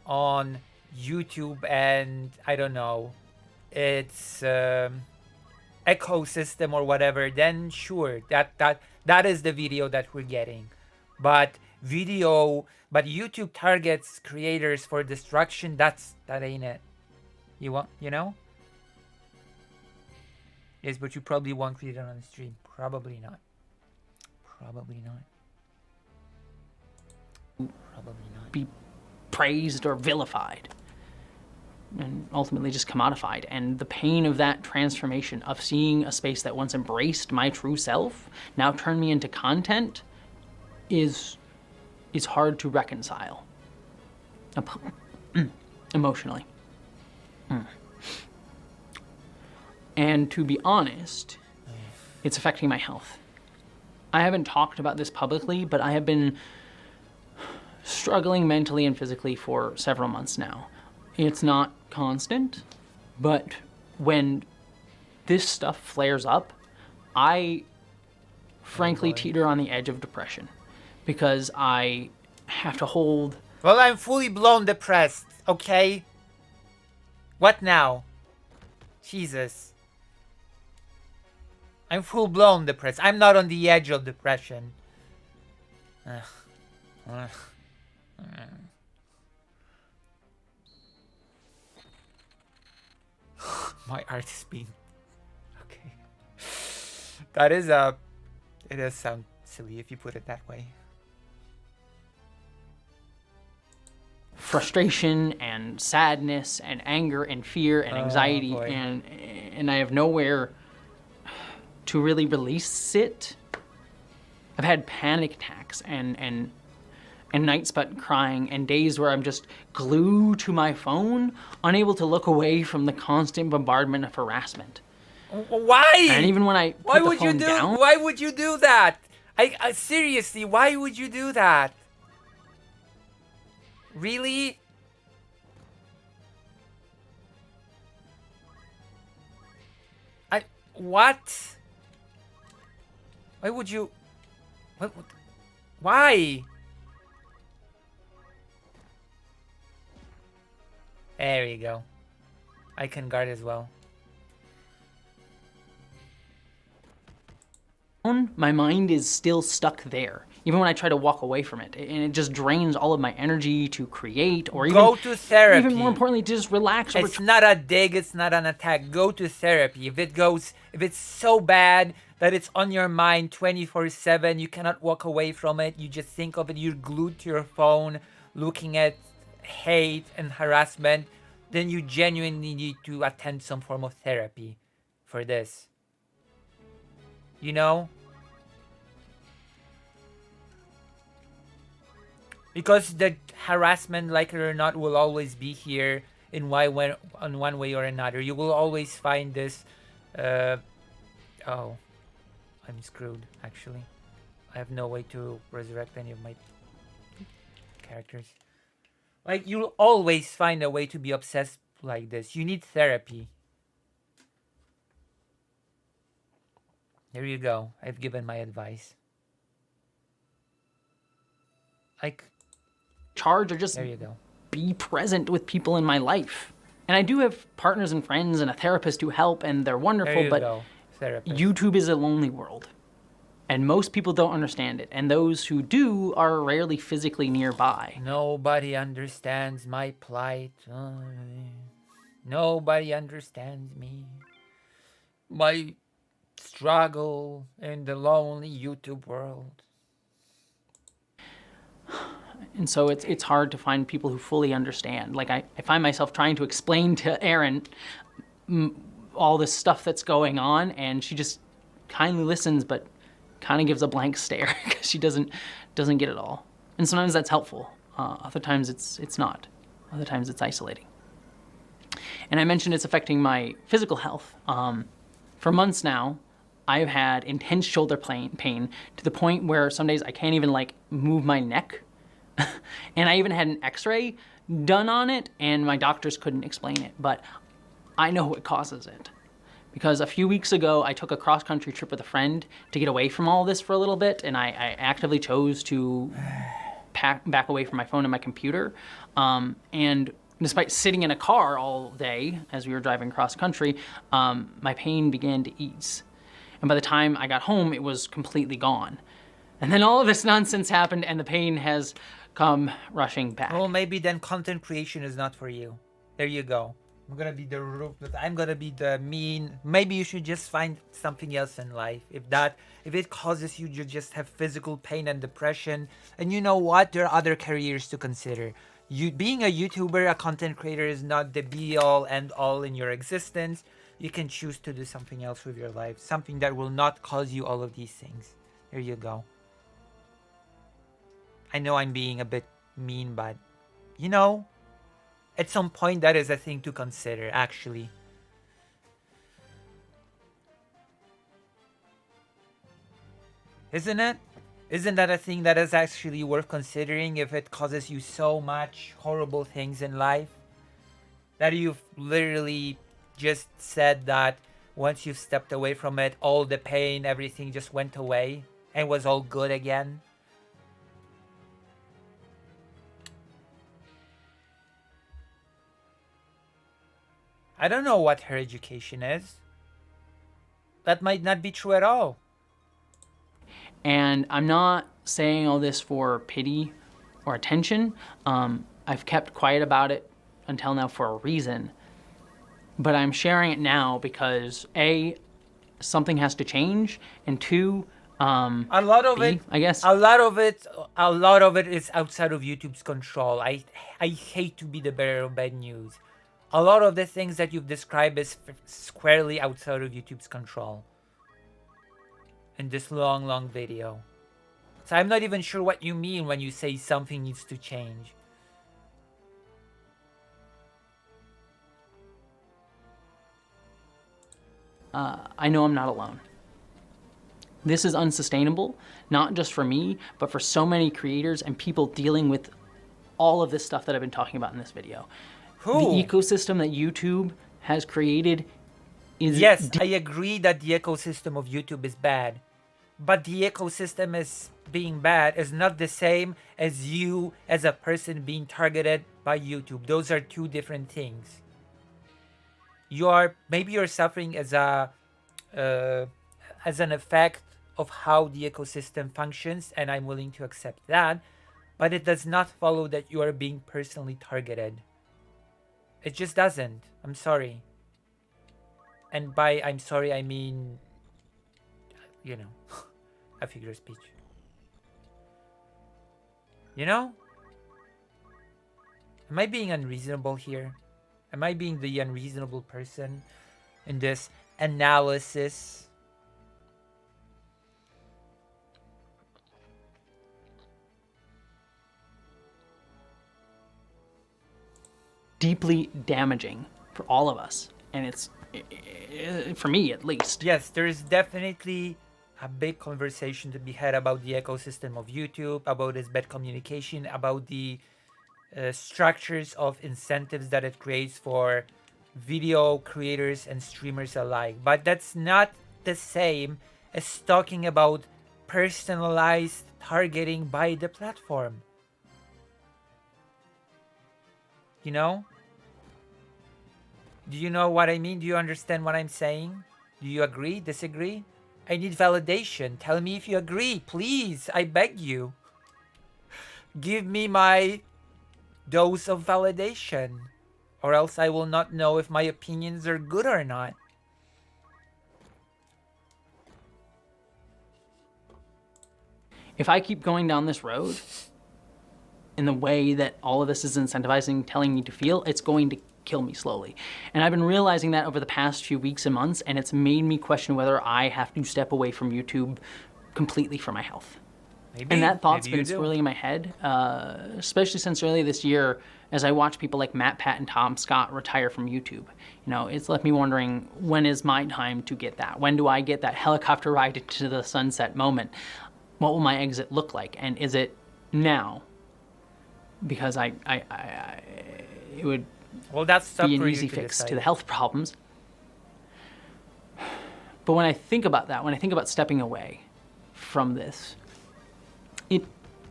on YouTube and, I don't know, its ecosystem or whatever, then sure, that is the video that we're getting. But YouTube targets creators for destruction, that ain't it. You know? Yes, but you probably won't read it on the stream. Probably not. Probably not. Probably not. Be praised or vilified, and ultimately just commodified. And the pain of that transformation, of seeing a space that once embraced my true self now turn me into content, is hard to reconcile emotionally. And to be honest, it's affecting my health. I haven't talked about this publicly, but I have been struggling mentally and physically for several months now. It's not constant, but when this stuff flares up, I frankly teeter on the edge of depression because I have to hold... Well, I'm fully blown depressed, okay? What now? Jesus. I'm full blown depressed. I'm not on the edge of depression. My art is being... Okay. That is it does sound silly if you put it that way. Frustration and sadness and anger and fear and anxiety, and I have nowhere to really release it. I've had panic attacks and nights spent crying and days where I'm just glued to my phone, unable to look away from the constant bombardment of harassment. Why? And even when I put the phone down... Why would you do that? I seriously, why would you do that? Really? What? Why would you... Why? There you go. I can guard as well. My mind is still stuck there, even when I try to walk away from it, and it just drains all of my energy to create, or even go to therapy. Even more importantly, to just relax. It's not a dig. It's not an attack. Go to therapy. If it's so bad that it's on your mind 24/7, you cannot walk away from it. You just think of it. You're glued to your phone, looking at hate and harassment. Then you genuinely need to attend some form of therapy for this. You know? Because the harassment, like it or not, will always be here in on one way or another. You will always find this. Oh, I'm screwed. Actually, I have no way to resurrect any of my characters. Like, you'll always find a way to be obsessed like this. You need therapy. There you go. I've given my advice. Like, charge or just there you go. Be present with people in my life. And I do have partners and friends and a therapist who help, and they're wonderful, There you but go. Therapist. YouTube is a lonely world. And most people don't understand it. And those who do are rarely physically nearby. Nobody understands my plight. Nobody understands me. My struggle in the lonely YouTube world. And so it's hard to find people who fully understand. Like, I find myself trying to explain to Erin all this stuff that's going on, and she just kindly listens, but kind of gives a blank stare because she doesn't get it all. And sometimes that's helpful. Other times it's not. Other times it's isolating. And I mentioned it's affecting my physical health. For months now, I've had intense shoulder pain to the point where some days I can't even like move my neck. And I even had an x-ray done on it, and my doctors couldn't explain it, but I know what causes it. Because a few weeks ago, I took a cross-country trip with a friend to get away from all this for a little bit, and I actively chose to back away from my phone and my computer. And despite sitting in a car all day as we were driving cross-country, my pain began to ease. And by the time I got home, it was completely gone. And then all of this nonsense happened, and the pain has come rushing back. Well, maybe then content creation is not for you. There you go. I'm gonna be the ruthless. I'm gonna be the mean. Maybe you should just find something else in life. If it causes you to just have physical pain and depression, and you know what? There are other careers to consider. Being a YouTuber, a content creator, is not the be-all and all in your existence. You can choose to do something else with your life, something that will not cause you all of these things. There you go. I know I'm being a bit mean, but you know, at some point that is a thing to consider, actually. Isn't it? Isn't that a thing that is actually worth considering if it causes you so much horrible things in life? That you've literally just said that once you've stepped away from it, all the pain, everything just went away and was all good again? I don't know what her education is. That might not be true at all. And I'm not saying all this for pity or attention. I've kept quiet about it until now for a reason. But I'm sharing it now because A, something has to change, and two, a lot of it, I guess. A lot of it is outside of YouTube's control. I hate to be the bearer of bad news. A lot of the things that you've described is squarely outside of YouTube's control. In this long video. So I'm not even sure what you mean when you say something needs to change. I know I'm not alone. This is unsustainable, not just for me, but for so many creators and people dealing with all of this stuff that I've been talking about in this video. The ecosystem that YouTube has created is... Yes, I agree that the ecosystem of YouTube is bad. But the ecosystem is being bad is not the same as you as a person being targeted by YouTube. Those are two different things. Maybe you're suffering as an effect of how the ecosystem functions, and I'm willing to accept that. But it does not follow that you are being personally targeted. It just doesn't. I'm sorry. And by I'm sorry, I mean, you know, a figure of speech. You know? Am I being unreasonable here? Am I being the unreasonable person in this analysis? deeply damaging for all of us. And it's, for me at least. Yes, there is definitely a big conversation to be had about the ecosystem of YouTube, about its bad communication, about the structures of incentives that it creates for video creators and streamers alike. But that's not the same as talking about personalized targeting by the platform. You know? Do you know what I mean? Do you understand what I'm saying? Do you agree? Disagree? I need validation. Tell me if you agree, please. I beg you. Give me my dose of validation, or else I will not know if my opinions are good or not. If I keep going down this road in the way that all of this is incentivizing, telling me to feel, it's going to kill me slowly. And I've been realizing that over the past few weeks and months, and it's made me question whether I have to step away from YouTube completely for my health. Maybe, and that thought's maybe been swirling in my head, especially since early this year, as I watch people like Matt Pat and Tom Scott retire from YouTube. You know, it's left me wondering, when is my time to get that? When do I get that helicopter ride into the sunset moment? What will my exit look like? And is it now? Because it would be an easy fix to the health problems. But when I think about that, when I think about stepping away from this, it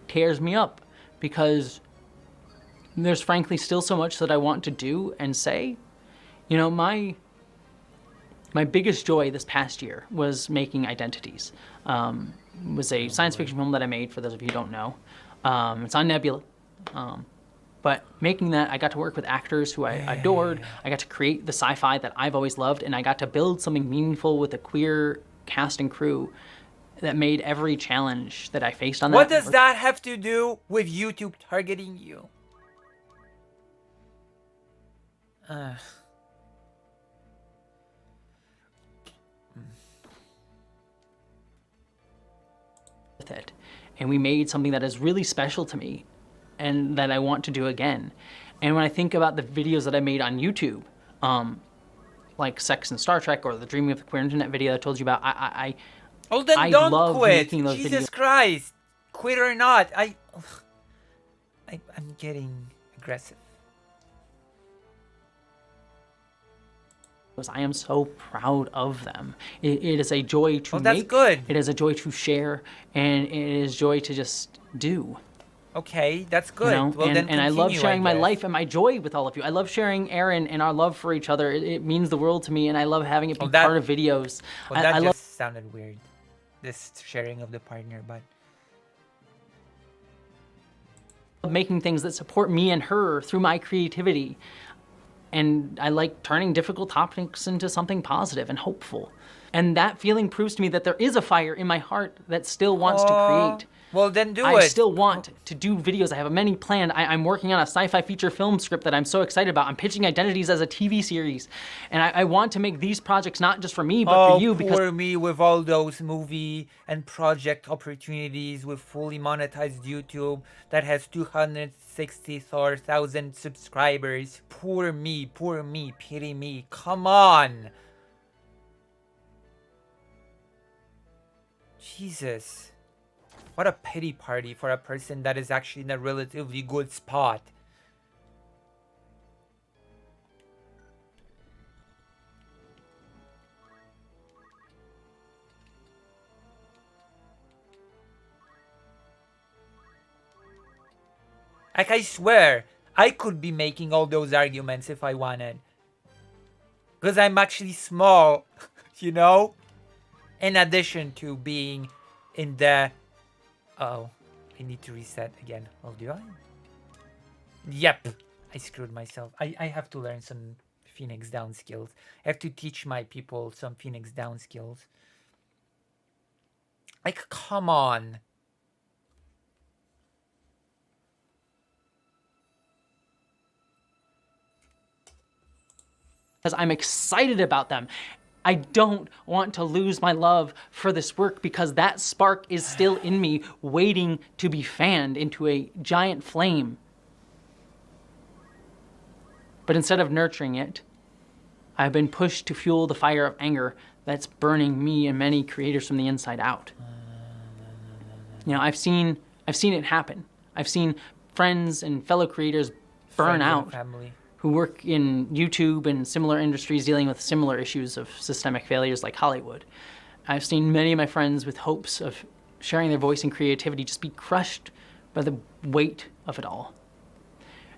tears me up, because there's frankly still so much that I want to do and say. You know, my biggest joy this past year was making Identities. It was a science fiction film that I made, for those of you who don't know. It's on Nebula. But making that, I got to work with actors who I adored. I got to create the sci-fi that I've always loved, and I got to build something meaningful with a queer cast and crew that made every challenge that I faced on that. What does that have to do with YouTube targeting you? With it. And we made something that is really special to me and that I want to do again. And when I think about the videos that I made on YouTube, like Sex and Star Trek, or the Dreaming of the Queer Internet video that I told you about, Oh, then I don't love quit. making those Jesus videos. Christ. Quit or not. I'm getting aggressive. I am so proud of them. It is a joy to Oh, that's make. good. It is a joy to share, and it is joy to just do. Okay, that's good. You know? Well, then and I love continue, sharing my guess. life and my joy with all of you. I love sharing Aaron and our love for each other. It means the world to me, and I love having it be part of videos. Well, that I just love sounded weird. This sharing of the partner, but making things that support me and her through my creativity. And I like turning difficult topics into something positive and hopeful. And that feeling proves to me that there is a fire in my heart that still wants to create. Well, then do I it. still want to do videos. I have many planned. I'm working on a sci-fi feature film script that I'm so excited about. I'm pitching Identities as a TV series. And I want to make these projects not just for me, but for you. Because poor me with all those movie and project opportunities with fully monetized YouTube that has 264,000 subscribers. Poor me, pity me. Come on. Jesus. What a pity party for a person that is actually in a relatively good spot. Like, I swear, I could be making all those arguments if I wanted. Because I'm actually small, you know? In addition to being in the... Uh-oh, I need to reset again. Oh, do I? Yep, I screwed myself. I have to learn some Phoenix Down skills. I have to teach my people some Phoenix Down skills. Like, come on. because I'm excited about them. I don't want to lose my love for this work because that spark is still in me, waiting to be fanned into a giant flame. But instead of nurturing it, I've been pushed to fuel the fire of anger that's burning me and many creators from the inside out. You know, I've seen it happen. I've seen friends and fellow creators burn out who work in YouTube and similar industries dealing with similar issues of systemic failures like Hollywood. I've seen many of my friends with hopes of sharing their voice and creativity just be crushed by the weight of it all.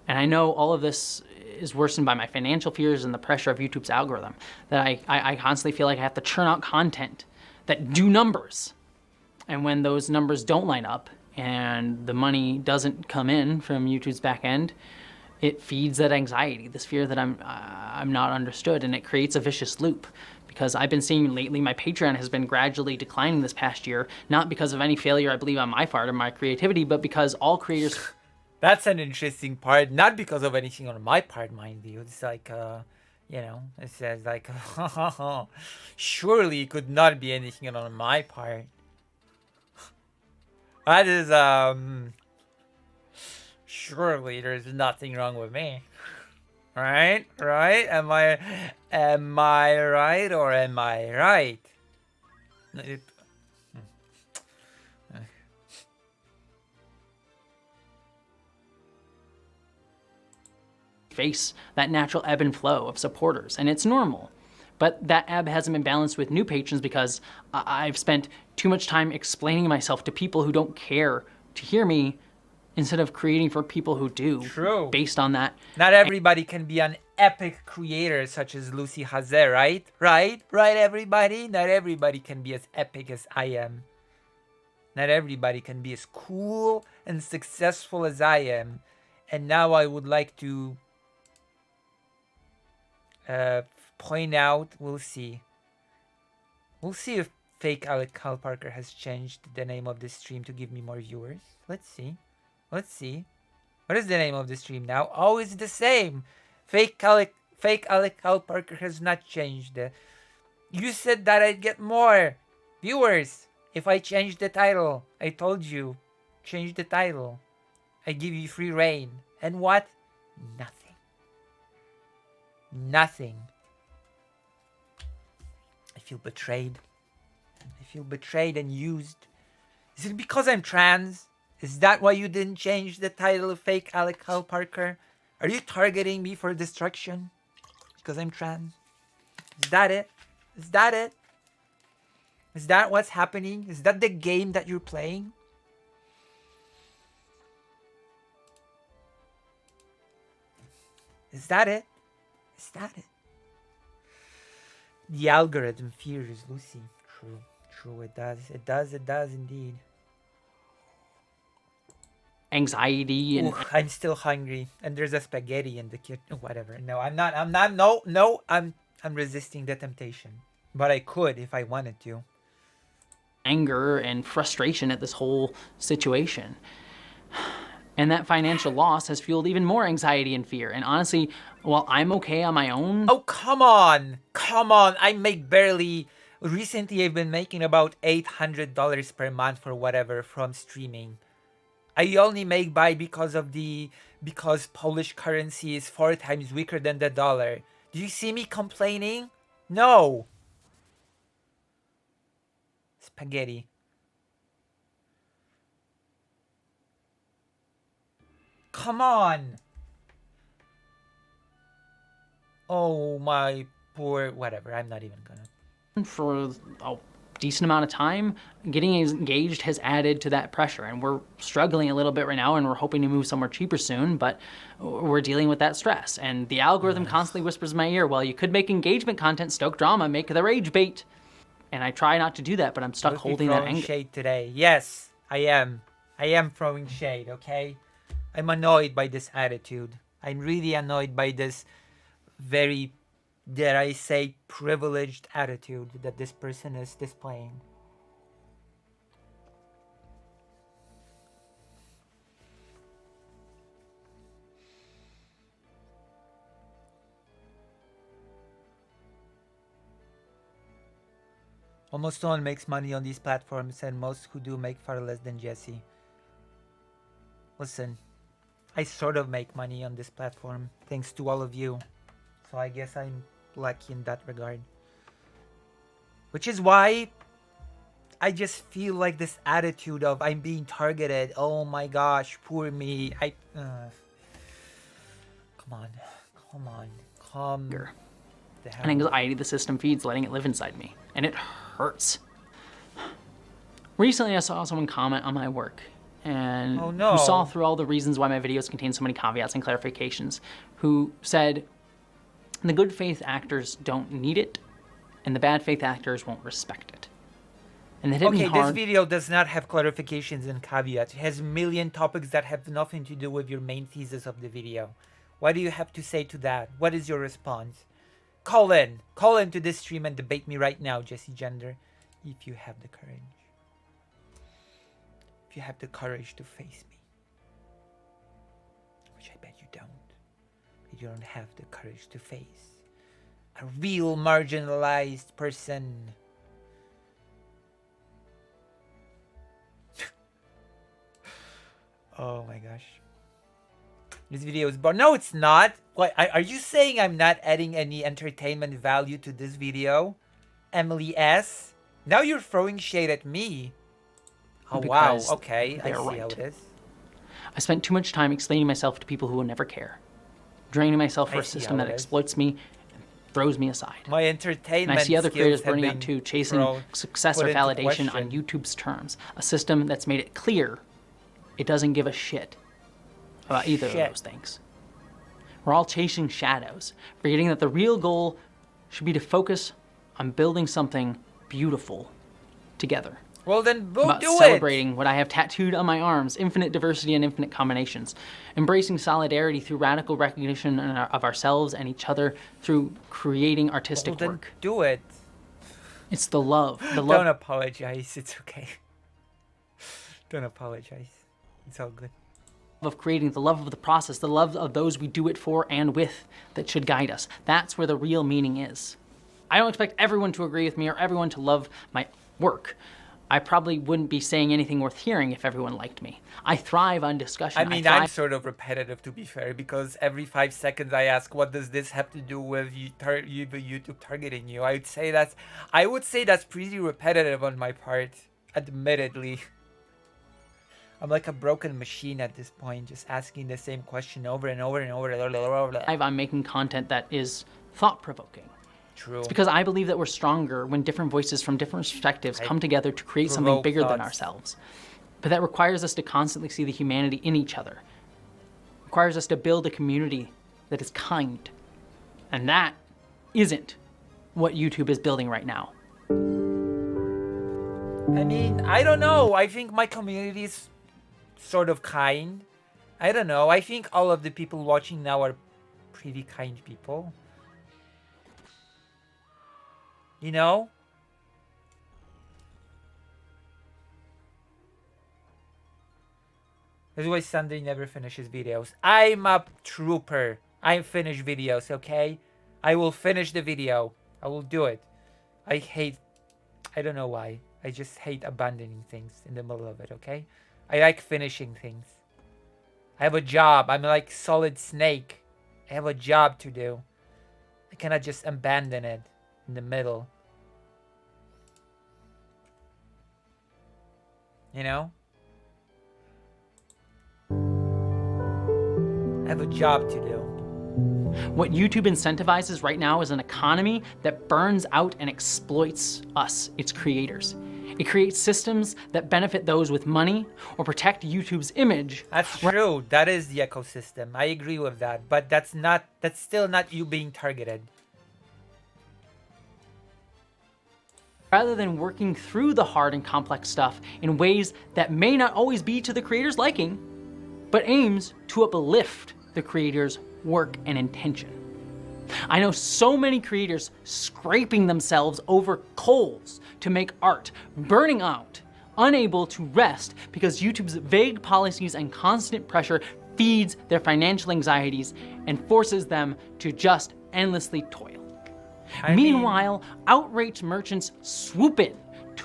And I know all of this is worsened by my financial fears and the pressure of YouTube's algorithm, that I constantly feel like I have to churn out content that do numbers. And when those numbers don't line up and the money doesn't come in from YouTube's back end, it feeds that anxiety, this fear that I'm not understood, and it creates a vicious loop. Because I've been seeing lately my Patreon has been gradually declining this past year, not because of any failure I believe on my part or my creativity, but because all creators... That's an interesting part, not because of anything on my part, mind you. It's like, you know, it says like, surely it could not be anything on my part. That is, surely there's nothing wrong with me. Right? Right? Am I right or am I right? Face that natural ebb and flow of supporters, and it's normal. But that ebb hasn't been balanced with new patrons because I've spent too much time explaining myself to people who don't care to hear me instead of creating for people who do. True. Based on that. Not everybody can be an epic creator such as Lucy Haze, right? Right, everybody? Not everybody can be as epic as I am. Not everybody can be as cool and successful as I am. And now I would like to point out, we'll see if fake Alec Kyle Parker has changed the name of this stream to give me more viewers. Let's see. What is the name of the stream now? Oh, it's the same. Fake Alec Kyle Parker has not changed. You said that I'd get more viewers if I change the title. I told you, change the title. I give you free reign. And what? Nothing. Nothing. I feel betrayed. I feel betrayed and used. Is it because I'm trans? Is that why you didn't change the title of fake Alec Kyle Parker? Are you targeting me for destruction? Because I'm trans? Is that it? Is that it? Is that what's happening? Is that the game that you're playing? Is that it? Is that it? The algorithm fears Lucy. True, it does. It does indeed. Anxiety and... Ooh, I'm still hungry. And there's a spaghetti in the kitchen. Whatever. No, I'm not. I'm resisting the temptation. But I could if I wanted to. Anger and frustration at this whole situation. And that financial loss has fueled even more anxiety and fear. And honestly, while I'm okay on my own... Oh, come on. I make barely... Recently, I've been making about $800 per month for whatever from streaming. I only make by because Polish currency is 4 times weaker than the dollar. Do you see me complaining? No. Spaghetti. Come on. Oh, my poor... Whatever, I'm not even gonna... For a decent amount of time, getting engaged has added to that pressure. And we're struggling a little bit right now, and we're hoping to move somewhere cheaper soon, but we're dealing with that stress. And the algorithm constantly whispers in my ear, well, you could make engagement content, stoke drama, make the rage bait. And I try not to do that, but I'm stuck holding that anger. Shade today. Yes, I am. I am throwing shade, okay? I'm annoyed by this attitude. I'm really annoyed by this very, dare I say, privileged attitude that this person is displaying. Almost no one makes money on these platforms, and most who do make far less than Jesse. Listen, I sort of make money on this platform thanks to all of you. So I guess I'm lucky in that regard. Which is why I just feel like this attitude of I'm being targeted. Oh my gosh, poor me. Come on. An anxiety the system feeds, letting it live inside me. And it hurts. Recently, I saw someone comment on my work, and Oh, no. who saw through all the reasons why my videos contain so many caveats and clarifications, who said, the good faith actors don't need it, and the bad faith actors won't respect it. And that hit me Okay, hard. this video does not have clarifications and caveats. It has a million topics that have nothing to do with your main thesis of the video. What do you have to say to that? What is your response? Call in to this stream and debate me right now, Jesse Gender, if you have the courage. If you have the courage to face me. Which I bet you don't. You don't have the courage to face a real marginalized person. Oh my gosh. This video is boring. No, it's not. What, are you saying I'm not adding any entertainment value to this video? Emily S? Now you're throwing shade at me. Oh wow, Because okay. I they're see how right. it is. I spent too much time explaining myself to people who will never care. Draining myself for I a see system how that it is. exploits me and throws me aside. My And entertainment I see other skills creators have burning out been too, chasing success put or into validation on question. YouTube's terms. A system that's made it clear it doesn't give a shit about either of Shit. those things. We're all chasing shadows, forgetting that the real goal should be to focus on building something beautiful together. Well then, go About do it. celebrating what I have tattooed on my arms, infinite diversity and infinite combinations. Embracing solidarity through radical recognition of ourselves and each other through creating artistic Well then, work. do it. It's the love. The Don't love apologize. It's okay. Don't apologize. It's all good. of creating, the love of the process, the love of those we do it for and with that should guide us. That's where the real meaning is. I don't expect everyone to agree with me or everyone to love my work. I probably wouldn't be saying anything worth hearing if everyone liked me. I thrive on discussion. I mean, I'm sort of repetitive, to be fair, because every 5 seconds I ask, what does this have to do with YouTube targeting you? I would say that's pretty repetitive on my part, admittedly. I'm like a broken machine at this point, just asking the same question over and over and over and over. I'm making content that is thought-provoking. True. It's because I believe that we're stronger when different voices from different perspectives come together to create something provoke bigger than thoughts. ourselves. But that requires us to constantly see the humanity in each other. Requires us to build a community that is kind. And that isn't what YouTube is building right now. I mean, I don't know. I think my community is sort of kind. I don't know. I think all of the people watching now are pretty kind people. You know? That's why Sunday never finishes videos. I'm a trooper. I finish videos, okay? I will finish the video. I will do it. I don't know why. I just hate abandoning things in the middle of it, okay? I like finishing things. I have a job. I'm like Solid Snake. I have a job to do. I cannot just abandon it in the middle. You know? I have a job to do. What YouTube incentivizes right now is an economy that burns out and exploits us, its creators. It creates systems that benefit those with money or protect YouTube's image. That's true. That is the ecosystem. I agree with that. But that's still not you being targeted. Rather than working through the hard and complex stuff in ways that may not always be to the creator's liking, but aims to uplift the creator's work and intention. I know so many creators scraping themselves over coals to make art, burning out, unable to rest because YouTube's vague policies and constant pressure feeds their financial anxieties and forces them to just endlessly toil. Meanwhile, outraged merchants swoop in,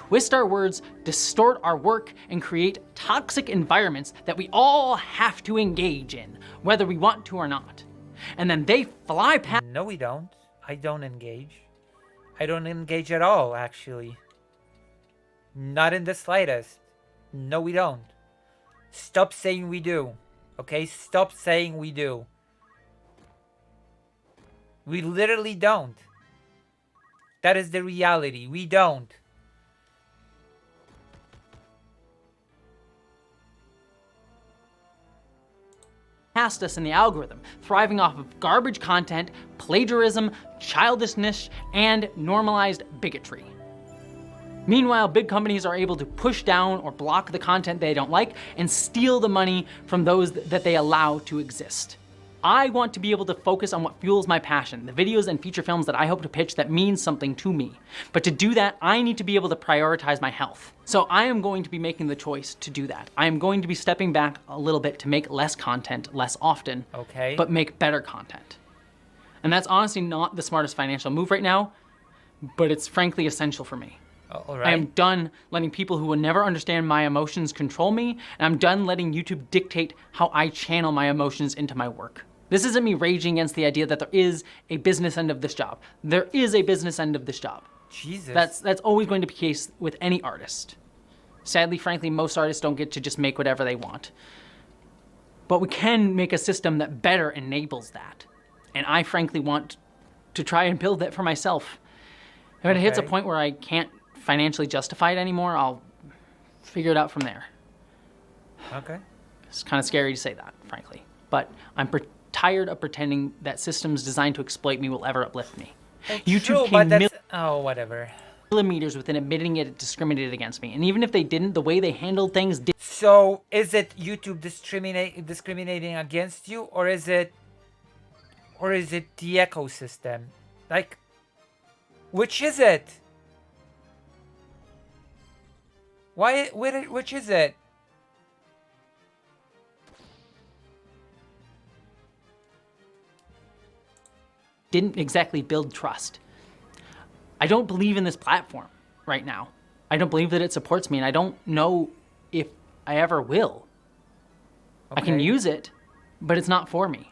twist our words, distort our work, and create toxic environments that we all have to engage in, whether we want to or not. And then they fly past. No, we don't. I don't engage. I don't engage at all, actually. Not in the slightest. No, we don't. Stop saying we do. Okay? Stop saying we do. We literally don't. That is the reality. We don't. Past us in the algorithm, thriving off of garbage content, plagiarism, childishness, and normalized bigotry. Meanwhile, big companies are able to push down or block the content they don't like and steal the money from those that they allow to exist. I want to be able to focus on what fuels my passion, the videos and feature films that I hope to pitch that mean something to me. But to do that, I need to be able to prioritize my health. So I am going to be making the choice to do that. I am going to be stepping back a little bit to make less content less often, okay, but make better content. And that's honestly not the smartest financial move right now, but it's frankly essential for me. All right. I am done letting people who will never understand my emotions control me, and I'm done letting YouTube dictate how I channel my emotions into my work. This isn't me raging against the idea that there is a business end of this job. There is a business end of this job. Jesus. That's always going to be the case with any artist. Sadly, frankly, most artists don't get to just make whatever they want. But we can make a system that better enables that. And I frankly want to try and build that for myself. If it hits a point where I can't financially justify it anymore, I'll figure it out from there. Okay. It's kind of scary to say that, frankly. But I'm tired of pretending that systems designed to exploit me will ever uplift me. YouTube came whatever. Millimeters within admitting it discriminated against me. And even if they didn't, the way they handled things did. So, is it YouTube discriminating against you, or is it the ecosystem? Like, which is it? Which is it? Didn't exactly build trust. I don't believe in this platform right now. I don't believe that it supports me, and I don't know if I ever will. I can use it, but it's not for me.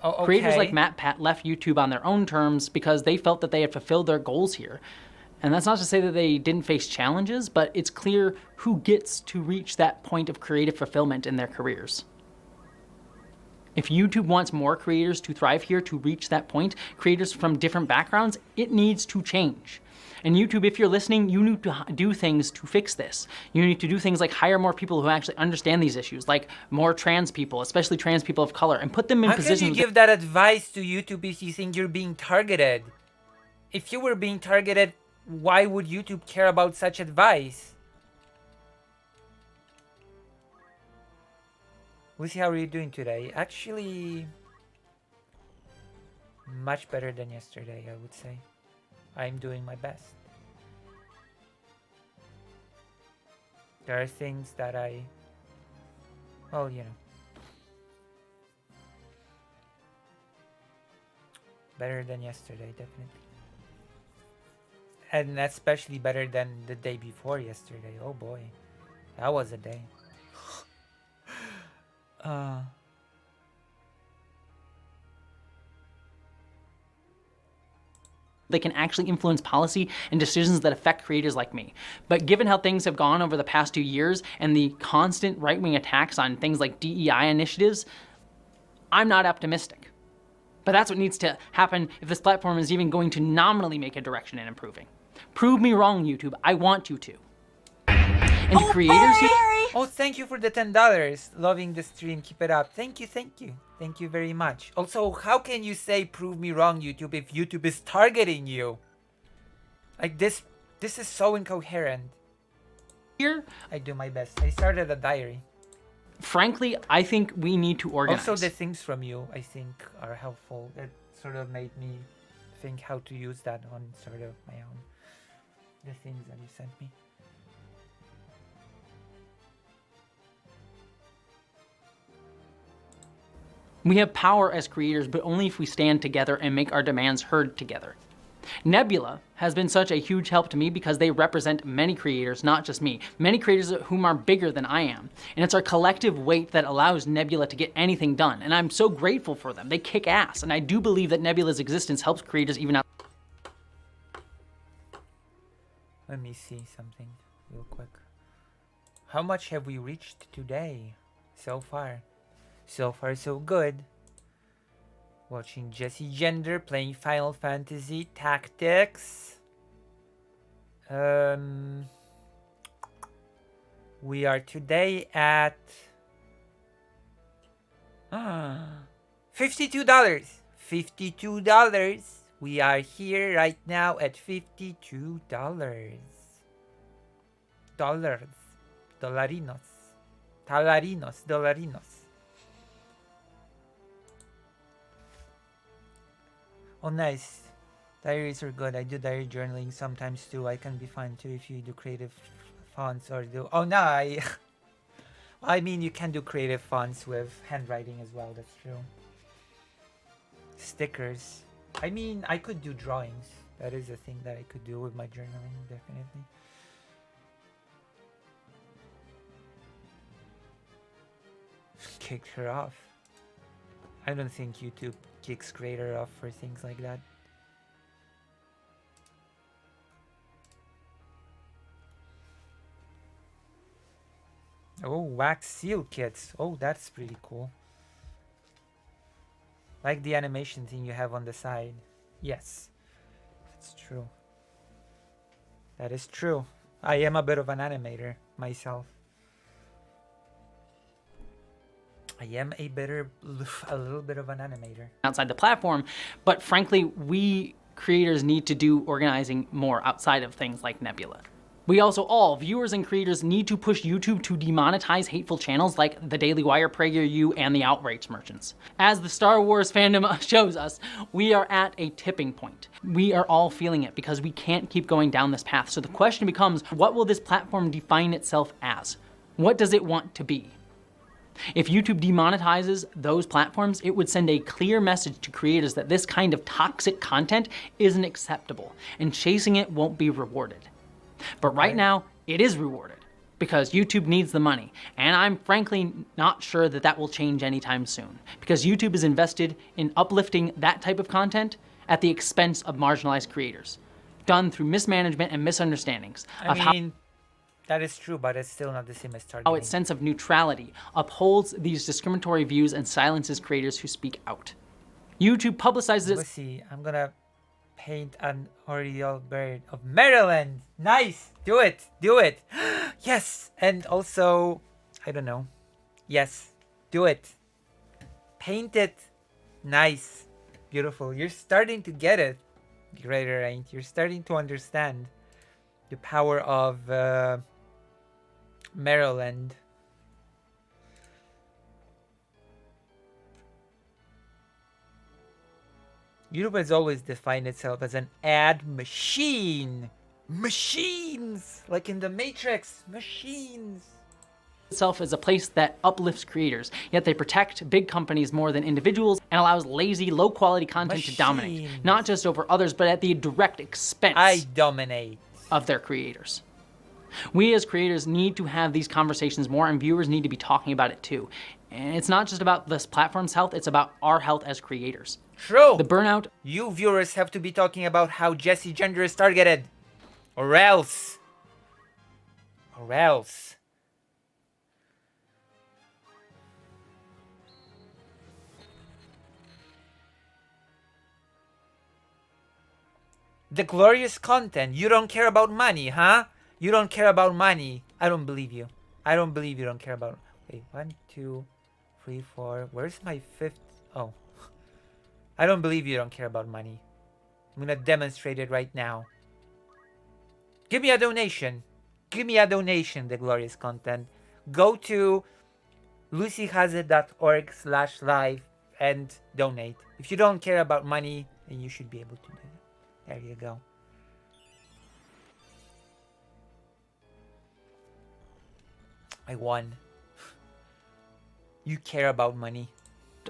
Okay. Creators like MatPat left YouTube on their own terms because they felt that they had fulfilled their goals here. And that's not to say that they didn't face challenges, but it's clear who gets to reach that point of creative fulfillment in their careers. If YouTube wants more creators to thrive here to reach that point, creators from different backgrounds, it needs to change. And YouTube, if you're listening, you need to do things to fix this. You need to do things like hire more people who actually understand these issues, like more trans people, especially trans people of color, and put them in positions. How can you give that advice to YouTube if you think you're being targeted? If you were being targeted, why would YouTube care about such advice? Lucy, how are you doing today? Actually, much better than yesterday, I would say. I'm doing my best. There are things that well, you know. Better than yesterday, definitely. And especially better than the day before yesterday. Oh boy. That was a day. They can actually influence policy and decisions that affect creators like me. But given how things have gone over the past 2 years and the constant right-wing attacks on things like DEI initiatives, I'm not optimistic. But that's what needs to happen if this platform is even going to nominally make a direction in improving. Prove me wrong, YouTube. I want you to. And creators here... Oh, thank you for the $10. Loving the stream. Keep it up. Thank you, thank you. Thank you very much. Also, how can you say prove me wrong, YouTube, if YouTube is targeting you? Like this is so incoherent. Here, I do my best. I started a diary. Frankly, I think we need to organize. Also, the things from you, I think, are helpful. That sort of made me think how to use that on sort of my own. The things that you sent me. We have power as creators, but only if we stand together and make our demands heard together. Nebula has been such a huge help to me because they represent many creators, not just me. Many creators whom are bigger than I am. And it's our collective weight that allows Nebula to get anything done. And I'm so grateful for them. They kick ass. And I do believe that Nebula's existence helps creators even out. Let me see something real quick. How much have we reached today so far? So far, so good. Watching Jessie Gender playing Final Fantasy Tactics. We are today at $52. $52. We are here right now at $52. Dollarinos. Oh, nice. Diaries are good. I do diary journaling sometimes too. I can be fun too if you do creative fonts or do... Oh, no, I mean, you can do creative fonts with handwriting as well. That's true. Stickers. I mean, I could do drawings. That is a thing that I could do with my journaling, definitely. Kicked her off. I don't think YouTube kicks creator off for things like that. Oh, wax seal kits. Oh, that's pretty cool. Like the animation thing you have on the side. Yes, that's true. That is true. I am a bit of an animator myself. I am a little bit of an animator. Outside the platform, but frankly, we creators need to do organizing more outside of things like Nebula. We also all, viewers and creators, need to push YouTube to demonetize hateful channels like the Daily Wire, PragerU, and the Outrage Merchants. As the Star Wars fandom shows us, we are at a tipping point. We are all feeling it because we can't keep going down this path. So the question becomes, what will this platform define itself as? What does it want to be? If YouTube demonetizes those platforms, it would send a clear message to creators that this kind of toxic content isn't acceptable, and chasing it won't be rewarded. But right now, it is rewarded, because YouTube needs the money, and I'm frankly not sure that that will change anytime soon, because YouTube is invested in uplifting that type of content at the expense of marginalized creators, done through mismanagement and misunderstandings of how that is true, but it's still not the same as targeting. How its sense of neutrality upholds these discriminatory views and silences creators who speak out. YouTube publicizes Let's see, I'm gonna paint an Oriole bird of Maryland. Nice, do it, do it. Yes, and also, I don't know. Yes, do it. Paint it. Nice, beautiful. You're starting to get it, Greater Ain't. You're starting to understand the power of Maryland. YouTube has always defined itself as an ad machine. Machines! Like in the Matrix. Machines. Itself as a place that uplifts creators, yet they protect big companies more than individuals and allows lazy, low-quality content to dominate, not just over others, but at the direct expense of their creators. We as creators need to have these conversations more, and viewers need to be talking about it too. And it's not just about this platform's health, it's about our health as creators. True. The burnout. You viewers have to be talking about how Jessie Gender is targeted. Or else. Or else. The glorious content. You don't care about money, huh? You don't care about money. I don't believe you. I don't believe you don't care about... Wait, 1, 2, 3, 4. Where's my 5th? Oh. I don't believe you don't care about money. I'm gonna demonstrate it right now. Give me a donation. Give me a donation, the glorious content. Go to lucyhazard.org/live and donate. If you don't care about money, then you should be able to do it. There you go. I won. You care about money.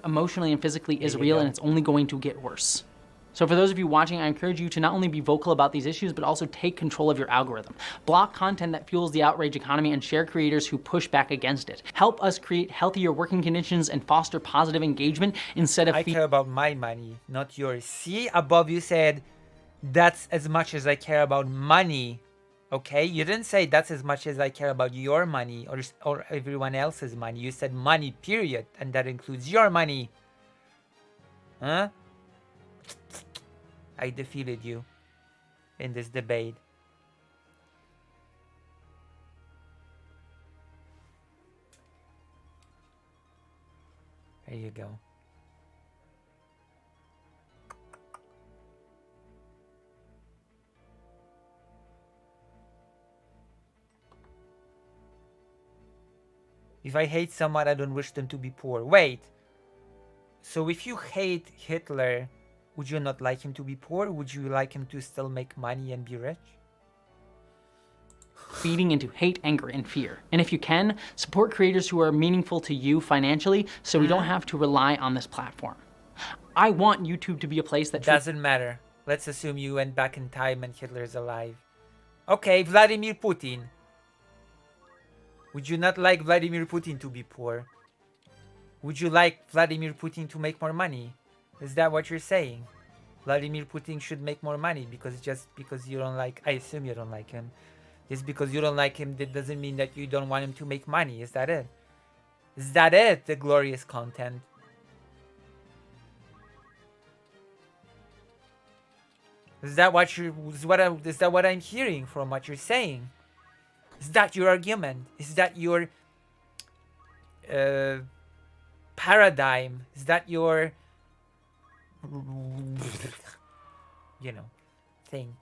Emotionally and physically is real, and it's only going to get worse. So for those of you watching, I encourage you to not only be vocal about these issues, but also take control of your algorithm. Block content that fuels the outrage economy and share creators who push back against it. Help us create healthier working conditions and foster positive engagement instead of... I care about my money, not yours. See, above you said, that's as much as I care about money. Okay? You didn't say that's as much as I care about your money or everyone else's money. You said money, period. And that includes your money. Huh? I defeated you in this debate. There you go. If I hate someone, I don't wish them to be poor. Wait. So if you hate Hitler, would you not like him to be poor? Would you like him to still make money and be rich? Feeding into hate, anger, and fear. And if you can, support creators who are meaningful to you financially so we don't have to rely on this platform. I want YouTube to be a place that... Doesn't matter. Let's assume you went back in time and Hitler's alive. Okay, Vladimir Putin. Would you not like Vladimir Putin to be poor? Would you like Vladimir Putin to make more money? Is that what you're saying? Vladimir Putin should make more money just because you don't like... I assume you don't like him. Just because you don't like him, that doesn't mean that you don't want him to make money. Is that it? Is that it? The glorious content. Is that what I'm hearing from what you're saying? Is that your argument? Is that your paradigm? Is that your thing?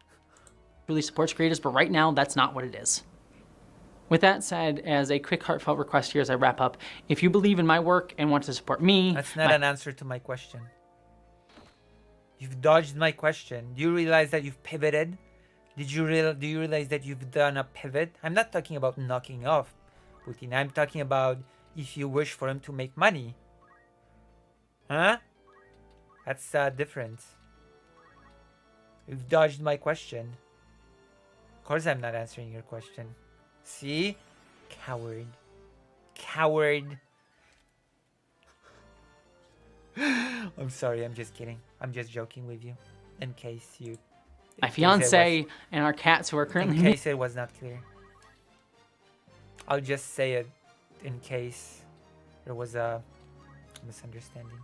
Really supports creators, but right now that's not what it is. With that said, as a quick heartfelt request here as I wrap up, if you believe in my work and want to support me... That's not an answer to my question. You've dodged my question. Do you realize that you've pivoted? Do you realize that you've done a pivot? I'm not talking about knocking off Putin. I'm talking about if you wish for him to make money. Huh? That's the difference. You've dodged my question. Of course I'm not answering your question. See? Coward. Coward. I'm sorry, I'm just kidding. I'm just joking with you. In case you... My fiance and our cats who are currently... In case it was not clear. I'll just say it in case there was a misunderstanding.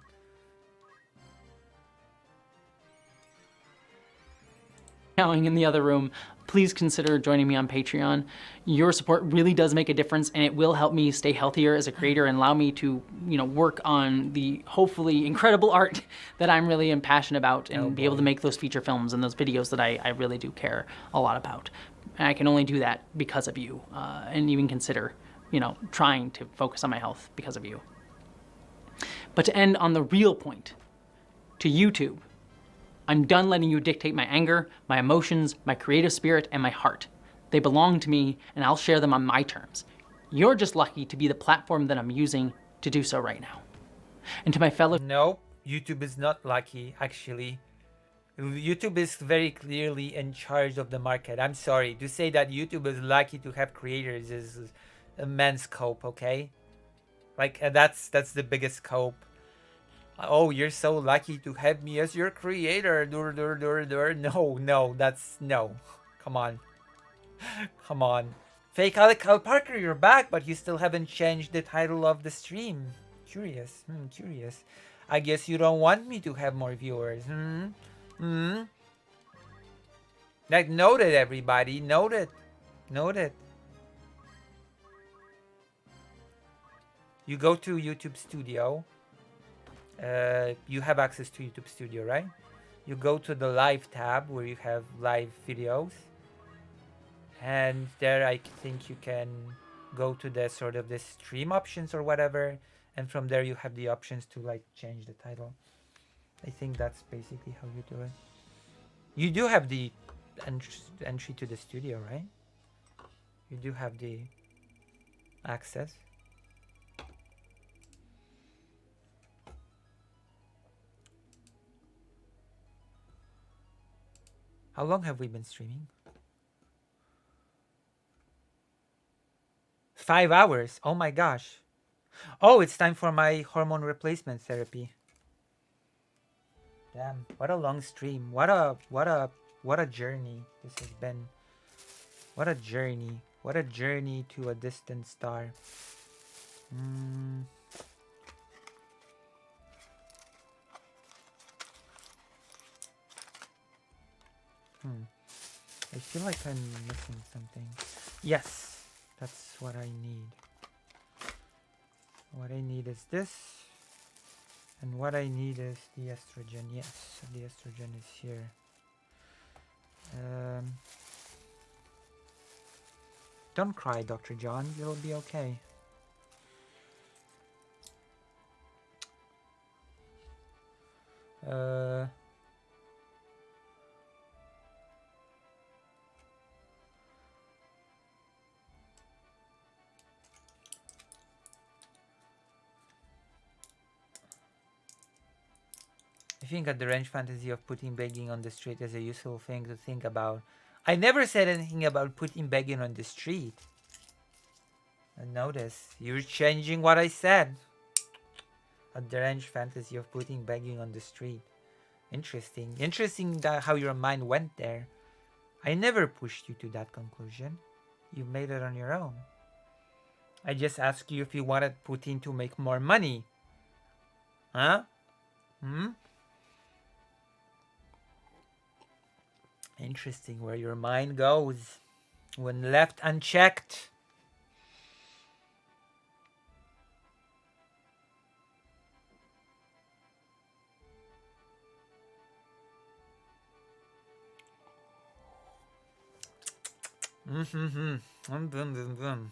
In the other room, please consider joining me on Patreon. Your support really does make a difference, and it will help me stay healthier as a creator and allow me to, work on the hopefully incredible art that I'm really passionate about and be able to make those feature films and those videos that I really do care a lot about. And I can only do that because of you, and even consider, trying to focus on my health because of you. But to end on the real point, to YouTube, I'm done letting you dictate my anger, my emotions, my creative spirit, and my heart. They belong to me, and I'll share them on my terms. You're just lucky to be the platform that I'm using to do so right now. And to my fellow... No, YouTube is not lucky, actually. YouTube is very clearly in charge of the market. I'm sorry. To say that YouTube is lucky to have creators is immense scope, okay? That's the biggest scope. Oh, you're so lucky to have me as your creator. No. Come on. Come on. Fake Al Parker, you're back, but you still haven't changed the title of the stream. Curious. Curious. I guess you don't want me to have more viewers. Noted, everybody. Noted. You go to YouTube Studio. You have access to YouTube Studio, right? You go to the live tab where you have live videos, and there I think you can go to the sort of the stream options or whatever, and from there you have the options to change the title. I think that's basically how you do it. You do have the entry to the studio, right? You do have the access. How long have we been streaming? 5 hours. Oh my gosh. Oh, it's time for my hormone replacement therapy. Damn, what a long stream. What a journey this has been. What a journey. What a journey to a distant star. I feel like I'm missing something. Yes, that's what I need. What I need is this. And what I need is the estrogen. Yes, the estrogen is here. Don't cry, Dr. John. You'll be okay. I think a deranged fantasy of putting begging on the street is a useful thing to think about. I never said anything about putting begging on the street. And notice, you're changing what I said. A deranged fantasy of putting begging on the street. Interesting. Interesting that how your mind went there. I never pushed you to that conclusion. You made it on your own. I just asked you if you wanted Putin to make more money. Huh? Interesting where your mind goes when left unchecked. Boom, boom, boom.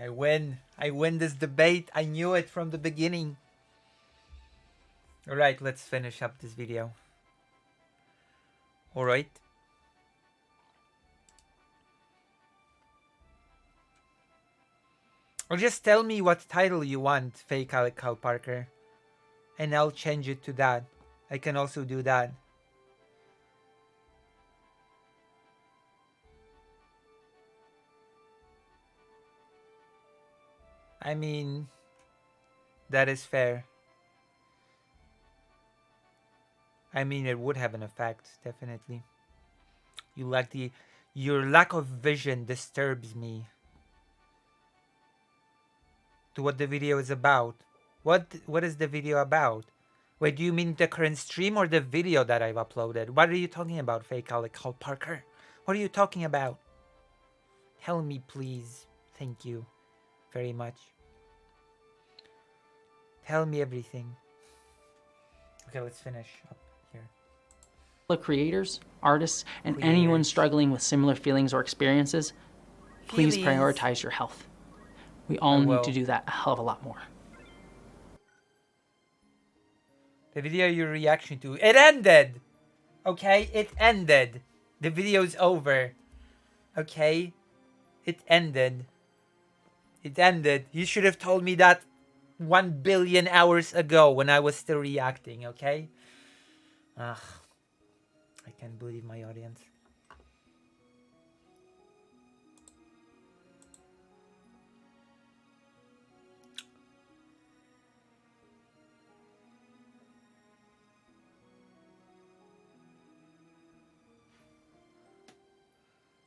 I win. I win this debate. I knew it from the beginning. Alright, let's finish up this video. Alright. Or just tell me what title you want, Fake Alec Kyle Parker. And I'll change it to that. I can also do that. I mean, that is fair. I mean, it would have an effect, definitely. Your lack of vision disturbs me. To what the video is about. What is the video about? Wait, do you mean the current stream or the video that I've uploaded? What are you talking about, Fake Alec Kyle Parker? What are you talking about? Tell me, please. Thank you very much. Tell me everything. Okay, let's finish up here. The creators, artists, and anyone struggling with similar feelings or experiences, please prioritize your health. We all need to do that a hell of a lot more. The video your reaction to, it ended! Okay, it ended. The video's over. Okay? It ended. It ended. You should have told me that 1 billion hours ago when I was still reacting, okay? Ugh. I can't believe my audience.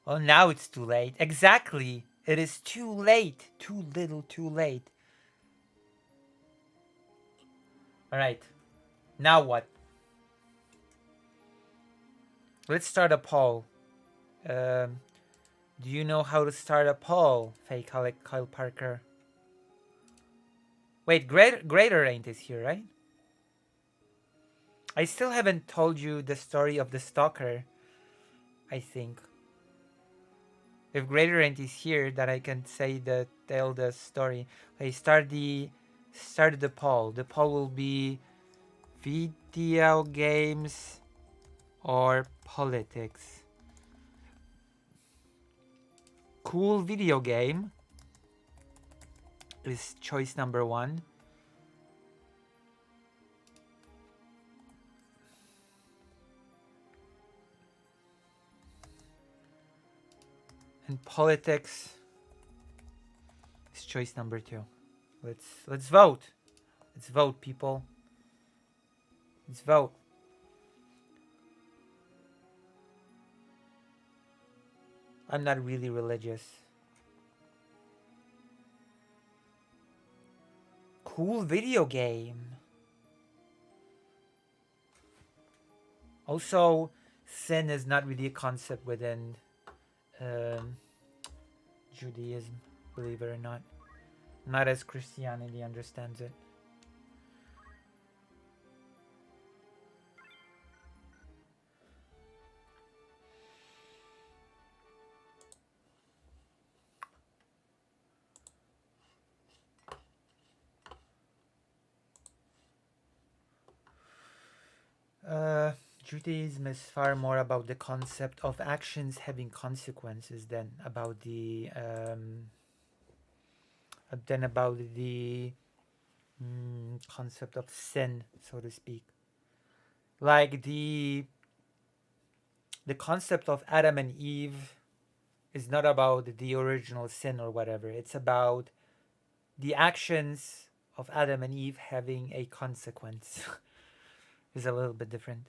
Well, now it's too late. Exactly. It is too late. Too little, too late. Alright. Now what? Let's start a poll. Do you know how to start a poll, Fake Alec Kyle Parker? Wait, Greater Ain't is here, right? I still haven't told you the story of the stalker, I think. If Greater Ain't is here, that I can tell the story. I start the poll. The poll will be video games or politics. Cool video game is choice number 1. And politics is choice number 2. Let's vote. Let's vote, people. Let's vote. I'm not really religious. Cool video game. Also, sin is not really a concept within Judaism, believe it or not. Not as Christianity understands it. Judaism is far more about the concept of actions having consequences than about the concept of sin, so to speak. Like the concept of Adam and Eve is not about the original sin or whatever. It's about the actions of Adam and Eve having a consequence. Is a little bit different.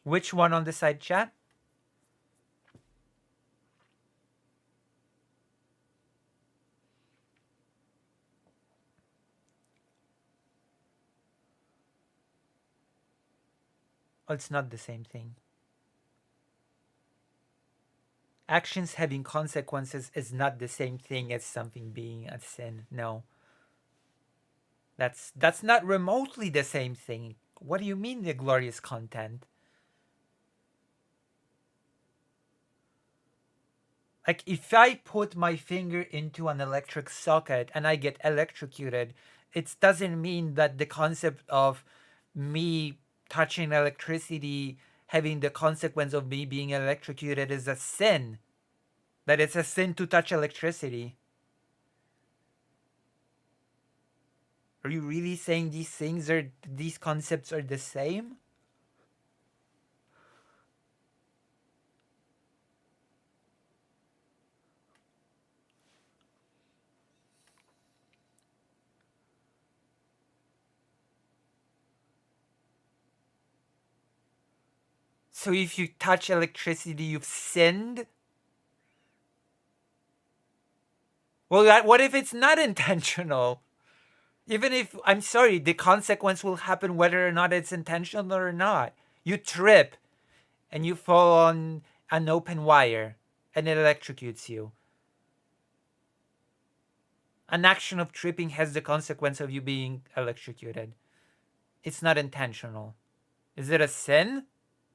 Which one on the side chat? Oh, it's not the same thing. Actions having consequences is not the same thing as something being a sin. No. That's not remotely the same thing. What do you mean the glorious content? Like if I put my finger into an electric socket and I get electrocuted, it doesn't mean that the concept of me touching electricity having the consequence of me being electrocuted is a sin. That it's a sin to touch electricity. Are you really saying these concepts are the same? So if you touch electricity, you've sinned? Well, what if it's not intentional? Even if, I'm sorry, the consequence will happen whether or not it's intentional or not. You trip and you fall on an open wire and it electrocutes you. An action of tripping has the consequence of you being electrocuted. It's not intentional. Is it a sin?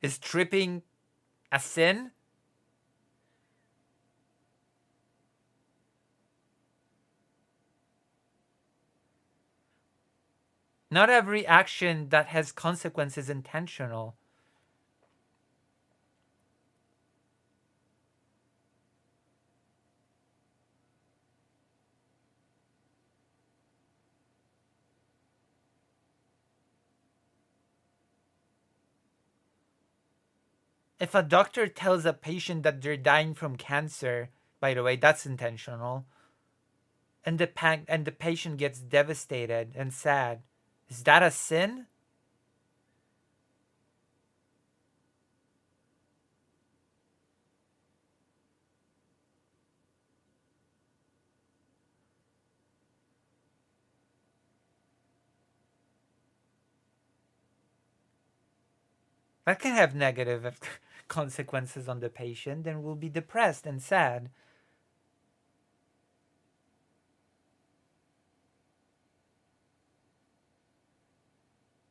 Is tripping a sin? Not every action that has consequences is intentional. If a doctor tells a patient that they're dying from cancer, by the way, that's intentional. And the patient gets devastated and sad. Is that a sin? That can have negative consequences on the patient and will be depressed and sad.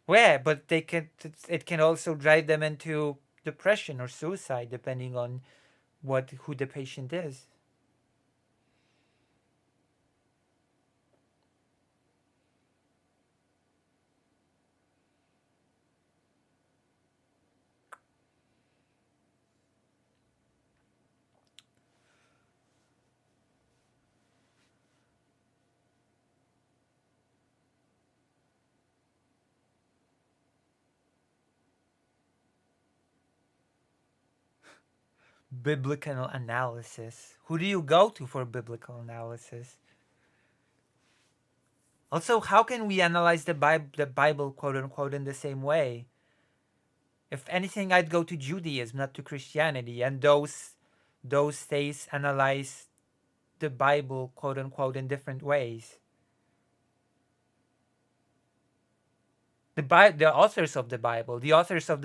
Yeah, but it can also drive them into depression or suicide depending on who the patient is. biblical analysis. Who do you go to for biblical analysis? Also, how can we analyze the Bible, quote unquote, in the same way? If anything, I'd go to Judaism, not to Christianity, and those faiths analyze the Bible, quote unquote, in different ways. The authors of the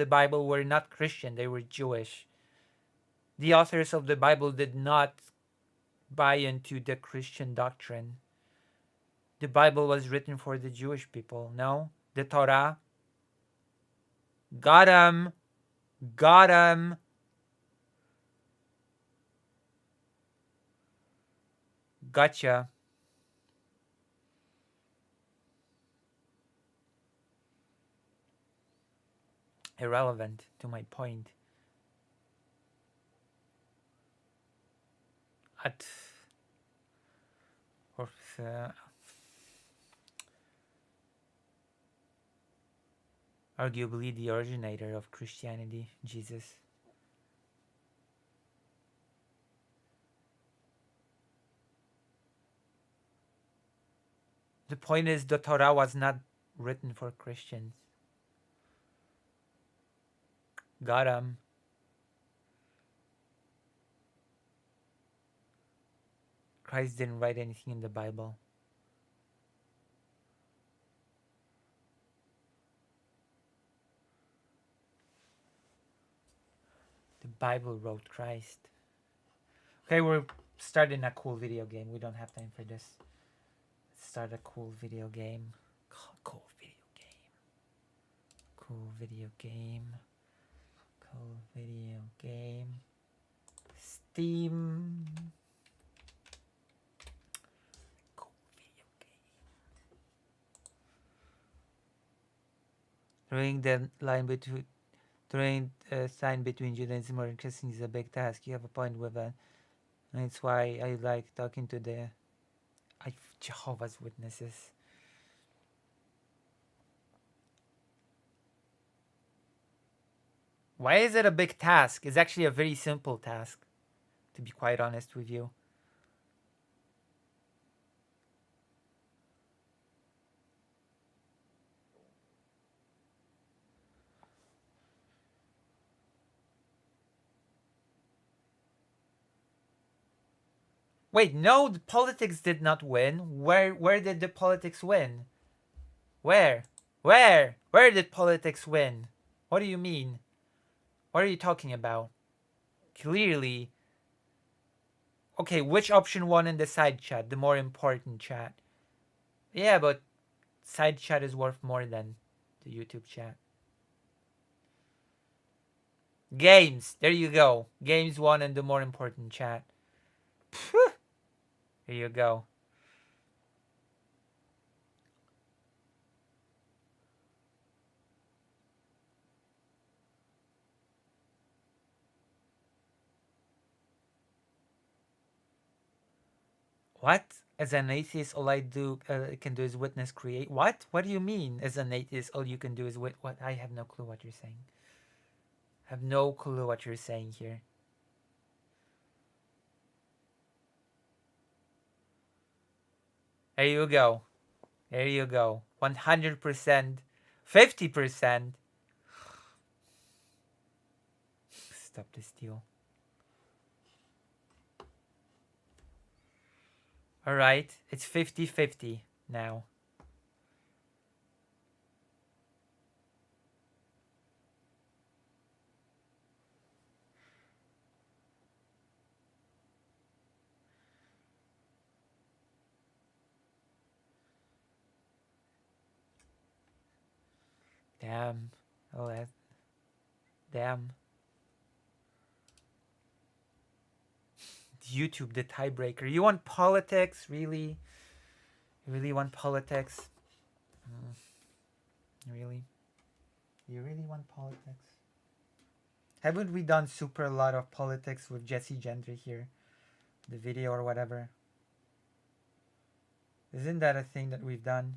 Bible were not Christian, they were Jewish. The authors of the Bible did not buy into the Christian doctrine. The Bible was written for the Jewish people, no? The Torah. Got 'em. Got 'em. Gotcha. Irrelevant to my point. Arguably the originator of Christianity, Jesus. The point is, the Torah was not written for Christians. Got 'em. Christ didn't write anything in the Bible. The Bible wrote Christ. Okay, we're starting a cool video game. We don't have time for this. Let's start a cool video game. Cool video game. Cool video game. Cool video game. Steam. Cool video game. Drawing the line between sign between Judaism and Christianity is a big task. You have a point with that. And it's why I like talking to the Jehovah's Witnesses. Why is it a big task? It's actually a very simple task, to be quite honest with you. Wait, no, the politics did not win. Where did the politics win? Where did politics win? What do you mean? What are you talking about? Clearly. Okay, which option won in the side chat? The more important chat. Yeah, but side chat is worth more than the YouTube chat. Games. There you go. Games won in the more important chat. Phew. Here you go. What? As an atheist, all I can do is witness, create. What? What do you mean? As an atheist, all you can do is what? I have no clue what you're saying. I have no clue what you're saying here. There you go. There you go. 100%. 50%. Stop this deal. Alright, it's 50-50 now. Damn. Oh, that. Damn. YouTube, the tiebreaker. You want politics? Really? You really want politics? Really? You really want politics? Haven't we done super a lot of politics with Jesse Gentry here? The video or whatever. Isn't that a thing that we've done?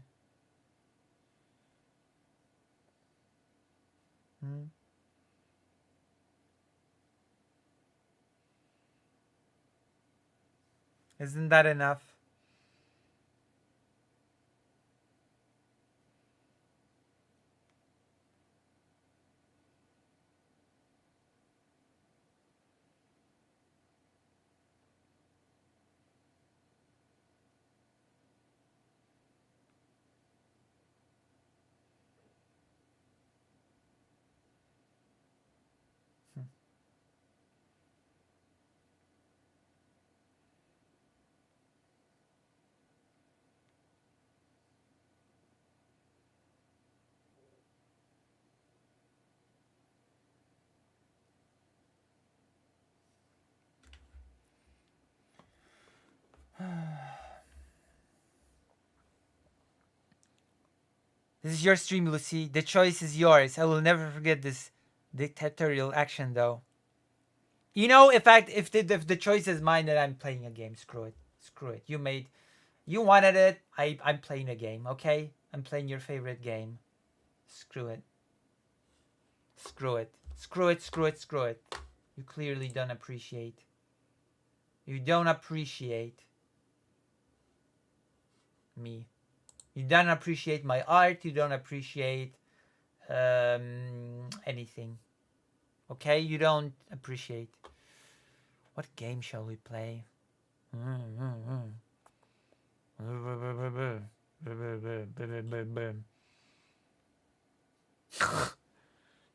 Isn't that enough? This is your stream, Lucy. The choice is yours. I will never forget this dictatorial action, though. You know, if the choice is mine, then I'm playing a game. Screw it. Screw it. You wanted it. I'm playing a game. Okay, I'm playing your favorite game. Screw it. Screw it. Screw it. Screw it. Screw it. You clearly don't appreciate. You don't appreciate me. You don't appreciate my art. You don't appreciate anything. Okay? You don't appreciate. What game shall we play?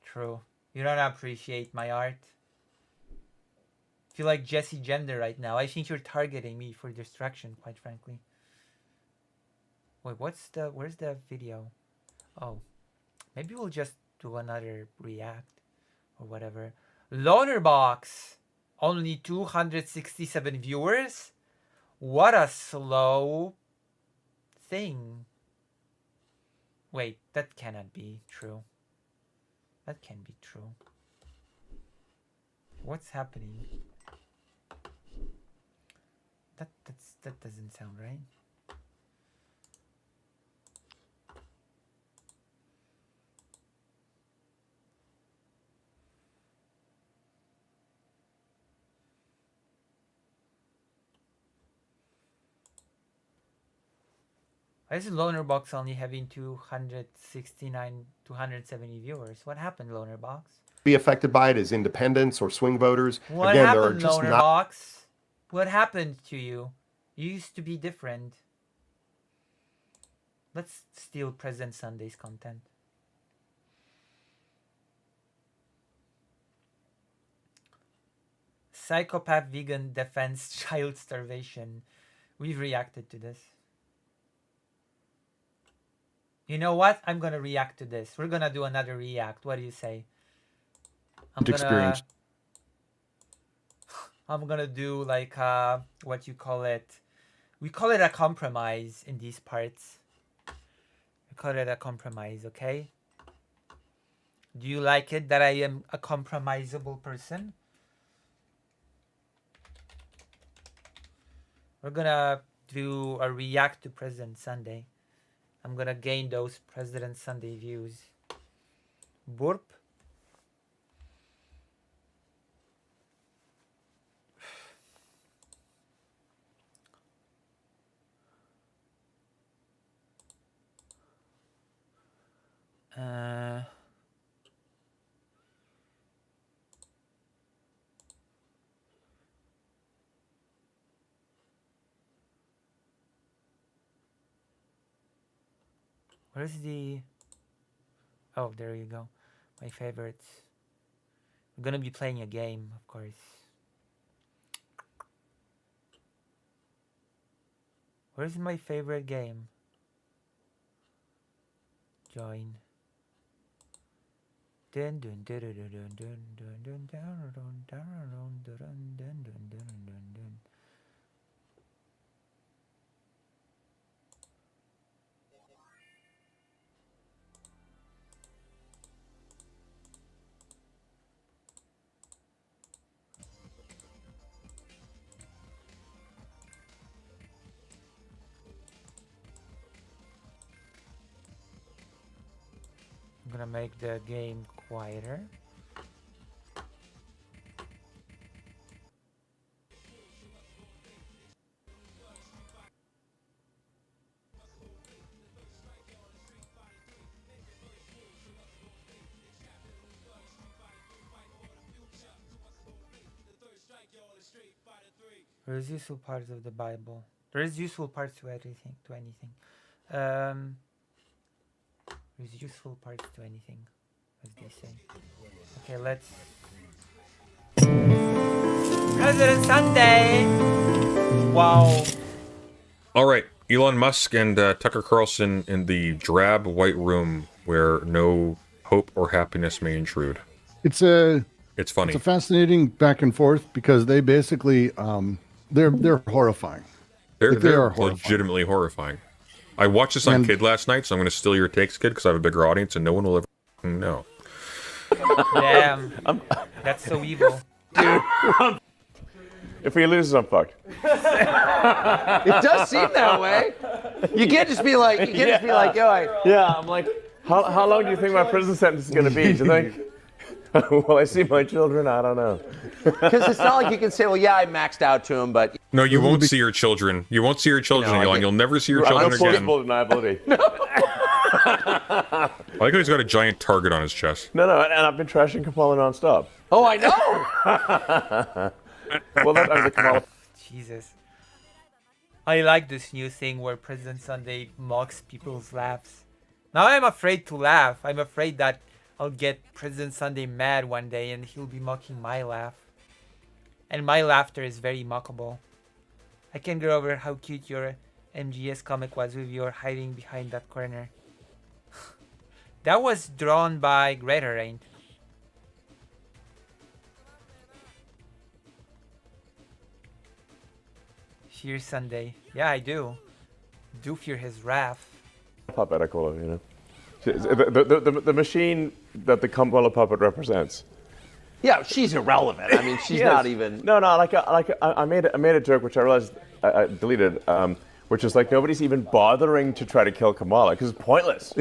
True. You don't appreciate my art. I feel like Jesse Gender right now. I think you're targeting me for distraction, quite frankly. Wait, where's the video? Oh, maybe we'll just do another react or whatever. Lonerbox, only 267 viewers? What a slow thing. Wait, that cannot be true. That can't be true. What's happening? That doesn't sound right. Why is Lonerbox only having 270 viewers? What happened, Lonerbox? Be affected by it as independents or swing voters. What Again, happened, there are just Lonerbox? What happened to you? You used to be different. Let's steal President Sunday's content. Psychopath vegan defends child starvation. We've reacted to this. You know what? I'm gonna react to this. We're gonna do another react. What do you say? experience. I'm gonna do like what you call it. We call it a compromise in these parts. We call it a compromise, okay? Do you like it that I am a compromisable person? We're gonna do a react to President Sunday. I'm gonna gain those President Sunday views. Burp. Where's the... Oh, there you go. My favorites. I'm gonna be playing a game, of course. Where's my favorite game? Join. Dun dun dun dun dun dun dun dun dun dun dun dun dun dun. I'm gonna make the game quieter. There's useful parts of the Bible. There is useful parts to everything, to anything. There's useful parts to anything, as they say. Okay, let's... President Sunday! Wow. All right, Elon Musk and Tucker Carlson in the drab white room where no hope or happiness may intrude. It's funny. It's a fascinating back and forth because they basically they're horrifying. They're legitimately horrifying. I watched this on Kid last night, so I'm going to steal your takes, Kid, because I have a bigger audience and no one will ever know. Damn. That's so evil. Dude. If we lose, I'm fucked. It does seem that way. You can't just be like, yo, Yeah, I'm like, how long do you think my prison sentence is going to be? Do you think? Will I see my children? I don't know. Because it's not like you can say, well, yeah, I maxed out to him, but... No, you won't see your children. You won't see your children, Elon. You'll never see your children again. Deniability. I like how he's got a giant target on his chest. No, and I've been trashing Kamala nonstop. Oh, I know! Well, that was a Kamala. Jesus. I like this new thing where President Sunday mocks people's laughs. Now I'm afraid to laugh. I'm afraid that I'll get President Sunday mad one day and he'll be mocking my laugh. And my laughter is very mockable. I can't get over how cute your MGS comic was with your hiding behind that corner. That was drawn by Greta Rain. Fear Sunday. Yeah, I do. Do fear his wrath. Puppet, I call it, you know. The machine that the Kamala puppet represents. Yeah, she's irrelevant. I mean, she's not even... No, I made a joke, which I realized I deleted, which is like, nobody's even bothering to try to kill Kamala, because it's pointless.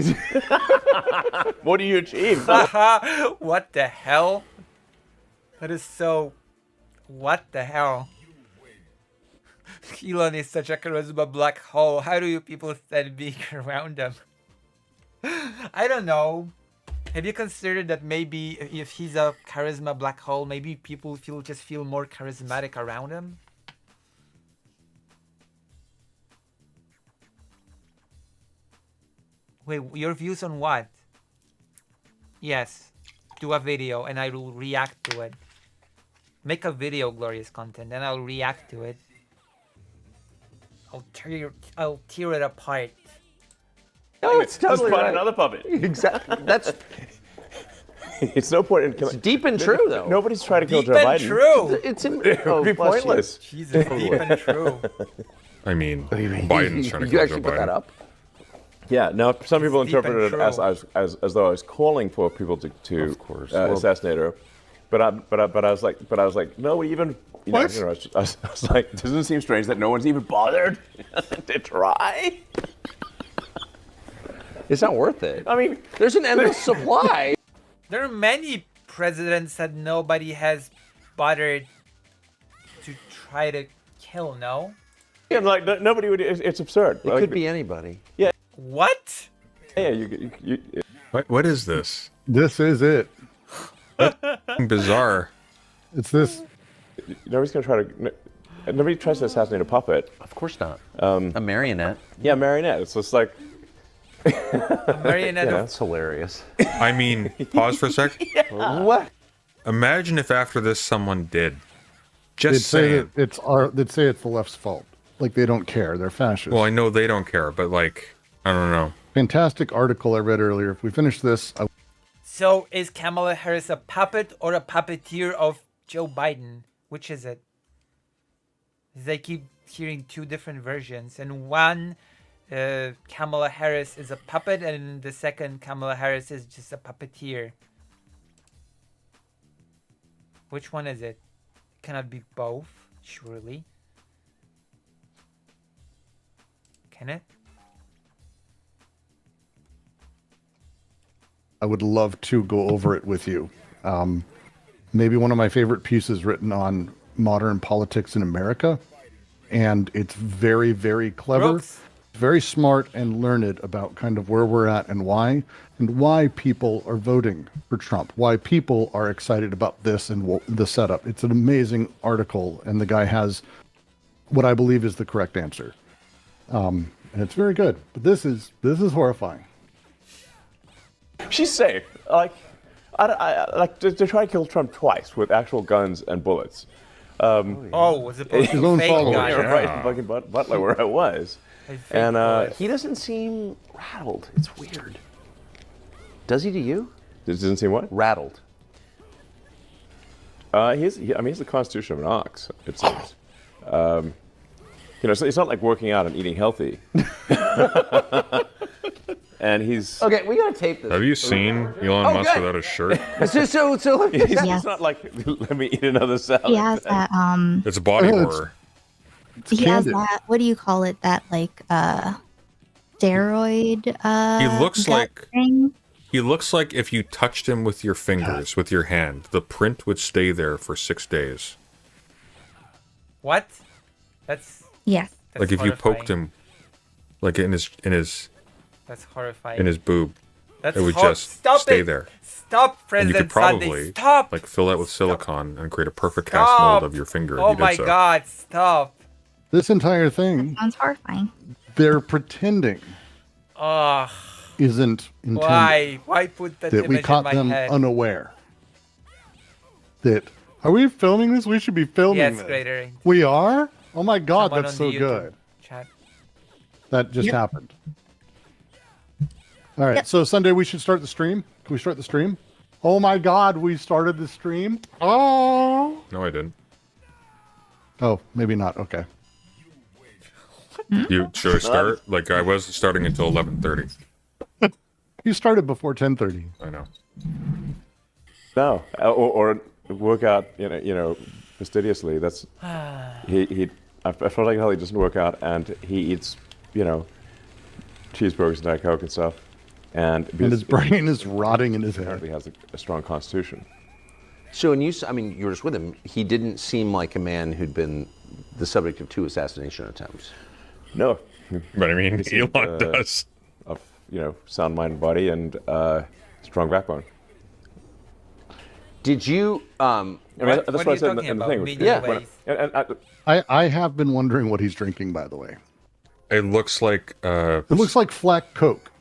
What do you achieve? What the hell? That is so... What the hell? Elon is such a charisma black hole. How do you people stand being around him? I don't know. Have you considered that maybe if he's a charisma black hole, maybe people just feel more charismatic around him? Wait, your views on what? Yes, do a video and I will react to it. Make a video, Glorious Content, and I'll react to it. I'll tear it apart. No, it's totally Let's right. another puppet. Exactly. That's... It's no point in killing... It's deep and true, though. Nobody's trying to kill Joe Deep Biden. and true. It would be pointless. Jesus, deep and true. I mean, Biden's trying to You kill actually Joe put that Biden. up? Yeah, now some people It's deep interpreted it and as though I was calling for people to Of course. assassinate her, but I was like, no, even you know, I was like, doesn't it seem strange that no one's even bothered to try? It's not worth it. I mean, there's an endless supply. There are many presidents that nobody has bothered to try to kill, no? Yeah, like nobody would. It's absurd. It could be anybody. Yeah. What? Yeah, you What is this? This is it. Bizarre. It's this. Nobody's gonna try to. Nobody tries to assassinate a puppet. Of course not. A marionette. Yeah, marionette. It's just like. A marionette. Yeah, that's hilarious. I mean, pause for a sec. What? Imagine if after this someone did. They'd Just say saying. they'd say it's the left's fault. Like they don't care. They're fascists. Well, I know they don't care, but like, I don't know. Fantastic article I read earlier. If we finish this, So is Kamala Harris a puppet or a puppeteer of Joe Biden? Which is it? They keep hearing two different versions, and one Kamala Harris is a puppet, and the second Kamala Harris is just a puppeteer. Which one is it? Cannot be both, surely. Can it? I would love to go over it with you. Maybe one of my favorite pieces written on modern politics in America. And it's very, very clever, Brooks. very smart and learned about kind of where we're at and why people are voting for Trump, why people are excited about this and the setup. It's an amazing article. And the guy has what I believe is the correct answer. And it's very good. But this is horrifying. She's safe. Like, I like to try to kill Trump twice with actual guns and bullets. Was it both his own fake fault? guns? Right in fucking Butler, where I was. And He doesn't seem rattled. It's weird. Does he to you? Doesn't seem what? Rattled. He's the constitution of an ox, it seems. So it's not like working out and eating healthy. And he's Okay, we gotta tape this. Have you seen Elon Musk without a shirt? So It's not like let me eat another salad. He has that It's a body horror. he has that, what do you call it, that like steroid He looks gut like thing? he looks like if you touched him with your fingers, with your hand, the print would stay there for 6 days. What? That's Yes. Like if you poked him, like in his That's horrifying. in his boob, That's it would hor- just Stop stay it. there. Stop, And you President could probably Sunday. Stop. like fill that with silicone and create a perfect cast Stop. mold of your finger. if Oh you did my so. God! Stop. This entire thing, Sounds horrifying. they're pretending Ugh. isn't intended. Why? Why put that That we image caught in my them head? unaware. That, are we filming this? We should be filming Yes, this. Grader. We are? Oh my God, Someone that's on so the YouTube good. Chat. That just Yep. happened. All right, Yep. so Sunday we should start the stream. Can we start the stream? Oh my God, we started the stream. Oh. No, I didn't. Oh, maybe not. Okay. Should I start? Like I was starting until 11:30. You started before 10:30. I know. No, or work out, fastidiously. That's he. I felt like how he doesn't work out, and he eats, cheeseburgers and Diet Coke and stuff, and his brain is rotting in his head. Apparently has a strong constitution. So, and you were just with him. He didn't seem like a man who'd been the subject of 2 assassination attempts. No, but I mean, He seemed, Elon does. Of sound mind and body and strong backbone. Did you? That's what I said in the thing. I have been wondering what he's drinking, by the way. It looks like It looks like Flack Coke.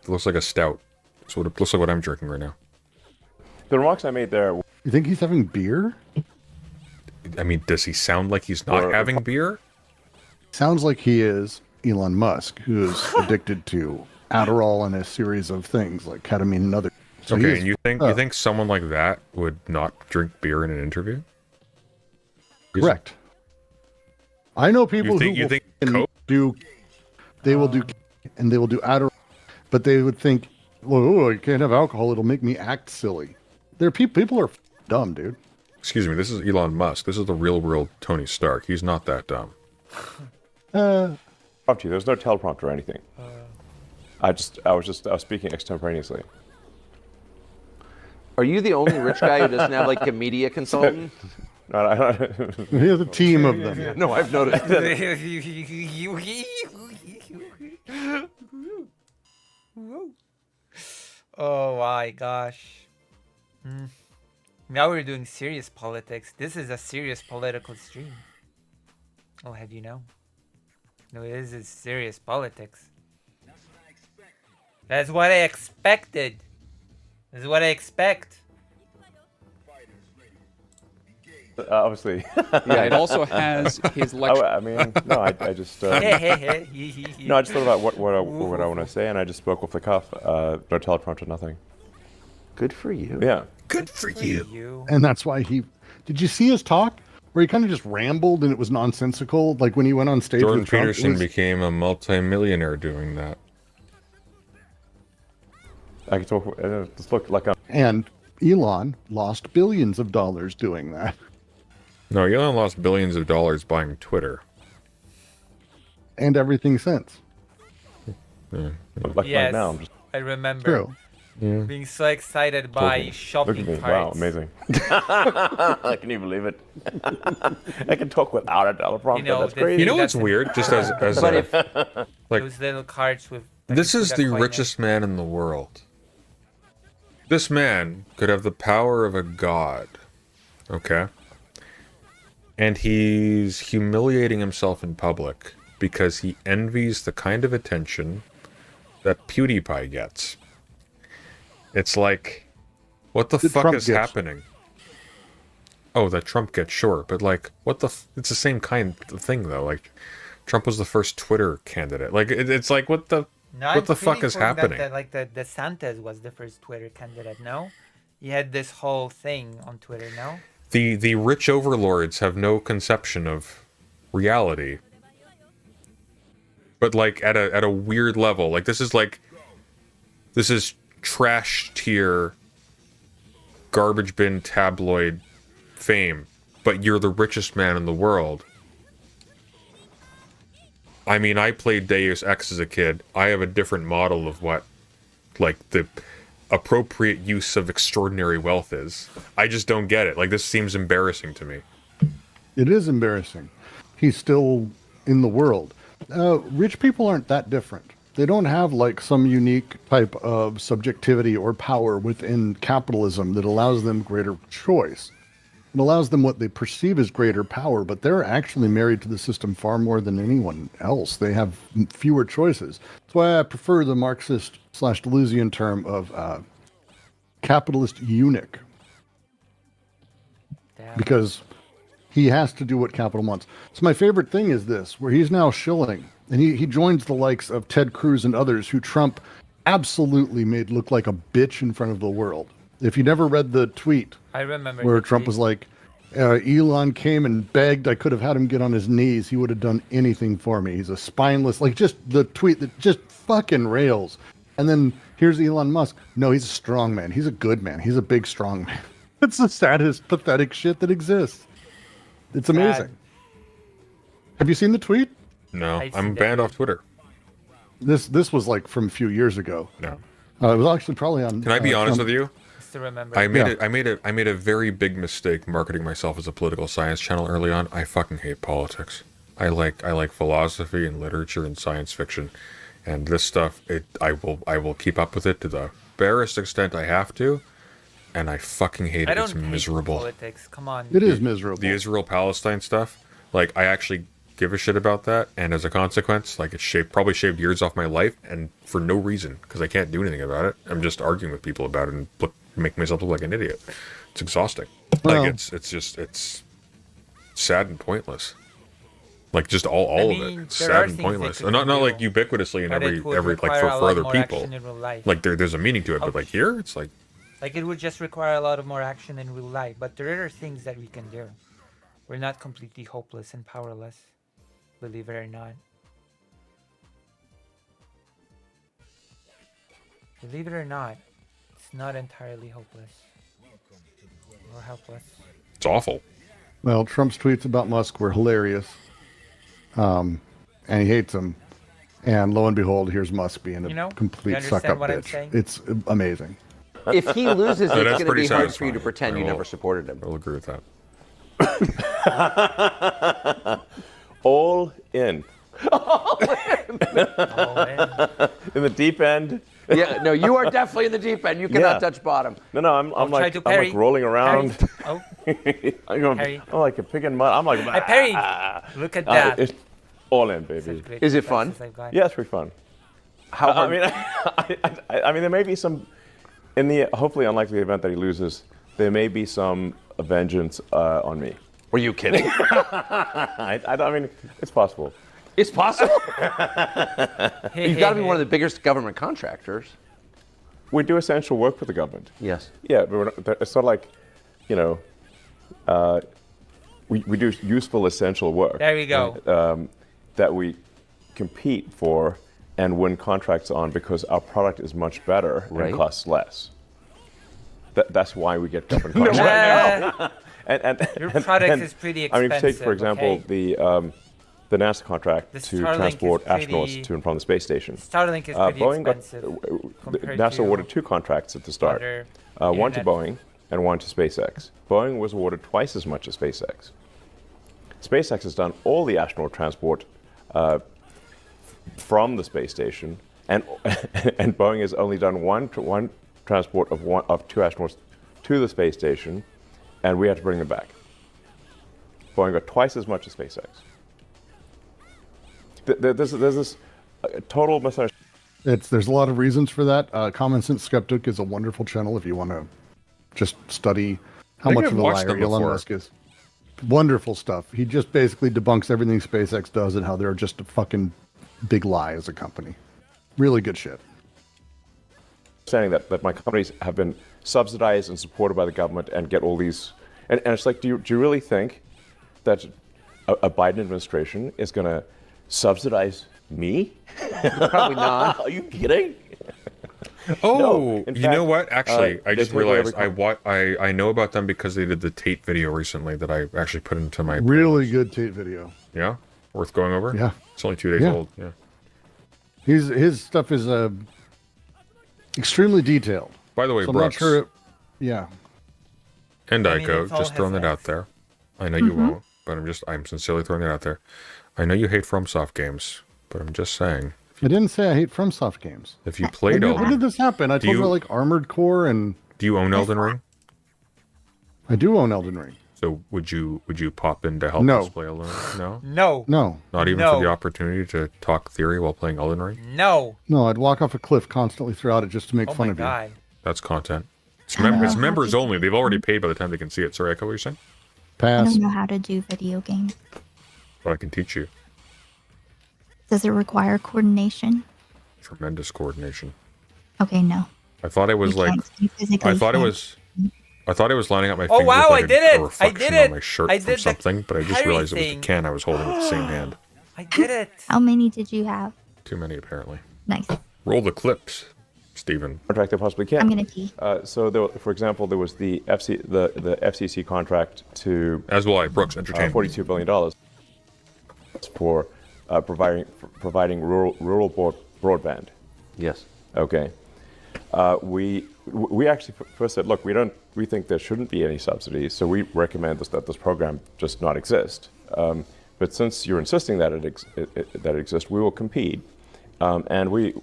It looks like a stout. So it looks like what I'm drinking right now. The remarks I made there. You think he's having beer? I mean, does he sound like he's not having beer? Sounds like he is Elon Musk, who is addicted to Adderall and a series of things like ketamine and other. So Okay, he's- and you think someone like that would not drink beer in an interview? Correct. I know people You who think will Coke? do. They will do, and they will do Adderall, but they would think, "Well, I can't have alcohol; it'll make me act silly." There, people are dumb, dude. Excuse me, this is Elon Musk. This is the real world Tony Stark. He's not that dumb. There's no teleprompter or anything. I was speaking extemporaneously. Are you the only rich guy who doesn't have like a media consultant? No. He has a team of them. No, I've noticed. Oh my gosh. Now we're doing serious politics. This is a serious political stream. I'll have you know. No, this is serious politics. That's what I expected. This is what I expect. Obviously. Yeah, it also has his lecture. I mean, no, I just. No, I just thought about what I want to say, and I just spoke off the cuff. No teleprompter, nothing. Good for you. Yeah. Good for you. And that's why he. Did you see his talk where he kind of just rambled and it was nonsensical? Like when he went on stage Jordan with Trump, it Peterson was- became a multimillionaire doing that. I could talk. Just look like a. And Elon lost billions of dollars doing that. No, Elon lost billions of dollars buying Twitter. And everything since. Yeah. Like Yes, right now, I'm just. I remember True. Yeah. being so excited by shopping Look at me! carts. Wow, amazing! Can you believe it? I can talk without a teleprompter. You know, That's the crazy. You know what's weird? Just as But a, if like those little carts with this is that the coin in. richest man in the world. This man could have the power of a god. Okay? And he's humiliating himself in public because he envies the kind of attention that PewDiePie gets. It's like, what the fuck is happening? Oh, that Trump gets, sure, but like, what the? It's the same kind of thing though. Like, Trump was the first Twitter candidate. Like, it's like, what the? No, what the fuck is happening? The DeSantis was the first Twitter candidate. No, he had this whole thing on Twitter. No. The rich overlords have no conception of reality. But like at a weird level. Like this is trash tier garbage bin tabloid fame, but you're the richest man in the world. I mean, I played Deus Ex as a kid. I have a different model of what like the appropriate use of extraordinary wealth is. I just don't get it. Like, this seems embarrassing to me. It is embarrassing. He's still in the world. Rich people aren't that different. They don't have like some unique type of subjectivity or power within capitalism that allows them greater choice. It allows them what they perceive as greater power, but they're actually married to the system far more than anyone else. They have fewer choices. That's why I prefer the Marxist/Deleuzian term of capitalist eunuch. Damn. Because he has to do what capital wants. So my favorite thing is this, where he's now shilling, and he joins the likes of Ted Cruz and others who Trump absolutely made look like a bitch in front of the world. If you never read the tweet, I remember where Trump was like, Elon came and begged, I could have had him get on his knees. He would have done anything for me. He's a spineless, like just the tweet that just fucking rails. And then here's Elon Musk. No, he's a strong man. He's a good man. He's a big, strong man. It's the saddest, pathetic shit that exists. It's amazing. Have you seen the tweet? No, I'm banned off Twitter. This was like from a few years ago. No. It was actually probably on. Can I be honest Trump. with you? To remember. I made a very big mistake marketing myself as a political science channel early on. I fucking hate politics. I like philosophy and literature and science fiction, and this stuff. I will keep up with it to the barest extent I have to, and I fucking hate it. It's miserable. Politics. Come on. It is miserable. The Israel-Palestine stuff. Like, I actually give a shit about that, and as a consequence, like, it probably shaved years off my life, and for no reason, because I can't do anything about it. I'm just arguing with people about it and make myself look like an idiot. It's exhausting. Well, like, it's sad and pointless. Like, just all of it. It's sad and pointless. And not like ubiquitously in every like for other people. Like, there's a meaning to it, but like here, it's like it would just require a lot of more action in real life. But there are things that we can do. We're not completely hopeless and powerless. Believe it or not. Believe it or not, it's not entirely hopeless or helpless. It's awful. Well, Trump's tweets about Musk were hilarious, and he hates him. And lo and behold, here's Musk being a complete suck-up bitch. It's amazing. If he loses, So it's that's going to be pretty hard for you satisfying. to pretend you never supported him. I'll agree with that. All in. In the deep end. Yeah, no, you are definitely in the deep end. You cannot touch bottom. No, I'm like rolling around. I'm like a pig in mud. I'm like, Hey, Perry, look at that. It's all in, baby. Is it fun? Yeah, it's pretty fun. How hard? I mean, there may be some. In the hopefully unlikely event that he loses, there may be some vengeance on me. Were you kidding? I mean, it's possible. It's possible. You've got to be one of the biggest government contractors. We do essential work for the government. Yes. Yeah, but it's sort of like, we do useful, essential work. There we go. That we compete for and win contracts on because our product is much better and costs less. That's why we get government contracts. Your product is pretty expensive. I mean, if you take, for example, the NASA contract to transport astronauts to and from the space station. Starlink is pretty expensive. NASA awarded 2 contracts at the start. One to Boeing and one to SpaceX. Boeing was awarded twice as much as SpaceX. SpaceX has done all the astronaut transport from the space station, and Boeing has only done one transport of 2 astronauts to the space station, and we had to bring them back. Boeing got twice as much as SpaceX. There's this total misunderstanding. There's a lot of reasons for that. Common Sense Skeptic is a wonderful channel if you want to just study how much of a liar Elon Musk is. Wonderful stuff. He just basically debunks everything SpaceX does and how they're just a fucking big lie as a company. Really good shit. Saying that my companies have been subsidized and supported by the government and get all these, and it's like, do you really think that a Biden administration is going to subsidize me? Probably not. Are you kidding? Oh, No, you know what? Actually, I they just take away realized every I know about them because they did the Tate video recently that I actually put into my. Really good Tate video. Yeah, worth going over. Yeah, it's only 2 days Yeah. old. Yeah, his stuff is extremely detailed. By the way, so I'm not Brooks. sure. Yeah. And I mean, Ico, it's all just throwing has that out there. I know you Mhm. won't, but I'm sincerely throwing it out there. I know you hate FromSoft games, but I'm just saying. I didn't say I hate FromSoft games. If you played when Elden, did this happen? I Do told you you- about like Armored Core and. do you own Elden Ring? I do own Elden Ring. So would you pop in to help No. us play Elden Ring? No. No. No. Not even No. for the opportunity to talk theory while playing Elden Ring? No. No, I'd walk off a cliff constantly throughout it just to make Oh fun my of god. That's content. It's, I don't it's know. members only. They've already paid by the time they can see it. Sorry, Echo, what you're saying? you. I Pass. don't know how to do video games. But I can teach you. Does it require coordination? Tremendous coordination. Okay, no. I thought it was You like. can't- you physically I thought it can't. was. I thought it was lining up my Oh, fingers wow, like I did it! a I reflection did on it! my shirt I from did the something, but I just carry realized it was thing. the can I was holding with the same hand. I did it. How many did you have? Too many, apparently. Nice. Roll the clips, Stephen. Contract they possibly can. I'm gonna pee. So, for example, there was the FCC contract to as well. Brooks Entertainment, $42 billion for providing rural broadband. Yes. Okay. We actually first said, look, we think there shouldn't be any subsidies, so we recommend that this program just not exist. But since you're insisting that it exists, we will compete, and we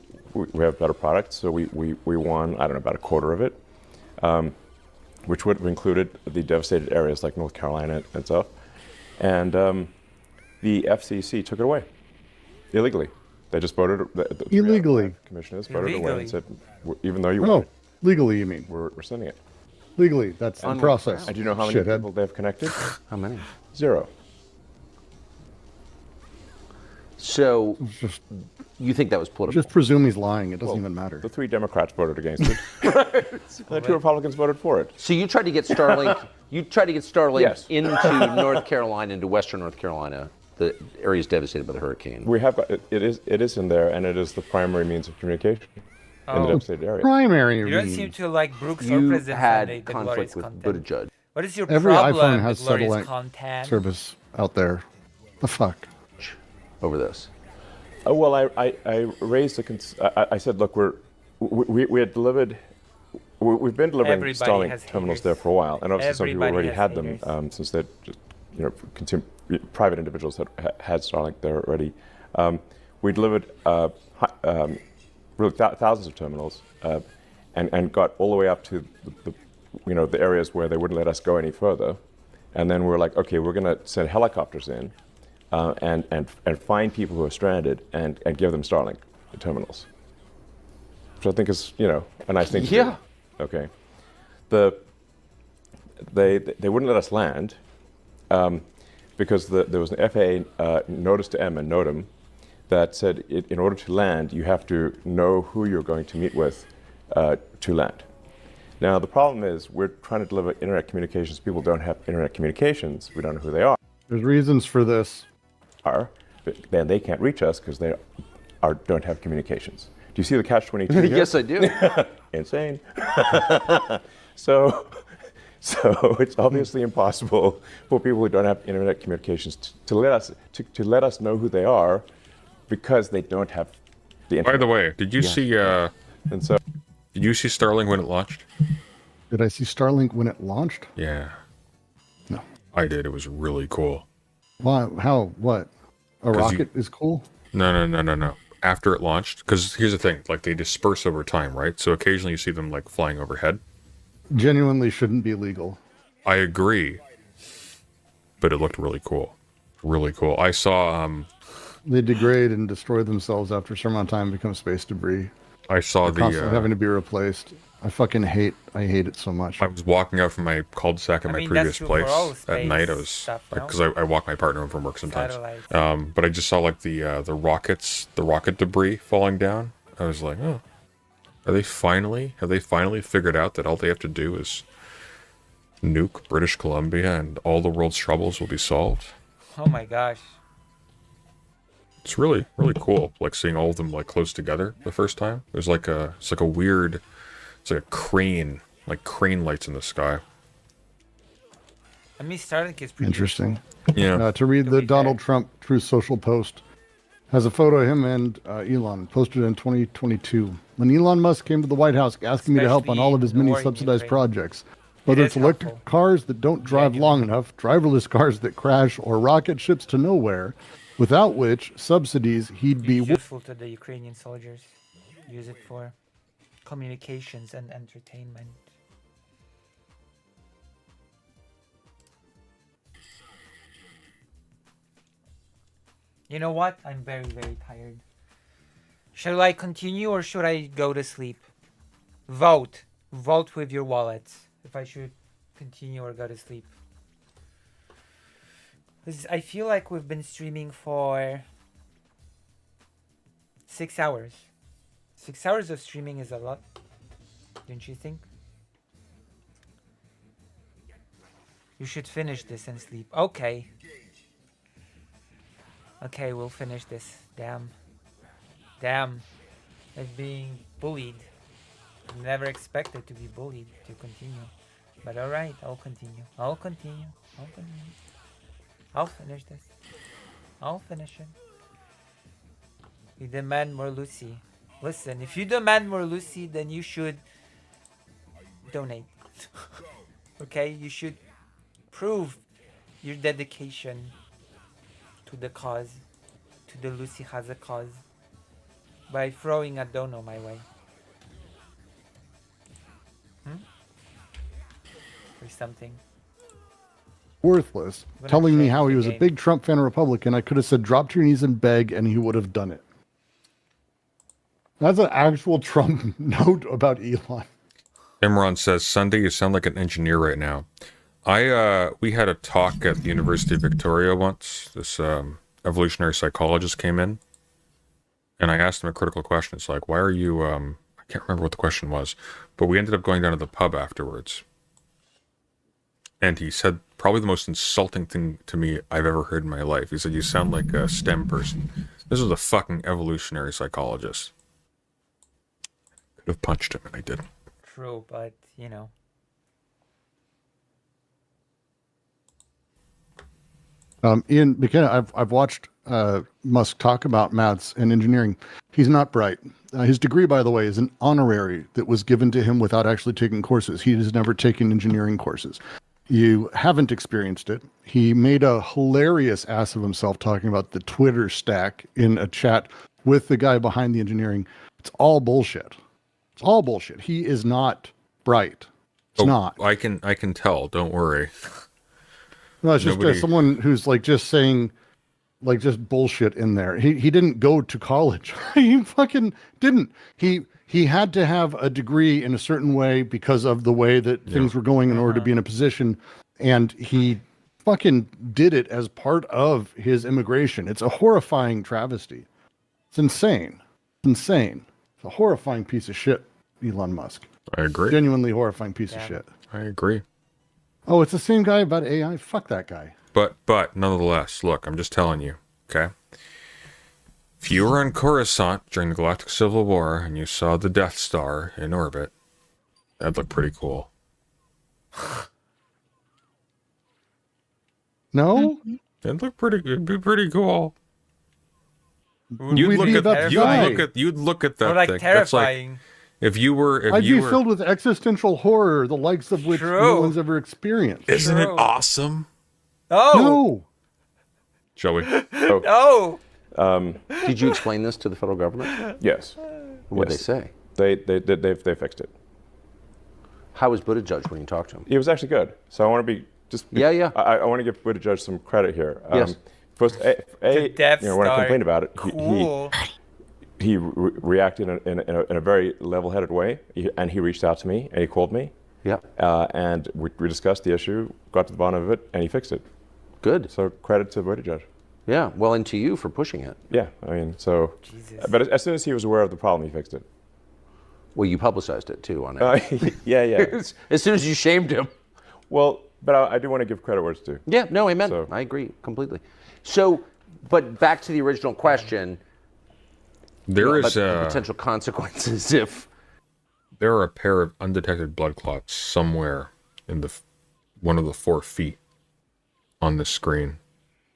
have better products. So we won, I don't know, about a quarter of it, which would have included the devastated areas like North Carolina and stuff. And the FCC took it away illegally. They just voted. The Illegally. Commissioners voted away Illegally. and said, even though you No, want it, legally you mean? we're sending it. Legally, that's the process. And do you know how many Shithead. people they've connected? How many? 0. So, you think that was political? Just presume he's lying. It doesn't even matter. The 3 Democrats voted against it. The 2 Republicans voted for it. So you tried to get Starlink. You tried to get Starlink Yes. into North Carolina, into Western North Carolina, the areas devastated by the hurricane. We have it is in there, and it is the primary means of communication in the Oh. devastated area. Primary You don't means. seem to like Brooks or You President had Sunday, the conflict glorious with content. Buttigieg. What is your Every problem iPhone has with glorious satellite content? service out there. The fuck? Over this. Well, I raised I said, look, we had delivered. We've been delivering Everybody Starlink has terminals haters. there for a while, and obviously some people Everybody already has had haters. them since they just private individuals had Starlink there already. We delivered really thousands of terminals, and got all the way up to the areas where they wouldn't let us go any further, and then we were like, okay, we're going to send helicopters in, and find people who are stranded and give them Starlink terminals, which I think is a nice thing to do. Yeah. Okay. They wouldn't let us land because there was an FAA notice to M and NOTAM that said in order to land, you have to know who you're going to meet with to land. Now, the problem is we're trying to deliver internet communications. People don't have internet communications. We don't know who they are. There's reasons for this. But then they can't reach us because they don't have communications. Do you see the catch-22 here? Yes, I do. Insane. So it's obviously impossible for people who don't have internet communications to let us know who they are because they don't have the internet. By the way, did you see? And so, did you see Starlink when it launched? Did I see Starlink when it launched? Yeah. No. I did. It was really cool. Why? How? What? A 'Cause rocket is cool? No. After it launched, because here's the thing, like they disperse over time, right? So occasionally you see them like flying overhead. Genuinely shouldn't be legal. I agree. but it looked really cool. Really cool. I saw They degrade and destroy themselves after a certain amount of time, become space debris. I saw They're constantly having to be replaced. I hate it so much. I was walking out from my cul-de-sac at my previous place at night. I was because I walk my partner home from work sometimes. But I just saw like the rocket debris falling down. I was like, oh, have they finally figured out that all they have to do is nuke British Columbia and all the world's troubles will be solved? Oh my gosh. It's really, really cool, like seeing all of them like close together the first time. There's like it's like a crane, like crane lights in the sky. I mean, Starlink is pretty interesting. Yeah. To read the Donald Trump Truth Social post, has a photo of him and Elon posted in 2022. When Elon Musk came to the White House asking me to help on all of his many subsidized projects, whether it's electric cars that don't drive long enough, driverless cars that crash, or rocket ships to nowhere, without which subsidies he'd be useful to the Ukrainian soldiers. Use it for communications and entertainment. You know what? I'm very, very tired. Shall I continue or should I go to sleep? Vote. Vote with your wallets if I should continue or go to sleep. I feel like we've been streaming for 6 hours. 6 hours of streaming is a lot, don't you think? You should finish this and sleep. Okay. Okay, we'll finish this. Damn. Damn. I'm being bullied. Never expected to be bullied to continue. But alright, I'll continue. I'll continue. I'll finish this. I'll finish it. We demand more Lucy. Listen, if you demand more Lucy, then you should donate. Okay? You should prove your dedication to the cause. To the Lucy has a cause. By throwing a dono my way. Or something. worthless, telling me how he was a big Trump fan Republican. I could have said, drop to your knees and beg, and he would have done it. That's an actual Trump note about Elon. Imran says, Sunday, you sound like an engineer right now. We had a talk at the University of Victoria once. This evolutionary psychologist came in, and I asked him a critical question. It's like, why are you, I can't remember what the question was, but we ended up going down to the pub afterwards. And he said probably the most insulting thing to me I've ever heard in my life. He said, you sound like a STEM person. This was a fucking evolutionary psychologist. Could have punched him, and I didn't. True, but, you know. Ian McKenna, I've watched Musk talk about maths and engineering. He's not bright. His degree, by the way, is an honorary that was given to him without actually taking courses. He has never taken engineering courses. You haven't experienced it. He made a hilarious ass of himself talking about the Twitter stack in a chat with the guy behind the engineering. It's all bullshit. It's all bullshit. He is not bright. It's not. I can tell. Don't worry. No, it's just someone who's like just saying, like, just bullshit in there. He didn't go to college. He fucking didn't. He had to have a degree in a certain way because of the way that things were going in order to be in a position, and he fucking did it as part of his immigration. It's a horrifying travesty. It's insane. It's insane. It's a horrifying piece of shit, Elon Musk. I agree. Genuinely horrifying piece of shit. I agree. Oh, it's the same guy about AI? Fuck that guy. But nonetheless, look, I'm just telling you, okay? If you were on Coruscant during the Galactic Civil War and you saw the Death Star in orbit, that'd look pretty cool. No? It'd look pretty. It'd be pretty cool. You'd look at that like thing. Terrifying. That's like, if you were, I'd be filled with existential horror, the likes of which no one's ever experienced. Isn't it awesome? No. Shall we? No. Did you explain this to the federal government? Yes. What did they say? They fixed it. How was Buttigieg when you talked to him? He was actually good. So I want to be just Yeah. I want to give Buttigieg some credit here. Yes. First, Death when I Star. complained about it, Cool. he reacted in a very level-headed way, and he reached out to me and he called me. Yeah. And we discussed the issue, got to the bottom of it, and he fixed it. Good. So credit to Buttigieg. Yeah. Well, and to you for pushing it. Yeah. I mean, so. Jesus. But as soon as he was aware of the problem, he fixed it. Well, you publicized it too on it. Yeah. As soon as you shamed him. Well, but I do want to give credit where it's due. Yeah. No. Amen. So- I agree completely. So, but back to the original question. There but is the potential consequences if there are a pair of undetected blood clots somewhere in one of the 4 feet on this screen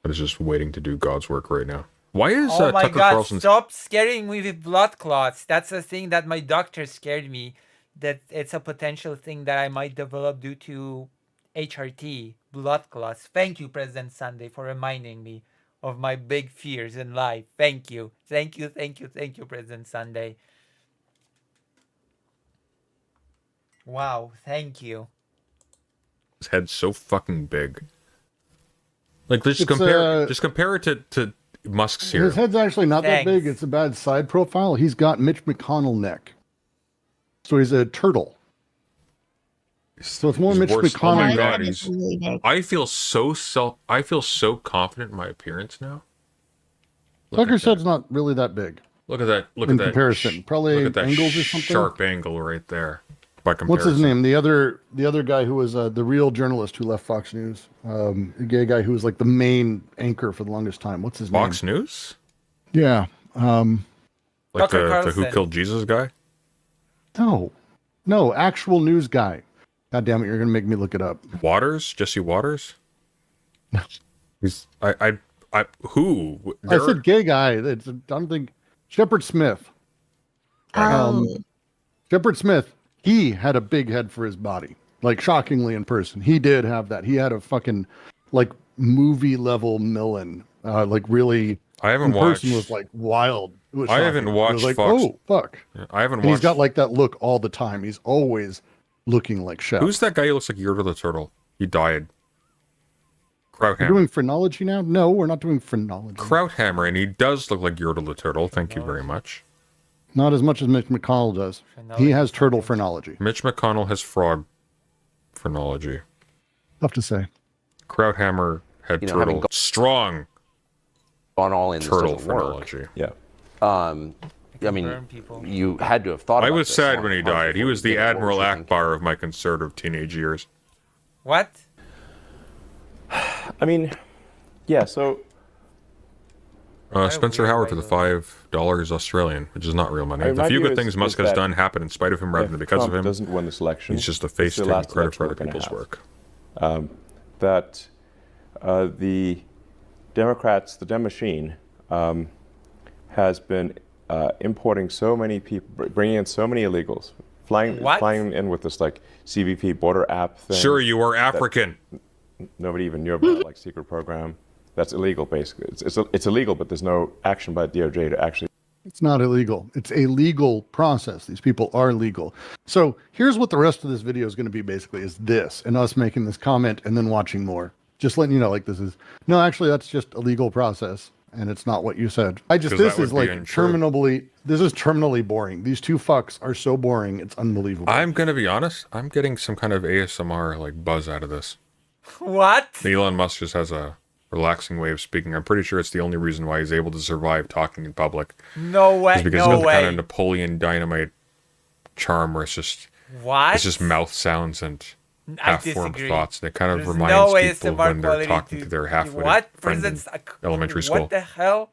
that is just waiting to do God's work right now. Why is Oh my Tucker God! Carlson's Stop scaring me with blood clots. That's the thing that my doctor scared me. That it's a potential thing that I might develop due to HRT, blood clots. Thank you, President Sunday, for reminding me of my big fears in life. Thank you, President Sunday. Wow, thank you. head's so fucking big? Like, just It's, compare it to Musk's here. His head's actually not Thanks. that big. It's a bad side profile. He's got Mitch McConnell neck. So he's a turtle. So it's more He's Mitch worse. McConnell. Oh my neck. God, It's really big. I feel so confident in my appearance now. Tucker's head's not really that big. Look at that. Look in at that. comparison. Probably look at that angles or something. sharp angle right there. By comparison. What's his name? The other guy who was the real journalist who left Fox News. A gay guy who was like the main anchor for the longest time. What's his name? Fox News? Yeah. Like Tucker the Carlson. Who Killed Jesus guy? No, actual news guy. God damn it, you're gonna make me look it up. Waters? Jesse Waters? No. He's who? I said gay guy. I don't think Shepard Smith. Shepard Smith, he had a big head for his body. Like, shockingly in person. He did have that. He had a fucking, like, movie level melon. Like, really, I haven't in person watched. was, like, wild. It was I haven't shocking. It watched was like, Fox. oh, fuck. Yeah, I haven't And he's watched. got, like, that look all the time. He's always looking like Shep. Who's that guy who looks like Yertle the Turtle? He died. We're Krauthammer. doing phrenology now? No, we're not doing phrenology. Krauthammer, and he does look like Yertle the Turtle. Thank you very much. Not as much as Mitch McConnell does. He has turtle phrenology. Mitch McConnell has frog phrenology. Tough to say. Krauthammer had having turtle. Strong gone all in. turtle this doesn't work. phrenology. Yeah. I mean, you had to have thought. I about was this sad long when he before died. He you was the did it. What Admiral was you thinking? Akbar of my conservative teenage years. What? I mean, yeah, so Spencer Howard for the $5 Australian, which is not real money. I mean, The my few view good is- things Musk is has that done happen in spite of him rather if than because Trump of him. doesn't win this election, He's just a it's face the taking last credit for election other we're gonna people's have. work. That the Democrats, the Dem machine, has been importing so many people, bringing in so many illegals, flying in with this like CBP border app thing. Sure, you are African. Nobody even knew about, like secret program. That's illegal, basically. It's illegal, but there's no action by DOJ to actually. It's not illegal. It's a legal process. These people are legal. So here's what the rest of this video is going to be basically is this and us making this comment and then watching more. Just letting you know, like this is, no, actually that's just a legal process and it's not what you said. Because this that is would be like untrue. this is terminally boring. These two fucks are so boring. It's unbelievable. I'm going to be honest. I'm getting some kind of ASMR like buzz out of this. What? Elon Musk just has a relaxing way of speaking. I'm pretty sure it's the only reason why he's able to survive talking in public. No way. Is because No of the kind way. of Napoleon Dynamite charm where it's just What? It's just mouth sounds and I half-formed disagree. thoughts. And it kind of There's reminds no way people ASMR when they're quality talking to- to their half-witted What? friend in elementary school. What the hell?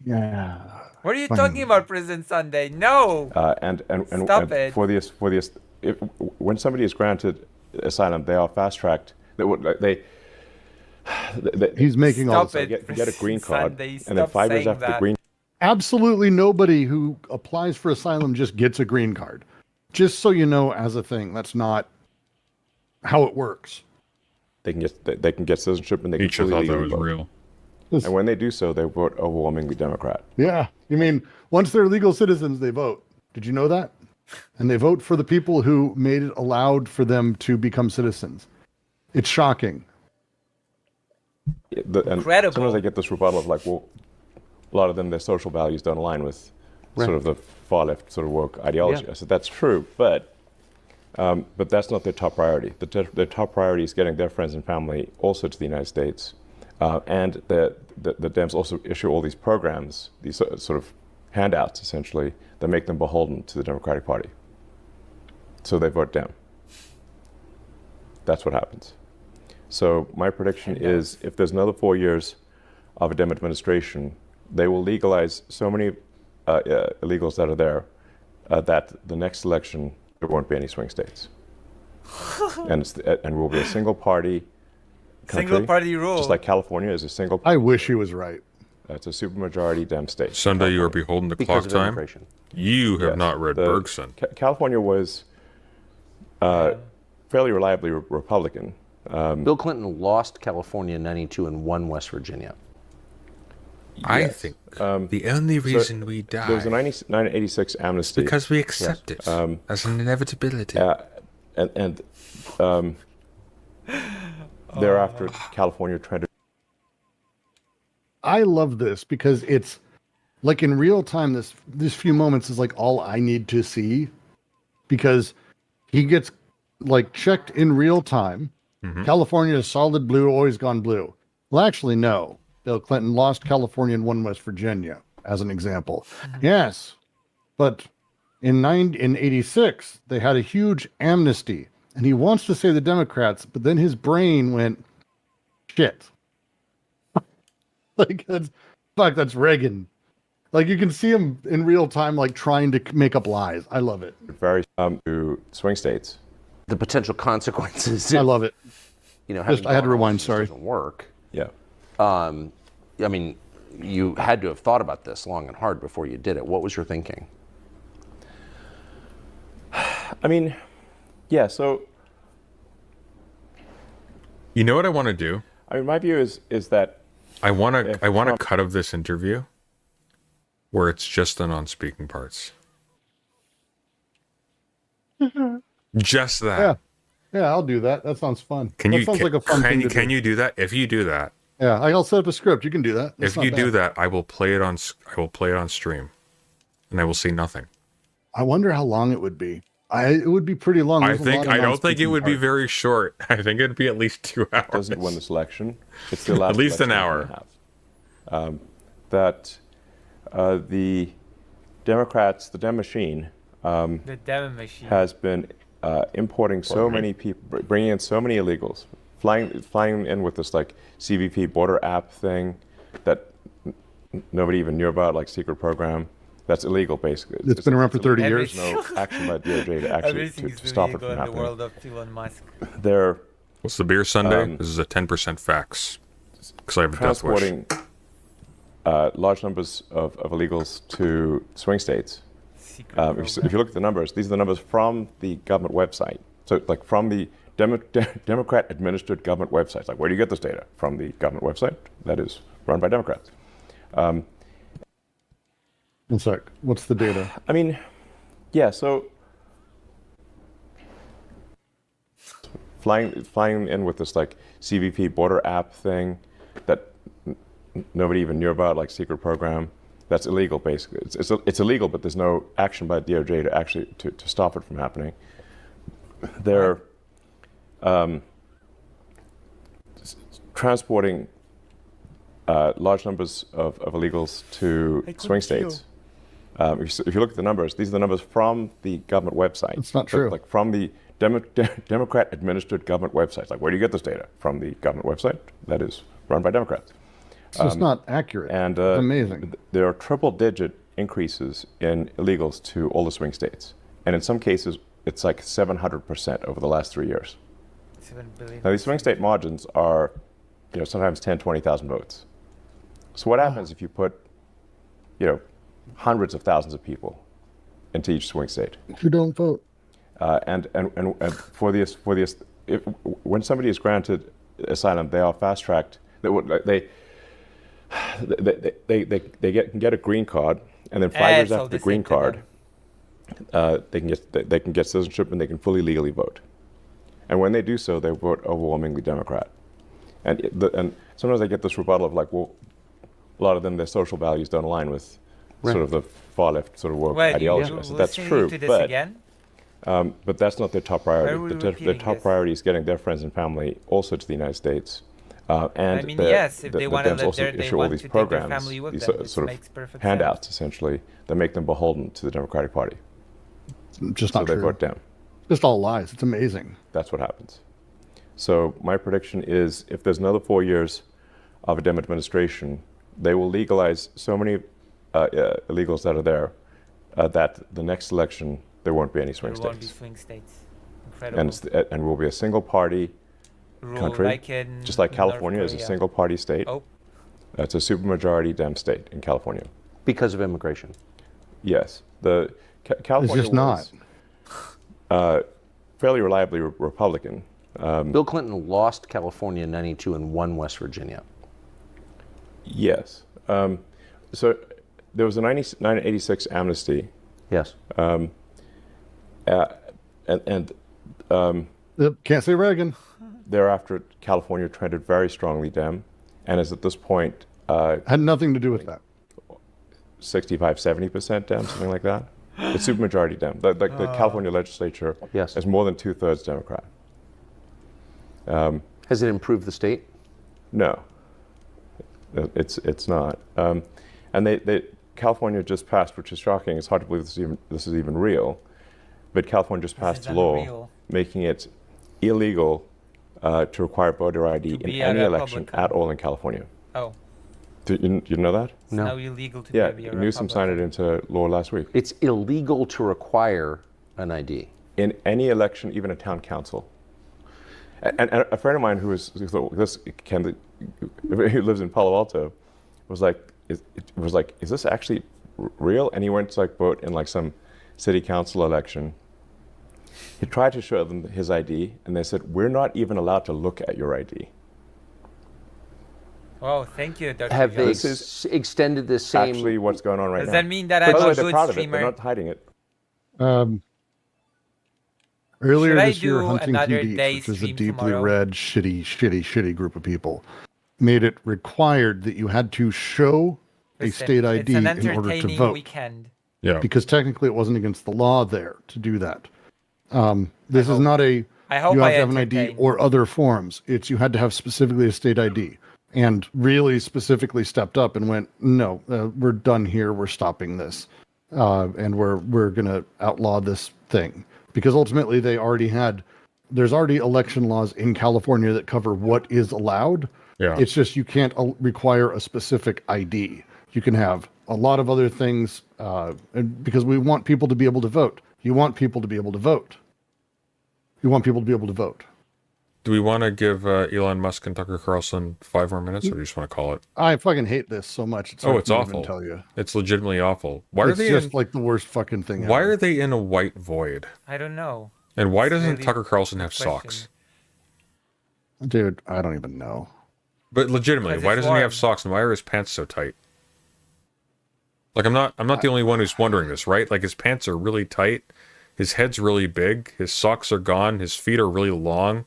Yeah. What are you talking about, President Sunday? No. And Stop it. for the when somebody is granted asylum, they are fast tracked. They He's making all Stop this. it. get a green card, Sunday, and then stop 5 years saying after the that. green. Absolutely nobody who applies for asylum just gets a green card. Just so you know, as a thing, that's not how it works. They can get citizenship, and they can Each thought fully that legally was vote. real. And when they do so, they vote overwhelmingly Democrat. Yeah. You mean, once they're legal citizens, they vote. Did you know that? And they vote for the people who made it allowed for them to become citizens. It's shocking. And Incredible. sometimes I get this rebuttal of like, well, a lot of them, their social values don't align with sort of the far left sort of woke ideology. Yeah. I said, that's true, but that's not their top priority. Their top priority is getting their friends and family also to the United States. And the Dems also issue all these programs, these sort of handouts, essentially, that make them beholden to the Democratic Party. So they vote Dem. That's what happens. So my prediction is if there's another 4 years of a Dem administration, they will legalize so many illegals that are there that the next election, there won't be any swing states. and we'll be a single party country. Single party rule. Just like California is a single I wish he was right. It's a supermajority Dem state. Sunday, you are beholden to clock time. immigration. You have not read Bergson. California was fairly reliably Republican. Bill Clinton lost California in 92 and won West Virginia. I think the only reason we died there was a 1986 amnesty because we accept it as an inevitability. Thereafter, California tried to. I love this because it's like in real time. This few moments is like all I need to see, because he gets like checked in real time. California is solid blue, always gone blue. Well, actually, no. Bill Clinton lost California and won West Virginia, as an example. Yes, but in 86 they had a huge amnesty, and he wants to say the Democrats, but then his brain went, shit. Like that's Reagan. Like you can see him in real time, like trying to make up lies. I love it. Very to swing states. The potential consequences. I love it. You know, I had to rewind. Sorry. Doesn't work. Yeah. I mean, you had to have thought about this long and hard before you did it. What was your thinking? I mean, yeah. So. You know what I want to do? I mean, my view is that I want a cut of this interview where it's just the non-speaking parts. Just that. Yeah, I'll do that. That sounds fun. Sounds like a fun thing to can do. you do that? If you do that, Yeah, I'll set up a script. You can do that. if you do that, I will play it on stream, and I will see nothing. I wonder how long it would be. It would be pretty long. I There's a lot of don't think it non-speaking would be parts. very short. I think it'd be at least 2 hours. Doesn't win this election. It's the last At least an election hour. we have. That the Democrats, the Dem machine, The Dem machine. has been importing so many people, bringing in so many illegals, flying in with this like CBP border app thing that nobody even knew about, like secret program. That's illegal, basically. It's been around for 30 years. There's no action by DOJ to actually to stop it from in the happening. world of Elon Musk. They're What's the beer Sunday? This is a 10% facts because I have a death wish. transporting large numbers of illegals to swing states. If you look at the numbers, these are the numbers from the government website. So, like from the Democrat-administered government websites. Like, where do you get this data? From the government website that is run by Democrats. One sec. What's the data? I mean, yeah. So, flying in with this like CBP border app thing that nobody even knew about, like secret program. That's illegal, basically. It's illegal, but there's no action by DOJ to actually to stop it from happening. They're transporting large numbers of illegals to swing states. If you look at the numbers, these are the numbers from the government website. It's not true. Like from the Democrat-administered government websites. Like, where do you get this data? From the government website that is run by Democrats. So it's not accurate. And it's amazing. There are triple-digit increases in illegals to all the swing states, and in some cases, it's like 700% over the last 3 years. 7 billion. Now, these swing state margins are, sometimes 10, 20,000 votes. So what happens if you put, hundreds of thousands of people into each swing state? Who don't vote? And when somebody is granted asylum, they are fast-tracked. They can get a green card, and then 5 years after the green card, they can get citizenship and they can fully legally vote. And when they do so, they vote overwhelmingly Democrat. And sometimes I get this rebuttal of like, well, a lot of them, their social values don't align with sort of the far left sort of woke ideology. I said, that's true, but that's not their top priority. Their top priority is getting their friends and family also to the United States. And I mean, yes, if they want to live there, they issue all want these to take programs, their family with these them. sort Makes perfect of handouts, essentially, that make them beholden to the Democratic Party. Just so not they true. vote down. Just all lies. It's amazing. That's what happens. So my prediction is, if there's another 4 years of a Dem administration, they will legalize so many illegals that are there that the next election there won't be any swing There states. won't be swing states. Incredible. And we'll be a single party country, like in just like North California is a Korea. single party state. Oh. It's a supermajority Dem state in California. Because of immigration. Yes, the California just not. Fairly reliably Republican. Bill Clinton lost California in '92 and won West Virginia. Yes. So there was a 1986 amnesty. Yes. Can't say Reagan. Thereafter, California trended very strongly Dem, and is at this point had nothing to do with that. 65-70% Dem, something like that. It's supermajority Dem. The California legislature is more than 2/3 Democrat. Has it improved the state? No, it's not. And California just passed, which is shocking. It's hard to believe this is even real, but California just passed a law making it illegal to require voter ID in any election at all in California. Oh. You know that? It's now illegal to be a Newsom signed it into law last week. It's illegal to require an ID. In any election, even a town council. And a friend of mine who lives in Palo Alto was like, is this actually real? And he went to like vote in like some city council election. He tried to show them his ID, and they said, "We're not even allowed to look at your ID." Oh, thank you, Dr. Have they This extended the same? Actually, what's going on right now? Does that mean that I'm By the a way, they're good proud streamer? of it. They're not hiding it. Earlier Should I this year, do Hunting another PD, day which is a stream deeply tomorrow? red, shitty group of people, made it required that you had to show a Listen, state ID it's an in order to entertaining vote. weekend. Yeah. Because technically it wasn't against the law there to do that. This is not a I hope you have I to have an ID entertain. or other forms. It's you had to have specifically a state ID, and really specifically stepped up and went, no, we're done here. We're stopping this, and we're gonna outlaw this thing, because ultimately there's already election laws in California that cover what is allowed. Yeah. It's just you can't require a specific ID. You can have a lot of other things, and because we want people to be able to vote. You want people to be able to vote. You want people to be able to vote. Do we want to give Elon Musk and Tucker Carlson 5 more minutes, or do you just want to call it? I fucking hate this so much. It's hard It's to awful. even tell you. It's legitimately awful. Why are It's they just in, like the worst fucking thing Why ever. are they in a white void? I don't know. And why It's doesn't really Tucker Carlson have question. socks? Dude, I don't even know. But legitimately, 'Cause why it's doesn't he have warm. socks, and why are his pants so tight? Like I'm not the only one who's wondering this, right? Like his pants are really tight, his head's really big, his socks are gone, his feet are really long.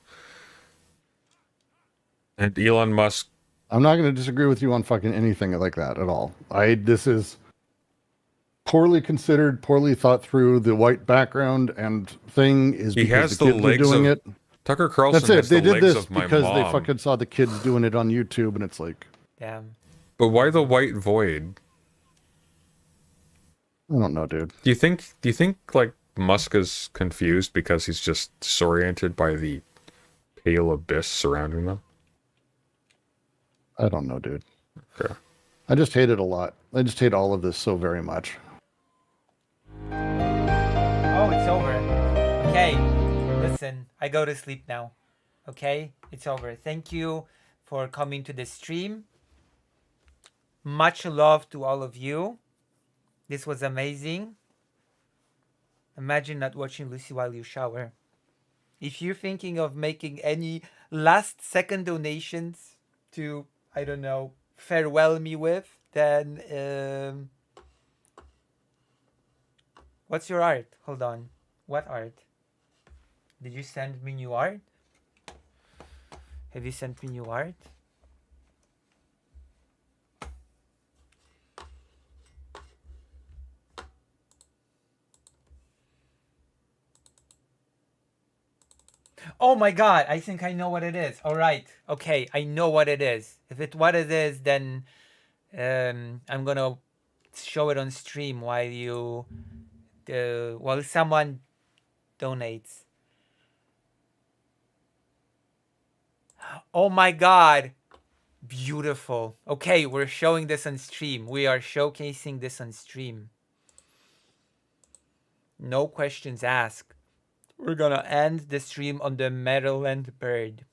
And Elon Musk, I'm not going to disagree with you on fucking anything like that at all. This is poorly considered, poorly thought through. The white background and thing is he because has the the kids are legs doing of it. Tucker Carlson. That's it. Has They the did legs this of my because mom. they fucking saw the kids doing it on YouTube, and it's like, Damn. But why the white void? I don't know, dude. Do you think like Musk is confused because he's just disoriented by the pale abyss surrounding them? I don't know, dude. Okay. I just hate it a lot. I just hate all of this so very much. Oh, it's over. Okay, listen, I go to sleep now. Okay, it's over. Thank you for coming to the stream. Much love to all of you. This was amazing. Imagine not watching Lucy while you shower. If you're thinking of making any last second donations to, I don't know, farewell me with, then what's your art? Hold on. What art? Did you send me new art? Have you sent me new art? Oh my god, I think I know what it is. All right. Okay, I know what it is. If it's what it is, then I'm gonna show it on stream while someone donates. Oh my god. Beautiful. Okay, we're showing this on stream. We are showcasing this on stream. No questions asked. We're gonna end the stream on the Maryland bird.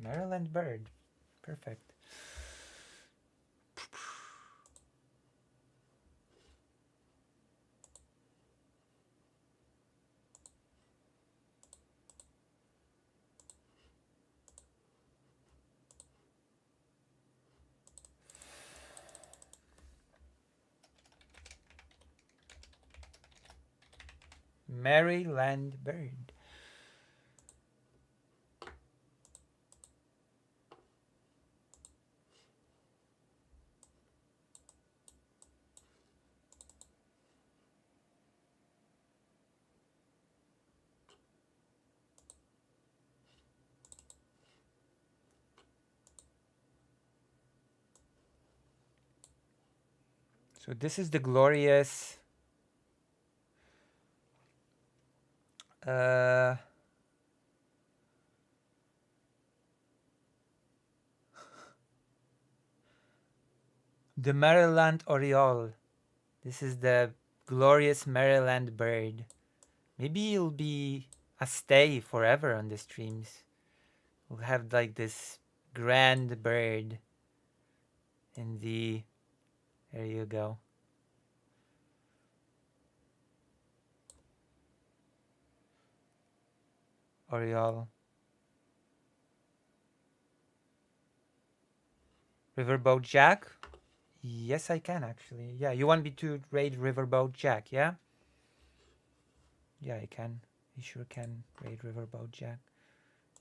Maryland bird. Perfect. Maryland bird. So this is the glorious the Maryland Oriole. This is the glorious Maryland bird. Maybe it'll be a stay forever on the streams. We'll have like this grand bird in the... There you go. Oriole. Riverboat Jack? Yes, I can actually. Yeah, you want me to raid Riverboat Jack, yeah? Yeah, I can. I sure can raid Riverboat Jack.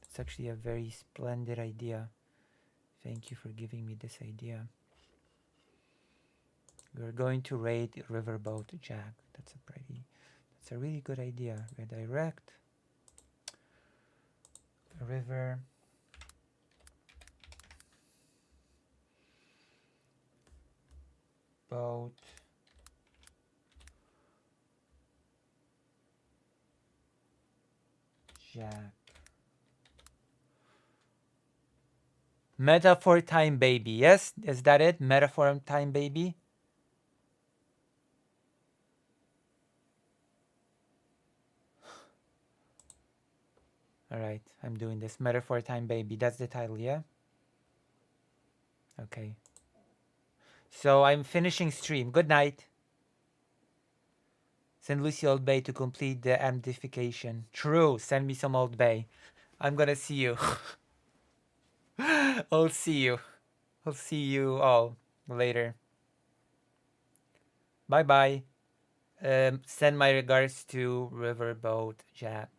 It's actually a very splendid idea. Thank you for giving me this idea. We're going to raid Riverboat Jack. That's a really good idea. Redirect. River. Boat. Jack. Metaphor time baby. Yes, is that it? Metaphor time baby. All right, I'm doing this. Metaphor time baby. That's the title, yeah? Okay. So I'm finishing stream. Good night. Send Lucy Old Bay to complete the amplification. True. Send me some Old Bay. I'm gonna see you. I'll see you. I'll see you all later. Bye bye. Send my regards to Riverboat Jack.